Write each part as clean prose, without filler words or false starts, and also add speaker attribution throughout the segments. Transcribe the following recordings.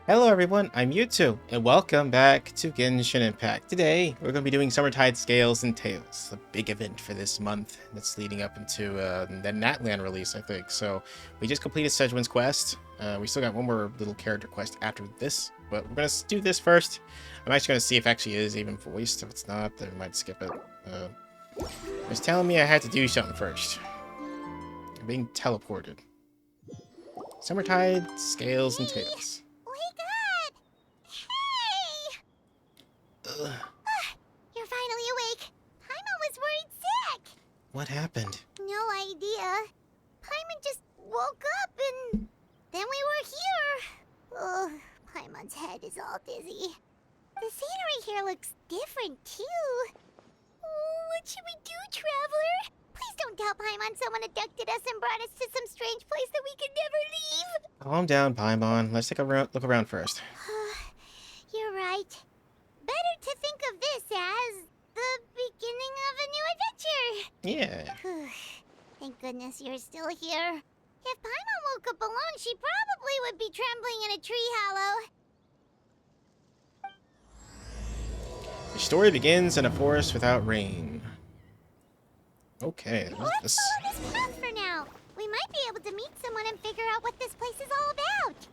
Speaker 1: Hello everyone, I'm Yutu, and welcome back to Genshin Impact. Today, we're going to be doing Summertide Scales and Tales, the big event for this month that's leading up into the Natlan release, I think. So, we just completed Sedgwin's quest. We still got one more little character quest after this, but we're going to do this first. I'm actually going to see if it actually is even voiced. If it's not, then we might skip it. It's telling me I had to do something first. I'm being teleported. Summertide Scales and Tales.
Speaker 2: You're finally awake. Paimon was worried sick.
Speaker 1: What happened?
Speaker 2: No idea. Paimon just woke up and then we were here. Ugh, Paimon's head is all dizzy. The scenery here looks different too. Oh, what should we do, Traveler? Please don't tell Paimon someone abducted us and brought us to some strange place that we could never leave.
Speaker 1: Calm down, Paimon. Let's take a look around first.
Speaker 2: You're right. Better to think of this as the beginning of a new adventure.
Speaker 1: Yeah.
Speaker 2: Thank goodness you're still here. If Paimon woke up alone, she probably would be trembling in a tree hollow.
Speaker 1: The story begins in a forest without rain. Okay.
Speaker 2: Let's follow this path for now. We might be able to meet someone and figure out what this place is all about.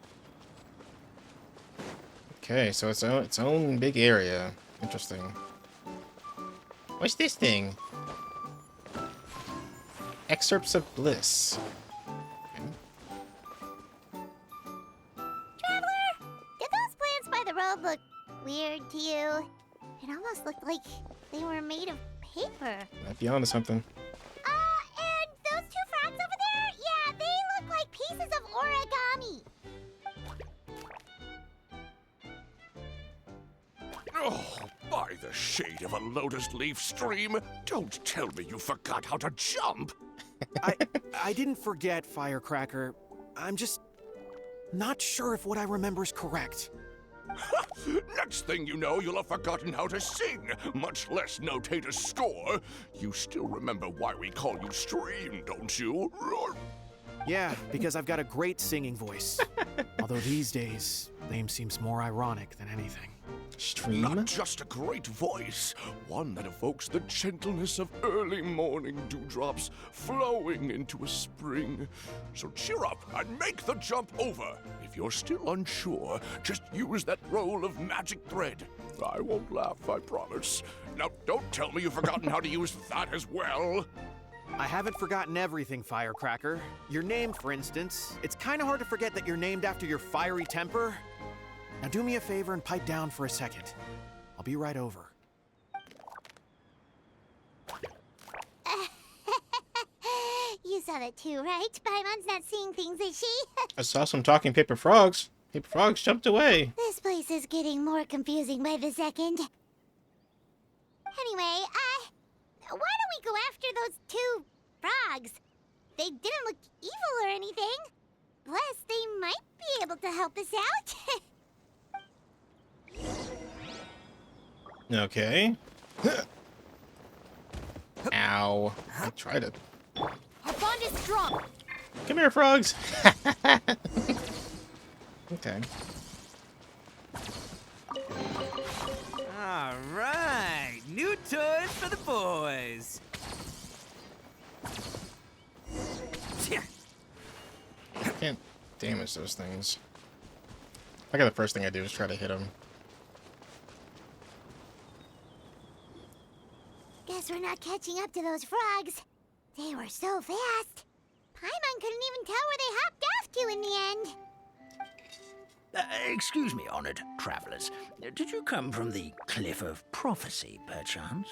Speaker 1: Okay, so it's its own big area. Interesting. What's this thing? Excerpts of Bliss.
Speaker 2: Traveler, did those plants by the road look weird to you? It almost looked like they were made of paper.
Speaker 1: Might be onto something.
Speaker 2: And those two frogs over there? Yeah, they look like pieces of origami.
Speaker 3: Oh, by the shade of a lotus leaf stream, don't tell me you forgot how to jump.
Speaker 4: I didn't forget, Firecracker. I'm just not sure if what I remember is correct.
Speaker 3: Next thing you know, you'll have forgotten how to sing, much less notate a score. You still remember why we call you Stream, don't you?
Speaker 4: Yeah, because I've got a great singing voice. Although these days, name seems more ironic than anything.
Speaker 1: Stream?
Speaker 3: Not just a great voice, one that evokes the gentleness of early morning dewdrops flowing into a spring. So cheer up and make the jump over. If you're still unsure, just use that roll of magic thread. I won't laugh, I promise. Now, don't tell me you've forgotten how to use that as well.
Speaker 4: I haven't forgotten everything, Firecracker. Your name, for instance. It's kind of hard to forget that you're named after your fiery temper. Now do me a favor and pipe down for a second. I'll be right over.
Speaker 2: You saw that too, right? Paimon's not seeing things, is she?
Speaker 1: I saw some talking paper frogs. Paper frogs jumped away.
Speaker 2: This place is getting more confusing by the second. Anyway, why don't we go after those two frogs? They didn't look evil or anything. Plus, they might be able to help us out.
Speaker 1: Okay. Ow. I tried it.
Speaker 2: Our bond is strong.
Speaker 1: Come here, frogs. Okay.
Speaker 5: All right, new toys for the boys.
Speaker 1: I can't damage those things. I got the first thing I do is try to hit them.
Speaker 2: Guess we're not catching up to those frogs. They were so fast. Paimon couldn't even tell where they hopped off to in the end.
Speaker 6: Excuse me, honored travelers. Did you come from the Cliff of Prophecy, perchance?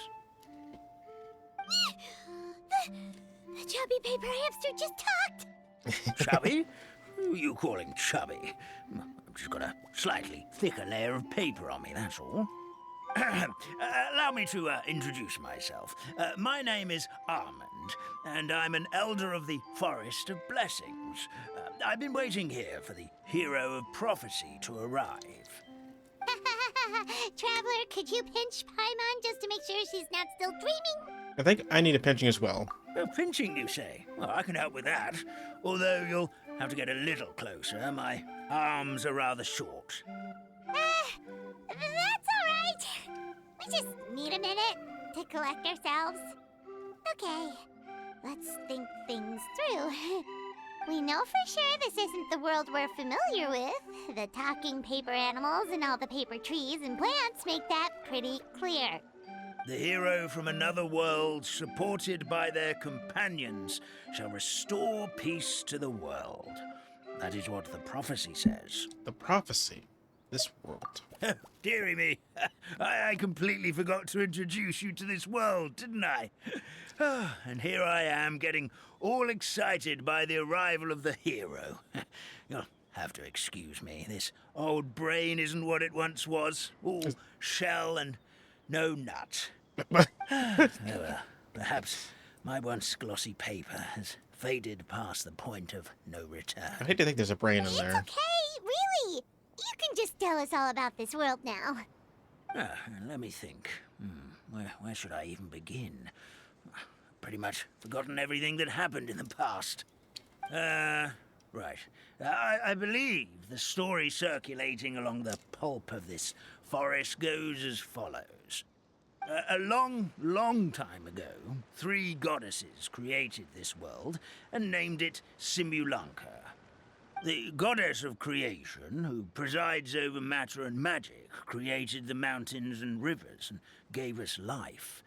Speaker 2: The chubby paper hamster just talked.
Speaker 6: Chubby? Who are you calling chubby? I've just got a slightly thicker layer of paper on me, that's all. Allow me to introduce myself. My name is Armand, and I'm an elder of the Forest of Blessings. I've been waiting here for the hero of prophecy to arrive.
Speaker 2: Traveler, could you pinch Paimon just to make sure she's not still dreaming?
Speaker 1: I think I need a pinching as well.
Speaker 6: Pinching, you say? Well, I can help with that. Although you'll have to get a little closer. My arms are rather short.
Speaker 2: That's alright. We just need a minute to collect ourselves. Okay, let's think things through. We know for sure this isn't the world we're familiar with. The talking paper animals and all the paper trees and plants make that pretty clear.
Speaker 6: The hero from another world, supported by their companions, shall restore peace to the world. That is what the prophecy says.
Speaker 1: The prophecy. This world.
Speaker 6: Dearie me, I completely forgot to introduce you to this world, didn't I? And here I am, getting all excited by the arrival of the hero. You'll have to excuse me. This old brain isn't what it once was. All shell and no nut. Oh, well, perhaps my once glossy paper has faded past the point of no return.
Speaker 1: I hate to think there's a brain in
Speaker 2: It's
Speaker 1: there.
Speaker 2: okay, really. You can just tell us all about this world now.
Speaker 6: Let me think. Where should I even begin? Pretty much forgotten everything that happened in the past. Right. I believe the story circulating along the pulp of this forest goes as follows. A long, long time ago, 3 goddesses created this world and named it Simulanka. The goddess of creation, who presides over matter and magic, created the mountains and rivers and gave us life.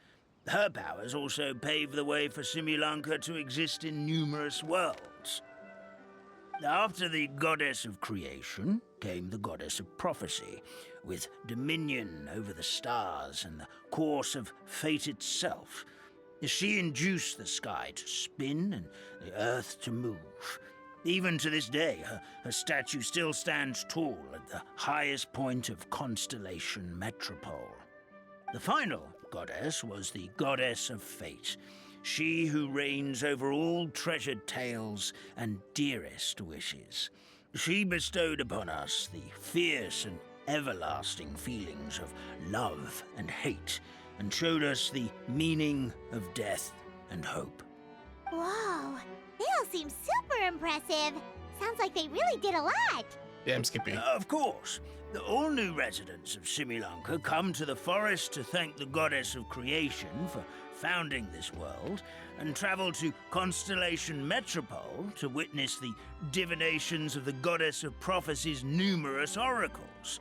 Speaker 6: Her powers also paved the way for Simulanka to exist in numerous worlds. After the goddess of creation came the goddess of prophecy, with dominion over the stars and the course of fate itself. She induced the sky to spin and the earth to move. Even to this day, her statue still stands tall at the highest point of Constellation Metropole. The final goddess was the goddess of fate, she who reigns over all treasured tales and dearest wishes. She bestowed upon us the fierce and everlasting feelings of love and hate, and showed us the meaning of death and hope.
Speaker 2: Whoa, they all seem super impressive. Sounds like they really did a lot.
Speaker 1: Damn, Skippy.
Speaker 6: Of course. All new residents of Simulanka come to the forest to thank the goddess of creation for founding this world, and travel to Constellation Metropole to witness the divinations of the goddess of prophecy's numerous oracles.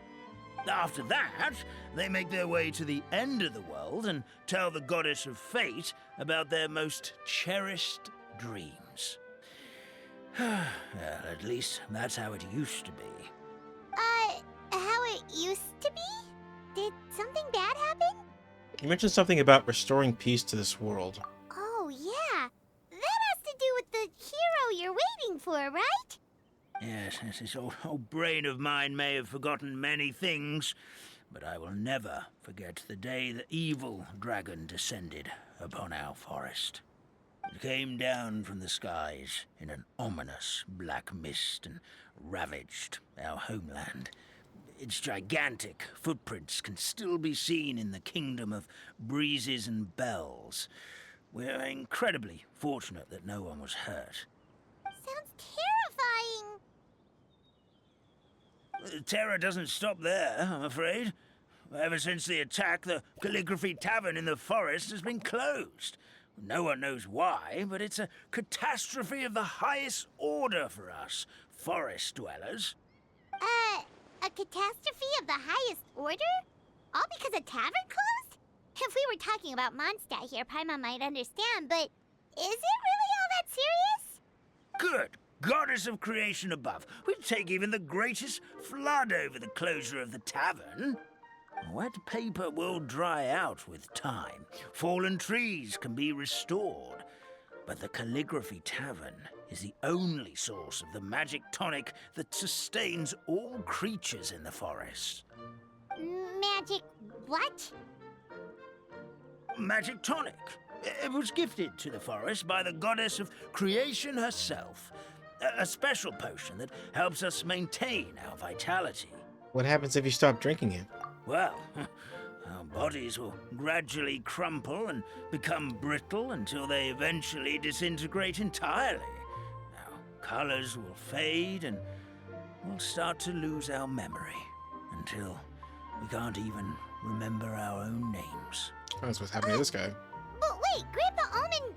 Speaker 6: After that, they make their way to the end of the world and tell the goddess of fate about their most cherished dreams. Well, at least that's how it used to be.
Speaker 2: How it used to be? Did something bad happen?
Speaker 1: You mentioned something about restoring peace to this world.
Speaker 2: Oh, yeah. That has to do with the hero you're waiting for, right?
Speaker 6: Yes, this old brain of mine may have forgotten many things, but I will never forget the day the evil dragon descended upon our forest. It came down from the skies in an ominous black mist and ravaged our homeland. Its gigantic footprints can still be seen in the kingdom of breezes and bells. We're incredibly fortunate that no one was hurt.
Speaker 2: Sounds terrifying.
Speaker 6: Terror doesn't stop there, I'm afraid. Ever since the attack, the Calligraphy Tavern in the forest has been closed. No one knows why, but it's a catastrophe of the highest order for us, forest dwellers.
Speaker 2: A catastrophe of the highest order? All because a tavern closed? If we were talking about Mondstadt here, Paimon might understand, but is it really all that serious?
Speaker 6: Good goddess of creation above. We'd take even the greatest flood over the closure of the tavern. Wet paper will dry out with time. Fallen trees can be restored. But the Calligraphy Tavern is the only source of the magic tonic that sustains all creatures in the forest.
Speaker 2: Magic what?
Speaker 6: Magic tonic. It was gifted to the forest by the goddess of creation herself. A special potion that helps us maintain our vitality.
Speaker 1: What happens if you stop drinking it?
Speaker 6: Well, our bodies will gradually crumple and become brittle until they eventually disintegrate entirely. Our colors will fade and, we'll start to lose our memory until we can't even remember our own names.
Speaker 1: That's what's happening to this guy.
Speaker 2: But wait, Grandpa Almond,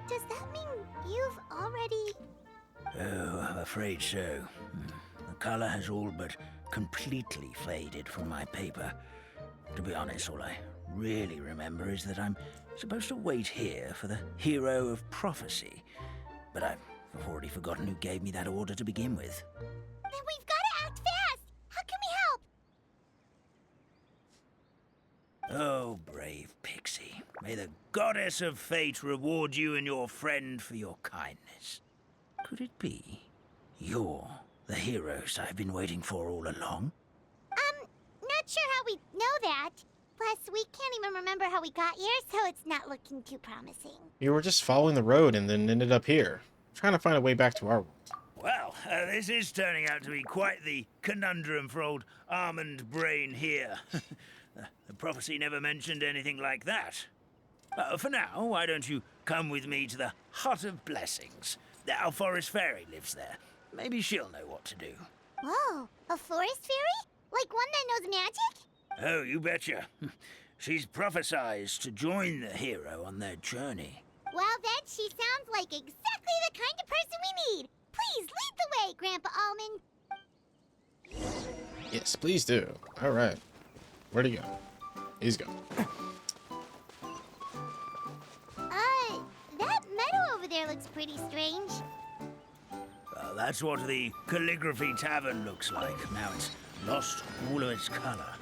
Speaker 2: does that mean you've already...
Speaker 6: Oh, I'm afraid so. The color has all but completely faded from my paper. To be honest, all I really remember is that I'm supposed to wait here for the hero of prophecy. But I've already forgotten who gave me that order to begin with.
Speaker 2: Then we've got to act fast! How can we help?
Speaker 6: Oh, brave Pixie. May the goddess of fate reward you and your friend for your kindness. Could it be you're the heroes I've been waiting for all along?
Speaker 2: Not sure how we know that. Plus, we can't even remember how we got here, so it's not looking too promising.
Speaker 1: You were just following the road and then ended up here, trying to find a way back to our world.
Speaker 6: Well, this is turning out to be quite the conundrum for old Almond Brain here. The prophecy never mentioned anything like that. For now, why don't you come with me to the Hut of Blessings? Our forest fairy lives there. Maybe she'll know what to do.
Speaker 2: Whoa, a forest fairy? Like one that knows magic?
Speaker 6: Oh, you betcha. She's prophesized to join the hero on their journey.
Speaker 2: Well, then she sounds like exactly the kind of person we need. Please lead the way, Grandpa Almond.
Speaker 1: Yes, please do. All right. Where'd he go? He's gone.
Speaker 2: That meadow over there looks pretty strange.
Speaker 6: That's what the Calligraphy Tavern looks like. Now it's lost all of its color.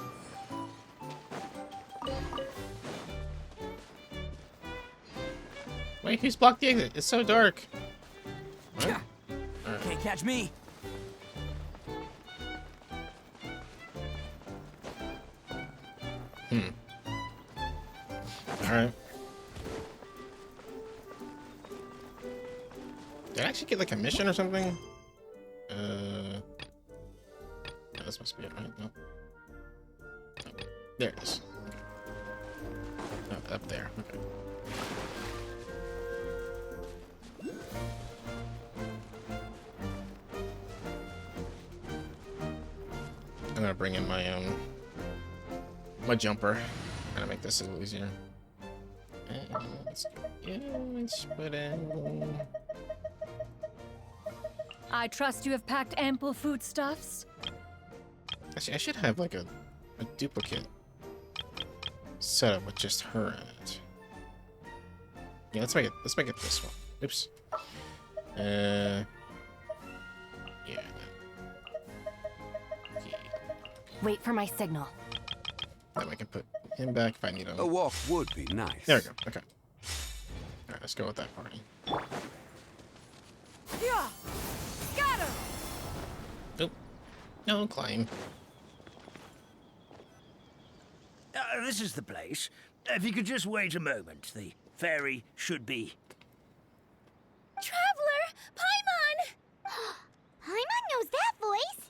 Speaker 1: Wait, who's blocked the exit? It's so dark. What? Alright.
Speaker 5: Can't catch me.
Speaker 1: Alright. Did I actually get like a mission or something? No, this must be it, right? No. Oh, there it is. Oh, up there. Okay. I'm gonna bring in my jumper. Gonna make this a little easier. Let's put in.
Speaker 7: I trust you have packed ample foodstuffs.
Speaker 1: Actually, I should have like a duplicate setup with just her in it. Yeah, let's make it this one. Oops. Yeah.
Speaker 7: Wait for my signal.
Speaker 1: Then I can put him back if I need him.
Speaker 8: A walk would be nice.
Speaker 1: There we go. Okay. Alright, let's go with that party.
Speaker 7: Yeah, got him.
Speaker 1: Nope. No, climb.
Speaker 6: This is the place. If you could just wait a moment, the fairy should be...
Speaker 2: Traveler! Paimon! Paimon knows that voice!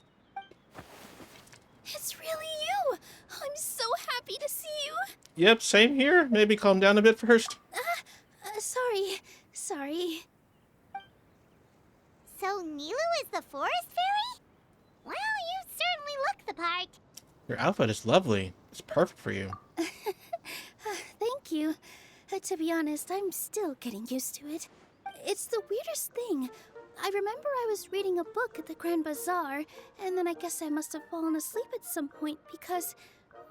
Speaker 2: It's really you! I'm so happy to see you!
Speaker 1: Yep, same here. Maybe calm down a bit first.
Speaker 2: Sorry. So Nilu is the forest fairy? Well, you certainly look the part.
Speaker 1: Your outfit is lovely. It's perfect for you.
Speaker 9: Thank you. To be honest, I'm still getting used to it. It's the weirdest thing. I remember I was reading a book at the Grand Bazaar, and then I guess I must have fallen asleep at some point because,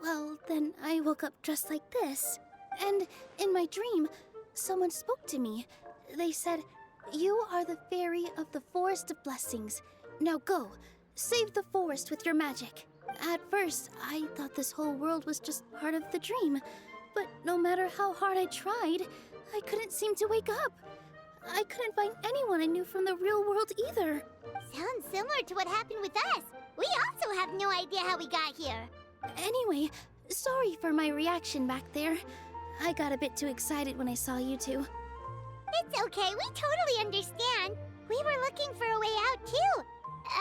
Speaker 9: well, then I woke up dressed like this. And in my dream, someone spoke to me. They said, "You are the fairy of the Forest of Blessings. Now go, save the forest with your magic." At first, I thought this whole world was just part of the dream, but no matter how hard I tried, I couldn't seem to wake up. I couldn't find anyone I knew from the real world either.
Speaker 2: Sounds similar to what happened with us. We also have no idea how we got here.
Speaker 9: Anyway, sorry for my reaction back there. I got a bit too excited when I saw you two.
Speaker 2: It's okay, we totally understand. We were looking for a way out too.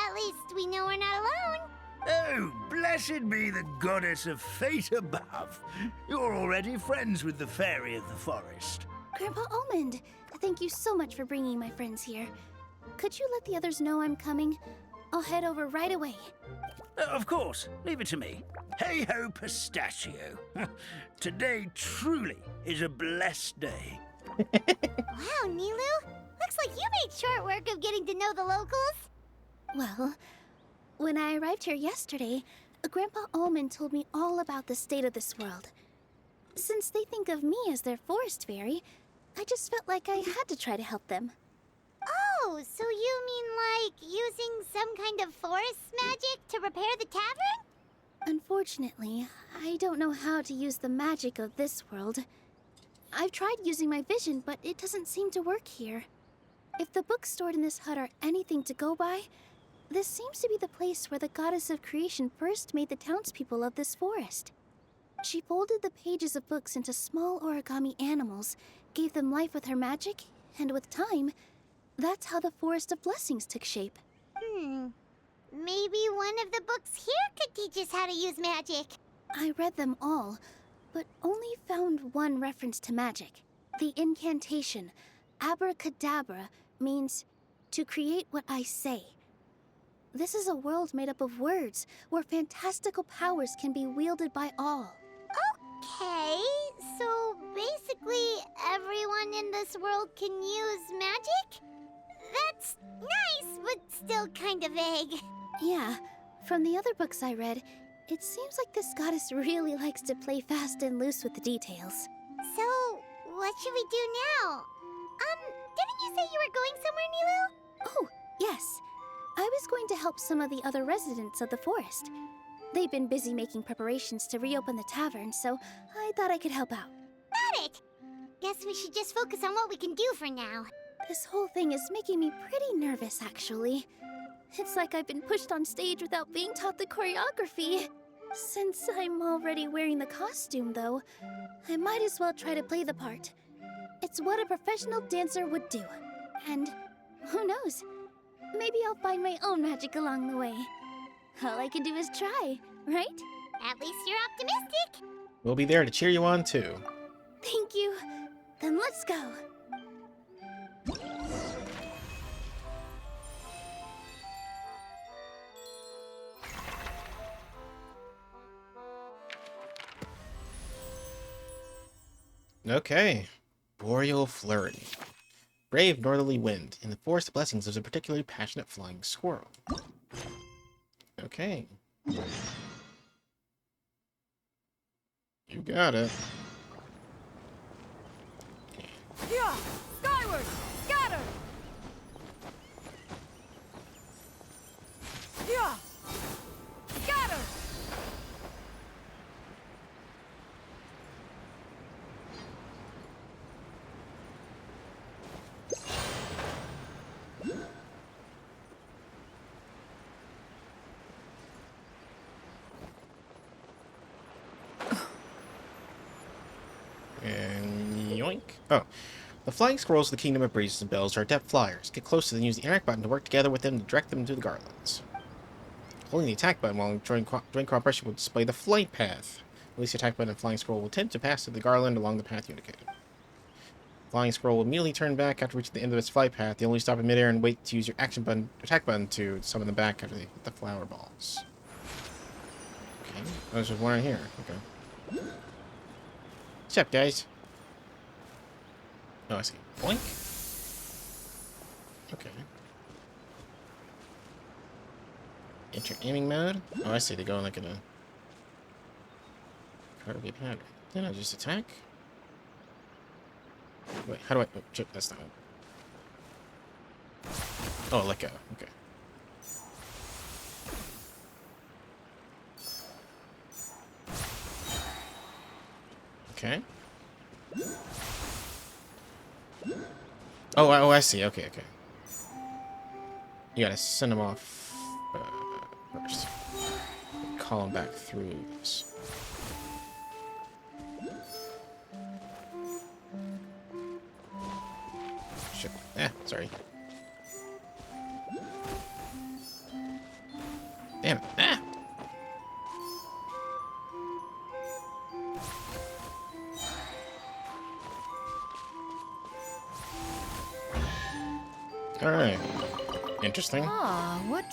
Speaker 2: At least we know we're not alone.
Speaker 6: Oh, blessed be the goddess of fate above. You're already friends with the fairy of the forest.
Speaker 9: Grandpa Almond, thank you so much for bringing my friends here. Could you let the others know I'm coming? I'll head over right away.
Speaker 6: Of course, leave it to me. Hey ho, pistachio. Today truly is a blessed day.
Speaker 2: Wow, Nilu. Looks like you made short work of getting to know the locals.
Speaker 9: Well, when I arrived here yesterday, Grandpa Almond told me all about the state of this world. Since they think of me as their forest fairy, I just felt like I had to try to help them.
Speaker 2: Oh, so you mean like using some kind of forest magic to repair the tavern?
Speaker 9: Unfortunately, I don't know how to use the magic of this world. I've tried using my vision, but it doesn't seem to work here. If the books stored in this hut are anything to go by, this seems to be the place where the goddess of creation first made the townspeople of this forest. She folded the pages of books into small origami animals, gave them life with her magic, and with time, that's how the Forest of Blessings took shape.
Speaker 2: Maybe one of the books here could teach us how to use magic.
Speaker 9: I read them all, but only found one reference to magic. The incantation, abracadabra, means to create what I say. This is a world made up of words, where fantastical powers can be wielded by all.
Speaker 2: Okay, so basically everyone in this world can use magic? That's nice, but still kind of vague.
Speaker 9: Yeah, from the other books I read, it seems like this goddess really likes to play fast and loose with the details.
Speaker 2: So, what should we do now? Didn't you say you were going somewhere, Nilu?
Speaker 9: Oh, yes. I was going to help some of the other residents of the forest. They've been busy making preparations to reopen the tavern, so I thought I could help out.
Speaker 2: Got it! Guess we should just focus on what we can do for now.
Speaker 9: This whole thing is making me pretty nervous, actually. It's like I've been pushed on stage without being taught the choreography. Since I'm already wearing the costume, though, I might as well try to play the part. It's what a professional dancer would do. And who knows? Maybe I'll find my own magic along the way. All I can do is try, right?
Speaker 2: At least you're optimistic.
Speaker 1: We'll be there to cheer you on, too.
Speaker 9: Thank you. Then let's go.
Speaker 1: Okay. Boreal Flurry. Brave northerly wind. In the Forest of Blessings, there's a particularly passionate flying squirrel. Okay. You got it.
Speaker 7: Yeah! Skyward! Scatter! Yeah! Scatter!
Speaker 1: And yoink. Oh. The flying squirrels of the Kingdom of Breezes and Bells are adept flyers. Get close to them and use the interact button to work together with them to direct them to the garlands. Holding the attack button while joining cooperation will display the flight path. Release the attack button and flying squirrel will attempt to pass to the garland along the path you indicated. Flying squirrel will immediately turn back after reaching the end of its flight path. You'll only stop in midair and wait to use your attack button to summon them back after they hit the flower balls. Okay. Oh, there's one right here. Okay. What's up, guys? Oh, I see. Boink. Okay. Enter aiming mode. Oh, I see. They go like in a incredibly pattern. Then I just attack. Wait, how do I? Oh, shit, that's not it. Oh, let go. Okay. Okay. Oh, I see. Okay, okay. You gotta send them off first. Call them back through this. Shit. Sorry. Damn it. Ah! Alright. Interesting.
Speaker 7: Ah, what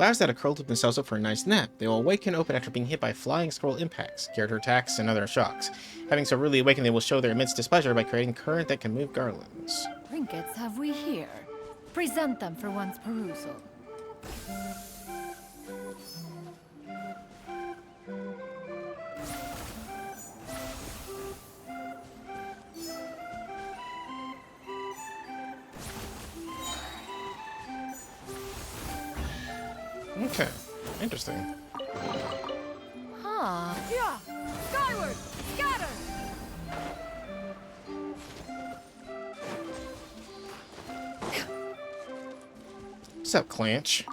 Speaker 1: Flowers that have curled themselves up for a nice nap. They will awaken open after being hit by flying scroll impacts, character attacks, and other shocks. Having so rudely awakened, they will show their immense displeasure by creating current that can move garlands.
Speaker 7: Trinkets have we here. Present them for one's perusal.
Speaker 1: Okay, interesting.
Speaker 7: Huh. Yeah! Skyward! Scatter!
Speaker 1: What's up, Clanch?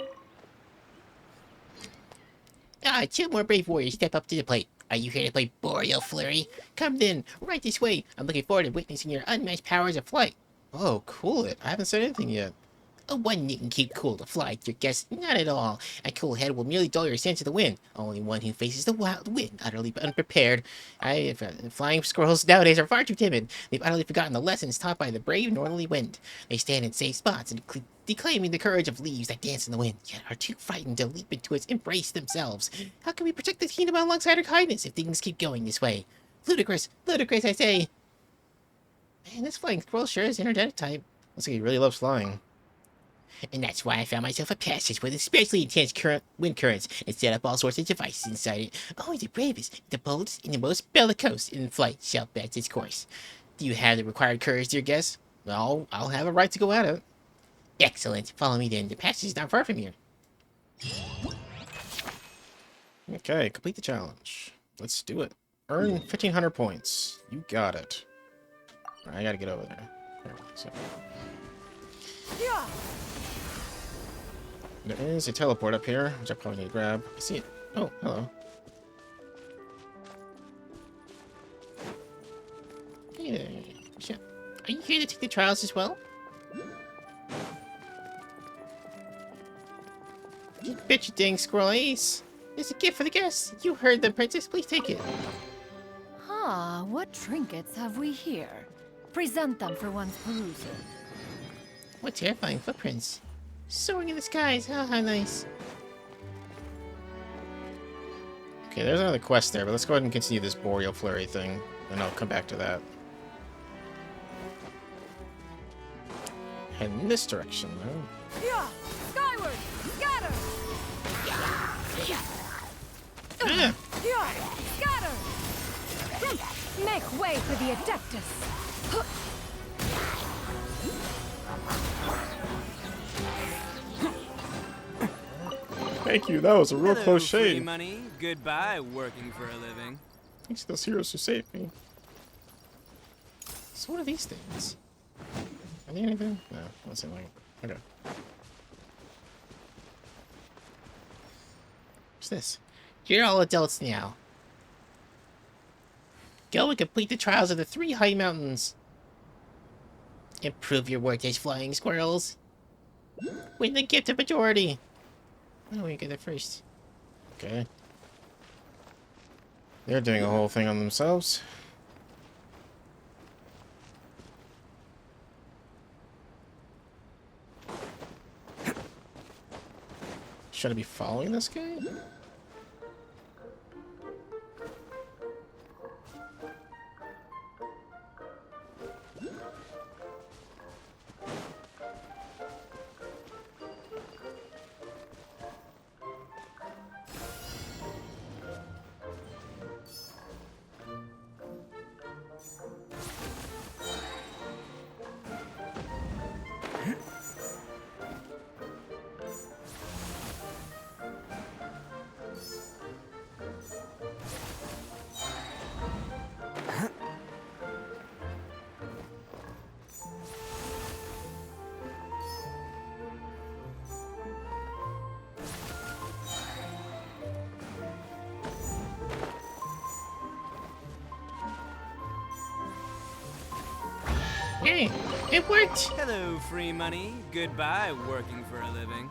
Speaker 8: Two more brave warriors step up to the plate. Are you here to play Boreal Flurry? Come then, right this way. I'm looking forward to witnessing your unmatched powers of flight.
Speaker 1: Oh, cool it. I haven't said anything yet.
Speaker 8: One needn't keep cool to fly to your guests, not at all. A cool head will merely dull your sense of the wind. Only one who faces the wild wind, utterly unprepared. Flying squirrels nowadays are far too timid. They've utterly forgotten the lessons taught by the brave northerly wind. They stand in safe spots and declaiming the courage of leaves that dance in the wind, yet are too frightened to leap into its embrace themselves. How can we protect the kingdom alongside our kindness if things keep going this way? Ludicrous, ludicrous, I say. Man, this flying squirrel sure is energetic type.
Speaker 1: Looks like he really loves flying.
Speaker 8: And that's why I found myself a passage with especially intense wind currents and set up all sorts of devices inside it. Only the bravest, the boldest, and the most bellicose in flight shall bet its course. Do you have the required courage, dear guest?
Speaker 1: Well, I'll have a right to go at it.
Speaker 8: Excellent. Follow me then. The passage is not far from here.
Speaker 1: Okay, complete the challenge. Let's do it. Earn 1,500 points. You got it. All right, I gotta get over there. So.
Speaker 7: Yeah!
Speaker 1: There is a teleport up here, which I probably need to grab. I see it. Oh, hello.
Speaker 8: Hey there. Sure. Are you here to take the trials as well?
Speaker 1: You bet you dang squirrel ace.
Speaker 8: There's a gift for the guests. You heard them, princess. Please take it.
Speaker 7: Ah, what trinkets have we here? Present them for one's perusal.
Speaker 8: What terrifying footprints. Soaring in the skies. Oh, how nice.
Speaker 1: Okay, there's another quest there, but let's go ahead and continue this Boreal Flurry thing, and I'll come back to that. Head in this direction, though.
Speaker 7: Yeah! Skyward! Scatter!
Speaker 1: Ah!
Speaker 7: Yeah! Scatter! Make way for the Adeptus!
Speaker 1: Thank you, that was a real close
Speaker 5: Free
Speaker 1: shave.
Speaker 5: money, goodbye working for a living.
Speaker 1: Thanks to those heroes who saved me. So what are these things? Are they anything? No, what's it like? Okay.
Speaker 8: What's this? You're all adults now. Go and complete the trials of the 3 high mountains. Improve your work as flying squirrels. Win the gift of majority. Why don't we get there first?
Speaker 1: Okay. They're doing a whole thing on themselves. Should I be following this guy?
Speaker 8: Hey, it worked!
Speaker 5: Hello, free money, goodbye working for a living.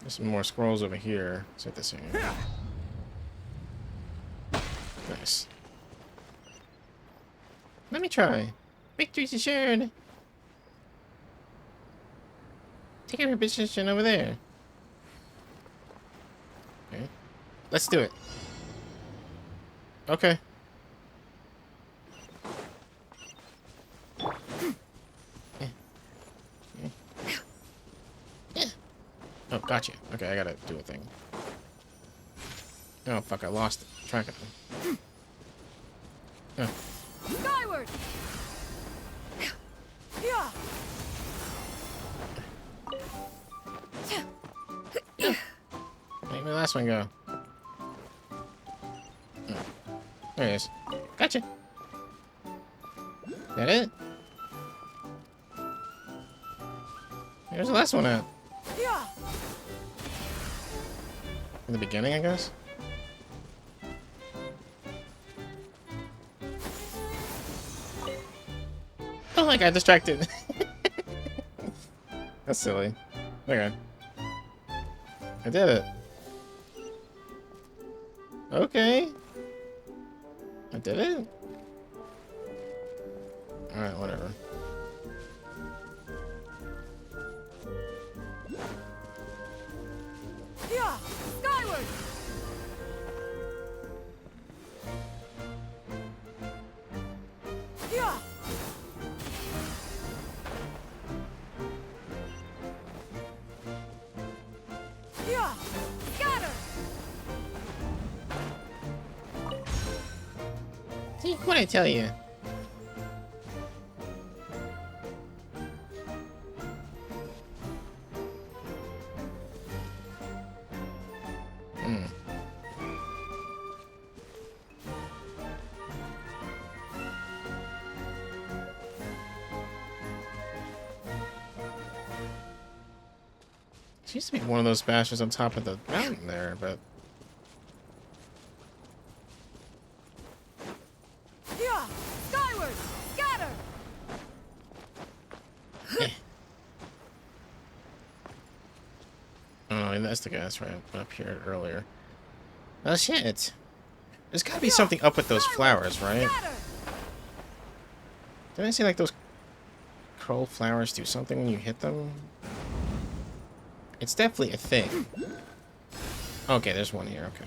Speaker 1: There's some more scrolls over here. Let's hit this thing. Nice. Let me try. Victory's assured. Take up your position over there. Okay. Let's do it. Okay. Oh, gotcha. Okay, I gotta do a thing. Oh, fuck, I lost track of them. Oh.
Speaker 7: Skyward! Yeah.
Speaker 1: Make my last one go. Oh. There it is. Gotcha. That it? There's the last one out.
Speaker 7: Yeah.
Speaker 1: In the beginning, I guess? Oh, I got distracted. That's silly. Okay. I did it. Okay. I did it? Alright, whatever.
Speaker 7: Yeah. Skyward! Yeah. Yeah. Scatter!
Speaker 8: See, what I tell you?
Speaker 1: Hmm. Seems to be one of those bastions on top of the mountain there, but
Speaker 7: Yeah. Skyward! Scatter!
Speaker 1: oh, and that's the guy that's right up here earlier.
Speaker 8: Oh shit.
Speaker 1: There's gotta be something up with those flowers, right?
Speaker 7: Scatter!
Speaker 1: Didn't I see like those curl flowers do something when you hit them? It's definitely a thing. Okay, there's one here, okay.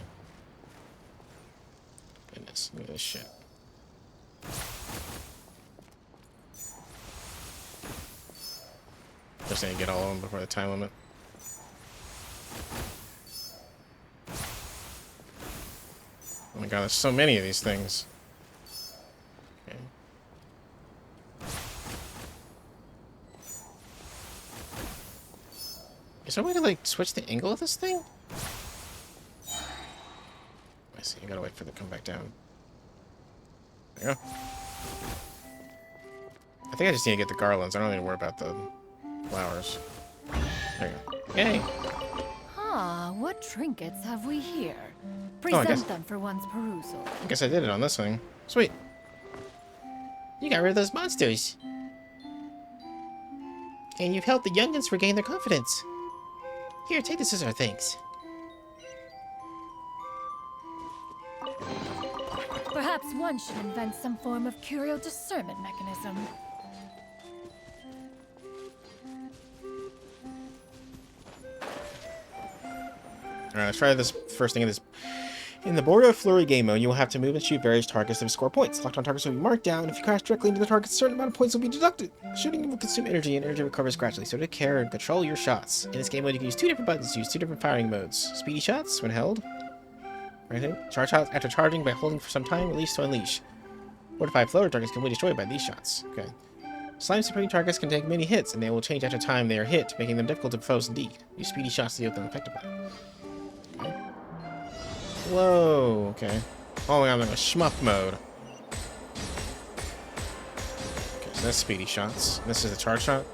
Speaker 1: Goodness, look at this shit. Just need to get all of them before the time limit. Oh my god, there's so many of these things. Okay. Is there a way to, like, switch the angle of this thing? I see, you gotta wait for it to come back down. There you go. I think I just need to get the garlands. I don't need to worry about the flowers. There you go. Yay!
Speaker 7: Ah, what trinkets have we here?
Speaker 1: Oh, I guess-
Speaker 7: Present them for one's perusal.
Speaker 1: I guess I did it on this thing. Sweet.
Speaker 8: You got rid of those monsters. And you've helped the youngins regain their confidence. Here, take this as our thanks.
Speaker 7: Perhaps one should invent some form of curio discernment mechanism.
Speaker 1: Alright, let's try this first thing in this. In the border of flurry game mode, you will have to move and shoot various targets to score points. Locked on targets will be marked down. If you crash directly into the target, a certain amount of points will be deducted. Shooting will consume energy, and energy recovers gradually, so take care and control your shots. In this game mode, you can use two different buttons to use two different firing modes. Speedy shots, when held. Right here. Charge shots after charging by holding for some time, release to unleash. Fortified floater targets can be destroyed by these shots. Okay. Slime supreme targets can take many hits, and they will change after time they are hit, making them difficult to foes indeed. Use speedy shots to deal with them effectively. Okay. Whoa, okay. Oh, I'm in a shmup mode. Okay, so that's speedy shots. This is a charge shot?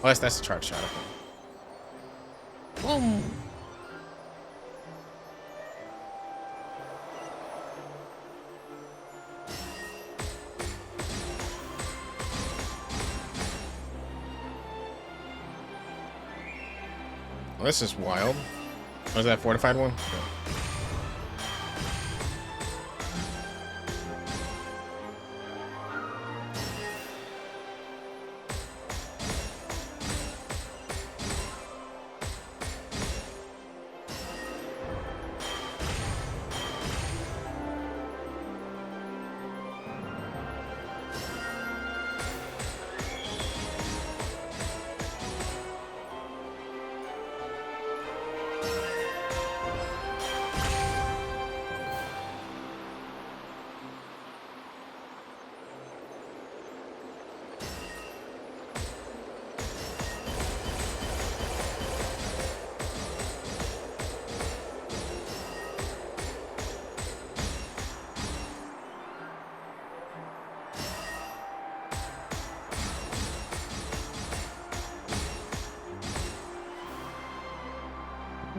Speaker 1: Oh, that's a charge shot, okay. Boom! Well, this is wild. Was that fortified one?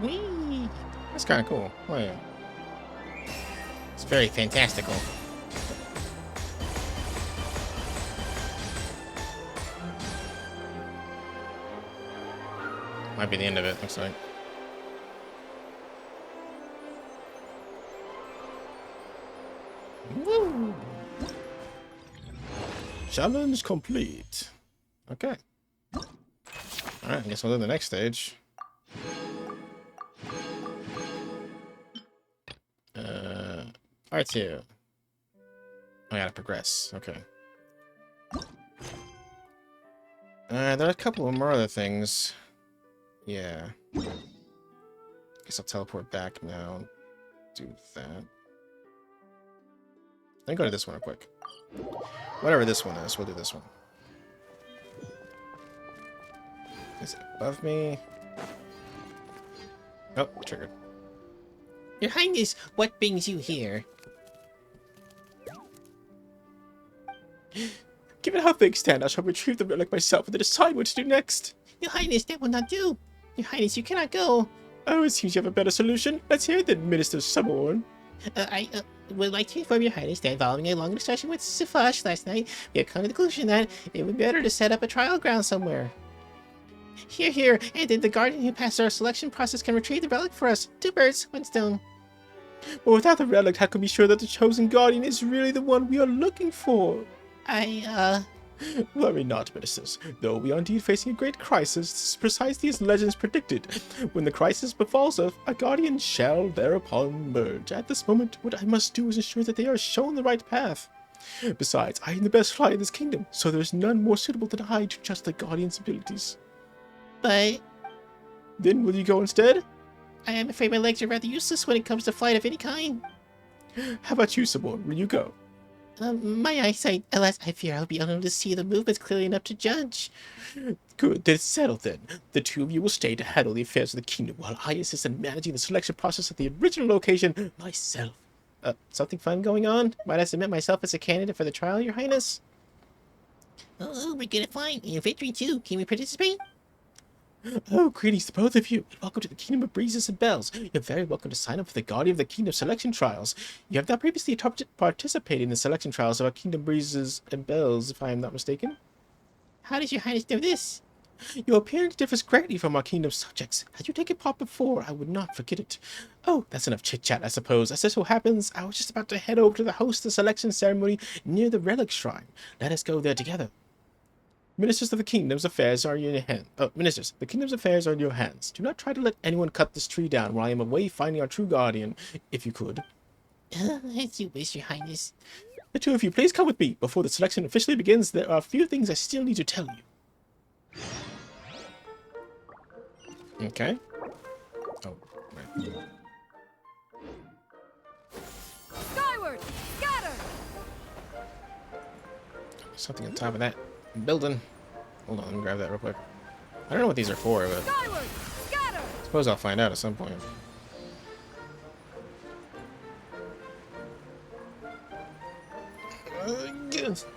Speaker 1: Whee! That's kind of cool. Oh, yeah. It's very fantastical. Might be the end of it, looks like. Woo! Challenge complete. Okay. Alright, I guess we'll do the next stage. R2. I gotta progress. Okay. There are a couple of more other things. Yeah. Guess I'll teleport back now. Do that. Let me go to this one real quick. Whatever this one is, we'll do this one. Is it above me? Oh, triggered.
Speaker 8: Your Highness, what brings you here?
Speaker 1: Given how things stand, I shall retrieve the relic myself and then decide what to do next.
Speaker 8: Your Highness, that will not do. Your Highness, you cannot go.
Speaker 1: Oh, it seems you have a better solution. Let's hear it then, Minister Summertide.
Speaker 8: I would like to inform your Highness that following a long discussion with Safash last night, we have come to the conclusion that it would be better to set up a trial ground somewhere. Here, and then the guardian who passed our selection process can retrieve the relic for us. 2 birds, 1 stone.
Speaker 1: But without the relic, how can we be sure that the chosen guardian is really the one we are looking for? Worry not, ministers. Though we are indeed facing a great crisis, precisely as legends predicted. When the crisis befalls us, a guardian shall thereupon emerge. At this moment, what I must do is ensure that they are shown the right path. Besides, I am the best fly in this kingdom, so there is none more suitable than I to trust the guardian's abilities.
Speaker 8: But
Speaker 1: then will you go instead?
Speaker 8: I am afraid my legs are rather useless when it comes to flight of any kind.
Speaker 1: How about you, Simone? Will you go?
Speaker 8: My eyesight, alas, I fear I'll be unable to see the movements clearly enough to judge.
Speaker 1: Good, then it's settled then. The 2 of you will stay to handle the affairs of the kingdom, while I assist in managing the selection process at the original location myself. Something fun going on? Might I submit myself as a candidate for the trial, Your Highness?
Speaker 8: Oh, we're good at flying. Infantry too. Can we participate?
Speaker 1: Oh, greetings to both of you, and welcome to the Kingdom of Breezes and Bells. You're very welcome to sign up for the Guardian of the Kingdom selection trials. You have not previously participated in the selection trials of our Kingdom Breezes and Bells, if I am not mistaken.
Speaker 8: How does Your Highness know this?
Speaker 1: Your appearance differs greatly from our kingdom's subjects. Had you taken part before, I would not forget it. Oh, that's enough chit-chat, I suppose. As it so happens, I was just about to head over to host the selection ceremony near the Relic Shrine. Let us go there together. Ministers of the Kingdom's affairs are in your hands. Ministers, the Kingdom's affairs are in your hands. Do not try to let anyone cut this tree down while I am away finding our true guardian, if you could.
Speaker 8: As you wish, Your Highness.
Speaker 1: The 2 of you, please come with me. Before the selection officially begins, there are a few things I still need to tell you. Okay. Oh, right.
Speaker 7: Skyward! Scatter!
Speaker 1: Something on top of that building. Hold on, let me grab that real quick. I don't know what these are for, but
Speaker 7: Skyward! Scatter!
Speaker 1: I suppose I'll find out at some point.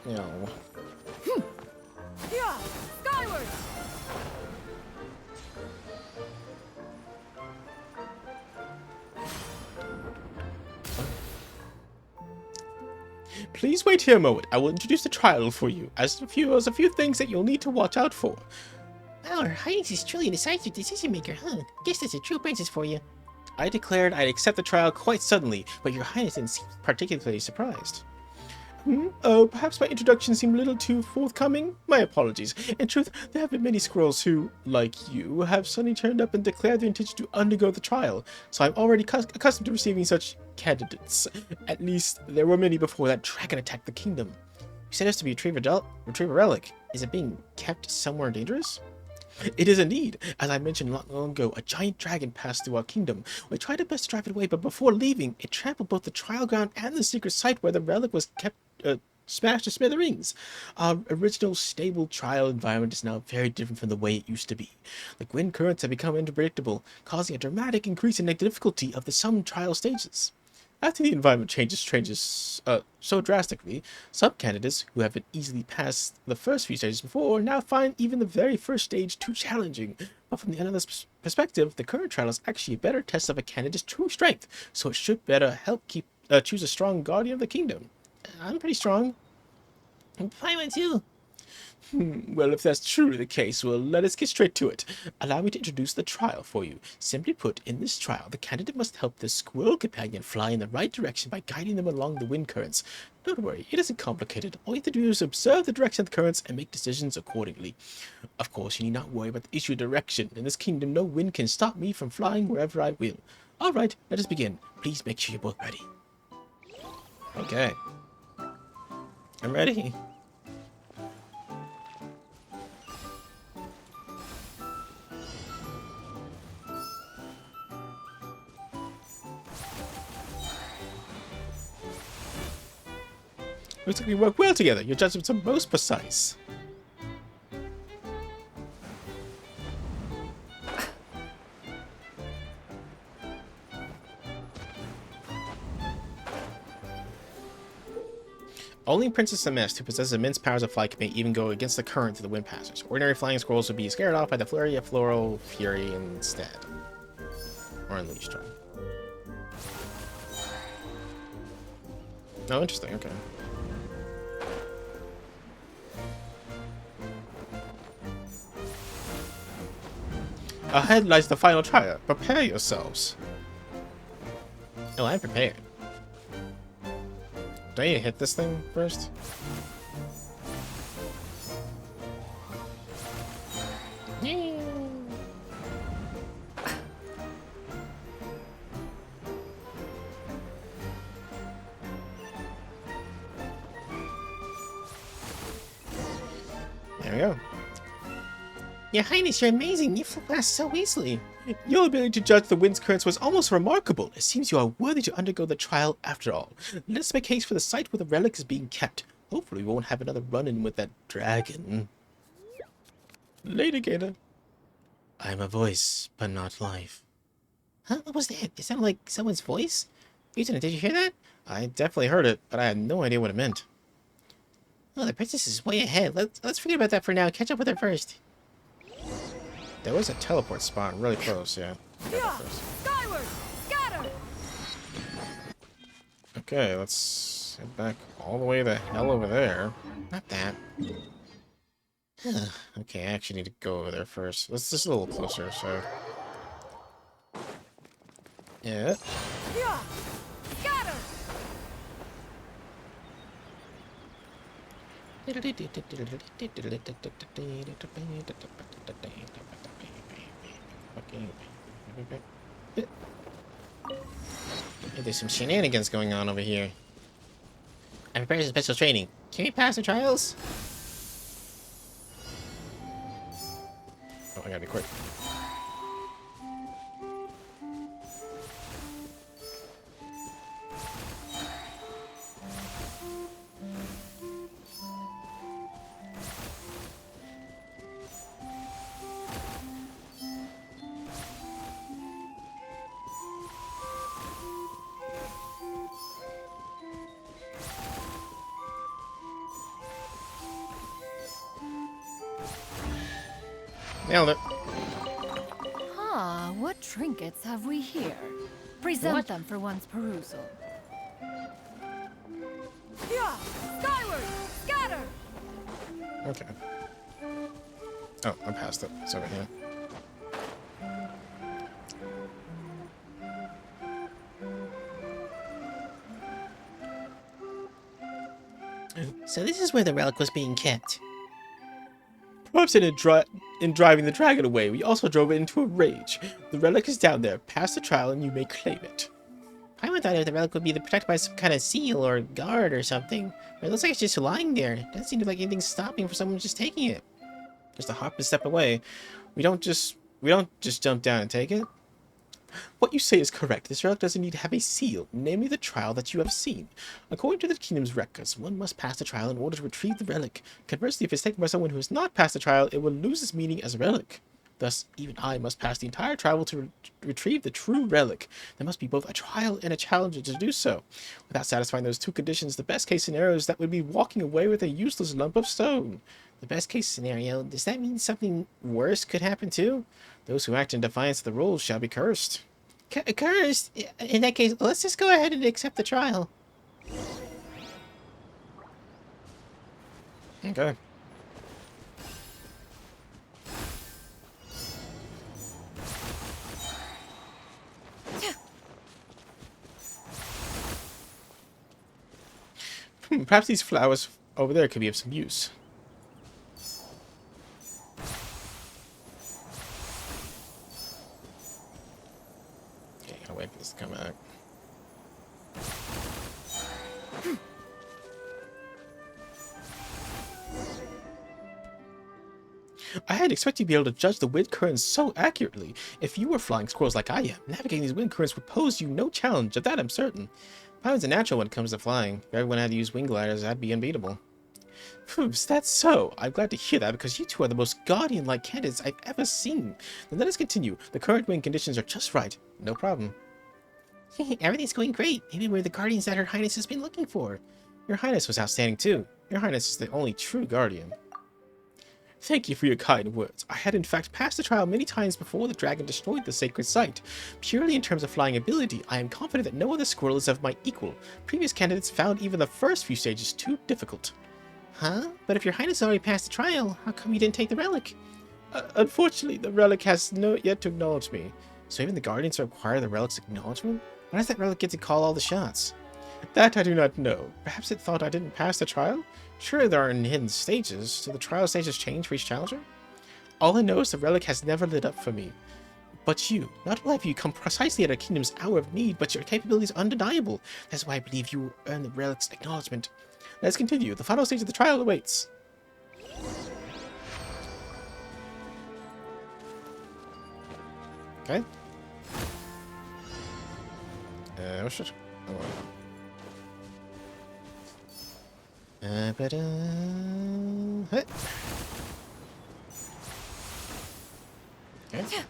Speaker 1: No.
Speaker 7: Yeah! Skyward!
Speaker 1: Please wait here a moment. I will introduce the trial for you, as a few things that you'll need to watch out for.
Speaker 8: Wow, Her Highness is truly a decisive decision maker, huh? Guess that's a true princess for you.
Speaker 1: I declared I'd accept the trial quite suddenly, but your highness didn't seem particularly surprised. Oh, perhaps my introduction seemed a little too forthcoming? My apologies. In truth, there have been many squirrels who, like you, have suddenly turned up and declared their intention to undergo the trial, so I'm already accustomed to receiving such candidates. At least, there were many before that dragon attacked the kingdom. You said it was to be retrieve a relic. Is it being kept somewhere dangerous? It is indeed. As I mentioned not long ago, a giant dragon passed through our kingdom. We tried our best to drive it away, but before leaving, it trampled both the trial ground and the secret site where the relic was kept, smashed to smithereens. Our original stable trial environment is now very different from the way it used to be. The wind currents have become unpredictable, causing a dramatic increase in the difficulty of some trial stages. After the environment changes so drastically, some candidates who have been easily past the first few stages before now find even the very first stage too challenging. But from the analyst's perspective, the current trial is actually a better test of a candidate's true strength, so it should better help choose a strong guardian of the kingdom. I'm pretty strong.
Speaker 8: Paimon too.
Speaker 1: Well, if that's truly the case, well, let us get straight to it. Allow me to introduce the trial for you. Simply put, in this trial, the candidate must help their squirrel companion fly in the right direction by guiding them along the wind currents. Don't worry, it isn't complicated. All you have to do is observe the direction of the currents and make decisions accordingly. Of course, you need not worry about the issue of direction. In this kingdom, no wind can stop me from flying wherever I will. All right, let us begin. Please make sure you're both ready. Okay. I'm ready. Looks like we work well together. Your judgments are most precise. Only Princess Amest, who possesses immense powers of flight, may even go against the current through the wind passes. Ordinary flying squirrels would be scared off by the flurry of floral fury instead. Or unleashed, right? Oh, interesting, okay. Ahead lies the final trial. Prepare yourselves.
Speaker 8: Oh, I'm prepared.
Speaker 1: Do I need to hit this thing first?
Speaker 8: Yay.
Speaker 1: There we go.
Speaker 8: Your Highness, you're amazing. You flew past so easily.
Speaker 1: Your ability to judge the wind's currents was almost remarkable. It seems you are worthy to undergo the trial after all. Let us make haste for the site where the relic is being kept. Hopefully we won't have another run-in with that dragon. Later, Gator. I'm a voice, but not life.
Speaker 8: Huh? What was that? It sounded like someone's voice? Lieutenant, did you hear that?
Speaker 1: I definitely heard it, but I had no idea what it meant.
Speaker 8: Oh, the princess is way ahead. Let's forget about that for now. Catch up with her first.
Speaker 1: There was a teleport spot really close, yeah.
Speaker 7: Skyward! Scatter!
Speaker 1: Okay, let's head back all the way the hell over there.
Speaker 8: Not that.
Speaker 1: Okay, I actually need to go over there first. Let's just a little closer, so... Yeah.
Speaker 7: Scatter!
Speaker 1: There's some shenanigans going on over here.
Speaker 8: I'm prepared for special training. Can we pass the trials?
Speaker 1: Oh, I gotta be quick. Nailed it.
Speaker 7: Ah, what trinkets have we here? Present
Speaker 8: What?
Speaker 7: them for one's perusal. Yeah! Skyward! Scatter!
Speaker 1: Okay. Oh, I'm past it. It's over here.
Speaker 8: So this is where the relic was being kept.
Speaker 1: Perhaps in driving the dragon away, we also drove it into a rage. The relic is down there. Pass the trial and you may claim it.
Speaker 8: I would thought the relic would be protected by some kind of seal or guard or something. But it looks like it's just lying there. It doesn't seem like anything's stopping for someone just taking it.
Speaker 1: Just a hop and step away. We don't just jump down and take it. What you say is correct. This relic doesn't need to have a seal, namely the trial that you have seen. According to the kingdom's records, one must pass the trial in order to retrieve the relic. Conversely, if it's taken by someone who has not passed the trial, it will lose its meaning as a relic. Thus, even I must pass the entire trial to retrieve the true relic. There must be both a trial and a challenge to do so. Without satisfying those two conditions, the best case scenario is that would be walking away with a useless lump of stone.
Speaker 8: The best case scenario, does that mean something worse could happen too?
Speaker 1: Those who act in defiance of the rules shall be cursed.
Speaker 8: Cursed? In that case, let's just go ahead and accept the trial.
Speaker 1: Okay. Perhaps these flowers over there could be of some use. Okay, gotta wait for this to come out. I had expected you to be able to judge the wind currents so accurately. If you were flying squirrels like I am, navigating these wind currents would pose you no challenge, of that I'm certain. Paimon's a natural when it comes to flying. If everyone had to use wing gliders, that'd be unbeatable. Is that so? I'm glad to hear that because you two are the most guardian-like candidates I've ever seen. Then let us continue. The current wind conditions are just right. No problem.
Speaker 8: Everything's going great. Maybe we're the guardians that Her Highness has been looking for.
Speaker 1: Your Highness was outstanding too. Your Highness is the only true guardian. Thank you for your kind words. I had in fact passed the trial many times before the dragon destroyed the sacred site. Purely in terms of flying ability, I am confident that no other squirrel is of my equal. Previous candidates found even the first few stages too difficult.
Speaker 8: Huh? But if your Highness already passed the trial, how come you didn't take the relic?
Speaker 1: Unfortunately, the relic has not yet to acknowledge me.
Speaker 8: So even the guardians require the relic's acknowledgement? Why does that relic get to call all the shots?
Speaker 1: That I do not know. Perhaps it thought I didn't pass the trial? Surely there are hidden stages. Do the trial stages change for each challenger? All I know is the relic has never lit up for me. But you, not only have you come precisely at a kingdom's hour of need, but your capability is undeniable. That's why I believe you earn the relic's acknowledgement. Let's continue. The final stage of the trial awaits. Okay. What's it? Oh, hey. Okay.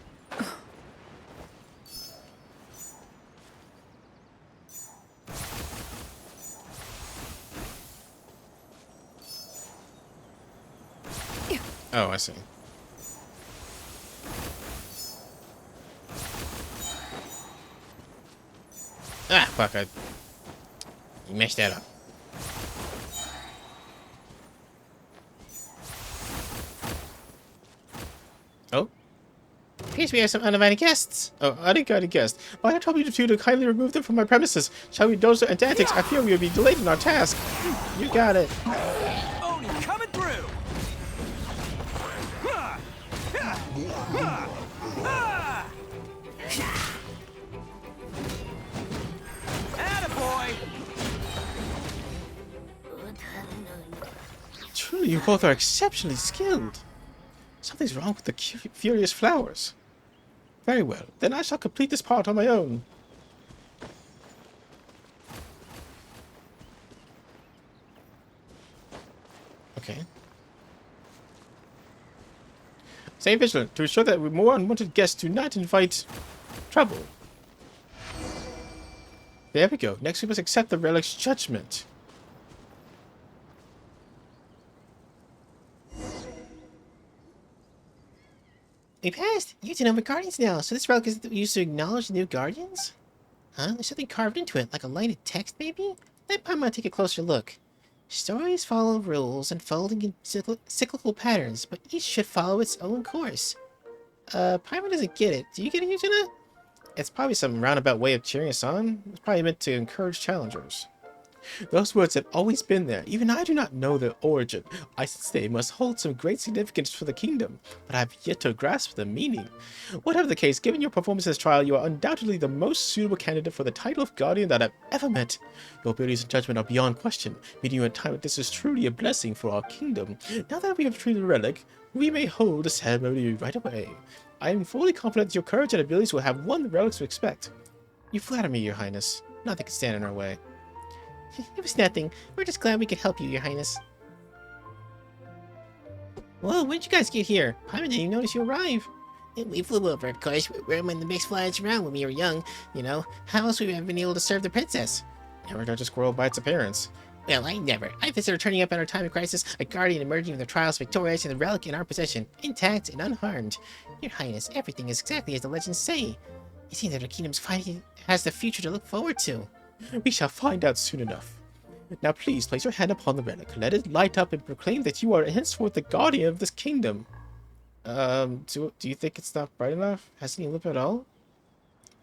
Speaker 1: Oh, I see. Ah, fuck, you messed that up. Oh?
Speaker 8: Appears we have some uninvited guests.
Speaker 1: Oh, uninvited guests. Why I told you to kindly remove them from my premises. Shall we indulge their antics? I fear we will be delayed in our task. You got it.
Speaker 5: Oni coming through! Attaboy!
Speaker 1: Truly, you both are exceptionally skilled. Something's wrong with the furious flowers. Very well, then I shall complete this part on my own. Okay. Stay vigilant to ensure that more unwanted guests do not invite trouble. There we go. Next we must accept the relic's judgment.
Speaker 8: We passed. You two know we're guardians now, so this relic is used to acknowledge the new guardians? Huh? There's something carved into it, like a lighted text, maybe? Let Paimon take a closer look. Stories follow rules unfolding in cyclical patterns, but each should follow its own course. Paimon doesn't get it. Do you get it, Yutana? It's probably some roundabout way of cheering us on. It's probably meant to encourage challengers. Those words have always been there. Even I do not know their origin. I sense they must hold some great significance for the kingdom, but I have yet to grasp the meaning. Whatever the case, given your performance in this trial, you are undoubtedly the most suitable candidate for the title of Guardian that I've ever met. Your abilities and judgment are beyond question. Meeting you in time like this is truly a blessing for our kingdom. Now that we have retrieved the relic, we may hold the ceremony right away. I am fully confident that your courage and abilities will have won the relics we expect. You flatter me, Your Highness. Nothing can stand in our way. It was nothing. We're just glad we could help you, Your Highness. Whoa, when did you guys get here? Paimon didn't even notice you arrive. We flew over, of course. We're when the mixed flies around when we were young. You know, how else would we have been able to serve the princess?
Speaker 1: Never judge a squirrel by its appearance.
Speaker 8: Well, I never. I consider turning up at our time of crisis, a guardian emerging from the trials victorious and the relic in our possession, intact and unharmed. Your Highness, everything is exactly as the legends say. It seems that our kingdom's fighting has the future to look forward to.
Speaker 1: We shall find out soon enough. Now please place your hand upon the relic. Let it light up and proclaim that you are henceforth the guardian of this kingdom. Do you think it's not bright enough? Hasn't he lit at all?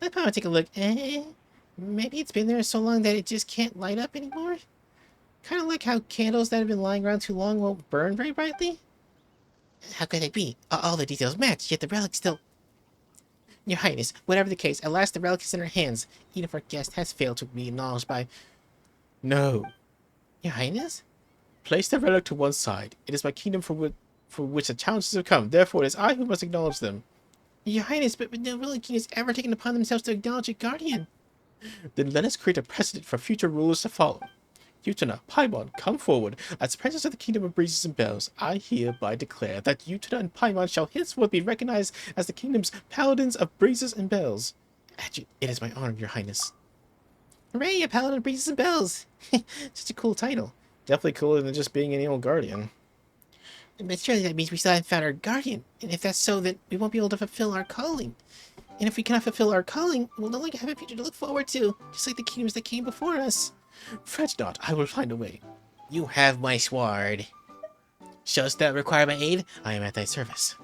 Speaker 8: Let Paimon take a look. Maybe it's been there so long that it just can't light up anymore? Kind of like how candles that have been lying around too long won't burn very brightly? How could it be? All the details match, yet the relic still... Your Highness, whatever the case, at last the relic is in our hands, even if our guest has failed to be acknowledged by...
Speaker 1: No.
Speaker 8: Your Highness?
Speaker 1: Place the relic to one side. It is my kingdom for which the challenges have come. Therefore, it is I who must acknowledge them.
Speaker 8: Your Highness, but no relic king has ever taken upon themselves to acknowledge a guardian.
Speaker 1: Then let us create a precedent for future rulers to follow. Yutana, Paimon, come forward. As princess of the kingdom of breezes and bells, I hereby declare that Yutana and Paimon shall henceforth be recognized as the kingdom's paladins of breezes and bells. It is my honor, Your Highness.
Speaker 8: Hooray, a paladin of breezes and bells! Such a cool title.
Speaker 1: Definitely cooler than just being any old guardian.
Speaker 8: But surely that means we still haven't found our guardian. And if that's so, then we won't be able to fulfill our calling. And if we cannot fulfill our calling, we'll no longer have a future to look forward to, just like the kingdoms that came before us.
Speaker 1: Fret not, I will find a way.
Speaker 8: You have my sword. Shouldst thou require my aid? I am at thy service.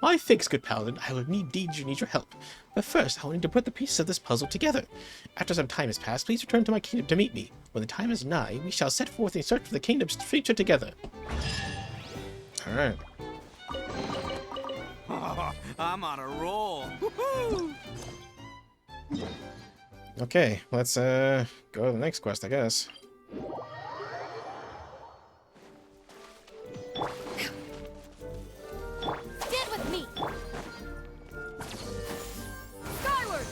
Speaker 1: My thanks, good paladin. I will need your help. But first, I will need to put the pieces of this puzzle together. After some time has passed, please return to my kingdom to meet me. When the time is nigh, we shall set forth in search for the kingdom's future together. Alright.
Speaker 5: I'm on a roll.
Speaker 1: Okay, let's go to the next quest, I guess.
Speaker 7: Get with me! Skyward!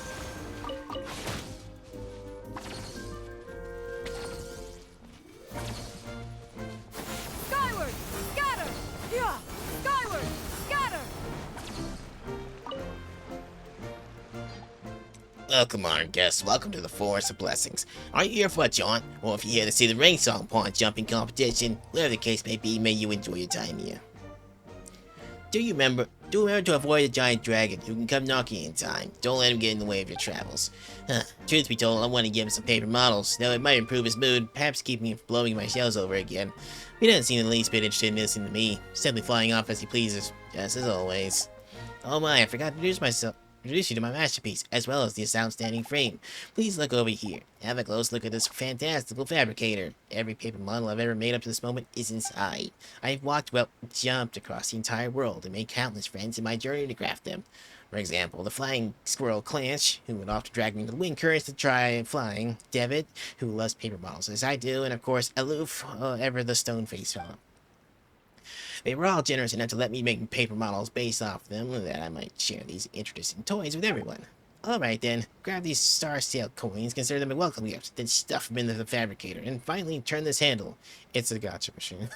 Speaker 7: Skyward! Scatter! Yeah! Skyward! Scatter!
Speaker 8: Welcome, honored guests. Welcome to the Forest of Blessings. Are you here for a jaunt? Or if you're here to see the ring song pawn jumping competition, whatever the case may be, may you enjoy your time here. Do remember to avoid the giant dragon who can come knocking in time. Don't let him get in the way of your travels. Truth be told, I want to give him some paper models, though it might improve his mood, perhaps keep me from blowing my shells over again. He doesn't seem the least bit interested in listening to me, simply flying off as he pleases, just as always. Oh my, I forgot to introduce you to my masterpiece, as well as this outstanding frame. Please look over here. Have a close look at this fantastical fabricator. Every paper model I've ever made up to this moment is inside. I've walked, well, jumped across the entire world and made countless friends in my journey to craft them. For example, the flying squirrel Clanch, who went off to drag me into the wind currents to try flying, Devitt, who loves paper models as I do, and of course, Aloof, ever the stone-faced fellow. They were all generous enough to let me make paper models based off them, that I might share these interesting toys with everyone. Alright then, grab these star sail coins, consider them a welcome gift, then stuff them into the fabricator, and finally turn this handle. It's a gotcha machine.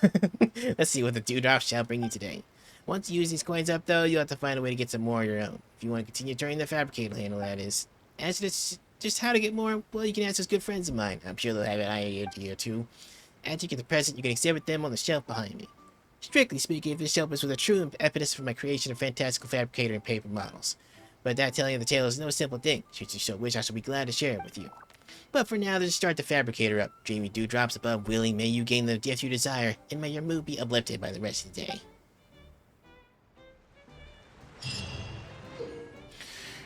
Speaker 8: Let's see what the dewdrop shall bring you today. Once you use these coins up though, you'll have to find a way to get some more of your own. If you want to continue turning the fabricator handle, that is. As to just how to get more, well, you can ask those good friends of mine. I'm sure they'll have an idea too. After you get the present, you can exhibit them on the shelf behind me. Strictly speaking, this shelf is with a true impetus for my creation of fantastical fabricator and paper models. But that telling of the tale is no simple thing. Should you so wish, I shall be glad to share it with you. But for now, let's start the fabricator up. Dreamy dewdrops above willing, may you gain the gift you desire, and may your mood be uplifted by the rest of the day.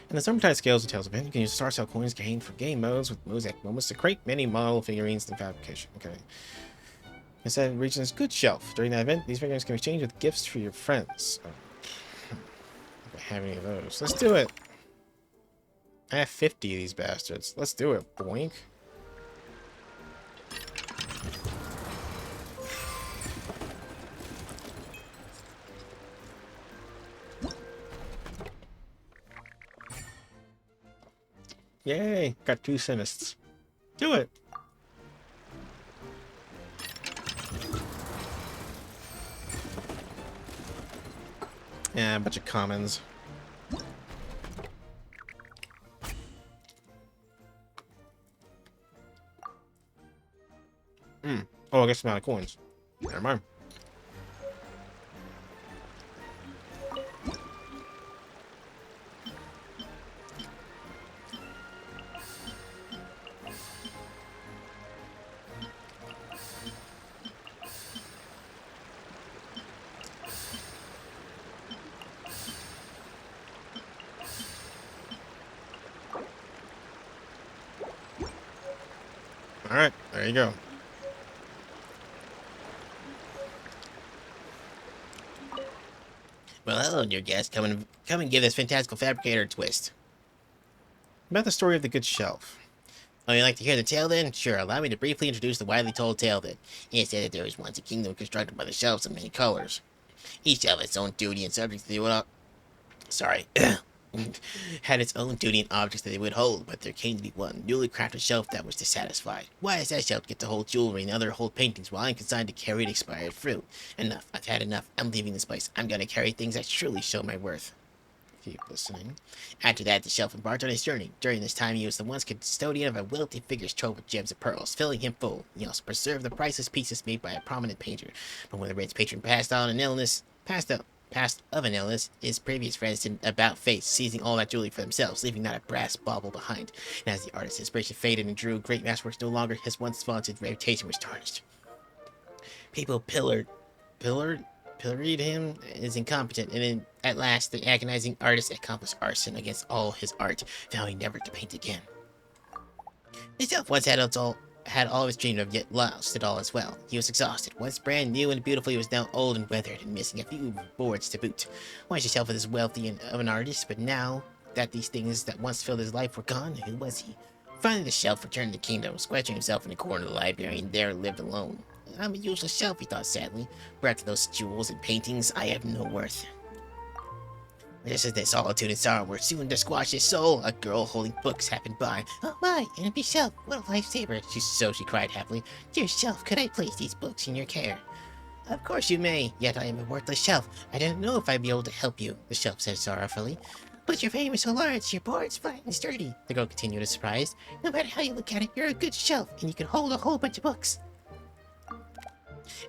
Speaker 1: In the Summertide Scales and Tales event, you can use Star Cell coins gained from game modes with mosaic moments to create many model figurines and fabrication. Okay. Instead, reaches good shelf. During that event, these figurines can be exchanged with gifts for your friends. Oh. If I have any of those. Let's do it. I have 50 of these bastards. Let's do it. Boink. Yay! Got 2 Sinists. Do it! Yeah, a bunch of commons. Oh, I guess I'm out of coins. Never mind. Alright, there you go.
Speaker 8: Well, hello, dear guest. Come and give this fantastical fabricator a twist.
Speaker 1: About the story of the good shelf.
Speaker 8: Oh, you'd like to hear the tale then? Sure, allow me to briefly introduce the widely told tale then. It said that there was once a kingdom constructed by the shelves of many colors. Each shelf had its own duty and subjects that they would... had its own duty and objects that they would hold, but there came to be one newly crafted shelf that was dissatisfied. Why does that shelf get to hold jewelry and other hold paintings while I'm consigned to carry expired fruit? Enough. I've had enough. I'm leaving this place. I'm gonna carry things that truly show my worth.
Speaker 1: Keep listening.
Speaker 8: After that, the shelf embarked on his journey. During this time, he was the once custodian of a wealthy figure's trove of gems and pearls, filling him full. He also preserved the priceless pieces made by a prominent painter. But when the rich patron passed of an illness, his previous friends did about face, seizing all that jewelry for themselves, leaving not a brass bauble behind. And as the artist's inspiration faded and drew great masterworks no longer, his once vaunted reputation was tarnished. People pilloried him as incompetent, and at last the agonizing artist accomplished arson against all his art, vowing never to paint again. Himself once had all of his dreams of, yet lost it all as well. He was exhausted. Once brand new and beautiful, he was now old and weathered and missing a few boards to boot. Once himself was wealthy of an artist, but now that these things that once filled his life were gone, who was he? Finally, the shelf returned to the kingdom, scratching himself in the corner of the library, and there lived alone. I'm a useless shelf, he thought sadly. But after those jewels and paintings, I have no worth. Just as their solitude and sorrow were soon to squash his soul, a girl holding books happened by. Oh my, an empty shelf, what a lifesaver! She cried happily. Dear shelf, could I place these books in your care? Of course you may, yet I am a worthless shelf. I don't know if I'd be able to help you, the shelf said sorrowfully. But your frame is so large, your board's flat and sturdy, the girl continued surprised. No matter how you look at it, you're a good shelf, and you can hold a whole bunch of books.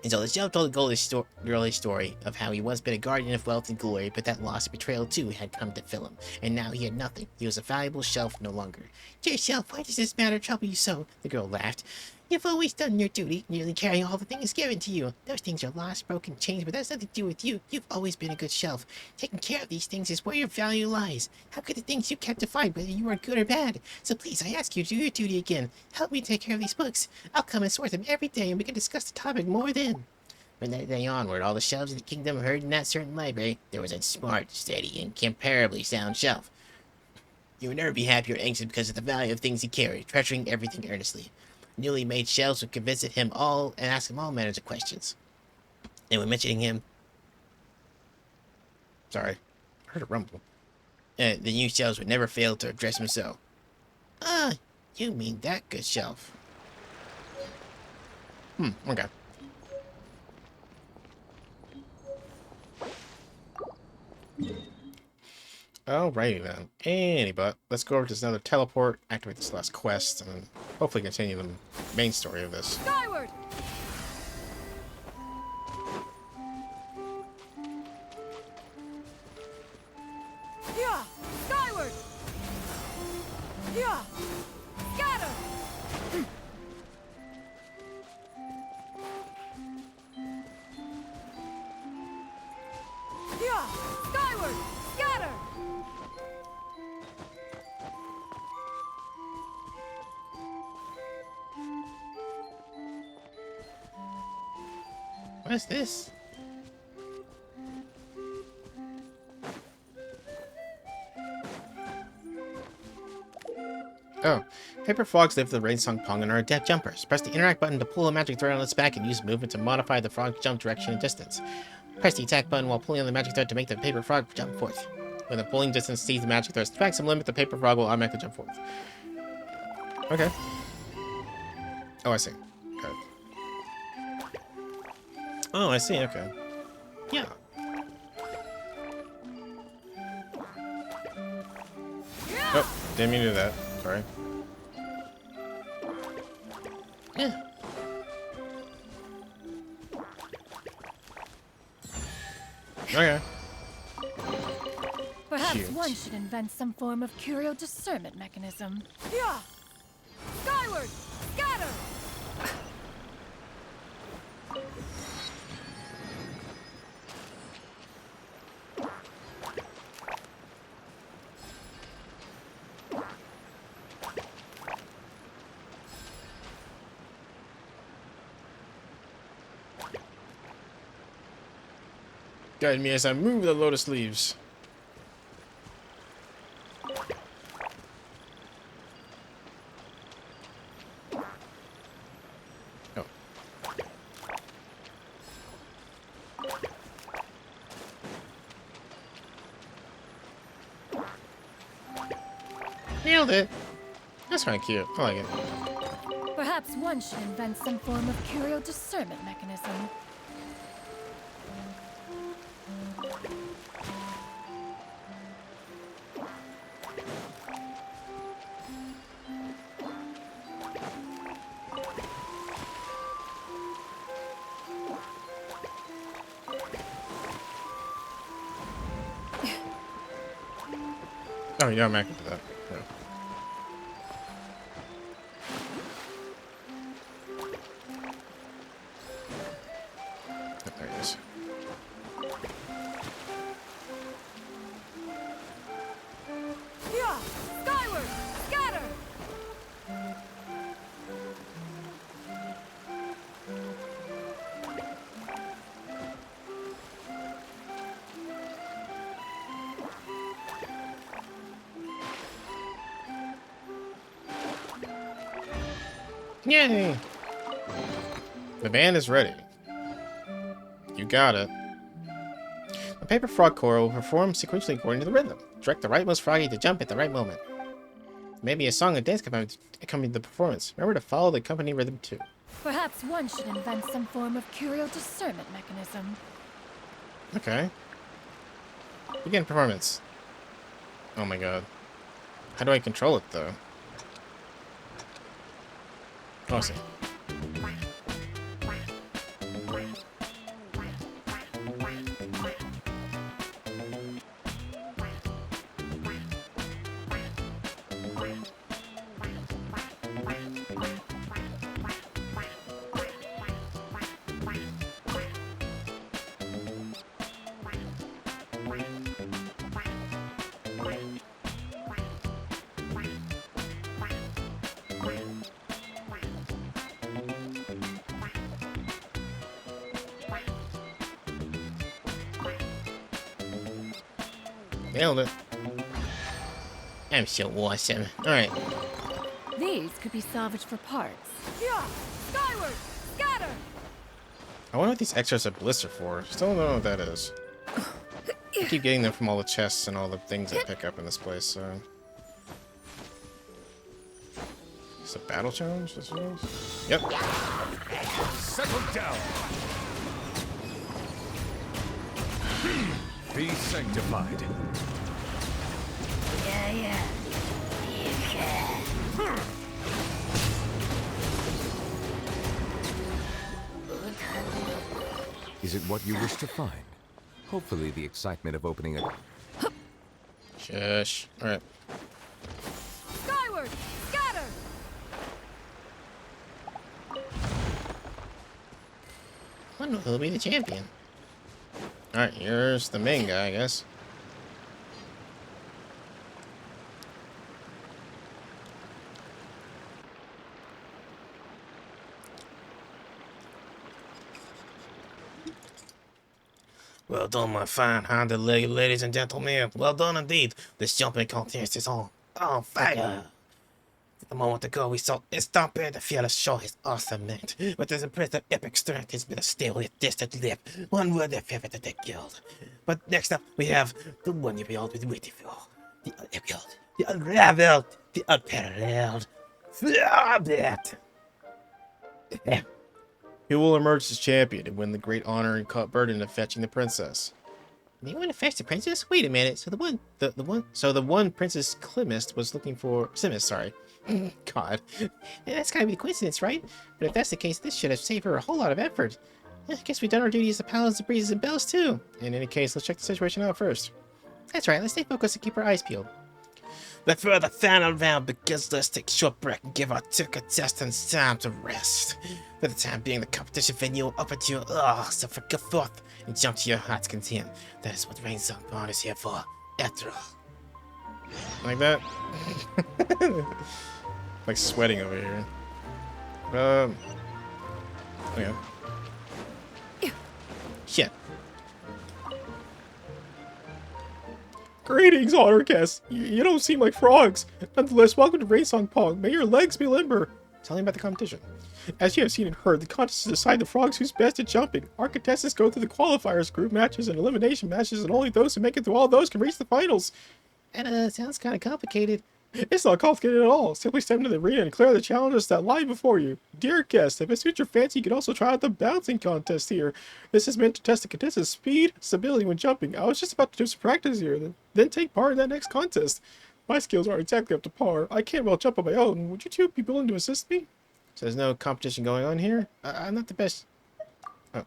Speaker 8: And so the shelf told the girlish story of how he once been a guardian of wealth and glory, but that loss and betrayal too had come to fill him, and now he had nothing. He was a valuable shelf no longer. Dear shelf, why does this matter trouble you so? The girl laughed. You've always done your duty, nearly carrying all the things given to you. Those things are lost, broken, changed, but that's nothing to do with you. You've always been a good shelf. Taking care of these things is where your value lies. How could the things you kept define whether you are good or bad? So please, I ask you, do your duty again. Help me take care of these books. I'll come and sort them every day, and we can discuss the topic more then. From that day onward, all the shelves in the kingdom heard in that certain library, there was a smart, steady, and comparably sound shelf. You would never be happy or anxious because of the value of things he carried, treasuring everything earnestly. Newly made shelves would visit him all and ask him all manners of questions. And when mentioning him... Sorry, I heard a rumble. The new shelves would never fail to address him so. Ah, you mean that good shelf.
Speaker 1: Okay. Alrighty then. But let's go over to this another teleport, activate this last quest, and then hopefully continue the main story of this.
Speaker 7: Skyward! Yeah! Skyward! Yeah! Scatter! Yeah! Skyward! Scatter!
Speaker 8: What is this? Oh, paper frogs live the rain song Pong and are adept jumpers. Press the interact button to pull a magic thread on its back and use movement to modify the frog's jump direction and distance. Press the attack button while pulling on the magic thread to make the paper frog jump forth. When the pulling distance exceeds the magic thread's maximum limit, the paper frog will automatically jump forth. Okay. Oh, I see. Okay. Oh, I see. Okay. Yeah. Oh, didn't mean to do that. Sorry. Yeah. Okay.
Speaker 7: Perhaps
Speaker 8: Cute.
Speaker 7: one should invent some form of curio discernment mechanism. Yeah! Skyward! Scatter!
Speaker 1: Guide me as I move the lotus leaves. Oh. Nailed it. That's kind of cute. I like it.
Speaker 7: Perhaps one should invent some form of curio discernment mechanism.
Speaker 1: Oh, yeah, I'm acting to that. Yeah. Oh, there it is.
Speaker 7: Yeah! Skyward! Scatter!
Speaker 1: Yay! The band is ready. You got it. The paper frog choral will perform sequentially according to the rhythm. Direct the rightmost froggy to jump at the right moment. Maybe a song and dance accompany the performance. Remember to follow the company rhythm too.
Speaker 7: Perhaps one should invent some form of curio discernment mechanism.
Speaker 1: Okay. Begin performance. Oh my god. How do I control it though? Oh, I see. Nailed it. I'm so awesome. Alright.
Speaker 7: These could be salvaged for parts. Yeah! Skyward! Scatter!
Speaker 1: I wonder what these extras are blister for. Still don't know what that is. I keep getting them from all the chests and all the things I pick up in this place, so... It's a battle challenge, this is? Yep.
Speaker 3: Settle down. Be sanctified.
Speaker 10: Is it what you wish to find? Hopefully the excitement of opening a...
Speaker 1: Shush. Alright.
Speaker 7: Skyward! Scatter!
Speaker 8: Wonder who'll be the champion.
Speaker 1: Alright, here's the main guy, I guess. Well done, my fine-handed ladies and gentlemen. Well done indeed. This jumping contest is on fire. A moment ago, we saw Stompy the fearless show his awesome might. With his impressive epic strength, he's been a steel with distant lip. One word of favorite to the guild. But next up, we have the one you've all been waiting for. The unraveled, the unraveled, the unparalleled. Fabit! He will emerge as champion and win the great honor and burden of fetching the princess. They want to fetch the princess? Wait a minute. So the one Princess Climist was looking for. Simus, sorry. God. That's gotta be a coincidence, right? But if that's the case, this should have saved her a whole lot of effort. I guess we've done our duty as the paladins of breezes and bells, too. In any case, let's check the situation out first. That's right, let's stay focused and keep our eyes peeled. Before the final round begins, let's take a short break and give our two contestants time to rest. For the time being, the competition venue will open to you. So go forth and jump to your heart's content. That is what Rain Song Bond is here for, after all. Like that? Like sweating over here. Okay. Shit. Greetings, honor guests. You don't seem like frogs. Nonetheless, welcome to Rain Song Pong. May your legs be limber. Tell me about the competition. As you have seen and heard, the contest is to decide the frogs who's best at jumping. Our contestants go through the qualifiers, group matches, and elimination matches, and only those who make it through all those can reach the finals. And sounds kind of complicated. It's not complicated at all. Simply step into the arena and clear the challenges that lie before you. Dear guests, if it suits your fancy, you can also try out the bouncing contest here. This is meant to test the contestant's speed, stability when jumping. I was just about to do some practice here, then take part in that next contest. My skills aren't exactly up to par. I can't well jump on my own. Would you two be willing to assist me? So there's no competition going on here? I'm not the best. Oh.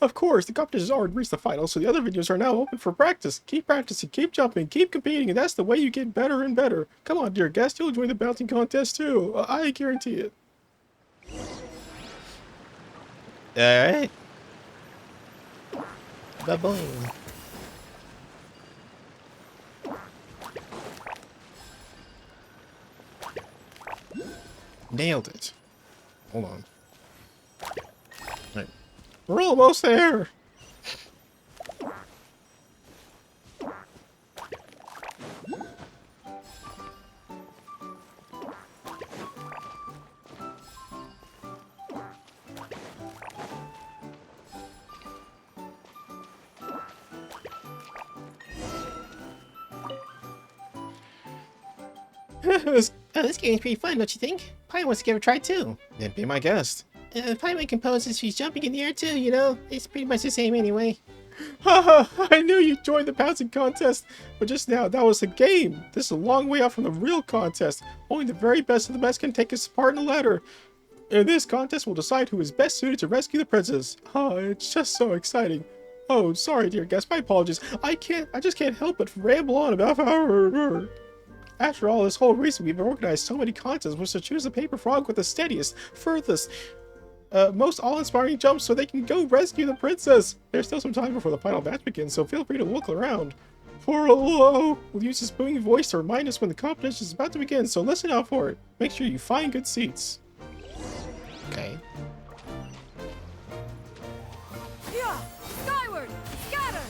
Speaker 1: Of course, the competition has already reached the final, so the other videos are now open for practice. Keep practicing, keep jumping, keep competing, and that's the way you get better and better. Come on, dear guest, you'll enjoy the bouncing contest too. I guarantee it. Alright. Ba-boom. Nailed it. Hold on. Right. We're almost there. This game's pretty fun, don't you think? Pi wants to give it a try too. Then be my guest. Pi might compose as she's jumping in the air too, you know? It's pretty much the same anyway. Haha, I knew you joined the bouncing contest, but just now, that was a game. This is a long way out from the real contest. Only the very best of the best can take his part in the ladder. In this contest, we'll decide who is best suited to rescue the princess. It's just so exciting. Oh, sorry, dear guest, my apologies. I just can't help but ramble on about our... After all, this whole reason we've organized so many contests was to choose the paper frog with the steadiest, furthest, most awe-inspiring jumps so they can go rescue the princess. There's still some time before the final match begins, so feel free to look around. We'll use his booming voice to remind us when the competition is about to begin, so listen out for it. Make sure you find good seats. Okay.
Speaker 7: Yeah! Skyward! Scatter!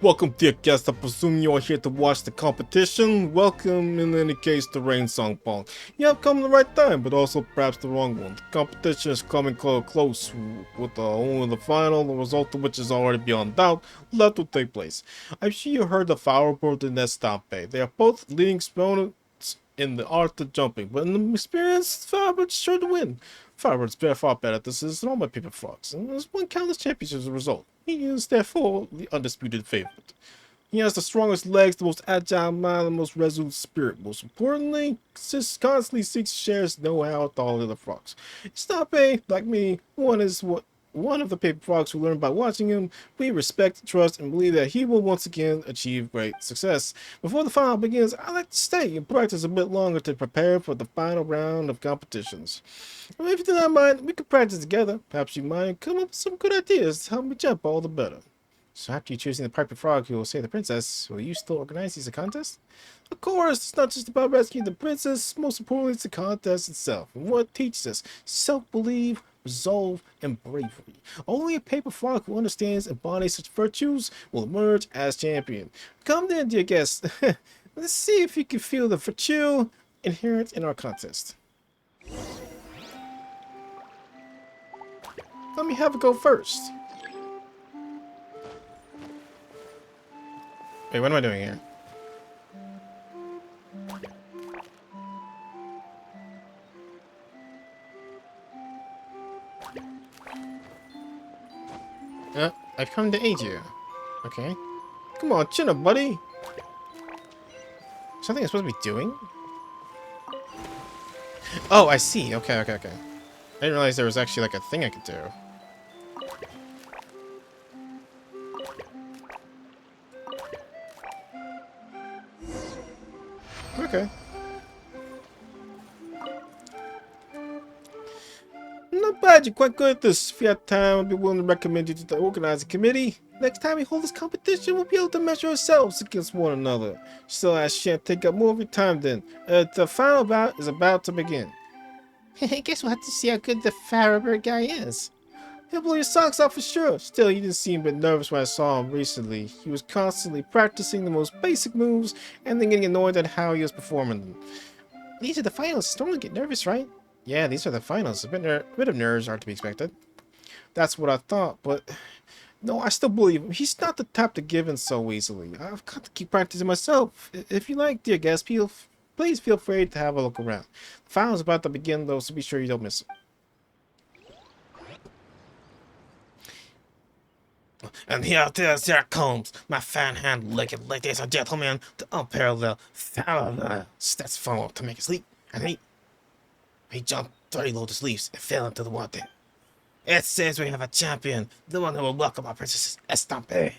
Speaker 1: Welcome, dear guests. I presume you are here to watch the competition. Welcome, in any case, to Rain Song Pong. You have come at the right time, but also perhaps the wrong one. The competition is coming close with only the final, the result of which is already beyond doubt, left to take place. I'm sure you heard the Fireboard and Estampe. They are both leading exponents in the art of jumping, but in the experience, Firebird's sure to win. Firebird's far better at this than all my paper frogs, and has won countless championships as a result. He is, therefore, the undisputed favorite. He has the strongest legs, the most agile mind, the most resolute spirit. Most importantly, constantly seeks shares know-how with all the other frogs. Stoppe, like me, one one of the paper frogs we learned by watching him. We respect, trust, and believe that he will once again achieve great success. Before the final begins, I like to stay and practice a bit longer to prepare for the final round of competitions. If you do not mind, we could practice together. Perhaps you might come up with some good ideas to help me jump all the better. So after you choosing the Piper Frog who will save the princess, will you still organize these contests? Of course, it's not just about rescuing the princess. Most importantly, it's the contest itself and what it teaches us: self-belief, resolve, and bravery. Only a paper frog who understands and embodies such virtues will emerge as champion. Come then, dear guests. Let's see if you can feel the virtue inherent in our contest. Let me have a go first. Wait, what am I doing here? I've come to aid you. Okay. Come on, chin up, buddy. Something I'm supposed to be doing? Oh, I see. Okay. I didn't realize there was actually like a thing I could do. Okay. Not bad, you're quite good at this. If you have time, I'd be willing to recommend you to the organizing committee. Next time we hold this competition, we'll be able to measure ourselves against one another. Still, I shan't take up more of your time then. The final bout is about to begin.
Speaker 8: I guess we'll have to see how good the Farabird guy is.
Speaker 1: He'll blow your socks off for sure. Still, he didn't seem a bit nervous when I saw him recently. He was constantly practicing the most basic moves and then getting annoyed at how he was performing them.
Speaker 8: These are the finals. Don't get nervous, right?
Speaker 1: Yeah, these are the finals. A bit of nerves are to be expected. That's what I thought, but no, I still believe him. He's not the type to give in so easily. I've got to keep practicing myself. If you like, dear guest, please feel free to have a look around. The final's about to begin, though, so be sure you don't miss it. And here comes my fine hand licking, ladies and gentlemen, the unparalleled Farabird steps forward to make a leap, and he jumped 30 lotus leaves and fell into the water. It says we have a champion, the one who will welcome our princess Estampe.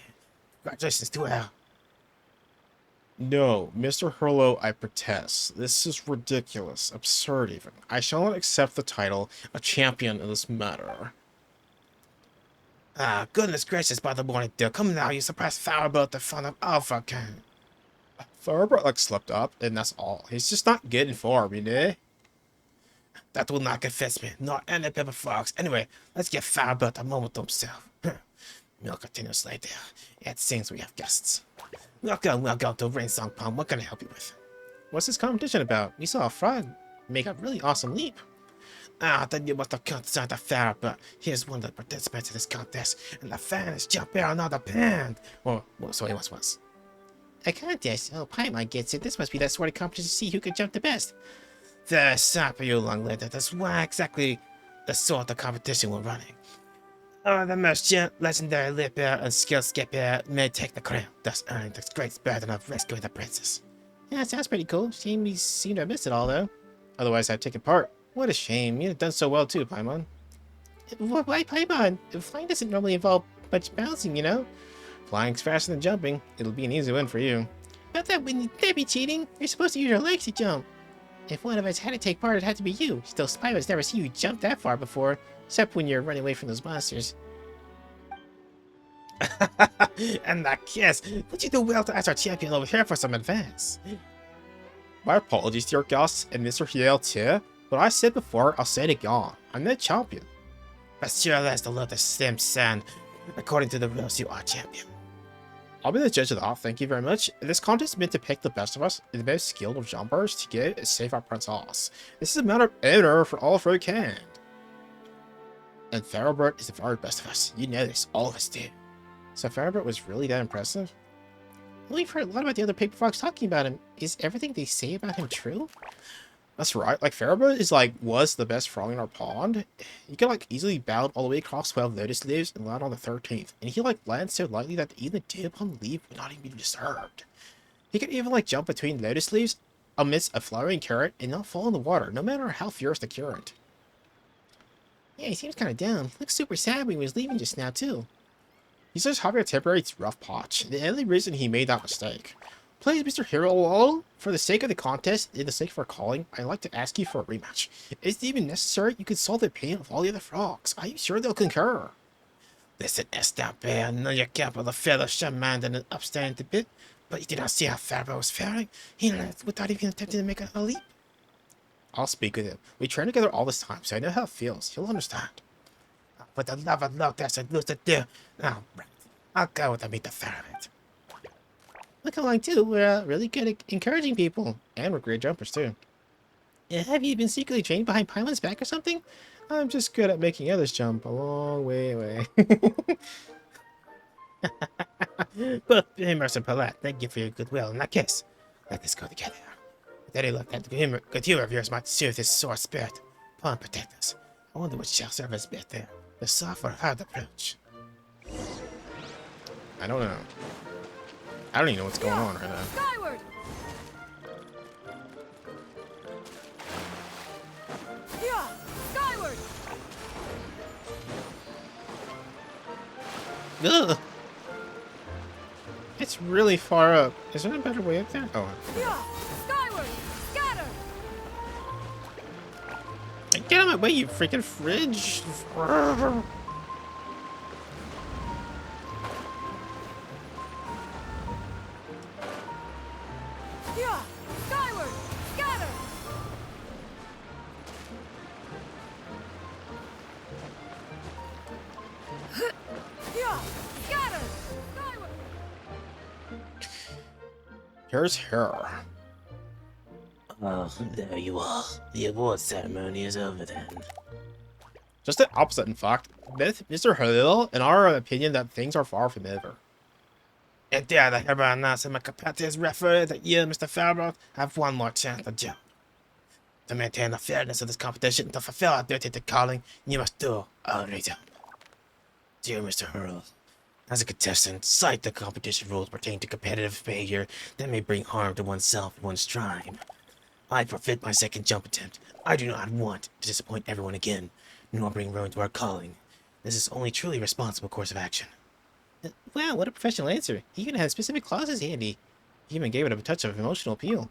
Speaker 1: Congratulations to her. No, Mr. Hurlo, I protest. This is ridiculous, absurd even. I shall not accept the title of champion in this matter. Ah, goodness gracious, by the morning dew. Come now, you surprised Farabird the fun of Alpha King. Farabird, like, slept up, and that's all. He's just not good in form, you know? That will not convince me, nor any paper frogs. Anyway, let's give Farabird a moment to himself. We'll continue later. It seems we have guests. Welcome to Rain Song Pond. What can I help you with? What's this competition about? We saw a frog make a really awesome leap. Ah, then you must have come to the Farabird. Here's one of the participants in this contest, and the fan is jumping out of the pond. Well, so he was.
Speaker 8: A contest? Oh, Paimon gets it. This must be that sort of competition to see who can jump the best.
Speaker 1: The sap you long-legged. That's why exactly the sort of competition we're running. The most legendary lipper and skilled skipper may take the crown, thus earning the great burden of rescuing the princess.
Speaker 8: Yeah, sounds pretty cool. Shame we seem to have missed it all, though.
Speaker 1: Otherwise, I'd take part. What a shame. You've done so well too, Paimon.
Speaker 8: Why Paimon? Flying doesn't normally involve much bouncing, you know?
Speaker 1: Flying's faster than jumping. It'll be an easy win for you.
Speaker 8: About that, wouldn't that be cheating? You're supposed to use your legs to jump. If one of us had to take part, it'd have to be you. Still, Spyro's never seen you jump that far before, except when you're running away from those monsters.
Speaker 1: And that kiss! Would you do well to ask our champion over here for some advance? My apologies to your guests and Mr. Hiel too. What I said before, I'll say it again. I'm the champion. But sure as the Lotus Sim sand, according to the rules, you are champion. I'll be the judge of that, thank you very much. This contest is meant to pick the best of us, the most skilled of jumpers, to get and save our princess. This is a matter of honor for all of our kind. And Farabird is the very best of us. You know this, all of us do. So Farabird was really that impressive?
Speaker 8: Well, we've heard a lot about the other paper frogs talking about him. Is everything they say about him true?
Speaker 1: That's right. Like, Farabird is was the best frog in our pond. He could easily bound all the way across 12 lotus leaves and land on the 13th. And he lands so lightly that even the dip on the leaf would not even be disturbed. He could even jump between lotus leaves amidst a flowering current and not fall in the water, no matter how fierce the current.
Speaker 8: Yeah, he seems kind of down. Looks super sad when he was leaving just now, too.
Speaker 1: He's just having a temporary rough patch. The only reason he made that mistake. Please, Mr. Hero, for the sake of the contest, in the sake of our calling, I'd like to ask you for a rematch. Is it even necessary? You could solve the opinion of all the other frogs. Are you sure they'll concur? Listen, Estampe, I know you're capable of fellowship man and an upstanding bit, but you did not see how Fabro was faring. He left without even attempting to make a leap. I'll speak with him. We train together all this time, so I know how it feels. He'll understand. For the love of luck, that's a loose to do. Now, I'll go with the meet the ferret.
Speaker 8: Look along, too. We're really good at encouraging people.
Speaker 1: And we're great jumpers, too.
Speaker 8: Have you been secretly trained behind Paimon's back or something?
Speaker 1: I'm just good at making others jump a long way away.
Speaker 8: Both humorous and polite. Thank you for your goodwill. In that case, let us go together. With any luck, that good humor of yours might soothe his sore spirit. Pawn protect us. I wonder which shall serve us better, the soft or hard approach.
Speaker 1: I don't know. I don't even know what's going on right now.
Speaker 7: Skyward! Yeah! Skyward!
Speaker 8: Ugh!
Speaker 1: It's really far up. Is there a better way up there? Oh.
Speaker 7: Yeah! Skyward! Scatter!
Speaker 1: Get out of my way, you freaking fridge.
Speaker 7: Yeah! Skyward! Scatter! Yeah! Scatter! Skyward!
Speaker 1: Here's her.
Speaker 8: Oh, there you are. The award ceremony is over then.
Speaker 1: Just the opposite, in fact. With Mr. Halil, in our opinion, that things are far from over. And there, I hereby announce in my capacity as referee that you, Mr. Fabro, have one more chance to jump. To maintain the fairness of this competition, to fulfill our duty to calling, you must do a rejump. Dear Mr. Hurl, as a contestant, cite the competition rules pertaining to competitive behavior that may bring harm to oneself and one's tribe. I forfeit my second jump attempt. I do not want to disappoint everyone again, nor bring ruin to our calling. This is only truly responsible course of action. Wow, what a professional answer. He even had specific clauses handy. He even gave it a touch of emotional appeal.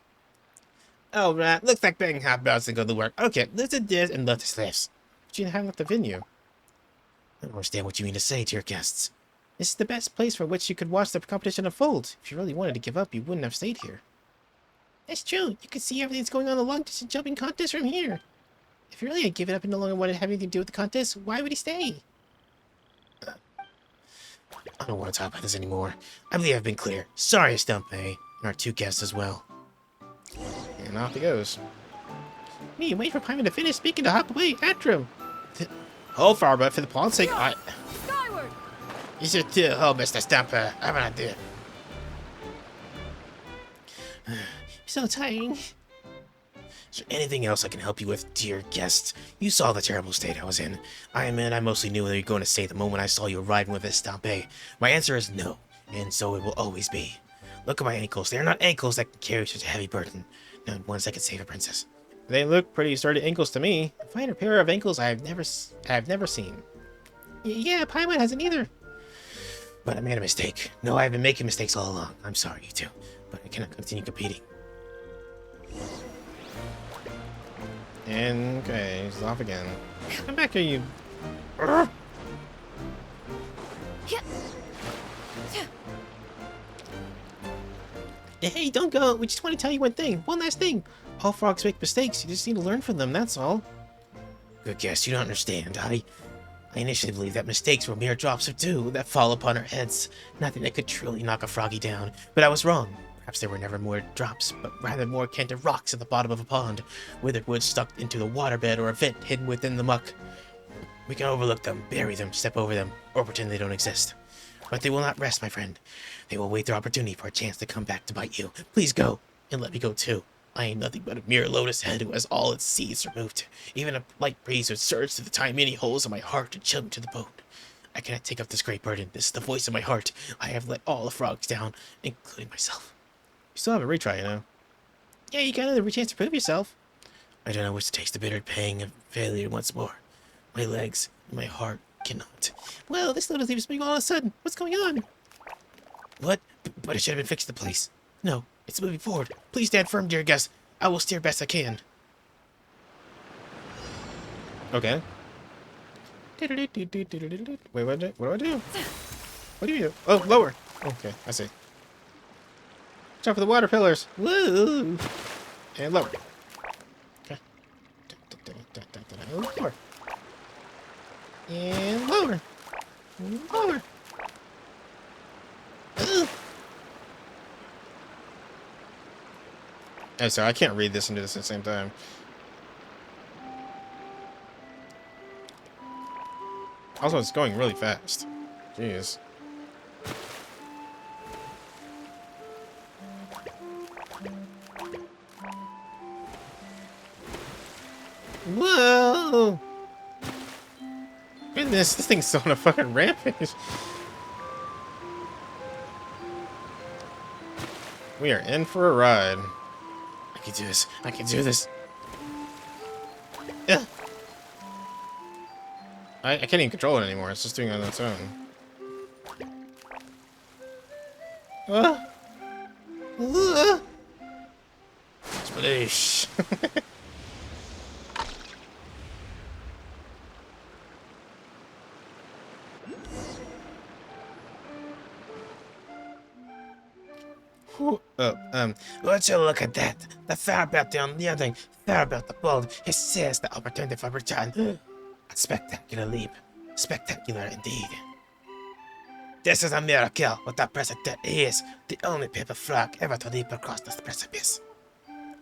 Speaker 1: Oh, right. Looks like begging hot belts and go to work. Okay, listen to this and love this lives. But you didn't have left the venue. I don't understand what you mean to say to your guests. This is the best place for which you could watch the competition unfold. If you really wanted to give up, you wouldn't have stayed here. That's true. You could see everything that's going on in the long-distance jumping contest from here. If you really had given up and no longer wanted to have anything to do with the contest, why would he stay? I don't want to talk about this anymore. I believe I've been clear. Sorry, Stumpy, and our two guests as well. And off he goes. Me, wait for Paimon to finish speaking to hop away after him. Hold far, but for the pawn's sake,
Speaker 7: Skyward!
Speaker 1: You should too. Oh, Mr. Stumper, I have an idea. So tiring. Is there anything else I can help you with, dear guests? You saw the terrible state I was in. I admit I mostly knew what you were going to say the moment I saw you arriving with Estampe. My answer is no, and so it will always be. Look at my ankles. They are not ankles that can carry such a heavy burden. Not once I can save a princess. They look pretty sturdy ankles to me. A finer pair of ankles I have never seen. Yeah, Paimon hasn't either. But I made a mistake. No, I've been making mistakes all along. I'm sorry, you two. But I cannot continue competing. And, okay, he's off again. Come back here, you... Hey, don't go. We just want to tell you one thing. One last thing. All frogs make mistakes. You just need to learn from them, that's all. Good guess. You don't understand. I initially believed that mistakes were mere drops of dew that fall upon our heads. Nothing that could truly knock a froggy down. But I was wrong. Perhaps there were never more drops, but rather more akin to rocks at the bottom of a pond, withered wood stuck into the waterbed or a vent hidden within the muck. We can overlook them, bury them, step over them, or pretend they don't exist. But they will not rest, my friend. They will wait their opportunity for a chance to come back to bite you. Please go, and let me go too. I am nothing but a mere lotus head who has all its seeds removed. Even a light breeze would surge through the tiny holes in my heart and chill me to the bone. I cannot take up this great burden. This is the voice of my heart. I have let all the frogs down, including myself. You still have a retry, you know? Yeah, you got another chance to prove yourself. I don't know which to taste the bitter pang of failure once more.
Speaker 8: My legs and my heart cannot. Well, this little leaves me all of a sudden. What's going on? What? But I should have been fixed the place. No, it's moving forward. Please stand firm, dear guest. I will steer best I can.
Speaker 1: Okay. Wait, what do I do? What do you do? Oh, lower. Okay, I see. Jump for the water pillars. Woo! And lower. Okay. Lower. And lower. Lower. I'm sorry, I can't read this and do this at the same time. Also, it's going really fast. Jeez. Whoa! Goodness, this thing's still on a fucking rampage. We are in for a ride. I can do this. I can do this. Ugh. I can't even control it anymore. It's just doing it on its own. Sploosh.
Speaker 8: Would you look at that? The Fairytale the unleading, Fairytale the bold, he sees the opportunity for return. A spectacular leap. Spectacular indeed. This is a miracle. What that president is the only paper frog ever to leap across this precipice.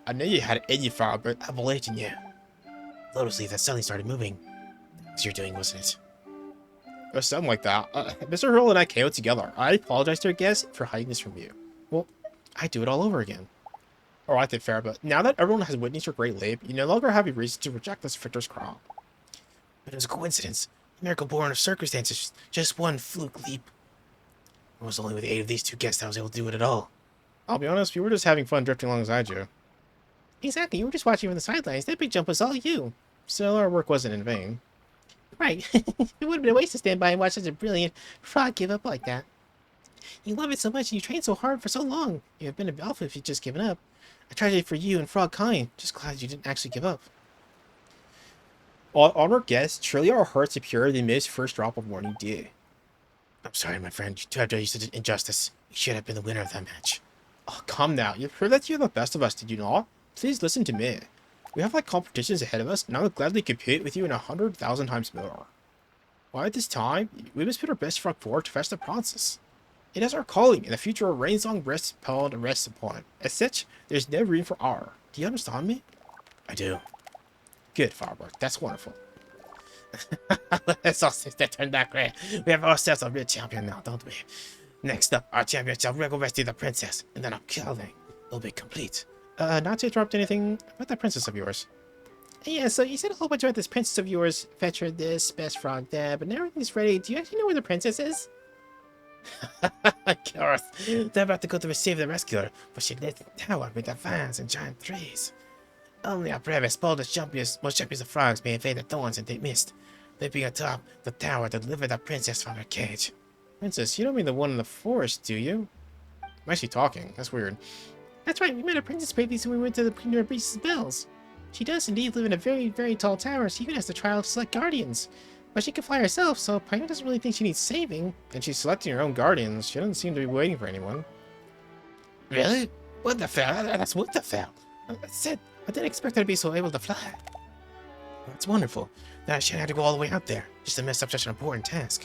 Speaker 1: I knew you had it in you, Frog, but
Speaker 8: I believed in you. Lotus leaves that suddenly started moving. As you're doing, wasn't it?
Speaker 1: or something like that. Mr. Hurl and I KO'd together. I apologize to our guests for hiding this from you. Well, I do it all over again. Alright then, fair, but now that everyone has witnessed your great leap, you no longer have a reason to reject this victor's crown.
Speaker 8: But it was a coincidence. A miracle born of circumstances. Just one fluke leap. It was only with the aid of these two guests I was able to do it at all.
Speaker 1: I'll be honest, we were just having fun drifting alongside you.
Speaker 8: Exactly, you were just watching from the sidelines. That big jump was all you.
Speaker 1: So our work wasn't in vain.
Speaker 8: Right. It would have been a waste to stand by and watch such a brilliant frog give up like that. You love it so much and you trained so hard for so long. You have been a alpha if you'd just given up. A tragedy for you and Frog Kind. Just glad you didn't actually give up.
Speaker 1: All honored guests, truly our hearts are pure than May's first drop of morning dew.
Speaker 8: I'm sorry, my friend. To have done you such an injustice. You should have been the winner of that match.
Speaker 1: Oh, come now. You've heard that you're the best of us, did you not? Please listen to me. We have like competitions ahead of us, and I would gladly compete with you in 100,000 times more. Why at this time, we must put our best foot forward to fetch the princess. It is our calling, and the future of Rainsong rests upon. As such, there's no room for error. Do you understand me?
Speaker 8: I do.
Speaker 1: Good, Firebird. That's wonderful.
Speaker 8: Let's all since that turned out great. We have ourselves a real champion now, don't we? Next up, our champion shall wriggle rescue the princess, and then our killing will be complete.
Speaker 1: Not to interrupt anything about that princess of yours.
Speaker 8: Yeah, so you said a whole bunch about this princess of yours. Fetch her this, best frog that, but now everything's ready. Do you actually know where the princess is? Garth, they're about to go to receive the rescuer, but she lives in the tower with the vines and giant trees. Only our bravest, boldest, most champions of frogs may evade the thorns and they missed. Leaping atop the tower to deliver the princess from her cage.
Speaker 1: Princess, you don't mean the one in the forest, do you? I'm actually talking. That's weird.
Speaker 8: That's right, we met a princess previously when we went to the Premier Beast's bells. She does indeed live in a very, very tall tower. She even has the trial to select guardians. But she can fly herself, so Pioneer doesn't really think she needs saving.
Speaker 1: And she's selecting her own guardians. She doesn't seem to be waiting for anyone.
Speaker 8: Really? What the hell? That's what the hell. I said, I didn't expect her to be so able to fly. That's wonderful. Now I shouldn't have to go all the way out there, just to mess up such an important task.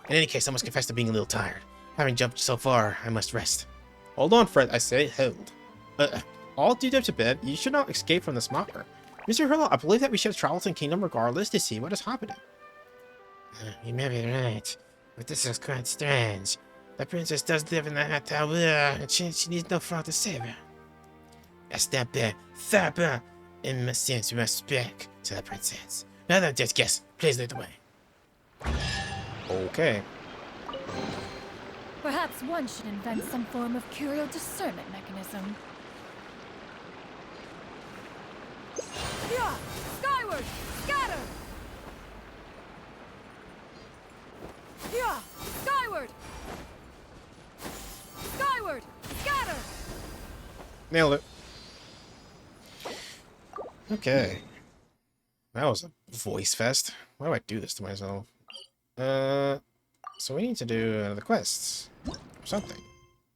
Speaker 8: In any case, I must confess to being a little tired. Having jumped so far, I must rest.
Speaker 1: Hold on, Fred. I say hold. All due to bed, you should not escape from the smuggler. Mr. Hurlow, I believe that we should travel to Kingdom regardless to see what is happening.
Speaker 8: You may be right, but this is quite strange. The princess does live in the tower, and she needs no frog to save her. Step there, Thurber, in my sense, we must speak to the princess. Now then, just guess. Please lead the way.
Speaker 1: Okay.
Speaker 7: Perhaps one should invent some form of curial discernment mechanism. Yeah! Skyward! Scatter! Yeah! Skyward! Skyward! Scatter!
Speaker 1: Nailed it. Okay. That was a voice fest. Why do I do this to myself? So we need to do the quests. Or something.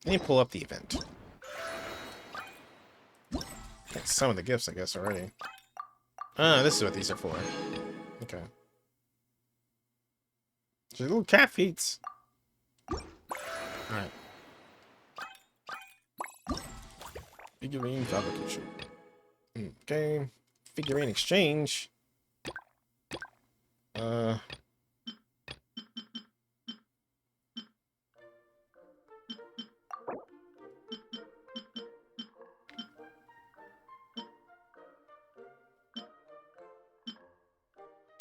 Speaker 1: I need to pull up the event. Got some of the gifts, I guess, already. Ah, this is what these are for. Okay. Just little cat feet. Alright. Figurine fabrication. Okay. Figurine exchange. I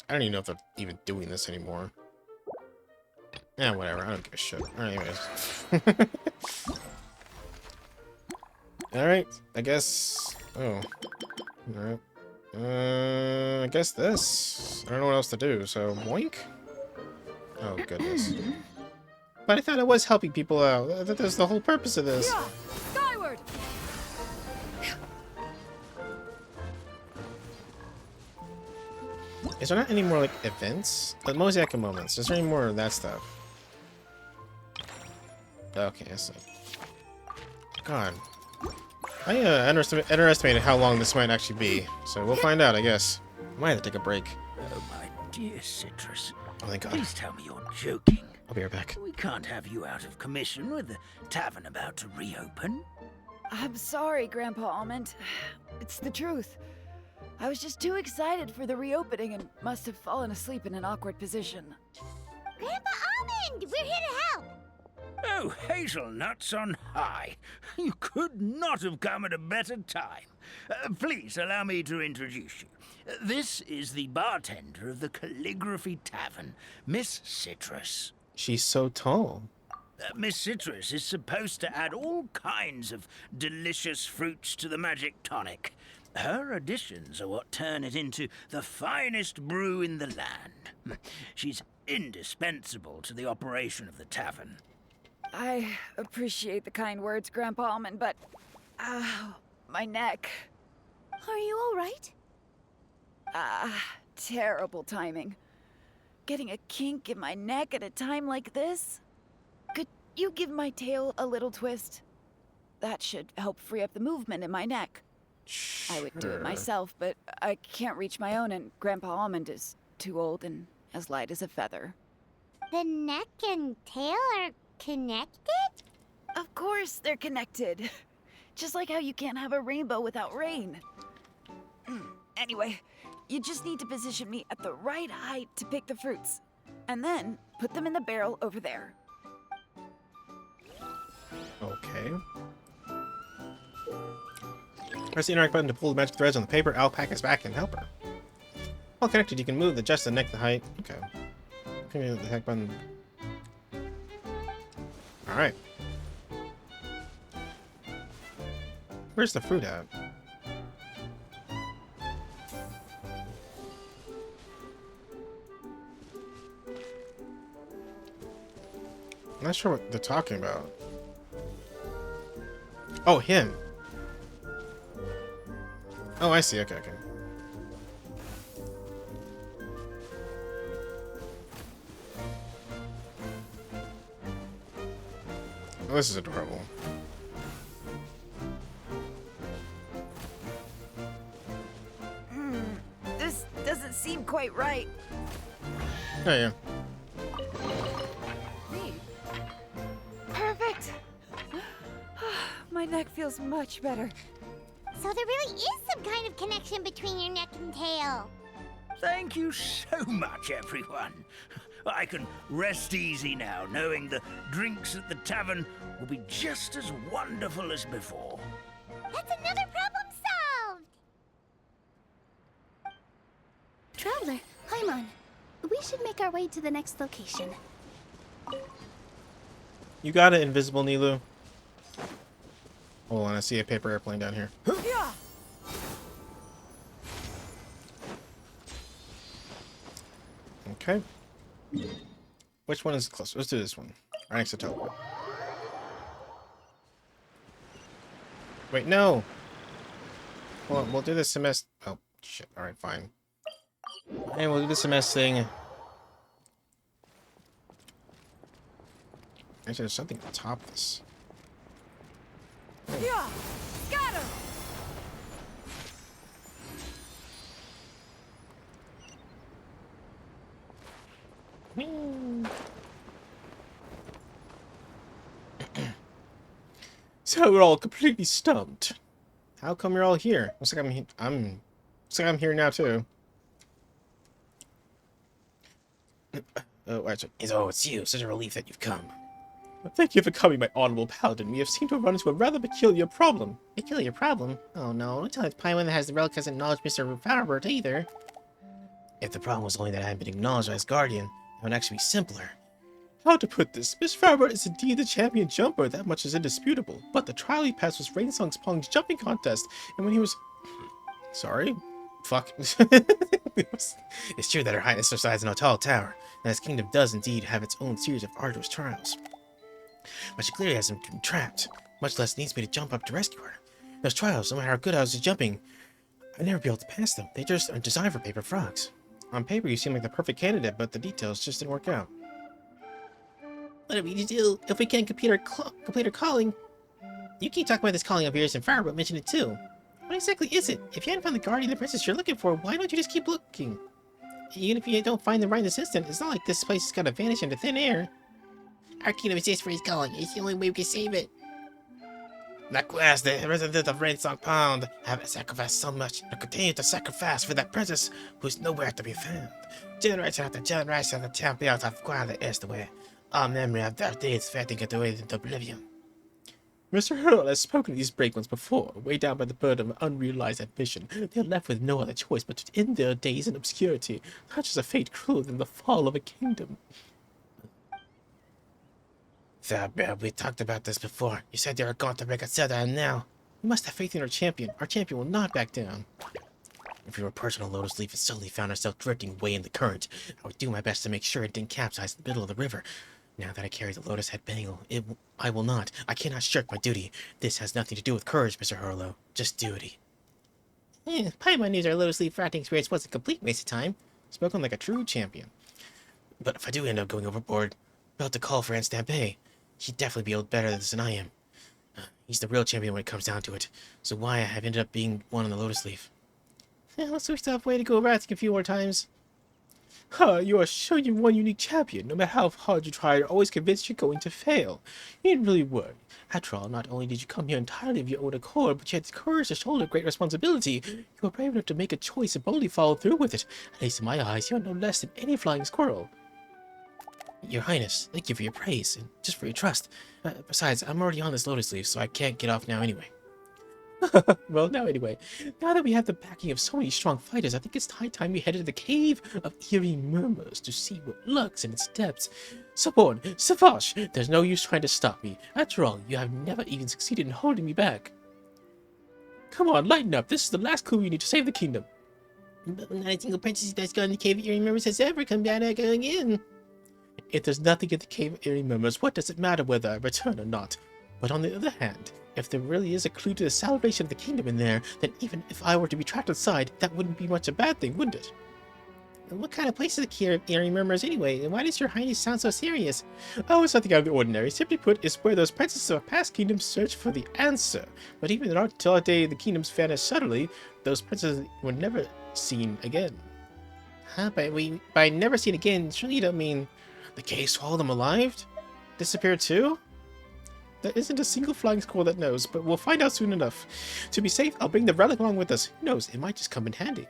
Speaker 1: don't even know if they're even doing this anymore. Yeah, whatever. I don't give a shit. Anyways. Alright. I guess... Oh. Alright. I guess this. I don't know what else to do, so boink? Oh, goodness. But I thought it was helping people out. That was the whole purpose of this.
Speaker 7: Yeah! Skyward!
Speaker 1: Is there not any more, like, events? The Mosaic moments. Is there any more of that stuff? Okay, I see. God. I underestimated how long this might actually be. So we'll find out, I guess. Might have to take a break.
Speaker 6: Oh, my dear Citrus.
Speaker 1: Oh, thank God.
Speaker 6: Please tell me you're joking.
Speaker 1: I'll be right back.
Speaker 6: We can't have you out of commission with the tavern about to reopen.
Speaker 11: I'm sorry, Grandpa Almond. It's the truth. I was just too excited for the reopening and must have fallen asleep in an awkward position.
Speaker 2: Grandpa Almond, we're here to help.
Speaker 6: Oh, hazelnuts on high. You could not have come at a better time. Please allow me to introduce you. This is the bartender of the Calligraphy Tavern, Miss Citrus.
Speaker 1: She's so tall.
Speaker 6: Miss Citrus is supposed to add all kinds of delicious fruits to the magic tonic. Her additions are what turn it into the finest brew in the land. She's indispensable to the operation of the tavern.
Speaker 11: I appreciate the kind words, Grandpa Almond, but... my neck.
Speaker 9: Are you all right?
Speaker 11: Terrible timing. Getting a kink in my neck at a time like this? Could you give my tail a little twist? That should help free up the movement in my neck. I would do it myself, but I can't reach my own, and Grandpa Almond is too old and as light as a feather.
Speaker 2: The neck and tail are connected?
Speaker 11: Of course they're connected. Just like how you can't have a rainbow without rain. Anyway, you just need to position me at the right height to pick the fruits. And then put them in the barrel over there.
Speaker 1: Okay. Press the interact button to pull the magic threads on the paper. Alpaca's back and help her. While connected, you can move, adjust the neck, the height. Okay. Okay, the heck button. Alright. Where's the fruit at? I'm not sure what they're talking about. Oh, him. Oh, I see. Okay, okay. Oh, this is adorable.
Speaker 11: This doesn't seem quite right.
Speaker 1: Oh, yeah.
Speaker 11: Perfect. My neck feels much better.
Speaker 2: So there really is some kind of connection between your neck and tail.
Speaker 6: Thank you so much, everyone. I can rest easy now, knowing the drinks at the tavern will be just as wonderful as before.
Speaker 2: That's another problem solved!
Speaker 9: Traveler, Paimon, we should make our way to the next location.
Speaker 1: You got it, Invisible Nilu. Hold on, I see a paper airplane down here.
Speaker 11: Yeah.
Speaker 1: Okay. Which one is closer? Let's do this one. Right next to teleport. Wait, no! Well, we'll do this semester. Oh, shit. Alright, fine. And we'll do the semester thing. Actually, there's something on top of this.
Speaker 11: Yeah, got him.
Speaker 1: So we're all completely stumped. How come you're all here? Looks like looks like I'm here now too. Oh, actually, it's you. Such a relief that you've come. Well, thank you for coming, my honorable paladin. We have seemed to have run into a rather peculiar problem.
Speaker 8: Peculiar problem? Oh no, don't tell it Paimon that has the relic hasn't acknowledged Mr. Faubert either.
Speaker 1: If the problem was only that I hadn't been acknowledged as guardian, it would actually be simpler. How to put this? Miss Faubert is indeed the champion jumper, that much is indisputable. But the trial he passed was Rainsong's Pong's jumping contest, and when he was... Sorry? Fuck. It's true that Her Highness resides in a tall tower, and his kingdom does indeed have its own series of arduous trials. But she clearly hasn't been trapped, much less needs me to jump up to rescue her. Those trials, no matter how good I was at jumping, I'd never be able to pass them. They just aren't designed for paper frogs. On paper, you seem like the perfect candidate, but the details just didn't work out.
Speaker 8: What are we to do if we can't complete our calling? You keep talking about this calling of yours and Faubert mentioned it too. What exactly is it? If you hadn't found the guardian the princess you're looking for, why don't you just keep looking? Even if you don't find them right this instant, it's not like this place is gonna vanish into thin air. Our kingdom exists for his calling. It's the only way we can save it.
Speaker 1: That quest, the resident of Rainsong Pond, have sacrificed so much and continue to sacrifice for that princess who's nowhere to be found. Generation after generation, the champions have quietly asked away. All memory of their deeds fading away into oblivion. Mr. Hurl has spoken of these break-ones before, weighed down by the burden of unrealized ambition. They are left with no other choice but to end their days in obscurity, such as a fate crueler than the fall of a kingdom. Faubert, we talked about this before. You said you were going to reconsider, and now... We must have faith in our champion. Our champion will not back down. If we were perched on a lotus leaf and suddenly found ourselves drifting way in the current, I would do my best to make sure it didn't capsize in the middle of the river. Now that I carry the lotus head bangle, I will not. I cannot shirk my duty. This has nothing to do with courage, Mr. Hurlow. Just duty.
Speaker 8: Paimon knew our lotus leaf rafting experience wasn't a complete waste of time.
Speaker 1: Spoken like a true champion. But if I do end up going overboard, I'll have to call for Anstampe. He'd definitely be able to better this than I am. He's the real champion when it comes down to it. So why I have ended up being one on the lotus leaf.
Speaker 8: Well, so we still have a way to go rafting a few more times.
Speaker 1: You are sure you're one unique champion. No matter how hard you try, you're always convinced you're going to fail. You needn't really worry. After all, not only did you come here entirely of your own accord, but you had the courage to shoulder great responsibility. You were brave enough to make a choice and boldly follow through with it. At least in my eyes, you are no less than any flying squirrel. Your Highness, thank you for your praise, and just for your trust. Besides, I'm already on this lotus leaf, so I can't get off now anyway. Well, now that we have the backing of so many strong fighters, I think it's high time we headed to the Cave of Eerie Murmurs to see what lurks in its depths. Suborn, Savage, there's no use trying to stop me. After all, you have never even succeeded in holding me back. Come on, lighten up. This is the last clue you need to save the kingdom.
Speaker 8: But not a single princess that's gone in the Cave of Eerie Murmurs has ever come down again.
Speaker 1: If there's nothing in the Cave of Eerie Murmurs, what does it matter whether I return or not? But on the other hand, if there really is a clue to the salvation of the kingdom in there, then even if I were to be trapped inside, that wouldn't be much a bad thing, wouldn't it?
Speaker 8: And what kind of place is the Cave of Eerie Murmurs anyway? And why does your Highness sound so serious?
Speaker 1: Oh, it's nothing out of the ordinary. Simply put, it's where those princesses of past kingdoms search for the answer. But even until the day the kingdoms vanish suddenly, those princesses were never seen again.
Speaker 8: Huh? By never seen again, surely you don't mean...
Speaker 1: The cave swallowed them alive? Disappeared too? There isn't a single flying squirrel that knows, but we'll find out soon enough. To be safe, I'll bring the relic along with us. Who knows, it might just come in handy.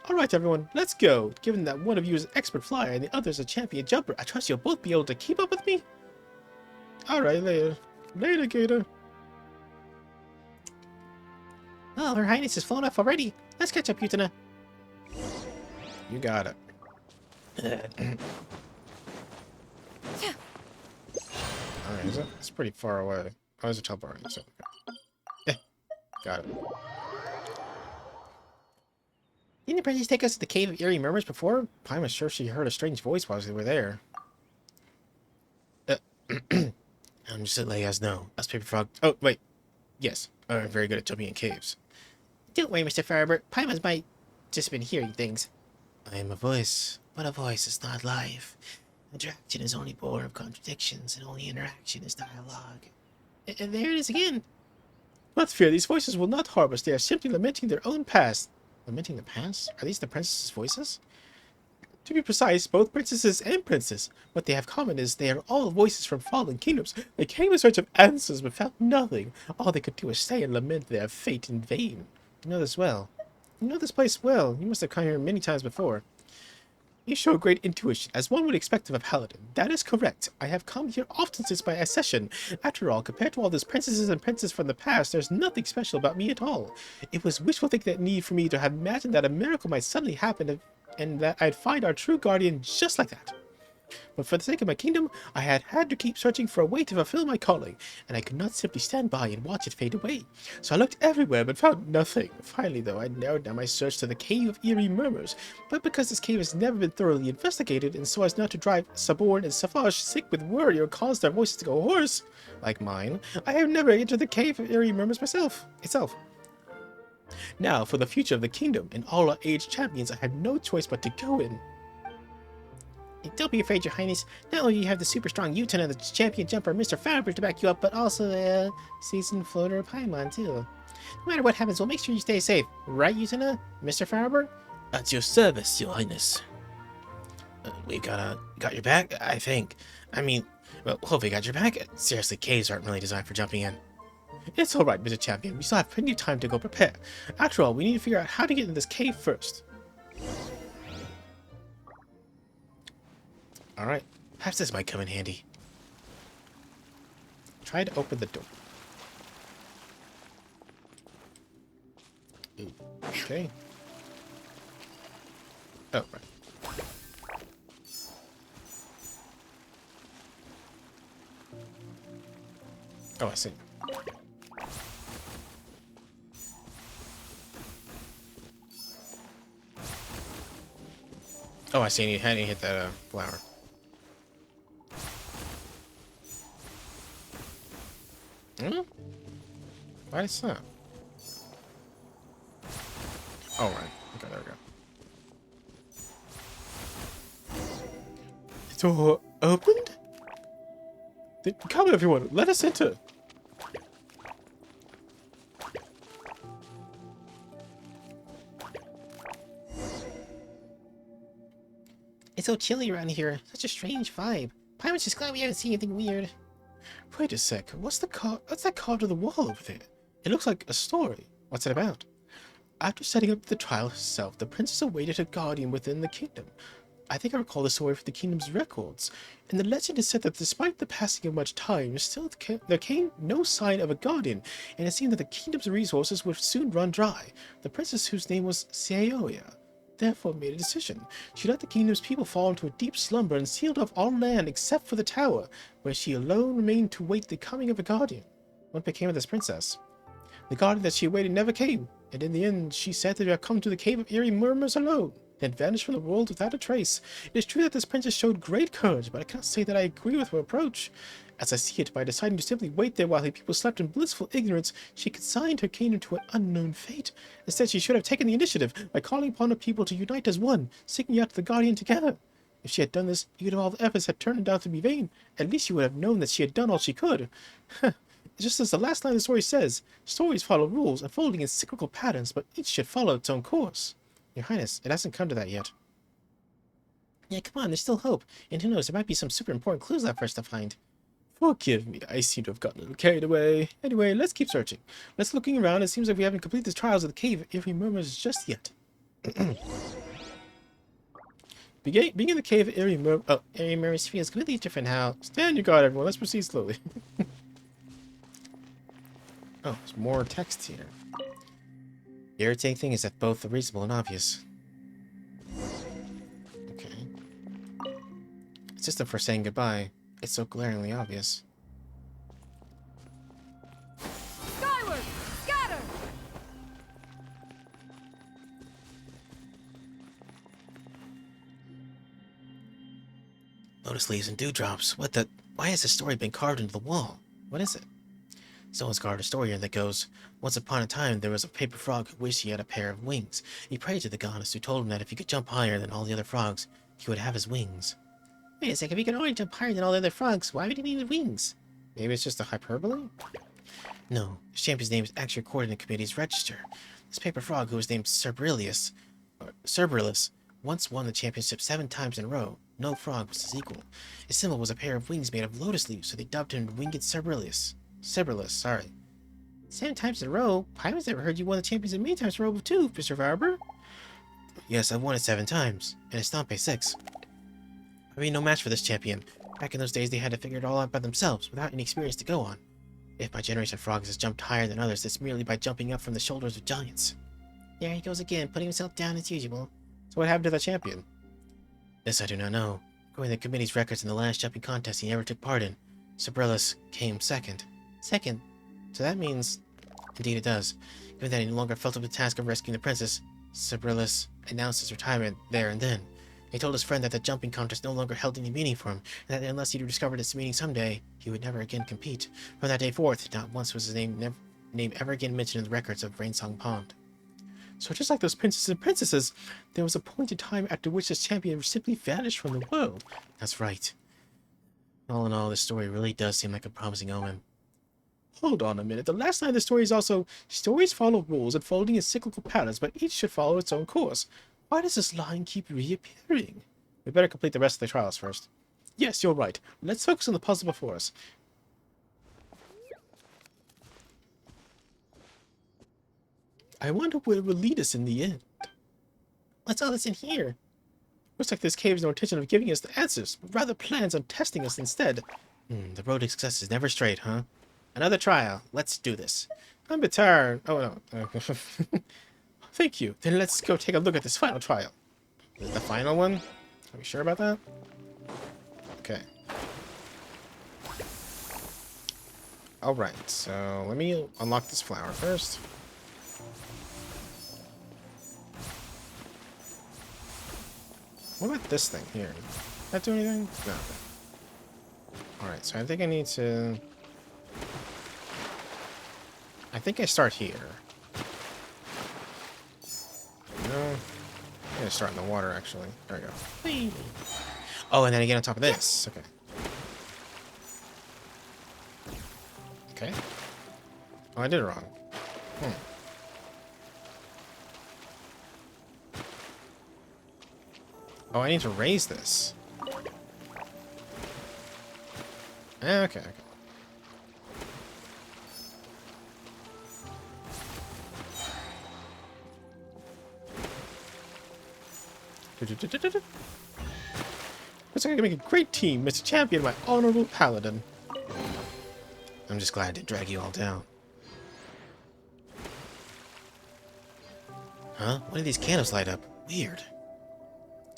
Speaker 1: Alright everyone, let's go. Given that one of you is an expert flyer and the other is a champion jumper, I trust you'll both be able to keep up with me? Alright, later. Later, Gator.
Speaker 8: Oh, Her Highness has flown off already. Let's catch up, Utana.
Speaker 1: You got it. Alright, is it? It's pretty far away. Oh, there's a teleport. So, yeah, got it.
Speaker 8: Didn't the princess take us to the Cave of Eerie Murmurs before?
Speaker 1: I'm sure she heard a strange voice while we were there.
Speaker 8: just to let you guys know, us Paper Frog... Oh, wait. Yes, I'm very good at jumping in caves. Don't worry, Mr. Farber. Paimons might just been hearing things. I am a voice, but a voice is not life. Interaction is only born of contradictions, and only interaction is dialogue. And there it is again. Not fear, these voices will not harm us. They are simply lamenting their own past. Lamenting the past? Are these the princess's voices? To be precise, both princesses and princes. What they have common is they are all voices from fallen kingdoms. They came in search of answers, but found nothing. All they could do was stay and lament their fate in vain. You know this well. You know this place well. You must have come here many times before. You show great intuition, as one would expect of a paladin. That is correct. I have come here often since my accession. After all, compared to all those princesses and princes from the past, there's nothing special about me at all. It was wishful thinking that need for me to have imagined that a miracle might suddenly happen and that I'd find our true guardian just like that. But for the sake of my kingdom, I had to keep searching for a way to fulfill my calling, and I could not simply stand by and watch it fade away. So I looked everywhere, but found nothing. Finally, though, I narrowed down my search to the Cave of Eerie Murmurs, but because this cave has never been thoroughly investigated, and so as not to drive Saborn and Savage sick with worry or cause their voices to go hoarse, like mine, I have never entered the Cave of Eerie Murmurs itself. Now, for the future of the kingdom and all our aged champions, I had no choice but to go in. Don't be afraid, Your Highness. Not only do you have the super strong Uton and the champion jumper Mr. Faber to back you up, but also the seasoned floater Paimon too. No matter what happens, we'll make sure you stay safe. Right, Utana? Mr. Faber? At your service, Your Highness. We got your back, I think. I mean, well, hopefully got your back. Seriously, caves aren't really designed for jumping in. It's alright, Mr. Champion. We still have plenty of time to go prepare. After all, we need to figure out how to get in this cave first. Alright, perhaps this might come in handy. Try to open the door. Ooh, okay. Oh, right. Oh, I see. Oh, I see. I need to hit that flower. Hmm? Why is that? Oh, right. Okay, there we go. The door opened? Come, everyone. Let us enter. It's so chilly around here. Such a strange vibe. Pirate's just glad we haven't seen anything weird. Wait a sec. What's that carved on the wall over there? It looks like a story. What's it about? After setting up the trial herself, the princess awaited a guardian within the kingdom. I think I recall the story from the kingdom's records. And the legend is said that despite the passing of much time, still there came no sign of a guardian, and it seemed that the kingdom's resources would soon run dry. The princess, whose name was Saoya, therefore made a decision. She let the kingdom's people fall into a deep slumber and sealed off all land except for the tower, where she alone remained to wait the coming of a guardian. What became of this princess? The guardian that she awaited never came, and in the end she said to have come to the Cave of Eerie Murmurs alone, and vanished from the world without a trace. It is true that this princess showed great courage, but I cannot say that I agree with her approach. As I see it, by deciding to simply wait there while the people slept in blissful ignorance, she consigned her kingdom to an unknown fate. Instead, she should have taken the initiative by calling upon her people to unite as one, seeking out the guardian together. If she had done this, even if all the efforts had turned out to be vain, at least she would have known that she had done all she could. Just as the last line of the story says, stories follow rules, unfolding in cyclical patterns, but each should follow its own course. Your Highness, it hasn't come to that yet. Yeah, come on, there's still hope. And who knows, there might be some super important clues left for us to find. Forgive me, I seem to have gotten a little carried away. Anyway, let's keep searching. Let's looking around. It seems like we haven't completed the trials of the Cave of Eerie Murmurs just yet. Being in the Cave of Eerie Murmurs feels completely different how... Stand your guard, everyone. Let's proceed slowly. Oh, there's more text here. The irritating thing is that both are reasonable and obvious. Okay. System for saying goodbye. It's so glaringly obvious.
Speaker 7: Skyward! Scatter!
Speaker 8: Lotus leaves and dewdrops. What the... Why has this story been carved into the wall? What is it? Someone's got a story here that goes, once upon a time there was a paper frog who wished he had a pair of wings. He prayed to the goddess who told him that if he could jump higher than all the other frogs, he would have his wings. Wait a second, if he could only jump higher than all the other frogs, why would he need wings? Maybe it's just a hyperbole? No, the champion's name is actually recorded in the committee's register. This paper frog, who was named Cerberus, once won the championship 7 times in a row. No frog was his equal. His symbol was a pair of wings made of lotus leaves, so they dubbed him Winged Cerberus. Sorry. 7 times in a row? Pirate's never heard you won the championship many times in a row too, Mr. Farber. Yes, I've won it 7 times, and Estampe 6. I mean, no match for this champion. Back in those days, they had to figure it all out by themselves, without any experience to go on. If my generation of frogs has jumped higher than others, it's merely by jumping up from the shoulders of giants. There he goes again, putting himself down as usual.
Speaker 1: So what happened to the champion?
Speaker 8: This I do not know. According to the committee's records, in the last jumping contest he never took part in, Cerberus came second. Second?
Speaker 1: So that means...
Speaker 8: Indeed it does. Given that he no longer felt up to the task of rescuing the princess, Cerberus announced his retirement there and then. He told his friend that the jumping contest no longer held any meaning for him, and that unless he discovered its meaning someday, he would never again compete. From that day forth, not once was his name ever again mentioned in the records of Rainsong Pond.
Speaker 1: So just like those princes and princesses, there was a point in time after which this champion simply vanished from the world.
Speaker 8: That's right. All in all, this story really does seem like a promising omen.
Speaker 1: Hold on a minute. The last line of the story is also, stories follow rules unfolding in cyclical patterns, but each should follow its own course. Why does this line keep reappearing? We better complete the rest of the trials first. Yes, you're right. Let's focus on the puzzle before us. I wonder where it will lead us in the end.
Speaker 8: What's all this in here?
Speaker 1: Looks like this cave has no intention of giving us the answers, but rather plans on testing us instead.
Speaker 8: The road to success is never straight, huh? Another trial. Let's do this.
Speaker 1: I'm a bit tired. Oh, no. Thank you. Then let's go take a look at this final trial.
Speaker 8: Is it the final one?
Speaker 1: Are we sure about that? Okay. Alright, so let me unlock this flower first. What about this thing here? Does that do anything? No. Alright, so I think I need to... I think I start here. No. I'm gonna start in the water, actually. There we go. Whee! Oh, and then I get on top of this. Okay. Okay. Oh, I did it wrong. Oh, I need to raise this. Okay. Looks like I can make a great team, Mr. Champion, my honorable paladin.
Speaker 8: I'm just glad to drag you all down. Huh? When did these candles light up? Weird.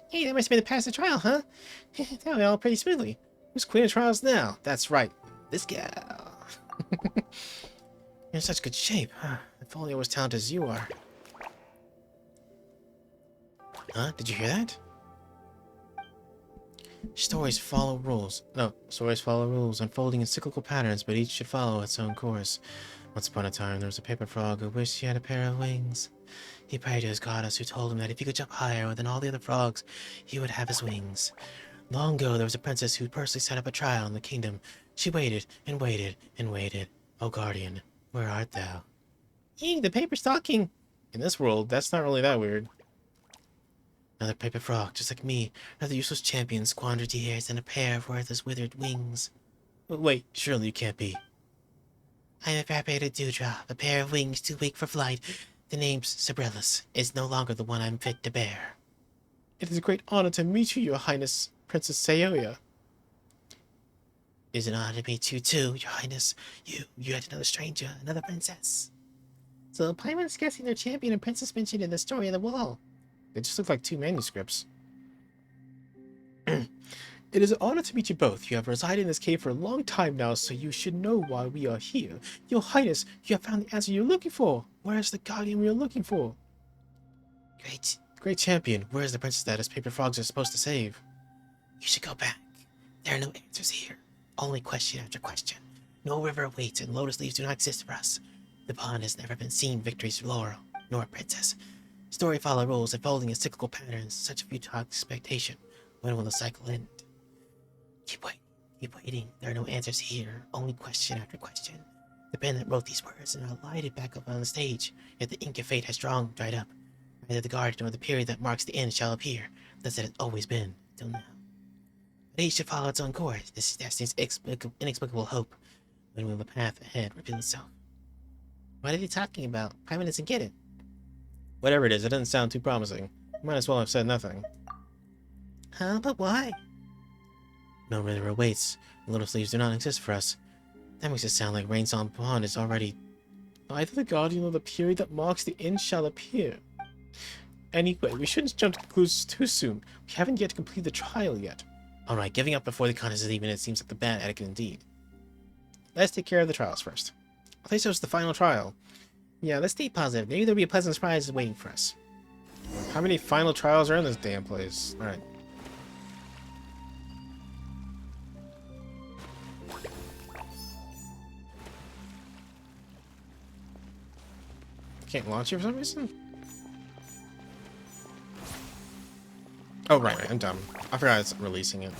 Speaker 1: Hey, that must have been the pass the trial, huh? That went all pretty smoothly. Who's queen of trials now? That's right. This gal.
Speaker 8: You're in such good shape. If only I was talented as you are. Huh? Did you hear that? Stories follow rules. No, stories follow rules, unfolding in cyclical patterns, but each should follow its own course. Once upon a time, there was a paper frog who wished he had a pair of wings. He prayed to his goddess, who told him that if he could jump higher than all the other frogs, he would have his wings. Long ago, there was a princess who personally set up a trial in the kingdom. She waited and waited and waited. Oh, guardian, where art thou?
Speaker 1: Eee, the paper's talking. In this world, that's not really that weird.
Speaker 8: Another paper frog, just like me. Another useless champion squandered years and a pair of worthless withered wings.
Speaker 1: Wait, surely you can't be.
Speaker 8: I am a fabricated dewdrop, a pair of wings too weak for flight. The name's Cerberus is no longer the one I'm fit to bear.
Speaker 1: It is a great honor to meet you, Your Highness, Princess Sayoya.
Speaker 8: It is an honor to meet you too, Your Highness. You had another stranger, another princess.
Speaker 1: So Paimon's guessing their champion and princess mentioned in the story on the wall. They just look like 2 manuscripts. It is an honor to meet you both. You have resided in this cave for a long time now, so you should know why we are here. Your Highness, you have found the answer you're looking for. Where is the guardian we are looking for?
Speaker 8: Great champion, where is the princess that us paper frogs are supposed to save? You should go back. There are no answers here. Only question after question. No river awaits, and lotus leaves do not exist for us. The pond has never been seen victories for Laurel, nor Princess. Story follow rules, unfolding in cyclical patterns, such a futile expectation. When will the cycle end? Keep waiting, keep waiting. There are no answers here, only question after question. The pen that wrote these words and are lighted back up on the stage, yet the ink of fate has dried up. Neither the guard nor the period that marks the end shall appear, thus it has always been, till now. But each should follow its own course. This is Destiny's inexplicable hope. When will the path ahead reveal itself? What are they talking about? Paimon doesn't get it.
Speaker 1: Whatever it is, it doesn't sound too promising. Might as well have said nothing.
Speaker 8: Huh? But why? No river awaits. Little sleeves do not exist for us. That makes it sound like Rainsong Pond is already...
Speaker 1: Neither the guardian nor the period that marks the end shall appear. Anyway, we shouldn't jump to conclusions too soon. We haven't yet completed the trial yet.
Speaker 8: Alright, giving up before the contest is even, it seems like the bad etiquette indeed.
Speaker 1: Let's take care of the trials first. I think this was the final trial.
Speaker 8: Yeah, let's stay positive. Maybe there'll be a pleasant surprise waiting for us.
Speaker 1: How many final trials are in this damn place? Alright. Can't launch it for some reason? Oh, right, I'm dumb. I forgot it's releasing it.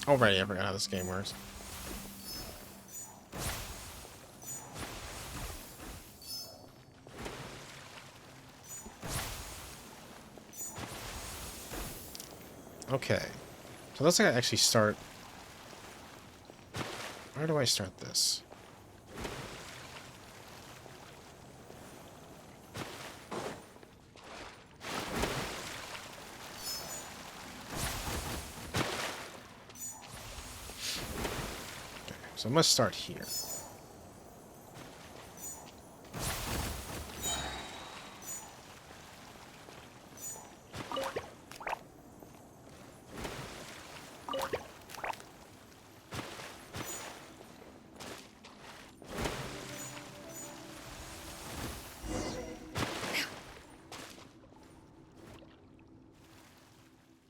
Speaker 1: Already, I forgot how this game works. Okay. So let's actually start... Where do I start this? So I must start here.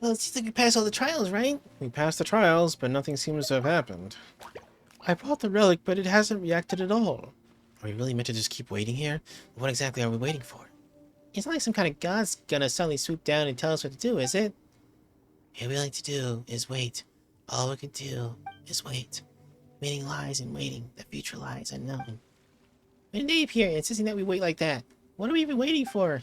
Speaker 8: Well, it seems like we passed all the trials, right?
Speaker 1: We passed the trials, but nothing seems to have happened. I brought the relic, but it hasn't reacted at all.
Speaker 8: Are we really meant to just keep waiting here? What exactly are we waiting for? It's not like some kind of god's gonna suddenly swoop down and tell us what to do, is it? What we like to do is wait. All we can do is wait. Meaning lies in waiting. The future lies unknown. When did they appear, insisting that we wait like that? What are we even waiting for?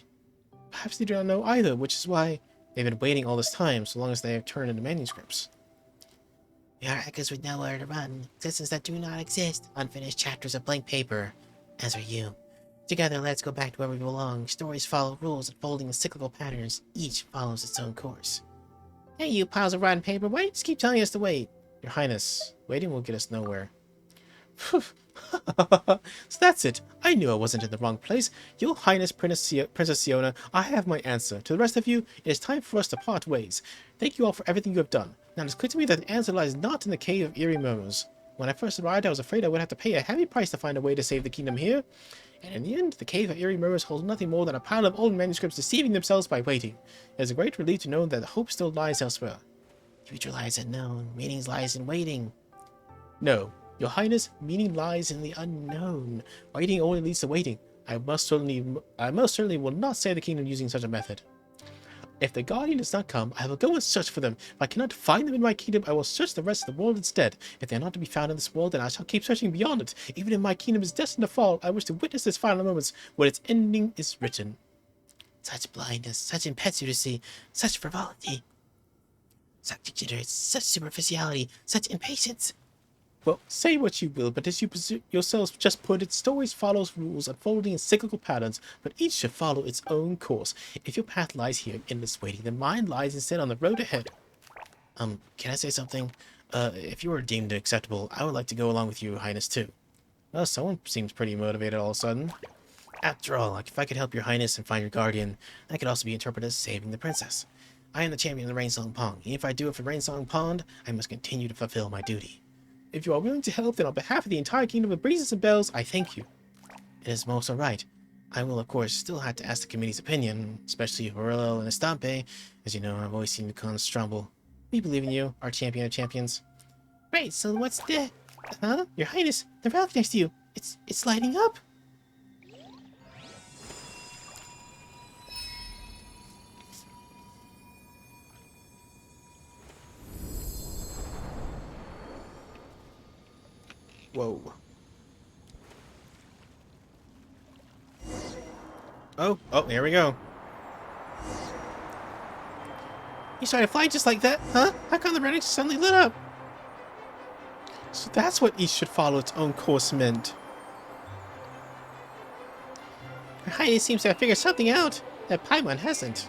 Speaker 1: Perhaps they do not know either, which is why they've been waiting all this time, so long as they have turned into manuscripts.
Speaker 8: We are echoes with nowhere to run. Existence that do not exist. Unfinished chapters of blank paper. As are you. Together, let's go back to where we belong. Stories follow rules unfolding in cyclical patterns. Each follows its own course. Hey, you piles of rotten paper. Why do you just keep telling us to wait?
Speaker 1: Your Highness, waiting will get us nowhere. So that's it. I knew I wasn't in the wrong place. Your Highness, Princess Siona, I have my answer. To the rest of you, it is time for us to part ways. Thank you all for everything you have done. Now it is clear to me that the answer lies not in the Cave of Eerie Murmurs. When I first arrived, I was afraid I would have to pay a heavy price to find a way to save the kingdom here. And in the end, the Cave of Eerie Murmurs holds nothing more than a pile of old manuscripts deceiving themselves by waiting. It is a great relief to know that hope still lies elsewhere.
Speaker 8: Future lies unknown. Meanings lies in waiting.
Speaker 1: No. Your Highness, meaning lies in the unknown. Waiting only leads to waiting. I most certainly will not save the kingdom using such a method. If the Guardian does not come, I will go and search for them. If I cannot find them in my kingdom, I will search the rest of the world instead. If they are not to be found in this world, then I shall keep searching beyond it. Even if my kingdom is destined to fall, I wish to witness this final moments when its ending is written.
Speaker 8: Such blindness, such impetuosity, such frivolity, such ignorance, such superficiality, such impatience.
Speaker 1: Well, say what you will, but as you yourselves just put it, stories follows rules unfolding in cyclical patterns, but each should follow its own course. If your path lies here in endless waiting, then mine lies instead on the road ahead.
Speaker 8: Can I say something? If you are deemed acceptable, I would like to go along with you, Highness, too.
Speaker 1: Well, someone seems pretty motivated all of a sudden.
Speaker 8: After all, like, if I could help your Highness and find your guardian, that could also be interpreted as saving the princess. I am the champion of the Rainsong Pond, and if I do it for Rainsong Pond, I must continue to fulfill my duty.
Speaker 1: If you are willing to help, then on behalf of the entire kingdom of Breezes and Bells, I thank you.
Speaker 8: It is most alright. I will, of course, still have to ask the committee's opinion, especially Horillo and Estampe. As you know, I've always seen the cons strumble. We believe in you, our champion of champions.
Speaker 2: Great, so what's the...
Speaker 8: Huh? Your Highness, the relic next to you. It's lighting up.
Speaker 1: Whoa. Oh, here we go.
Speaker 8: You started flying just like that, huh? How come the relic suddenly lit up?
Speaker 1: So that's what each should follow its own course meant.
Speaker 8: Your Highness seems to have figured something out that Paimon hasn't.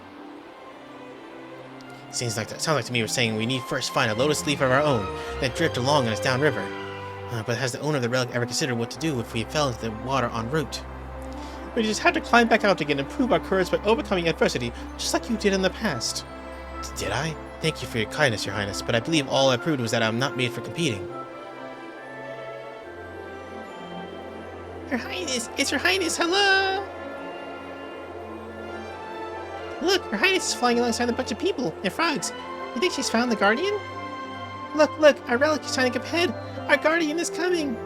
Speaker 1: Sounds like to me we're saying we need first find a lotus leaf of our own, then drift along in its downriver. But has the owner of the relic ever considered what to do if we fell into the water en route?
Speaker 8: We just had to climb back out again and prove our courage by overcoming adversity, just like you did in the past.
Speaker 1: Did I? Thank you for your kindness, Your Highness, but I believe all I proved was that I'm not made for competing.
Speaker 8: Her Highness! It's Her Highness! Hello! Look, Her Highness is flying alongside a bunch of people and frogs. You think she's found the Guardian? Look, our relic is shining up ahead. Our Guardian is coming.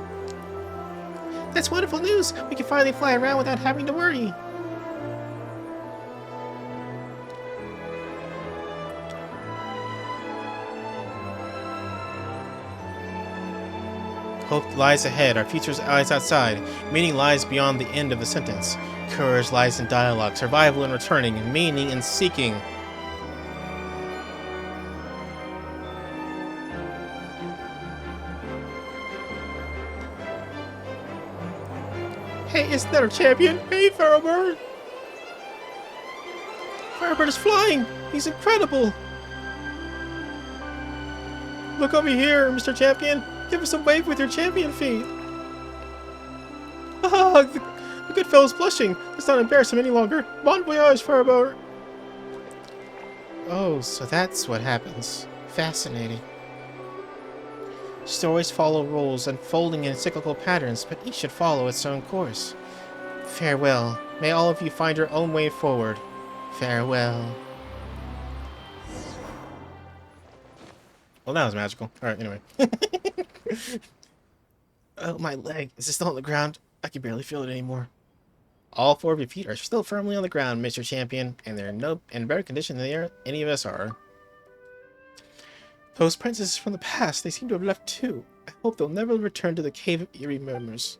Speaker 8: That's wonderful news. We can finally fly around without having to worry.
Speaker 1: Hope lies ahead, our future lies outside, meaning lies beyond the end of the sentence. Courage lies in dialogue, survival in returning, meaning in seeking.
Speaker 8: Hey, isn't that our champion? Hey, Thoroughbird! Thoroughbird is flying! He's incredible! Look over here, Mr. Champion! Give us a wave with your champion feet! Ah, the good fellow's blushing! Let's not embarrass him any longer! Bon voyage, Thoroughbird!
Speaker 1: Oh, so that's what happens. Fascinating.
Speaker 8: Stories follow rules, unfolding in cyclical patterns, but each should follow its own course. Farewell. May all of you find your own way forward. Farewell.
Speaker 1: Well, that was magical. Alright, anyway.
Speaker 8: Oh, my leg. Is it still on the ground? I can barely feel it anymore.
Speaker 1: All 4 of your feet are still firmly on the ground, Mr. Champion, and they're in better condition than any of us are.
Speaker 8: Those princesses from the past, they seem to have left too. I hope they'll never return to the Cave of Eerie Memories.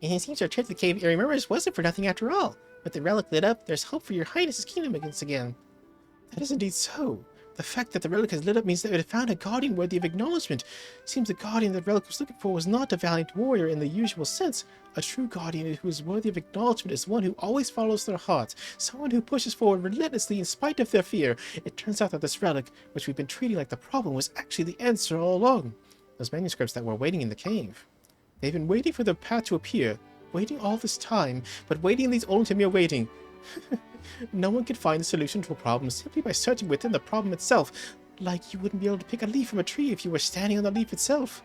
Speaker 8: And it seems our trip to the Cave of Eerie Memories wasn't for nothing after all. With the relic lit up, there's hope for your Highness's kingdom once again. That is indeed so. The fact that the relic has lit up means that it had found a guardian worthy of acknowledgement. It seems the guardian the relic was looking for was not a valiant warrior in the usual sense. A true guardian who is worthy of acknowledgement is one who always follows their heart, someone who pushes forward relentlessly in spite of their fear. It turns out that this relic, which we've been treating like the problem, was actually the answer all along. Those manuscripts that were waiting in the cave. They've been waiting for the path to appear, waiting all this time, but waiting leads only to mere waiting. No one can find a solution to a problem simply by searching within the problem itself, like you wouldn't be able to pick a leaf from a tree if you were standing on the leaf itself.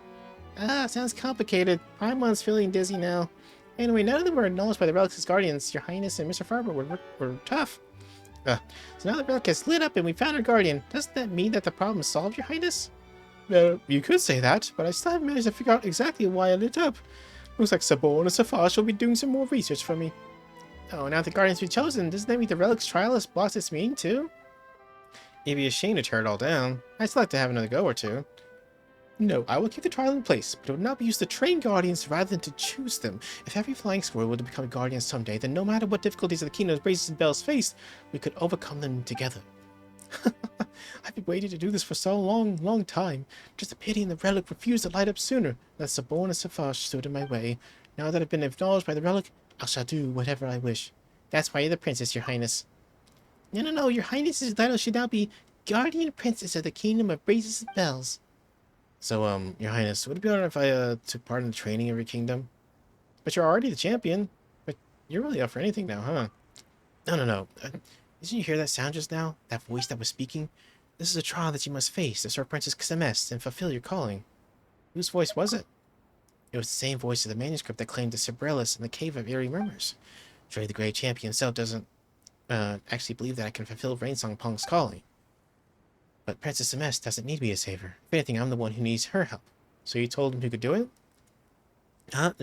Speaker 8: Ah, sounds complicated. Paimon's feeling dizzy now. Anyway, none of them were acknowledged by the relic's as guardians. Your Highness and Mr. Farber were tough. So now the relic has lit up and we found our guardian. Doesn't that mean that the problem is solved, Your Highness? You could say that, but I still haven't managed to figure out exactly why it lit up. Looks like Sabor and Safage will be doing some more research for me. Oh, now the guardian's been chosen, doesn't that mean the relic's trial has lost its meaning too?
Speaker 1: It'd be a shame to tear it all down. I'd still like to have another go or two.
Speaker 8: No, I will keep the trial in place, but it would not be used to train guardians rather than to choose them. If every flying squirrel were to become a guardian someday, then no matter what difficulties the kingdom's braces and bells face, we could overcome them together. I've been waiting to do this for so long time. Just a pity the relic refused to light up sooner. That Sabor and Safage stood in my way. Now that I've been acknowledged by the relic, I shall do whatever I wish. That's why you're the princess, Your Highness. No, Your Highness's title should now be Guardian Princess of the Kingdom of Braces and Bells.
Speaker 1: So, Your Highness, would it be alright if I took part in the training of your kingdom?
Speaker 8: But you're already the champion.
Speaker 1: But you're really up for anything now, huh?
Speaker 8: No. Didn't you hear that sound just now? That voice that was speaking? This is a trial that you must face to serve Princess Xemest and fulfill your calling.
Speaker 1: Whose voice was it?
Speaker 8: It was the same voice of the manuscript that claimed the Sibrellis in the Cave of Eerie Murmurs. Surely the Great Champion himself doesn't actually believe that I can fulfill Rainsong Pong's calling. But Princess Xemest doesn't need me to save her. If anything, I'm the one who needs her help.
Speaker 1: So you told him who could do it?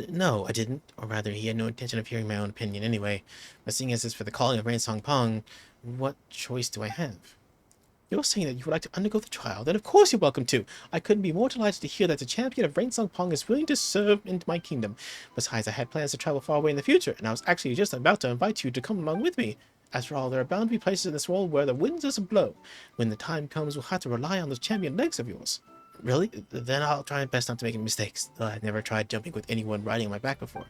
Speaker 8: No, I didn't. Or rather, he had no intention of hearing my own opinion anyway. But seeing as it's for the calling of Rainsong Pong, what choice do I have? You're saying that you would like to undergo the trial, then of course you're welcome to. I couldn't be more delighted to hear that the champion of Rainsong Pong is willing to serve in my kingdom. Besides, I had plans to travel far away in the future, and I was actually just about to invite you to come along with me. After all, there are bound to be places in this world where the wind doesn't blow. When the time comes, we'll have to rely on those champion legs of yours. Really? Then I'll try my best not to make any mistakes, though I've never tried jumping with anyone riding on my back before.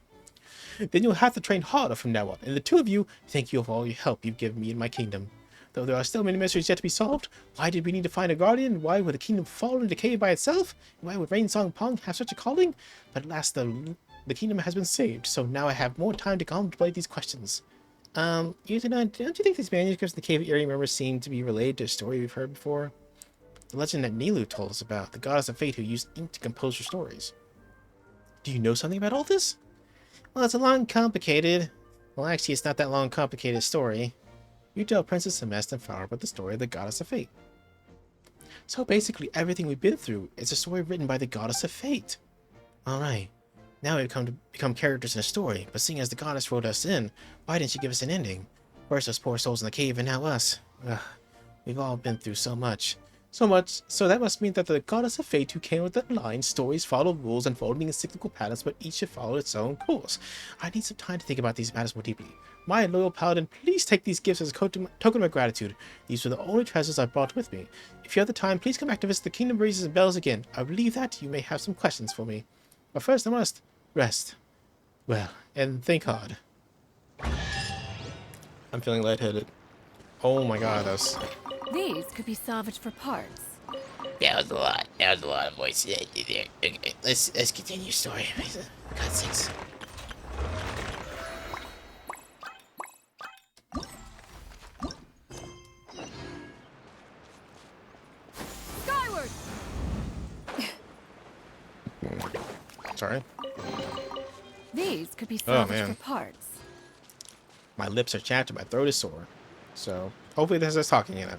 Speaker 8: Then you'll have to train harder from now on, and the two of you, thank you for all your help you've given me in my kingdom. Though there are still many mysteries yet to be solved, why did we need to find a guardian? Why would the kingdom fall into decay by itself? And why would Rainsong Pong have such a calling? But at last the kingdom has been saved, so now I have more time to contemplate these questions. Don't you think these manuscripts in the cave area members seem to be related to a story we've heard before? The legend that Nilu told us about, the goddess of fate who used ink to compose her stories. Do you know something about all this? Well, it's a long, complicated... Well, actually, it's not that long, complicated story. You tell Princess Celeste and Flower about the story of the Goddess of Fate. So basically, everything we've been through is a story written by the Goddess of Fate. Alright, now we've come to become characters in a story, but seeing as the Goddess wrote us in, why didn't she give us an ending? First those poor souls in the cave, and now us. Ugh, we've all been through so much. So much, so that must mean that the Goddess of Fate who came with that line, stories follow rules unfolding in cyclical patterns, but each should follow its own course. I need some time to think about these matters more deeply. My loyal paladin, please take these gifts as a token of my gratitude. These were the only treasures I brought with me. If you have the time, please come back to visit the Kingdom Breezes and Bells again. I believe that you may have some questions for me. But first I must rest. Well, and think hard. I'm feeling lightheaded. Oh my god, that's...
Speaker 7: These could be salvaged for parts.
Speaker 8: That was a lot. That was a lot of voices there. Okay, let's continue your story. God's sakes.
Speaker 7: Skyward!
Speaker 1: Sorry.
Speaker 7: These could be salvaged
Speaker 1: man.
Speaker 7: for parts.
Speaker 1: My lips are chapped and my throat is sore. So, hopefully this is talking in it.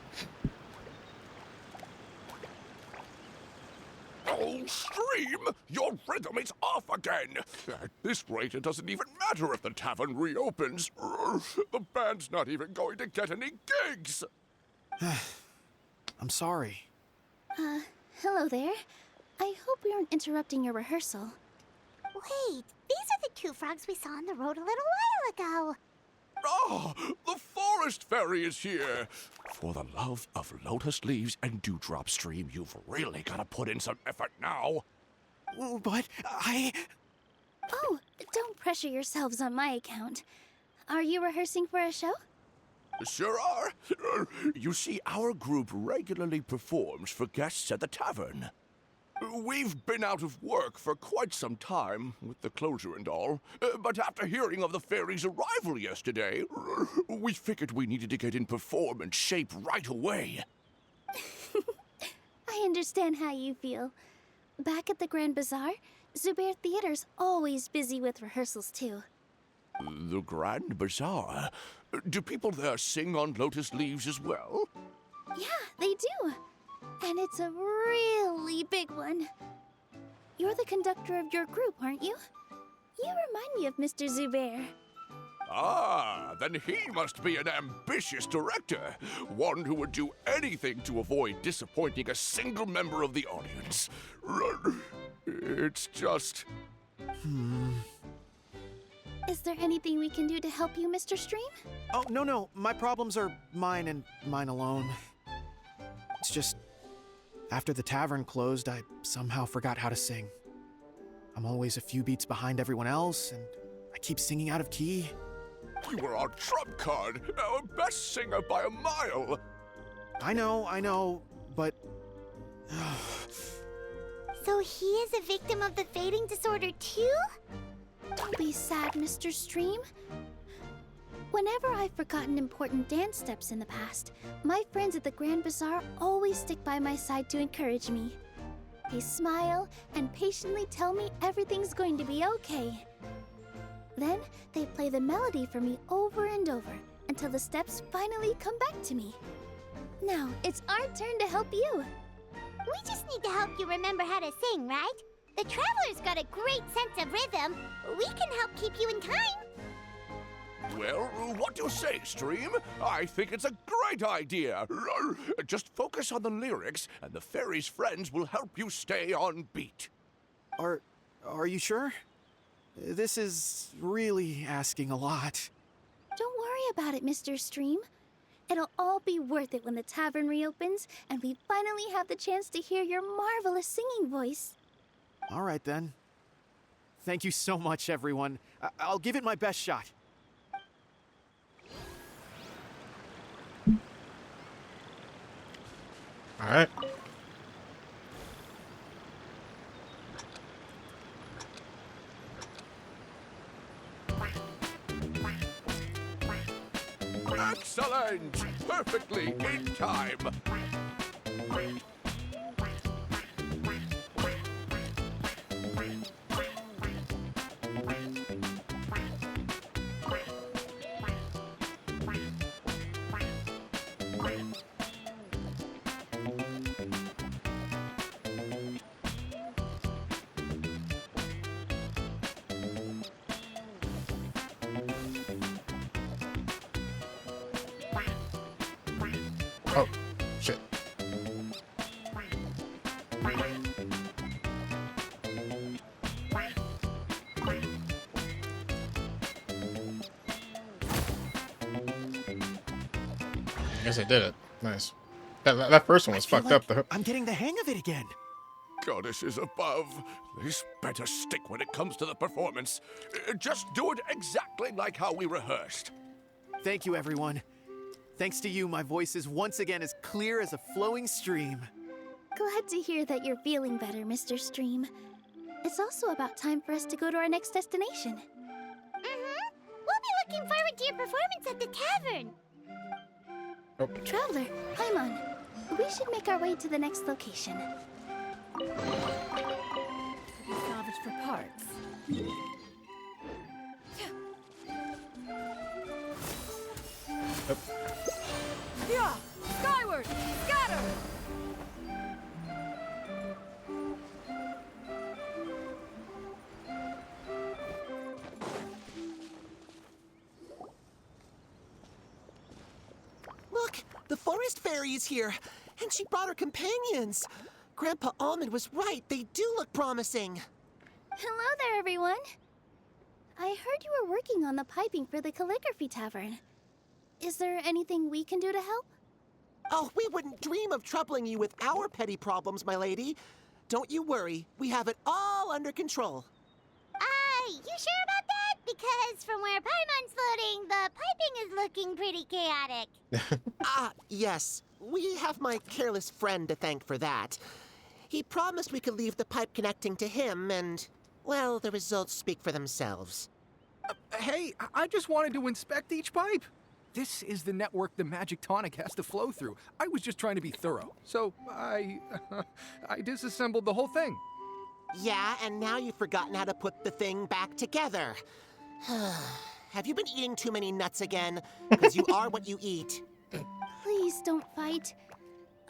Speaker 3: Oh, Stream! Your rhythm is off again! At this rate, it doesn't even matter if the tavern reopens. The band's not even going to get any gigs!
Speaker 4: I'm sorry.
Speaker 9: Hello there. I hope we aren't interrupting your rehearsal.
Speaker 2: Wait, these are the two frogs we saw on the road a little while ago.
Speaker 3: Ah, the forest fairy is here! For the love of lotus leaves and dewdrop, Stream, you've really got to put in some effort now.
Speaker 4: But
Speaker 9: Oh, don't pressure yourselves on my account. Are you rehearsing for a show?
Speaker 3: Sure are. You see, our group regularly performs for guests at the tavern. We've been out of work for quite some time, with the closure and all, but after hearing of the fairy's arrival yesterday, we figured we needed to get in performance shape right away.
Speaker 9: I understand how you feel. Back at the Grand Bazaar, Zubair Theater's always busy with rehearsals too.
Speaker 3: The Grand Bazaar? Do people there sing on lotus leaves as well?
Speaker 9: Yeah, they do. And it's a really big one. You're the conductor of your group, aren't you? You remind me of Mr. Zubair.
Speaker 3: Ah, then he must be an ambitious director. One who would do anything to avoid disappointing a single member of the audience. It's just...
Speaker 9: Is there anything we can do to help you, Mr. Stream?
Speaker 4: oh no, my problems are mine and mine alone. It's just after the tavern closed, I somehow forgot how to sing. I'm always a few beats behind everyone else, and I keep singing out of key.
Speaker 3: You were our trump card, our best singer by a mile.
Speaker 4: I know, but
Speaker 2: So he is a victim of the fading disorder too?
Speaker 9: Don't be sad, Mr. Stream. Whenever I've forgotten important dance steps in the past, my friends at the Grand Bazaar always stick by my side to encourage me. They smile and patiently tell me everything's going to be okay. Then they play the melody for me over and over until the steps finally come back to me. Now it's our turn to help you.
Speaker 2: We just need to help you remember how to sing, right? The Traveler's got a great sense of rhythm. We can help keep you in time.
Speaker 3: Well, what do you say, Stream? I think it's a great idea. Just focus on the lyrics, and the fairy's friends will help you stay on beat.
Speaker 4: Are you sure? This is really asking a lot.
Speaker 9: Don't worry about it, Mr. Stream. It'll all be worth it when the tavern reopens and we finally have the chance to hear your marvelous singing voice.
Speaker 4: All right, then. Thank you so much, everyone. I'll give it my best shot.
Speaker 1: All right.
Speaker 3: Excellent! Perfectly in time.
Speaker 1: Oh, shit. I guess I did it. Nice. That first one was fucked up, though.
Speaker 4: I'm getting the hang of it again.
Speaker 3: Goddesses above, this better stick when it comes to the performance. Just do it exactly like how we rehearsed.
Speaker 4: Thank you, everyone. Thanks to you, my voice is once again as clear as a flowing stream.
Speaker 9: Glad to hear that you're feeling better, Mr. Stream. It's also about time for us to go to our next destination.
Speaker 2: Mm-hmm. We'll be looking forward to your performance at the tavern.
Speaker 1: Oh.
Speaker 9: Traveler, Paimon, we should make our way to the next location.
Speaker 7: Salvage for parts.
Speaker 5: Yeah! Skyward! Scatter!
Speaker 12: Look, the forest fairy is here, and she brought her companions. Grandpa Almond was right. They do look promising.
Speaker 9: Hello there, everyone. I heard you were working on the piping for the calligraphy tavern. Is there anything we can do to help?
Speaker 12: Oh, we wouldn't dream of troubling you with our petty problems, my lady. Don't you worry. We have it all under control.
Speaker 2: You sure about that? Because from where Paimon's floating, the piping is looking pretty chaotic.
Speaker 12: Yes. We have my careless friend to thank for that. He promised we could leave the pipe connecting to him, and, well, the results speak for themselves.
Speaker 13: Hey, I just wanted to inspect each pipe. This is the network the magic tonic has to flow through. I was just trying to be thorough. So I disassembled the whole thing.
Speaker 12: Yeah, and now you've forgotten how to put the thing back together. Have you been eating too many nuts again? Because you are what you eat.
Speaker 9: Please don't fight.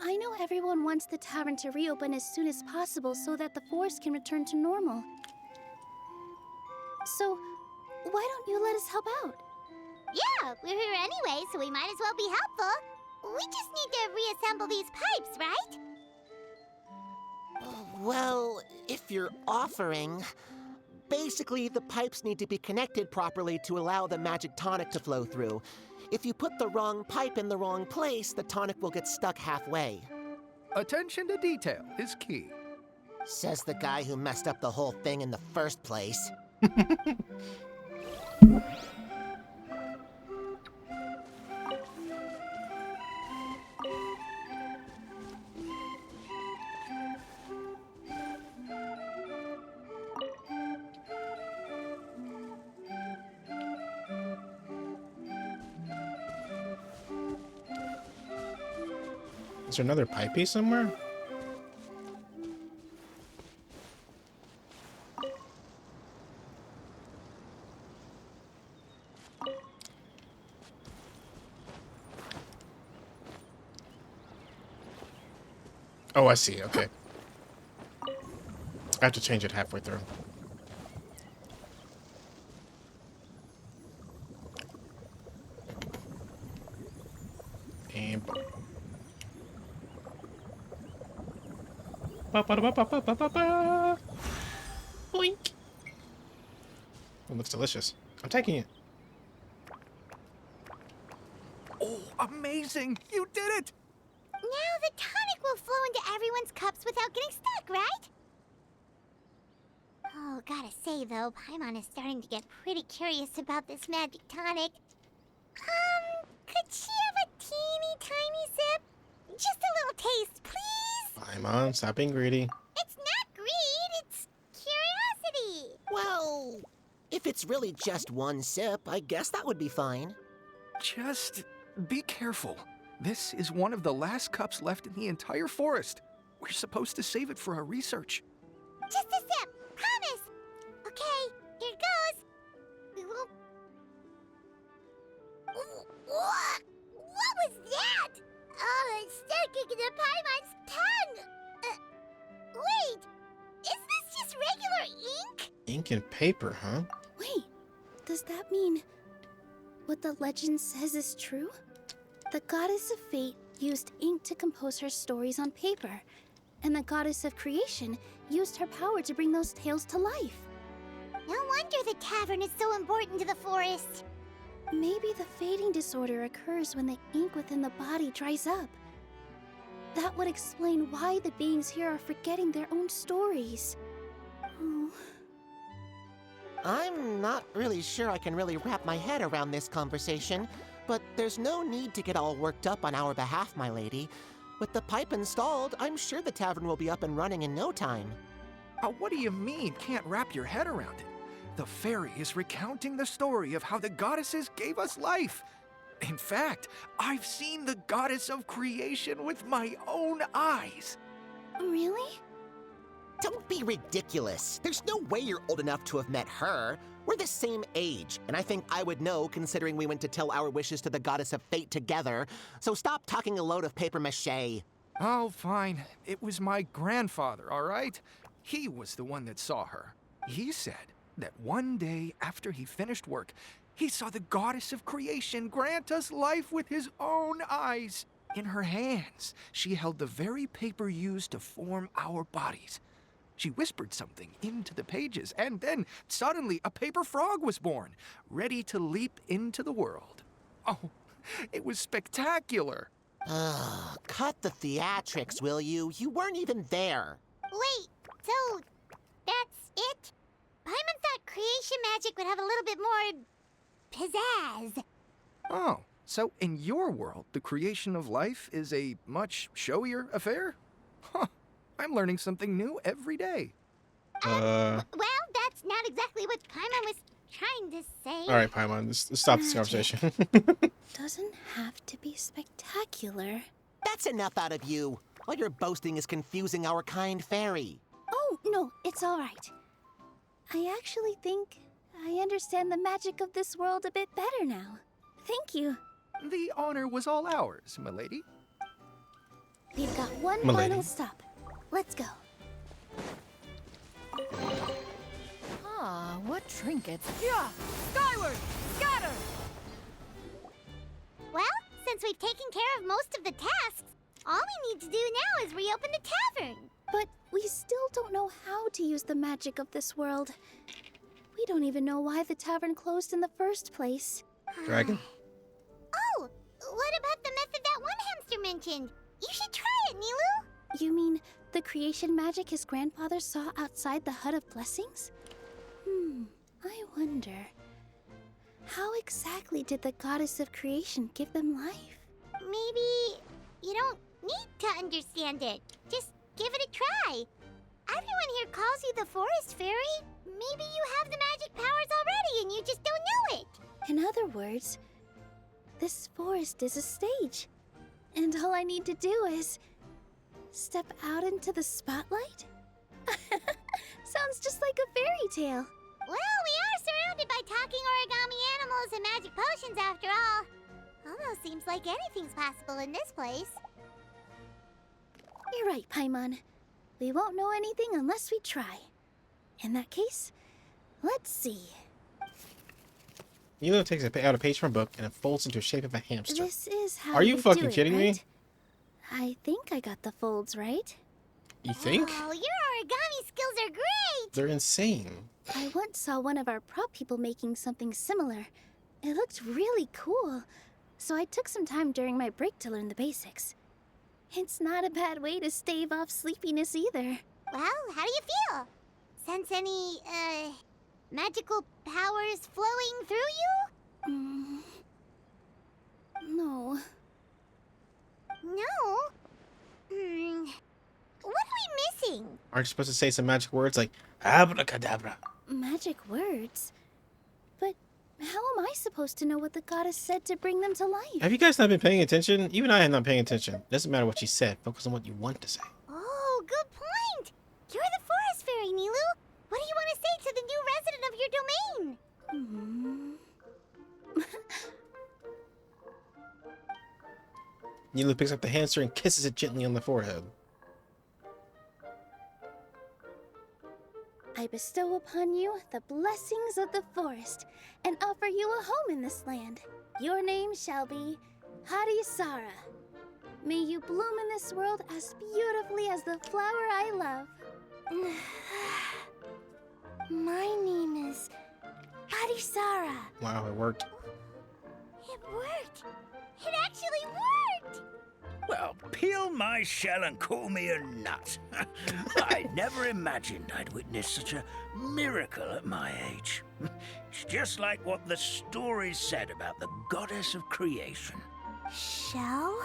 Speaker 9: I know everyone wants the tavern to reopen as soon as possible so that the forest can return to normal. So, why don't you let us help out?
Speaker 2: Yeah, we're here anyway, so we might as well be helpful. We just need to reassemble these pipes, right?
Speaker 12: Well, if you're offering... Basically, the pipes need to be connected properly to allow the magic tonic to flow through. If you put the wrong pipe in the wrong place, the tonic will get stuck halfway.
Speaker 13: Attention to detail is key.
Speaker 12: Says the guy who messed up the whole thing in the first place.
Speaker 1: Is there another pipey somewhere? Oh, I see. Okay. I have to change it halfway through. And boom. Ba-ba-da-ba-ba-ba-ba-ba. Boink. It looks delicious. I'm taking it.
Speaker 13: Oh, amazing! You did it!
Speaker 2: Now the tonic will flow into everyone's cups without getting stuck, right? Oh, gotta say though, Paimon is starting to get pretty curious about this magic tonic. Could she have a teeny tiny sip? Just a little taste, please?
Speaker 1: Paimon, stop being greedy.
Speaker 2: It's not greed, it's curiosity.
Speaker 12: Well, if it's really just one sip, I guess that would be fine.
Speaker 13: Just be careful. This is one of the last cups left in the entire forest. We're supposed to save it for our research.
Speaker 2: Just a sip, promise. Okay, here goes. We won't... What? What was that? Oh, it's sticking to Paimon's tongue. Wait, is this just regular ink?
Speaker 1: Ink and paper, huh?
Speaker 9: Wait, does that mean what the legend says is true? The goddess of fate used ink to compose her stories on paper, and the goddess of creation used her power to bring those tales to life.
Speaker 2: No wonder the tavern is so important to the forest.
Speaker 9: Maybe the fading disorder occurs when the ink within the body dries up. That would explain why the beings here are forgetting their own stories. Oh.
Speaker 12: I'm not really sure I can really wrap my head around this conversation, but there's no need to get all worked up on our behalf, my lady. With the pipe installed, I'm sure the tavern will be up and running in no time.
Speaker 13: What do you mean, can't wrap your head around it? The fairy is recounting the story of how the goddesses gave us life. In fact, I've seen the goddess of creation with my own eyes.
Speaker 9: Really?
Speaker 12: Don't be ridiculous. There's no way you're old enough to have met her. We're the same age, and I think I would know considering we went to tell our wishes to the goddess of fate together. So stop talking a load of papier-mâché.
Speaker 13: Oh, fine. It was my grandfather, all right? He was the one that saw her. He said that one day after he finished work, he saw the goddess of creation grant us life with his own eyes. In her hands, she held the very paper used to form our bodies. She whispered something into the pages, and then suddenly a paper frog was born, ready to leap into the world. Oh, it was spectacular.
Speaker 12: Cut the theatrics, will you? You weren't even there.
Speaker 2: Wait, so that's it? Paimon thought creation magic would have a little bit more pizzazz.
Speaker 13: Oh, so in your world, the creation of life is a much showier affair? Huh, I'm learning something new every day.
Speaker 2: Well, that's not exactly what Paimon was trying to say.
Speaker 1: All right, Paimon, let's stop this conversation.
Speaker 9: Doesn't have to be spectacular.
Speaker 12: That's enough out of you. All your boasting is confusing our kind fairy.
Speaker 9: Oh, no, it's all right. I actually think I understand the magic of this world a bit better now. Thank you.
Speaker 13: The honor was all ours, milady.
Speaker 9: We've got one
Speaker 1: Milady.
Speaker 9: final stop. Let's go.
Speaker 7: Ah, what trinkets.
Speaker 5: Yeah! Skyward! Scatter!
Speaker 2: Well, since we've taken care of most of the tasks, all we need to do now is reopen the tavern.
Speaker 9: But we still don't know how to use the magic of this world. We don't even know why the tavern closed in the first place.
Speaker 1: Dragon?
Speaker 2: Oh, what about the method that one hamster mentioned? You should try it, Nilu.
Speaker 9: You mean the creation magic his grandfather saw outside the Hut of Blessings? I wonder. How exactly did the goddess of creation give them life?
Speaker 2: Maybe you don't need to understand it. Just give it a try. Everyone here calls you the Forest Fairy. Maybe you have the magic powers already and you just don't know it.
Speaker 9: In other words, this forest is a stage. And all I need to do is step out into the spotlight? Sounds just like a fairy tale.
Speaker 2: Well, we are surrounded by talking origami animals and magic potions after all. Almost seems like anything's possible in this place.
Speaker 9: You're right, Paimon. We won't know anything unless we try. In that case, let's see.
Speaker 1: Nilo takes out a page from a book and it folds into the shape of a hamster.
Speaker 9: This is how
Speaker 1: Are you
Speaker 9: do
Speaker 1: fucking
Speaker 9: it,
Speaker 1: kidding me?
Speaker 9: right? I think I got the folds right.
Speaker 1: You think?
Speaker 2: Oh, your origami skills are great!
Speaker 1: They're insane.
Speaker 9: I once saw one of our prop people making something similar. It looked really cool, so I took some time during my break to learn the basics. It's not a bad way to stave off sleepiness either.
Speaker 2: Well, how do you feel? Sense any, magical powers flowing through you?
Speaker 9: No.
Speaker 2: No? What are we missing?
Speaker 1: Aren't you supposed to say some magic words like abracadabra?
Speaker 9: Magic words? But how am I supposed to know what the goddess said to bring them to life?
Speaker 1: Have you guys not been paying attention? Even I am not paying attention. Doesn't matter what she said. Focus on what you want to say.
Speaker 2: Oh, good point! You're the forest fairy, Nilu! What do you want to say to the new resident of your domain?
Speaker 1: Nilu picks up the hamster and kisses it gently on the forehead.
Speaker 9: I bestow upon you the blessings of the forest and offer you a home in this land. Your name shall be Harisara. May you bloom in this world as beautifully as the flower I love.
Speaker 2: My name is Harisara.
Speaker 1: Wow, it worked.
Speaker 2: It worked! It actually worked!
Speaker 6: Well, peel my shell and call me a nut. I never imagined I'd witness such a miracle at my age. It's just like what the stories said about the goddess of creation.
Speaker 2: Shell?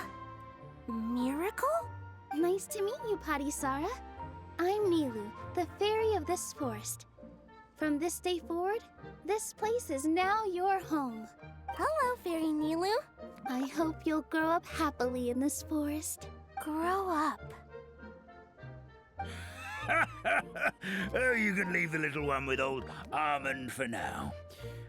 Speaker 2: Miracle?
Speaker 9: Nice to meet you, Harisara. I'm Nilu, the fairy of this forest. From this day forward, this place is now your home.
Speaker 2: Hello, Fairy Nilu.
Speaker 9: I hope you'll grow up happily in this forest.
Speaker 2: Grow up.
Speaker 6: Oh, you can leave the little one with old Almond for now.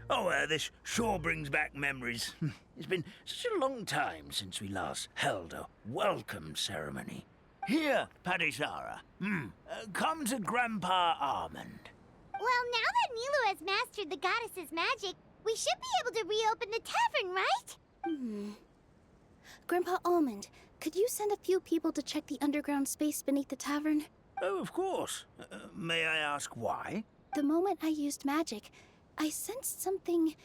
Speaker 6: Oh, this sure brings back memories. It's been such a long time since we last held a welcome ceremony. Here, Padisara. Come to Grandpa Almond.
Speaker 2: Well, now that Nilu has mastered the goddess's magic, we should be able to reopen the tavern, right?
Speaker 9: Grandpa Almond, could you send a few people to check the underground space beneath the tavern?
Speaker 6: Oh, of course. May I ask why?
Speaker 9: The moment I used magic, I sensed something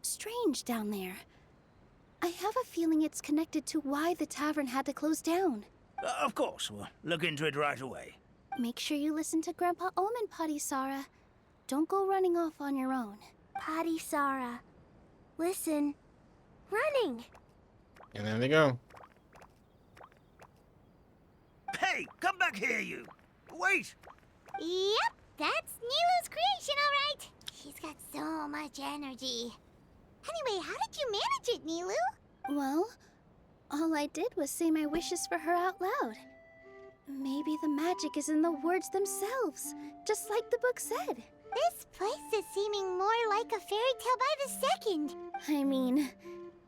Speaker 9: strange down there. I have a feeling it's connected to why the tavern had to close down.
Speaker 6: Of course, we'll look into it right away.
Speaker 9: Make sure you listen to Grandpa Almond, Padisara. Don't go running off on your own.
Speaker 2: Padisara. Listen. Running.
Speaker 1: And there they go.
Speaker 6: Hey, come back here, you! Wait!
Speaker 2: Yep, that's Nilu's creation, all right. She's got so much energy. Anyway, how did you manage it, Nilu?
Speaker 9: Well, all I did was say my wishes for her out loud. Maybe the magic is in the words themselves, just like the book said.
Speaker 2: This place is seeming more like a fairy tale by the second.
Speaker 9: I mean,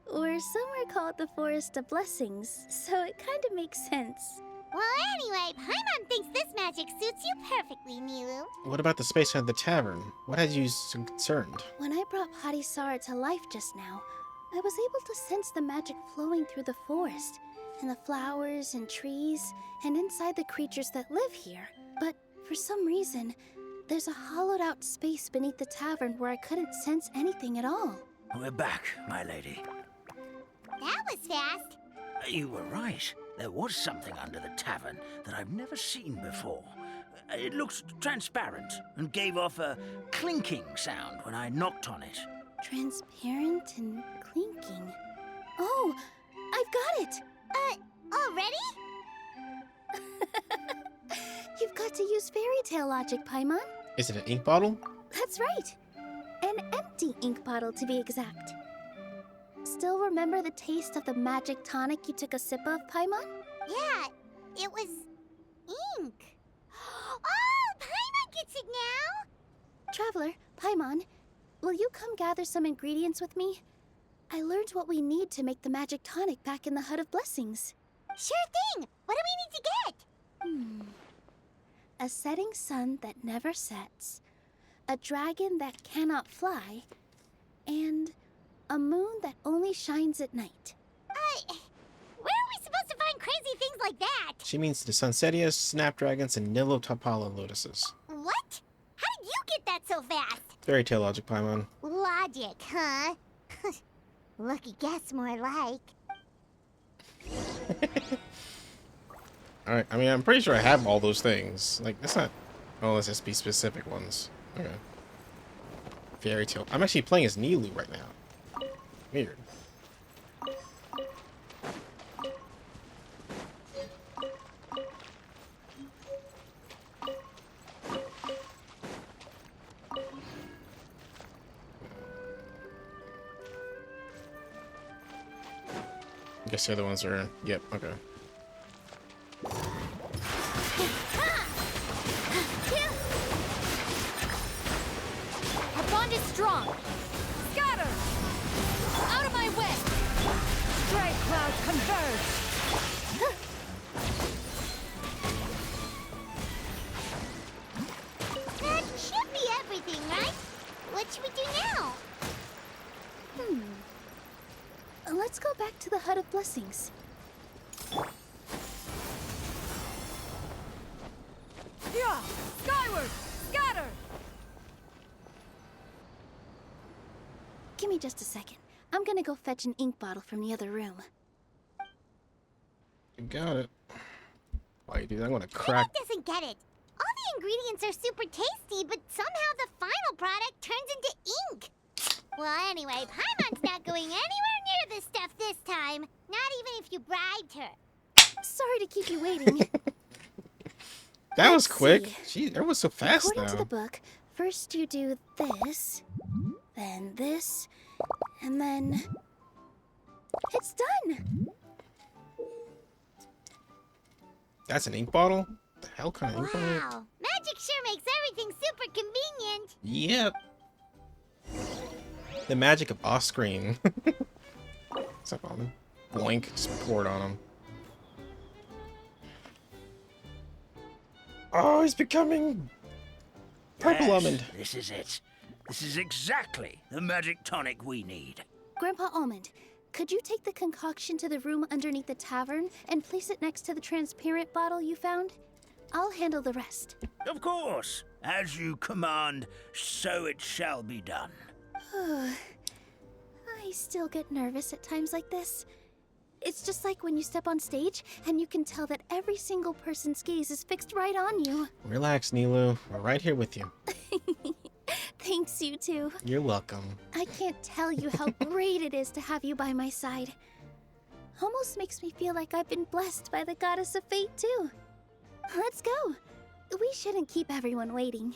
Speaker 9: or somewhere called the Forest of Blessings, so it kind of makes sense.
Speaker 2: Well, anyway, Paimon thinks this magic suits you perfectly, Nilu.
Speaker 1: What about the space at the tavern? What had you so concerned?
Speaker 9: When I brought Harisara to life just now, I was able to sense the magic flowing through the forest, and the flowers and trees, and inside the creatures that live here. But for some reason, there's a hollowed out space beneath the tavern where I couldn't sense anything at all.
Speaker 6: We're back, my lady.
Speaker 2: That was fast.
Speaker 6: You were right. There was something under the tavern that I've never seen before. It looked transparent and gave off a clinking sound when I knocked on it.
Speaker 9: Transparent and clinking. Oh, I've got it!
Speaker 2: Already?
Speaker 9: You've got to use Fairytale logic, Paimon.
Speaker 1: Is it an ink bottle?
Speaker 9: That's right. An empty ink bottle, to be exact. Still remember the taste of the magic tonic you took a sip of, Paimon?
Speaker 2: Yeah, it was ink. Oh, Paimon gets it now!
Speaker 9: Traveler, Paimon, will you come gather some ingredients with me? I learned what we need to make the magic tonic back in the Hut of Blessings.
Speaker 2: Sure thing! What do we need to get?
Speaker 9: A setting sun that never sets, a dragon that cannot fly, and a moon that only shines at night.
Speaker 2: Where are we supposed to find crazy things like that?
Speaker 1: She means the Sunsettias, snapdragons, and Nilotopala lotuses.
Speaker 2: What? How did you get that so fast?
Speaker 1: Fairytale logic, Paimon.
Speaker 2: Logic, huh? Lucky guess, more like.
Speaker 1: Alright, I mean, I'm pretty sure I have all those things. Like, that's not... Oh, let's just be specific ones. Okay. Fairytale. I'm actually playing as Nilu right now. Weird. I guess the other ones are... Yep, okay.
Speaker 7: Our bond is strong. Scatter! Out of my way! Stray clouds converge!
Speaker 2: That should be everything, right? What should we do now?
Speaker 9: Let's go back to the Hut of Blessings.
Speaker 7: Yeah! Skyward! Scatter!
Speaker 9: Give me just a second. I'm gonna go fetch an ink bottle from the other room.
Speaker 1: You got it. Why you do that? I'm gonna crack...
Speaker 2: Paimon doesn't get it. All the ingredients are super tasty, but somehow the final product turns into ink. Well, anyway, Paimon's not going anywhere near this stuff this time. Not even if you bribed her.
Speaker 9: Sorry to keep you waiting.
Speaker 1: That was
Speaker 9: Let's
Speaker 1: quick.
Speaker 9: see.
Speaker 1: Gee, that was so fast
Speaker 9: According to
Speaker 1: now.
Speaker 9: the book, first you do this, then this, and then... It's done!
Speaker 1: That's an ink bottle? The hell kind of ink bottle?
Speaker 2: Wow, magic sure makes everything super convenient.
Speaker 1: Yep. The magic of off-screen. What's up, Almond? Boink. Just pour it on him. Oh, he's becoming... Purple
Speaker 6: Yes,
Speaker 1: Almond.
Speaker 6: This is it. This is exactly the magic tonic we need.
Speaker 9: Grandpa Almond, could you take the concoction to the room underneath the tavern and place it next to the transparent bottle you found? I'll handle the rest.
Speaker 6: Of course. As you command, so it shall be done.
Speaker 9: I still get nervous at times like this. It's just like when you step on stage and you can tell that every single person's gaze is fixed right on you.
Speaker 1: Relax, Nilu. We're right here with you.
Speaker 9: Thanks, you two.
Speaker 1: You're welcome.
Speaker 9: I can't tell you how great it is to have you by my side. Almost makes me feel like I've been blessed by the goddess of fate, too. Let's go. We shouldn't keep everyone waiting.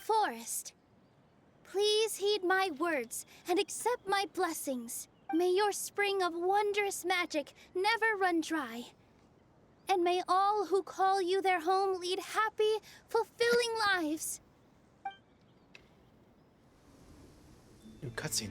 Speaker 9: Forest, please heed my words and accept my blessings. May your spring of wondrous magic never run dry. And may all who call you their home lead happy, fulfilling lives.
Speaker 1: New cutscene.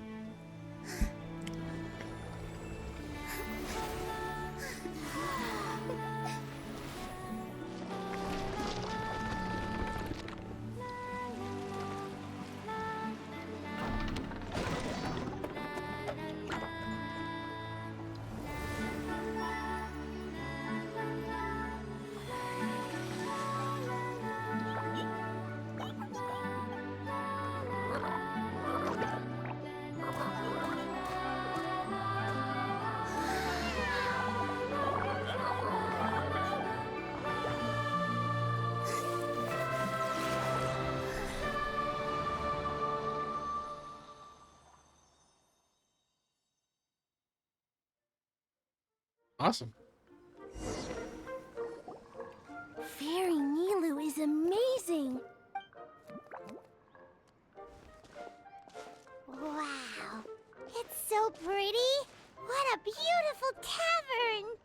Speaker 1: Awesome.
Speaker 2: Fairy Nilu is amazing. Wow, it's so pretty. What a beautiful tavern.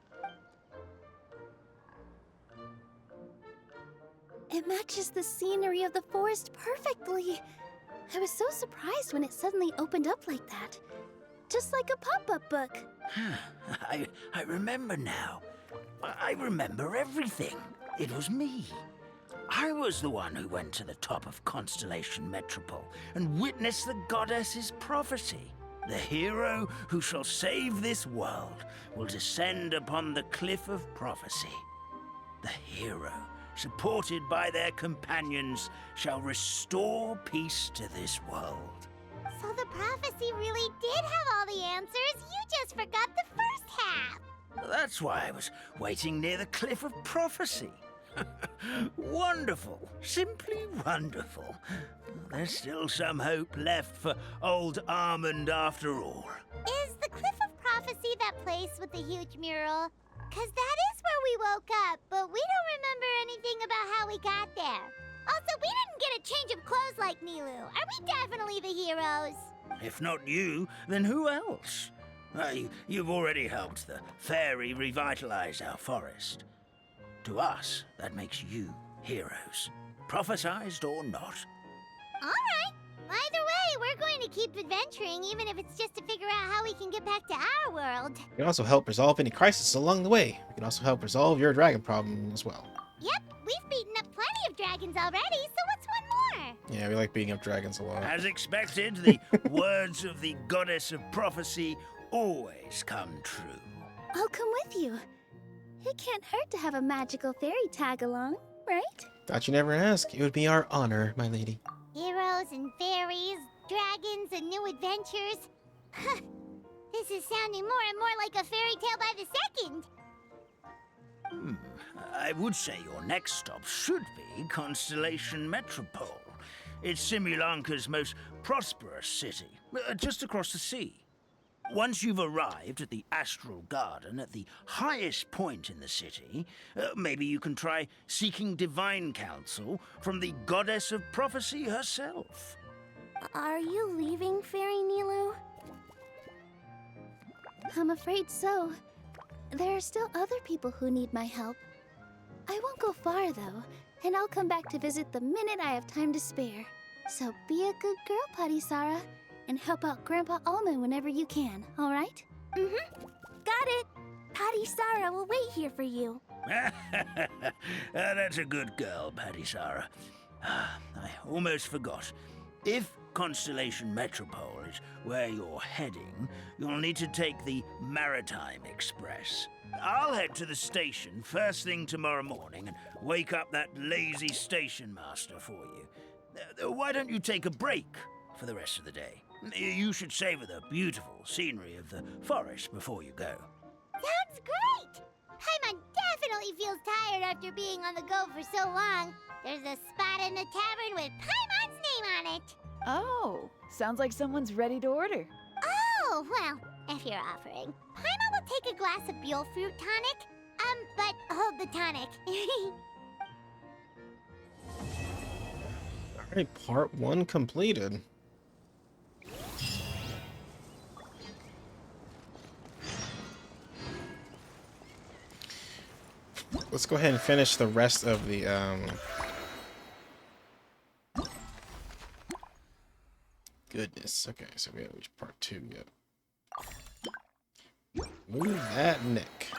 Speaker 9: Imagine matches the scenery of the forest perfectly. I was so surprised when it suddenly opened up like that. Just like a pop-up book.
Speaker 6: I remember now. I remember everything. It was me. I was the one who went to the top of Constellation Metropole and witnessed the goddess's prophecy. The hero who shall save this world will descend upon the cliff of prophecy. The hero, supported by their companions, shall restore peace to this world.
Speaker 2: So the prophecy really did have all the answers. You just forgot the first half.
Speaker 6: That's why I was waiting near the cliff of prophecy. Wonderful. Simply wonderful. There's still some hope left for old Armand after all.
Speaker 2: Is the Cliff of Prophecy that place with the huge mural? 'Cause that is where we woke up, but we don't remember anything about how we got there. Also, we didn't get a change of clothes like Nilu. Are we definitely the heroes?
Speaker 6: If not you, then who else? You've already helped the fairy revitalize our forest. To us, that makes you heroes, prophesized or not.
Speaker 2: All right. Either way, we're going to keep adventuring, even if it's just to figure out how we can get back to our world.
Speaker 1: We can also help resolve any crisis along the way. We can also help resolve your dragon problem as well.
Speaker 2: Yep, we've beaten up plenty of dragons already, so what's one more?
Speaker 1: Yeah, we like beating up dragons a lot.
Speaker 6: As expected, the words of the goddess of prophecy always come true.
Speaker 9: I'll come with you. It can't hurt to have a magical fairy tag along, right?
Speaker 1: Thought you never ask. It would be our honor, my lady.
Speaker 2: Heroes and fairies, dragons and new adventures. This is sounding more and more like a fairy tale by the second.
Speaker 6: I would say your next stop should be Constellation Metropole. It's Simulanka's most prosperous city, just across the sea. Once you've arrived at the Astral Garden at the highest point in the city, maybe you can try seeking divine counsel from the goddess of prophecy herself.
Speaker 9: Are you leaving, Fairy Nilu? I'm afraid so. There are still other people who need my help. I won't go far, though, and I'll come back to visit the minute I have time to spare. So be a good girl, Patisara, and help out Grandpa Almond whenever you can, all right? Mm-hmm. Got it. Patisara will wait here for you.
Speaker 6: That's a good girl, Patisara. I almost forgot. If Constellation Metropole is where you're heading, you'll need to take the Maritime Express. I'll head to the station first thing tomorrow morning and wake up that lazy station master for you. Why don't you take a break for the rest of the day? You should savor the beautiful scenery of the forest before you go.
Speaker 2: Sounds great! Paimon definitely feels tired after being on the go for so long. There's a spot in the tavern with Paimon's name on it.
Speaker 11: Oh, sounds like someone's ready to order.
Speaker 2: Oh, well, if you're offering. Paimon will take a glass of Buell fruit tonic. But hold the tonic.
Speaker 1: Alright, part 1 completed. Let's go ahead and finish the rest of the goodness. Okay, so we haven't reached part 2 yet. Move that neck.